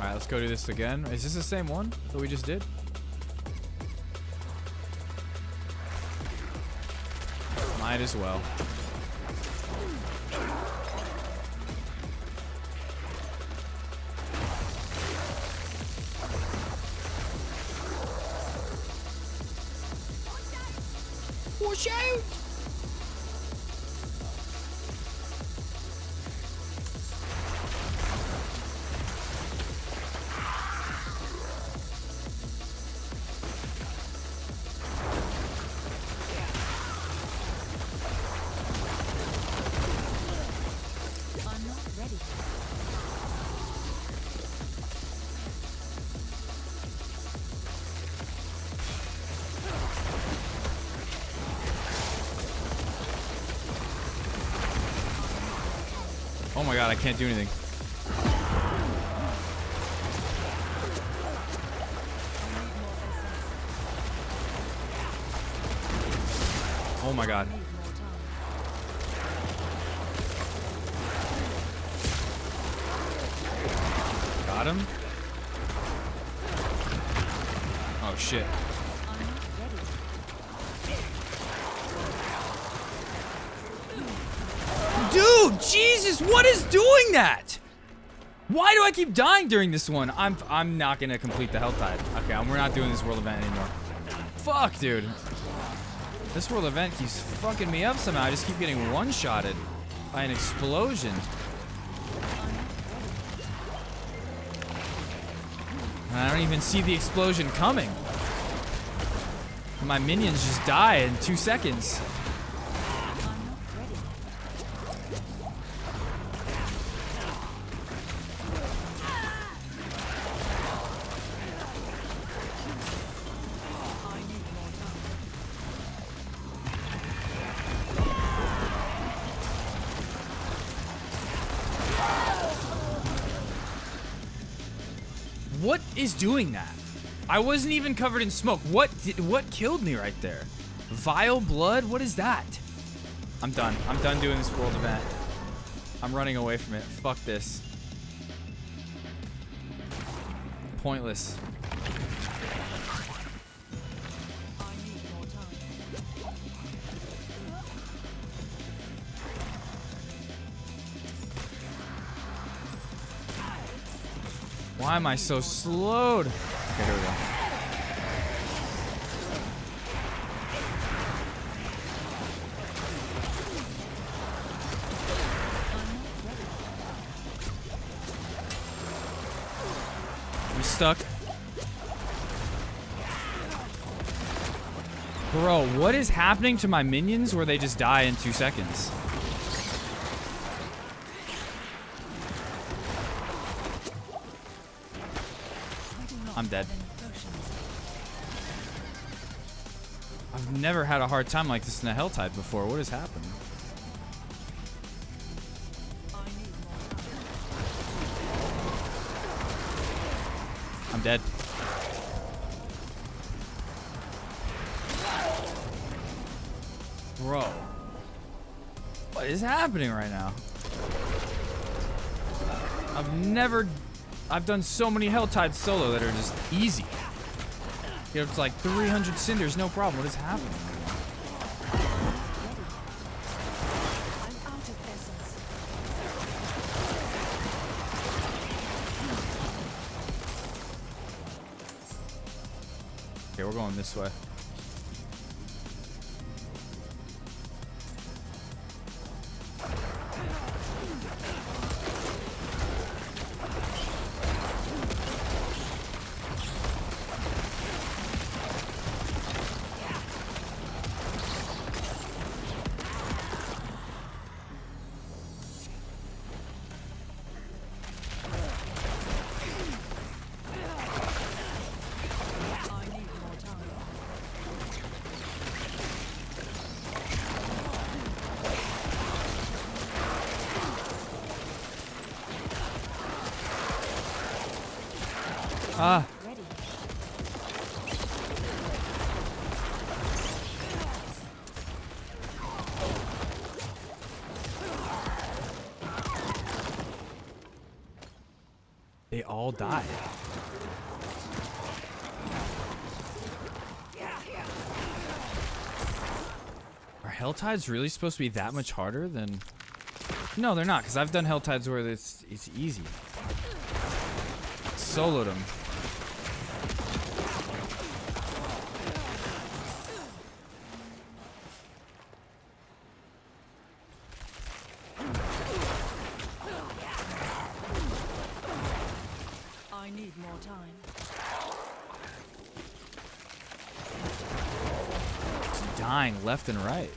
S1: Alright, let's go do this again. Is this the same one that we just did? Might as well. Watch out! Oh my god, I can't do anything. Oh my god. Got him? Oh shit. Dude, Jesus, what is doing that? Why do I keep dying during this one? I'm not gonna complete the Hell Tide. Okay, we're not doing this world event anymore. Fuck, dude. This world event keeps fucking me up somehow. I just keep getting one-shotted by an explosion. And I don't even see the explosion coming. My minions just die in 2 seconds. What is doing that? I wasn't even covered in smoke. What killed me right there? Vile blood? What is that? I'm done. I'm done doing this world event. I'm running away from it. Fuck this. Pointless. Why am I so slowed? Okay, here we go. I'm stuck. Bro, what is happening to my minions where they just die in 2 seconds? I'm dead. I've never had a hard time like this in a Helltide before. What has happened? I'm dead. Bro. What is happening right now? I've done so many Helltide solo that are just easy. You know, it's like 300 cinders, no problem. What is happening? Okay, we're going this way. Ah. They all died. Are Helltides really supposed to be that much harder than... No, they're not, because I've done Helltides where it's easy. Soloed them.
S3: I need more time.
S1: Just dying left and right.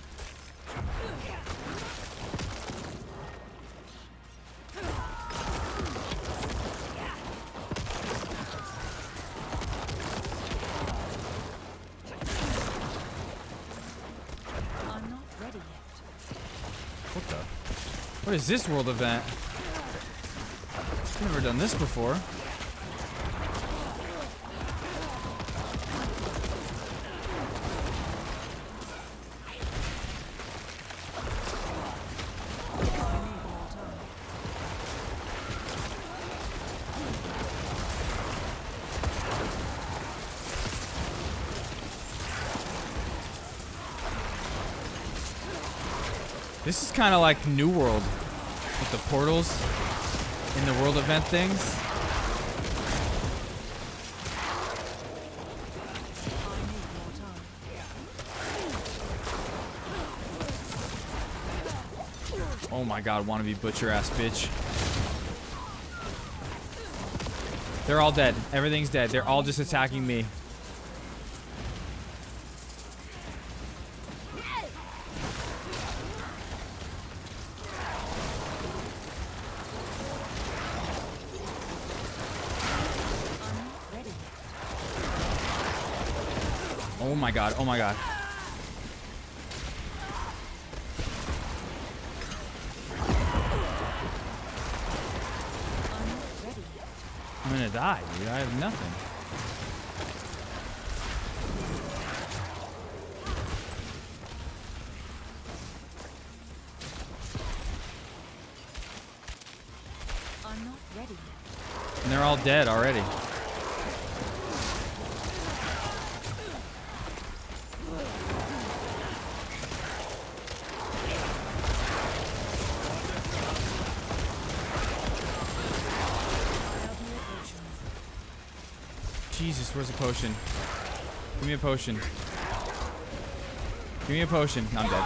S1: What is this world event? I've never done this before. This is kind of like New World with the portals in the world event things. Oh my god, wannabe butcher ass bitch. They're all dead. Everything's dead. They're all just attacking me. Oh my god, oh my god. I'm gonna die, dude. I have nothing.
S3: I'm not ready yet.
S1: And they're all dead already. Jesus, where's a potion? Give me a potion. Give me a potion. I'm dead.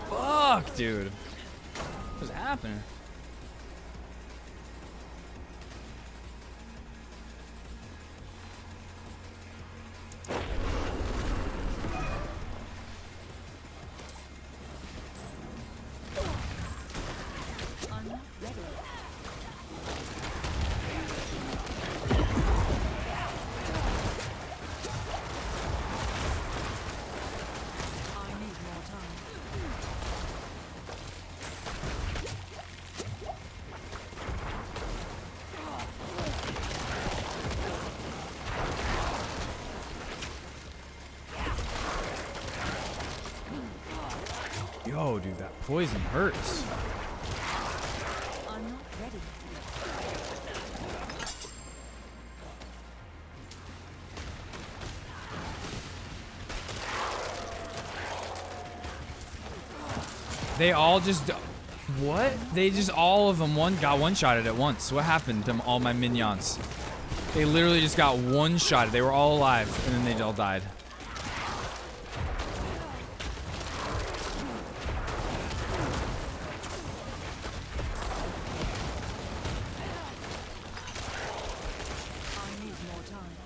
S1: Fuck, dude. What's happening?
S3: I'm not ready. I need more time.
S1: Yo, dude, that poison hurts.
S3: I'm not ready.
S1: They all just... What? They just, all of them got one-shotted at once. What happened to all my minions? They literally just got one-shotted. They were all alive, and then they all died.
S3: I need more time.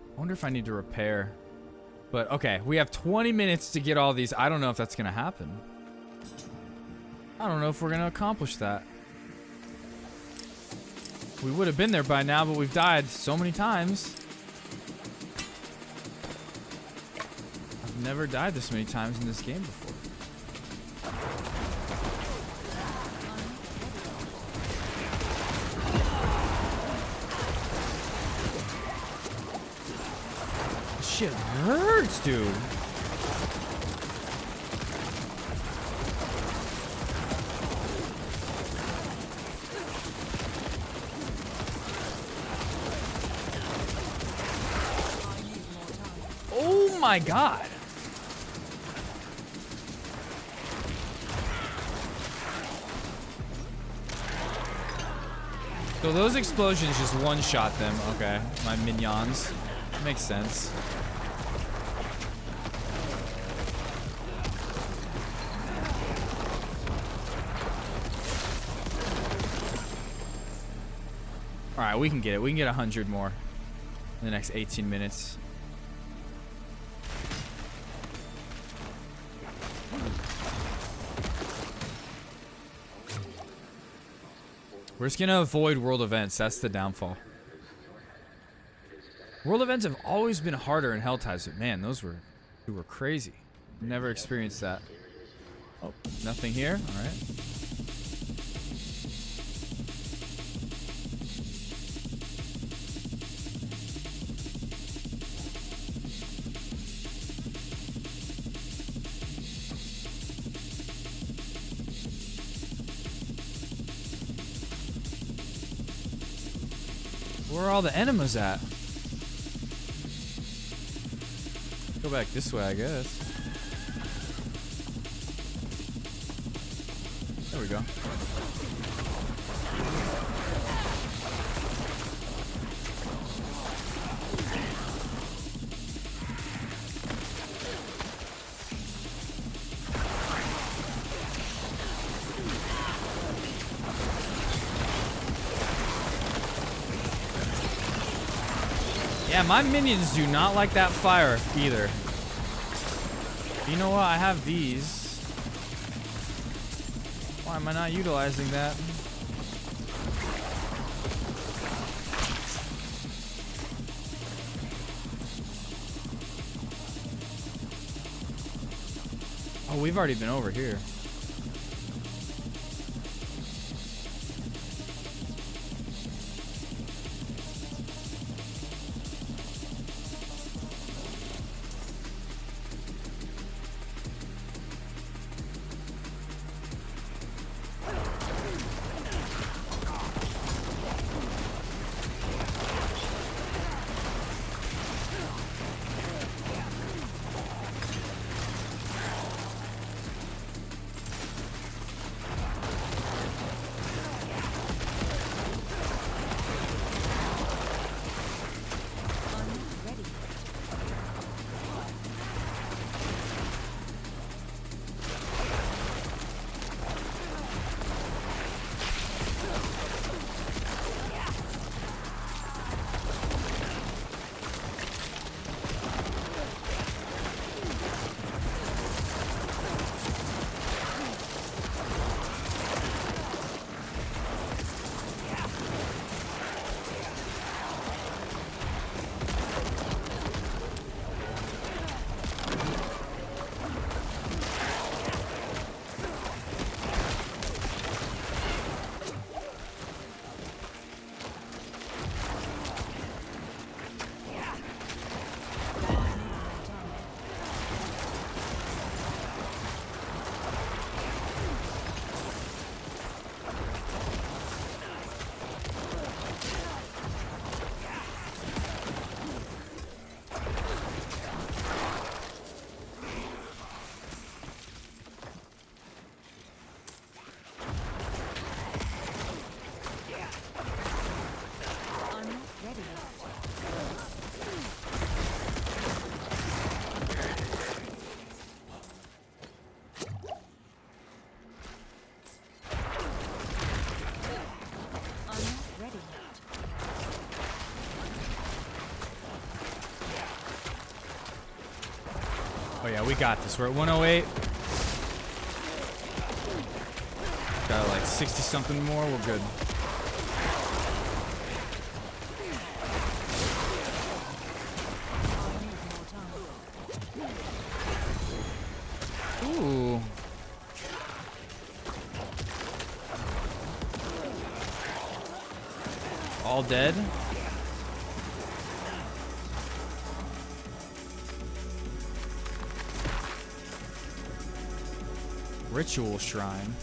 S1: I wonder if I need to repair. But okay, we have 20 minutes to get all these. I don't know if that's gonna happen. I don't know if we're gonna accomplish that. We would have been there by now, but we've died so many times. I've never died this many times in this game before. Shit hurts, dude. Oh my god. So those explosions just one-shot them. Okay, my minions. Makes sense. All right, we can get it. We can get 100 more in the next 18 minutes. We're just gonna avoid world events. That's the downfall. World events have always been harder in Helltides, but man, those were crazy. Never experienced that. Oh, nothing here. All right. Where are all the enemas at? Go back this way, I guess. There we go. Yeah, my minions do not like that fire either. You know what? I have these. Why am I not utilizing that? Oh, we've already been over here. Oh yeah, we got this. We're at 108. Got like 60 something more. We're good. Ooh. All dead. Ritual shrine.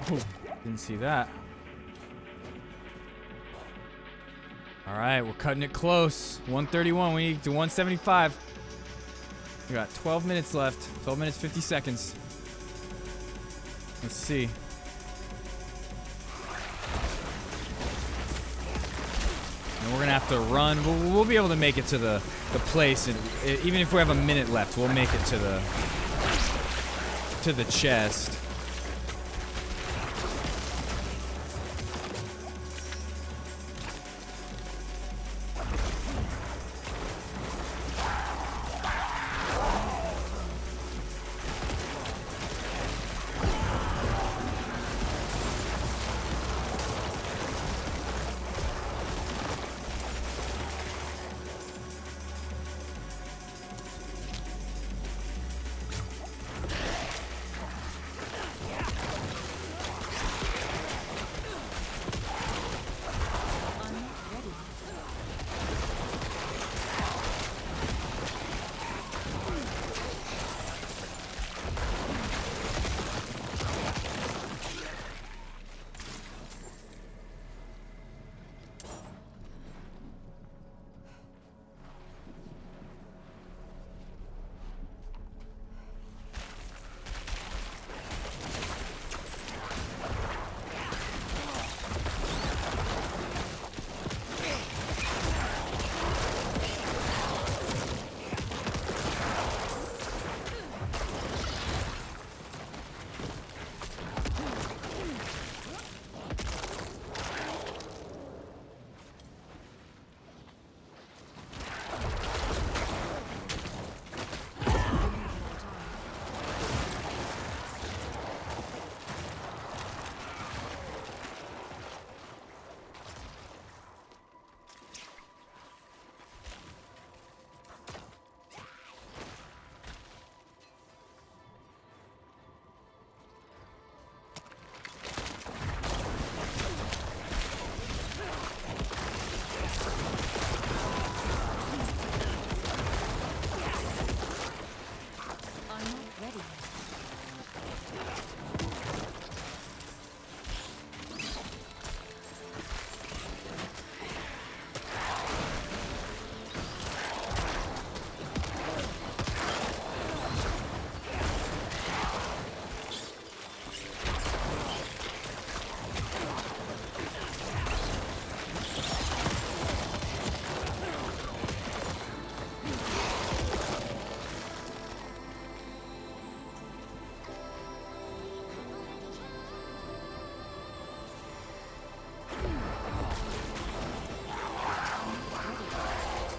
S1: Oh, didn't see that. All right, we're cutting it close. 131, we need to 175. We got 12 minutes left. 12 minutes, 50 seconds. Let's see. And we're gonna have to run. We'll be able to make it to the place, and even if we have a minute left, we'll make it to the chest.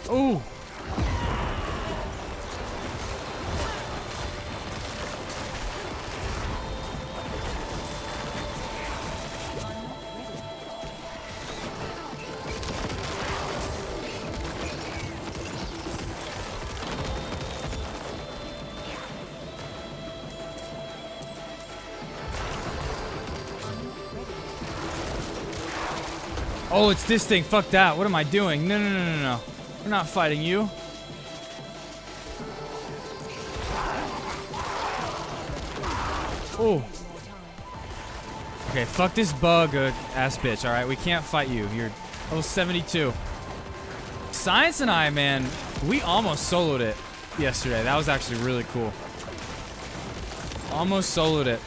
S1: Ooh. Oh, it's this thing. Fuck that. What am I doing? No, no, no, no, no. We're not fighting you. Oh. Okay, fuck this bug ass bitch, alright? We can't fight you. You're level 72. Science and I, man, we almost soloed it yesterday. That was actually really cool. Almost soloed it.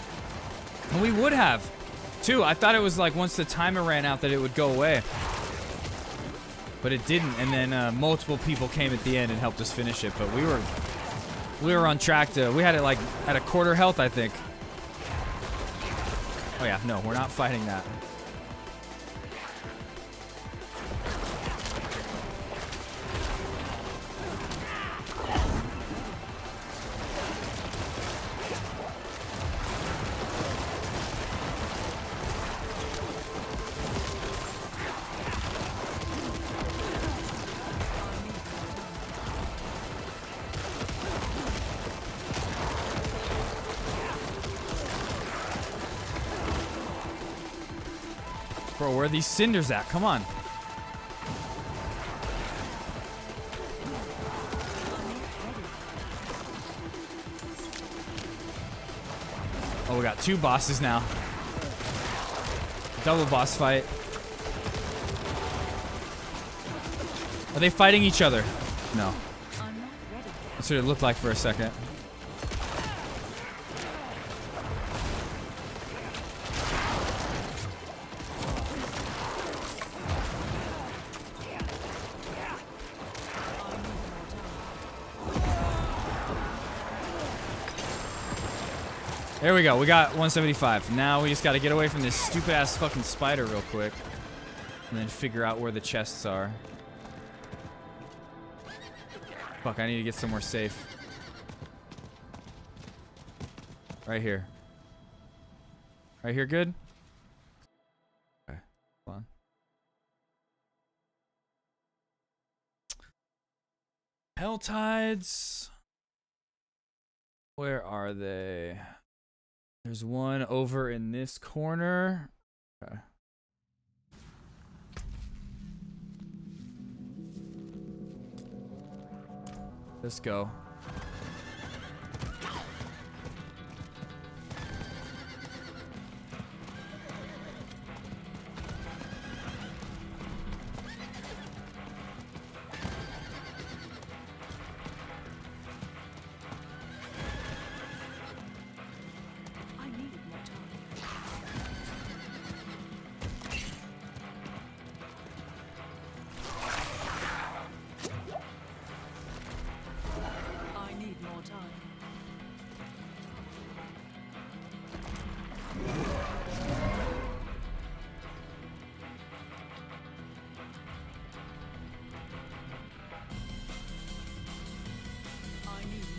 S1: And we would have. Too. I thought it was like once the timer ran out that it would go away. But it didn't, and then multiple people came at the end and helped us finish it, but we were on track to, we had it like at a quarter health, I think. Oh yeah, no, we're not fighting that. Bro, where are these cinders at? Come on. Oh, we got two bosses now. Double boss fight. Are they fighting each other? No. That's what it looked like for a second. There we go. We got 175. Now we just got to get away from this stupid ass fucking spider real quick. And then figure out where the chests are. Fuck, I need to get somewhere safe. Right here. Right here, good? Okay, hold on. Hell tides. Where are they? There's one over in this corner. Okay. Let's go.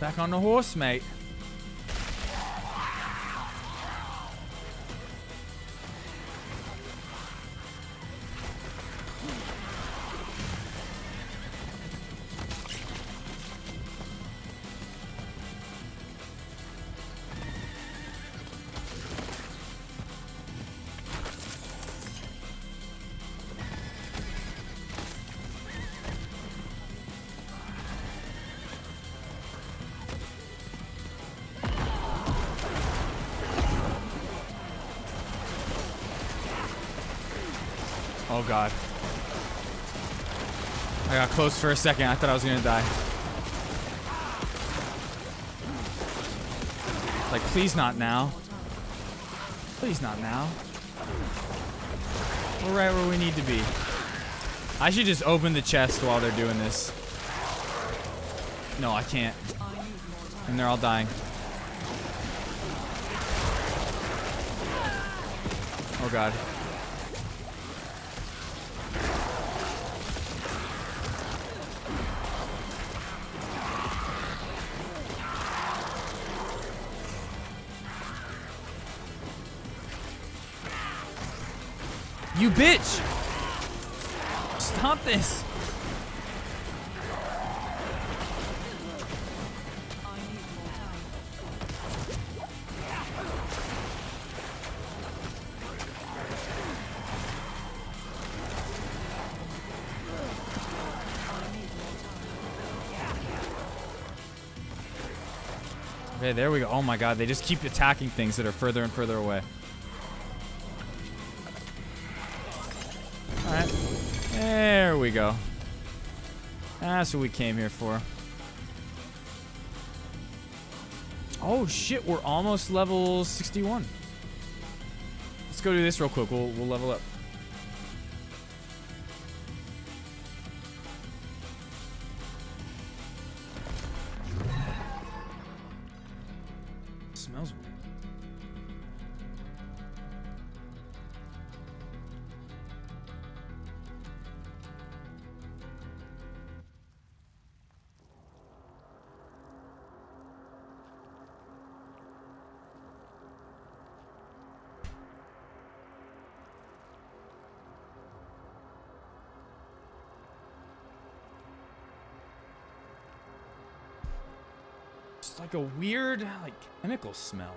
S1: Back on the horse, mate. Oh god. I got close for a second. I thought I was gonna die. Like, please not now. Please not now. We're right where we need to be. I should just open the chest while they're doing this. No, I can't. And they're all dying. Oh god. You bitch! Stop this! Okay, there we go. Oh my god, they just keep attacking things that are further and further away. Alright. There we go. That's what we came here for. Oh shit, we're almost level 61. Let's go do this real quick. We'll level up. Smells weird. It's like a weird, like, chemical smell.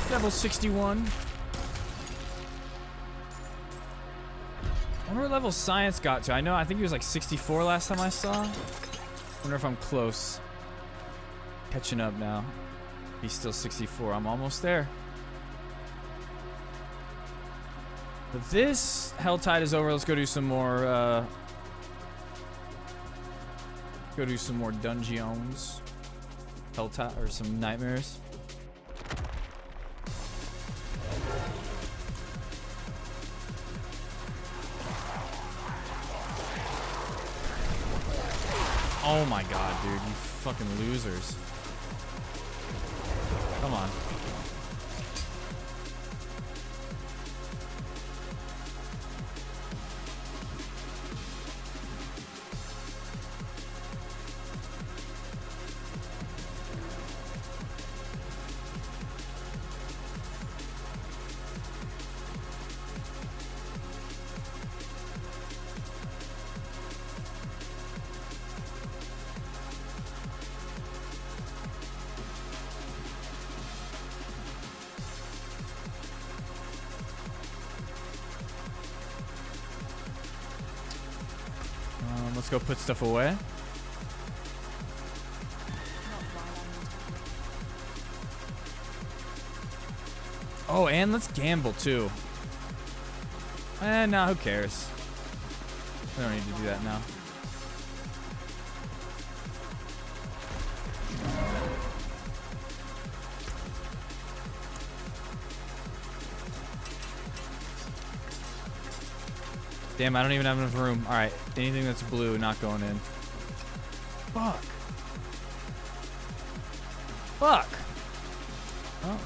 S1: Level 61. I wonder what level Science got to. I think he was like 64 last time I saw. Wonder if I'm close. Catching up now. He's still 64. I'm almost there. But this Helltide is over. Let's go do some more. Go do some more dungeons. Helltide or some nightmares. Oh my god, dude, you fucking losers. Come on. Let's go put stuff away. Oh, and let's gamble too. No, who cares? We don't need to do that now. Damn, I don't even have enough room. Alright, anything that's blue, not going in. Fuck. Fuck. Oh.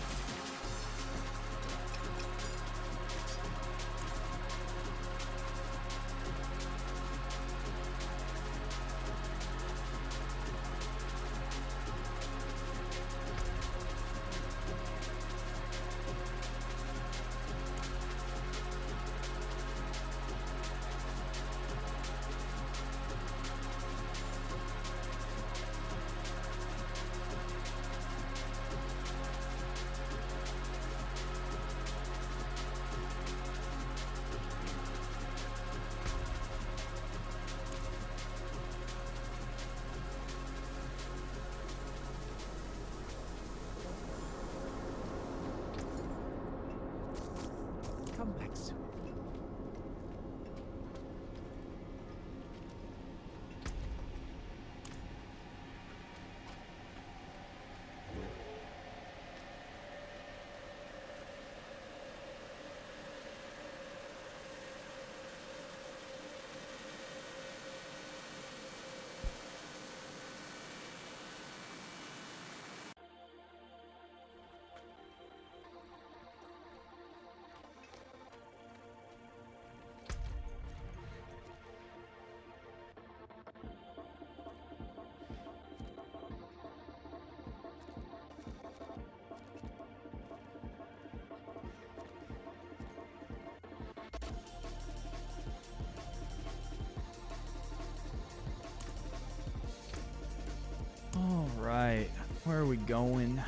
S1: Where are we going?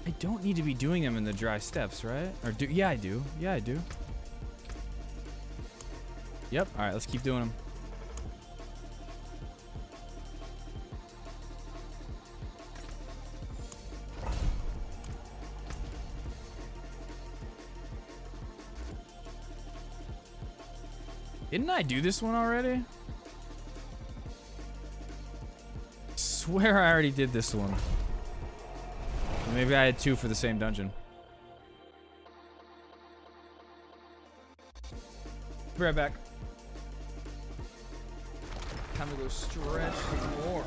S1: I don't need to be doing them in the dry steps, right? Or do? Yeah, I do. Yeah, I do. Yep. All right, let's keep doing them. Didn't I do this one already? Swear I already did this one. Maybe I had 2 for the same dungeon. Be right back. Time to go stretch some more.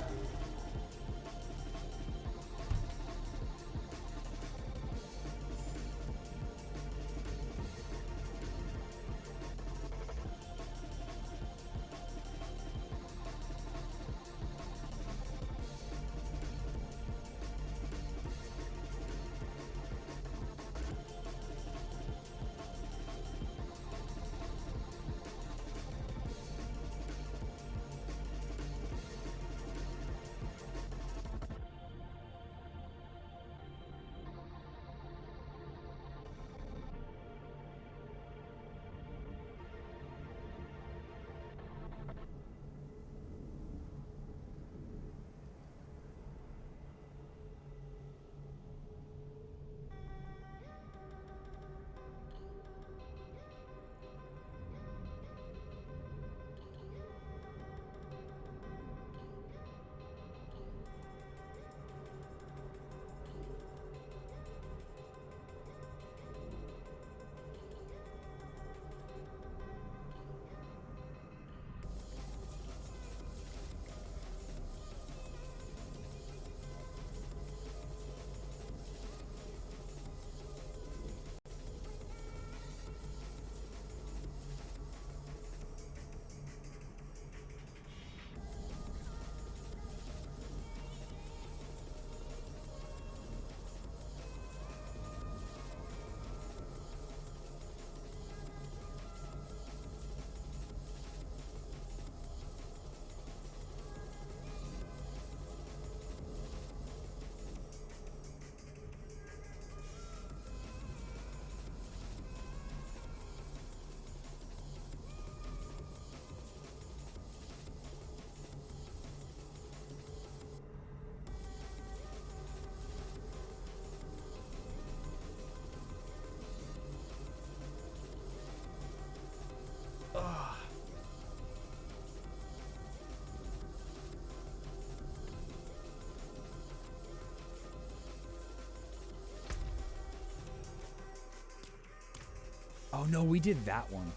S1: Oh no, we did that one.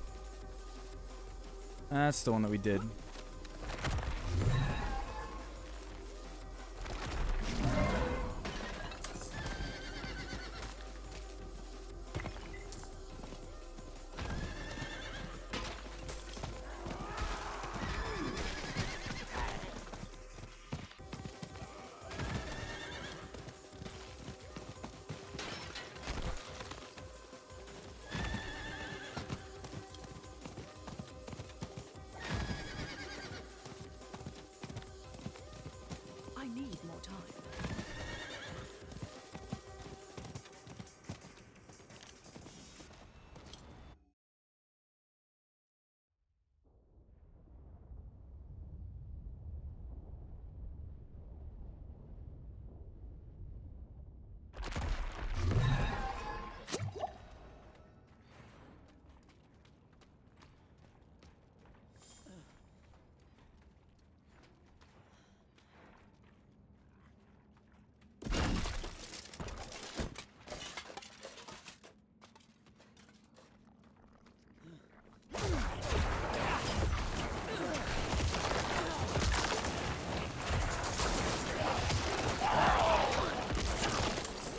S1: That's the one that we did.
S3: I need more time.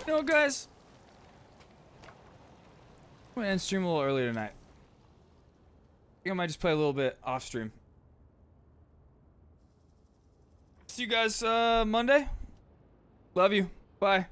S1: You know what, guys? I'm gonna end stream a little earlier tonight. I think I might just play a little bit off stream. See you guys Monday. Love you. Bye.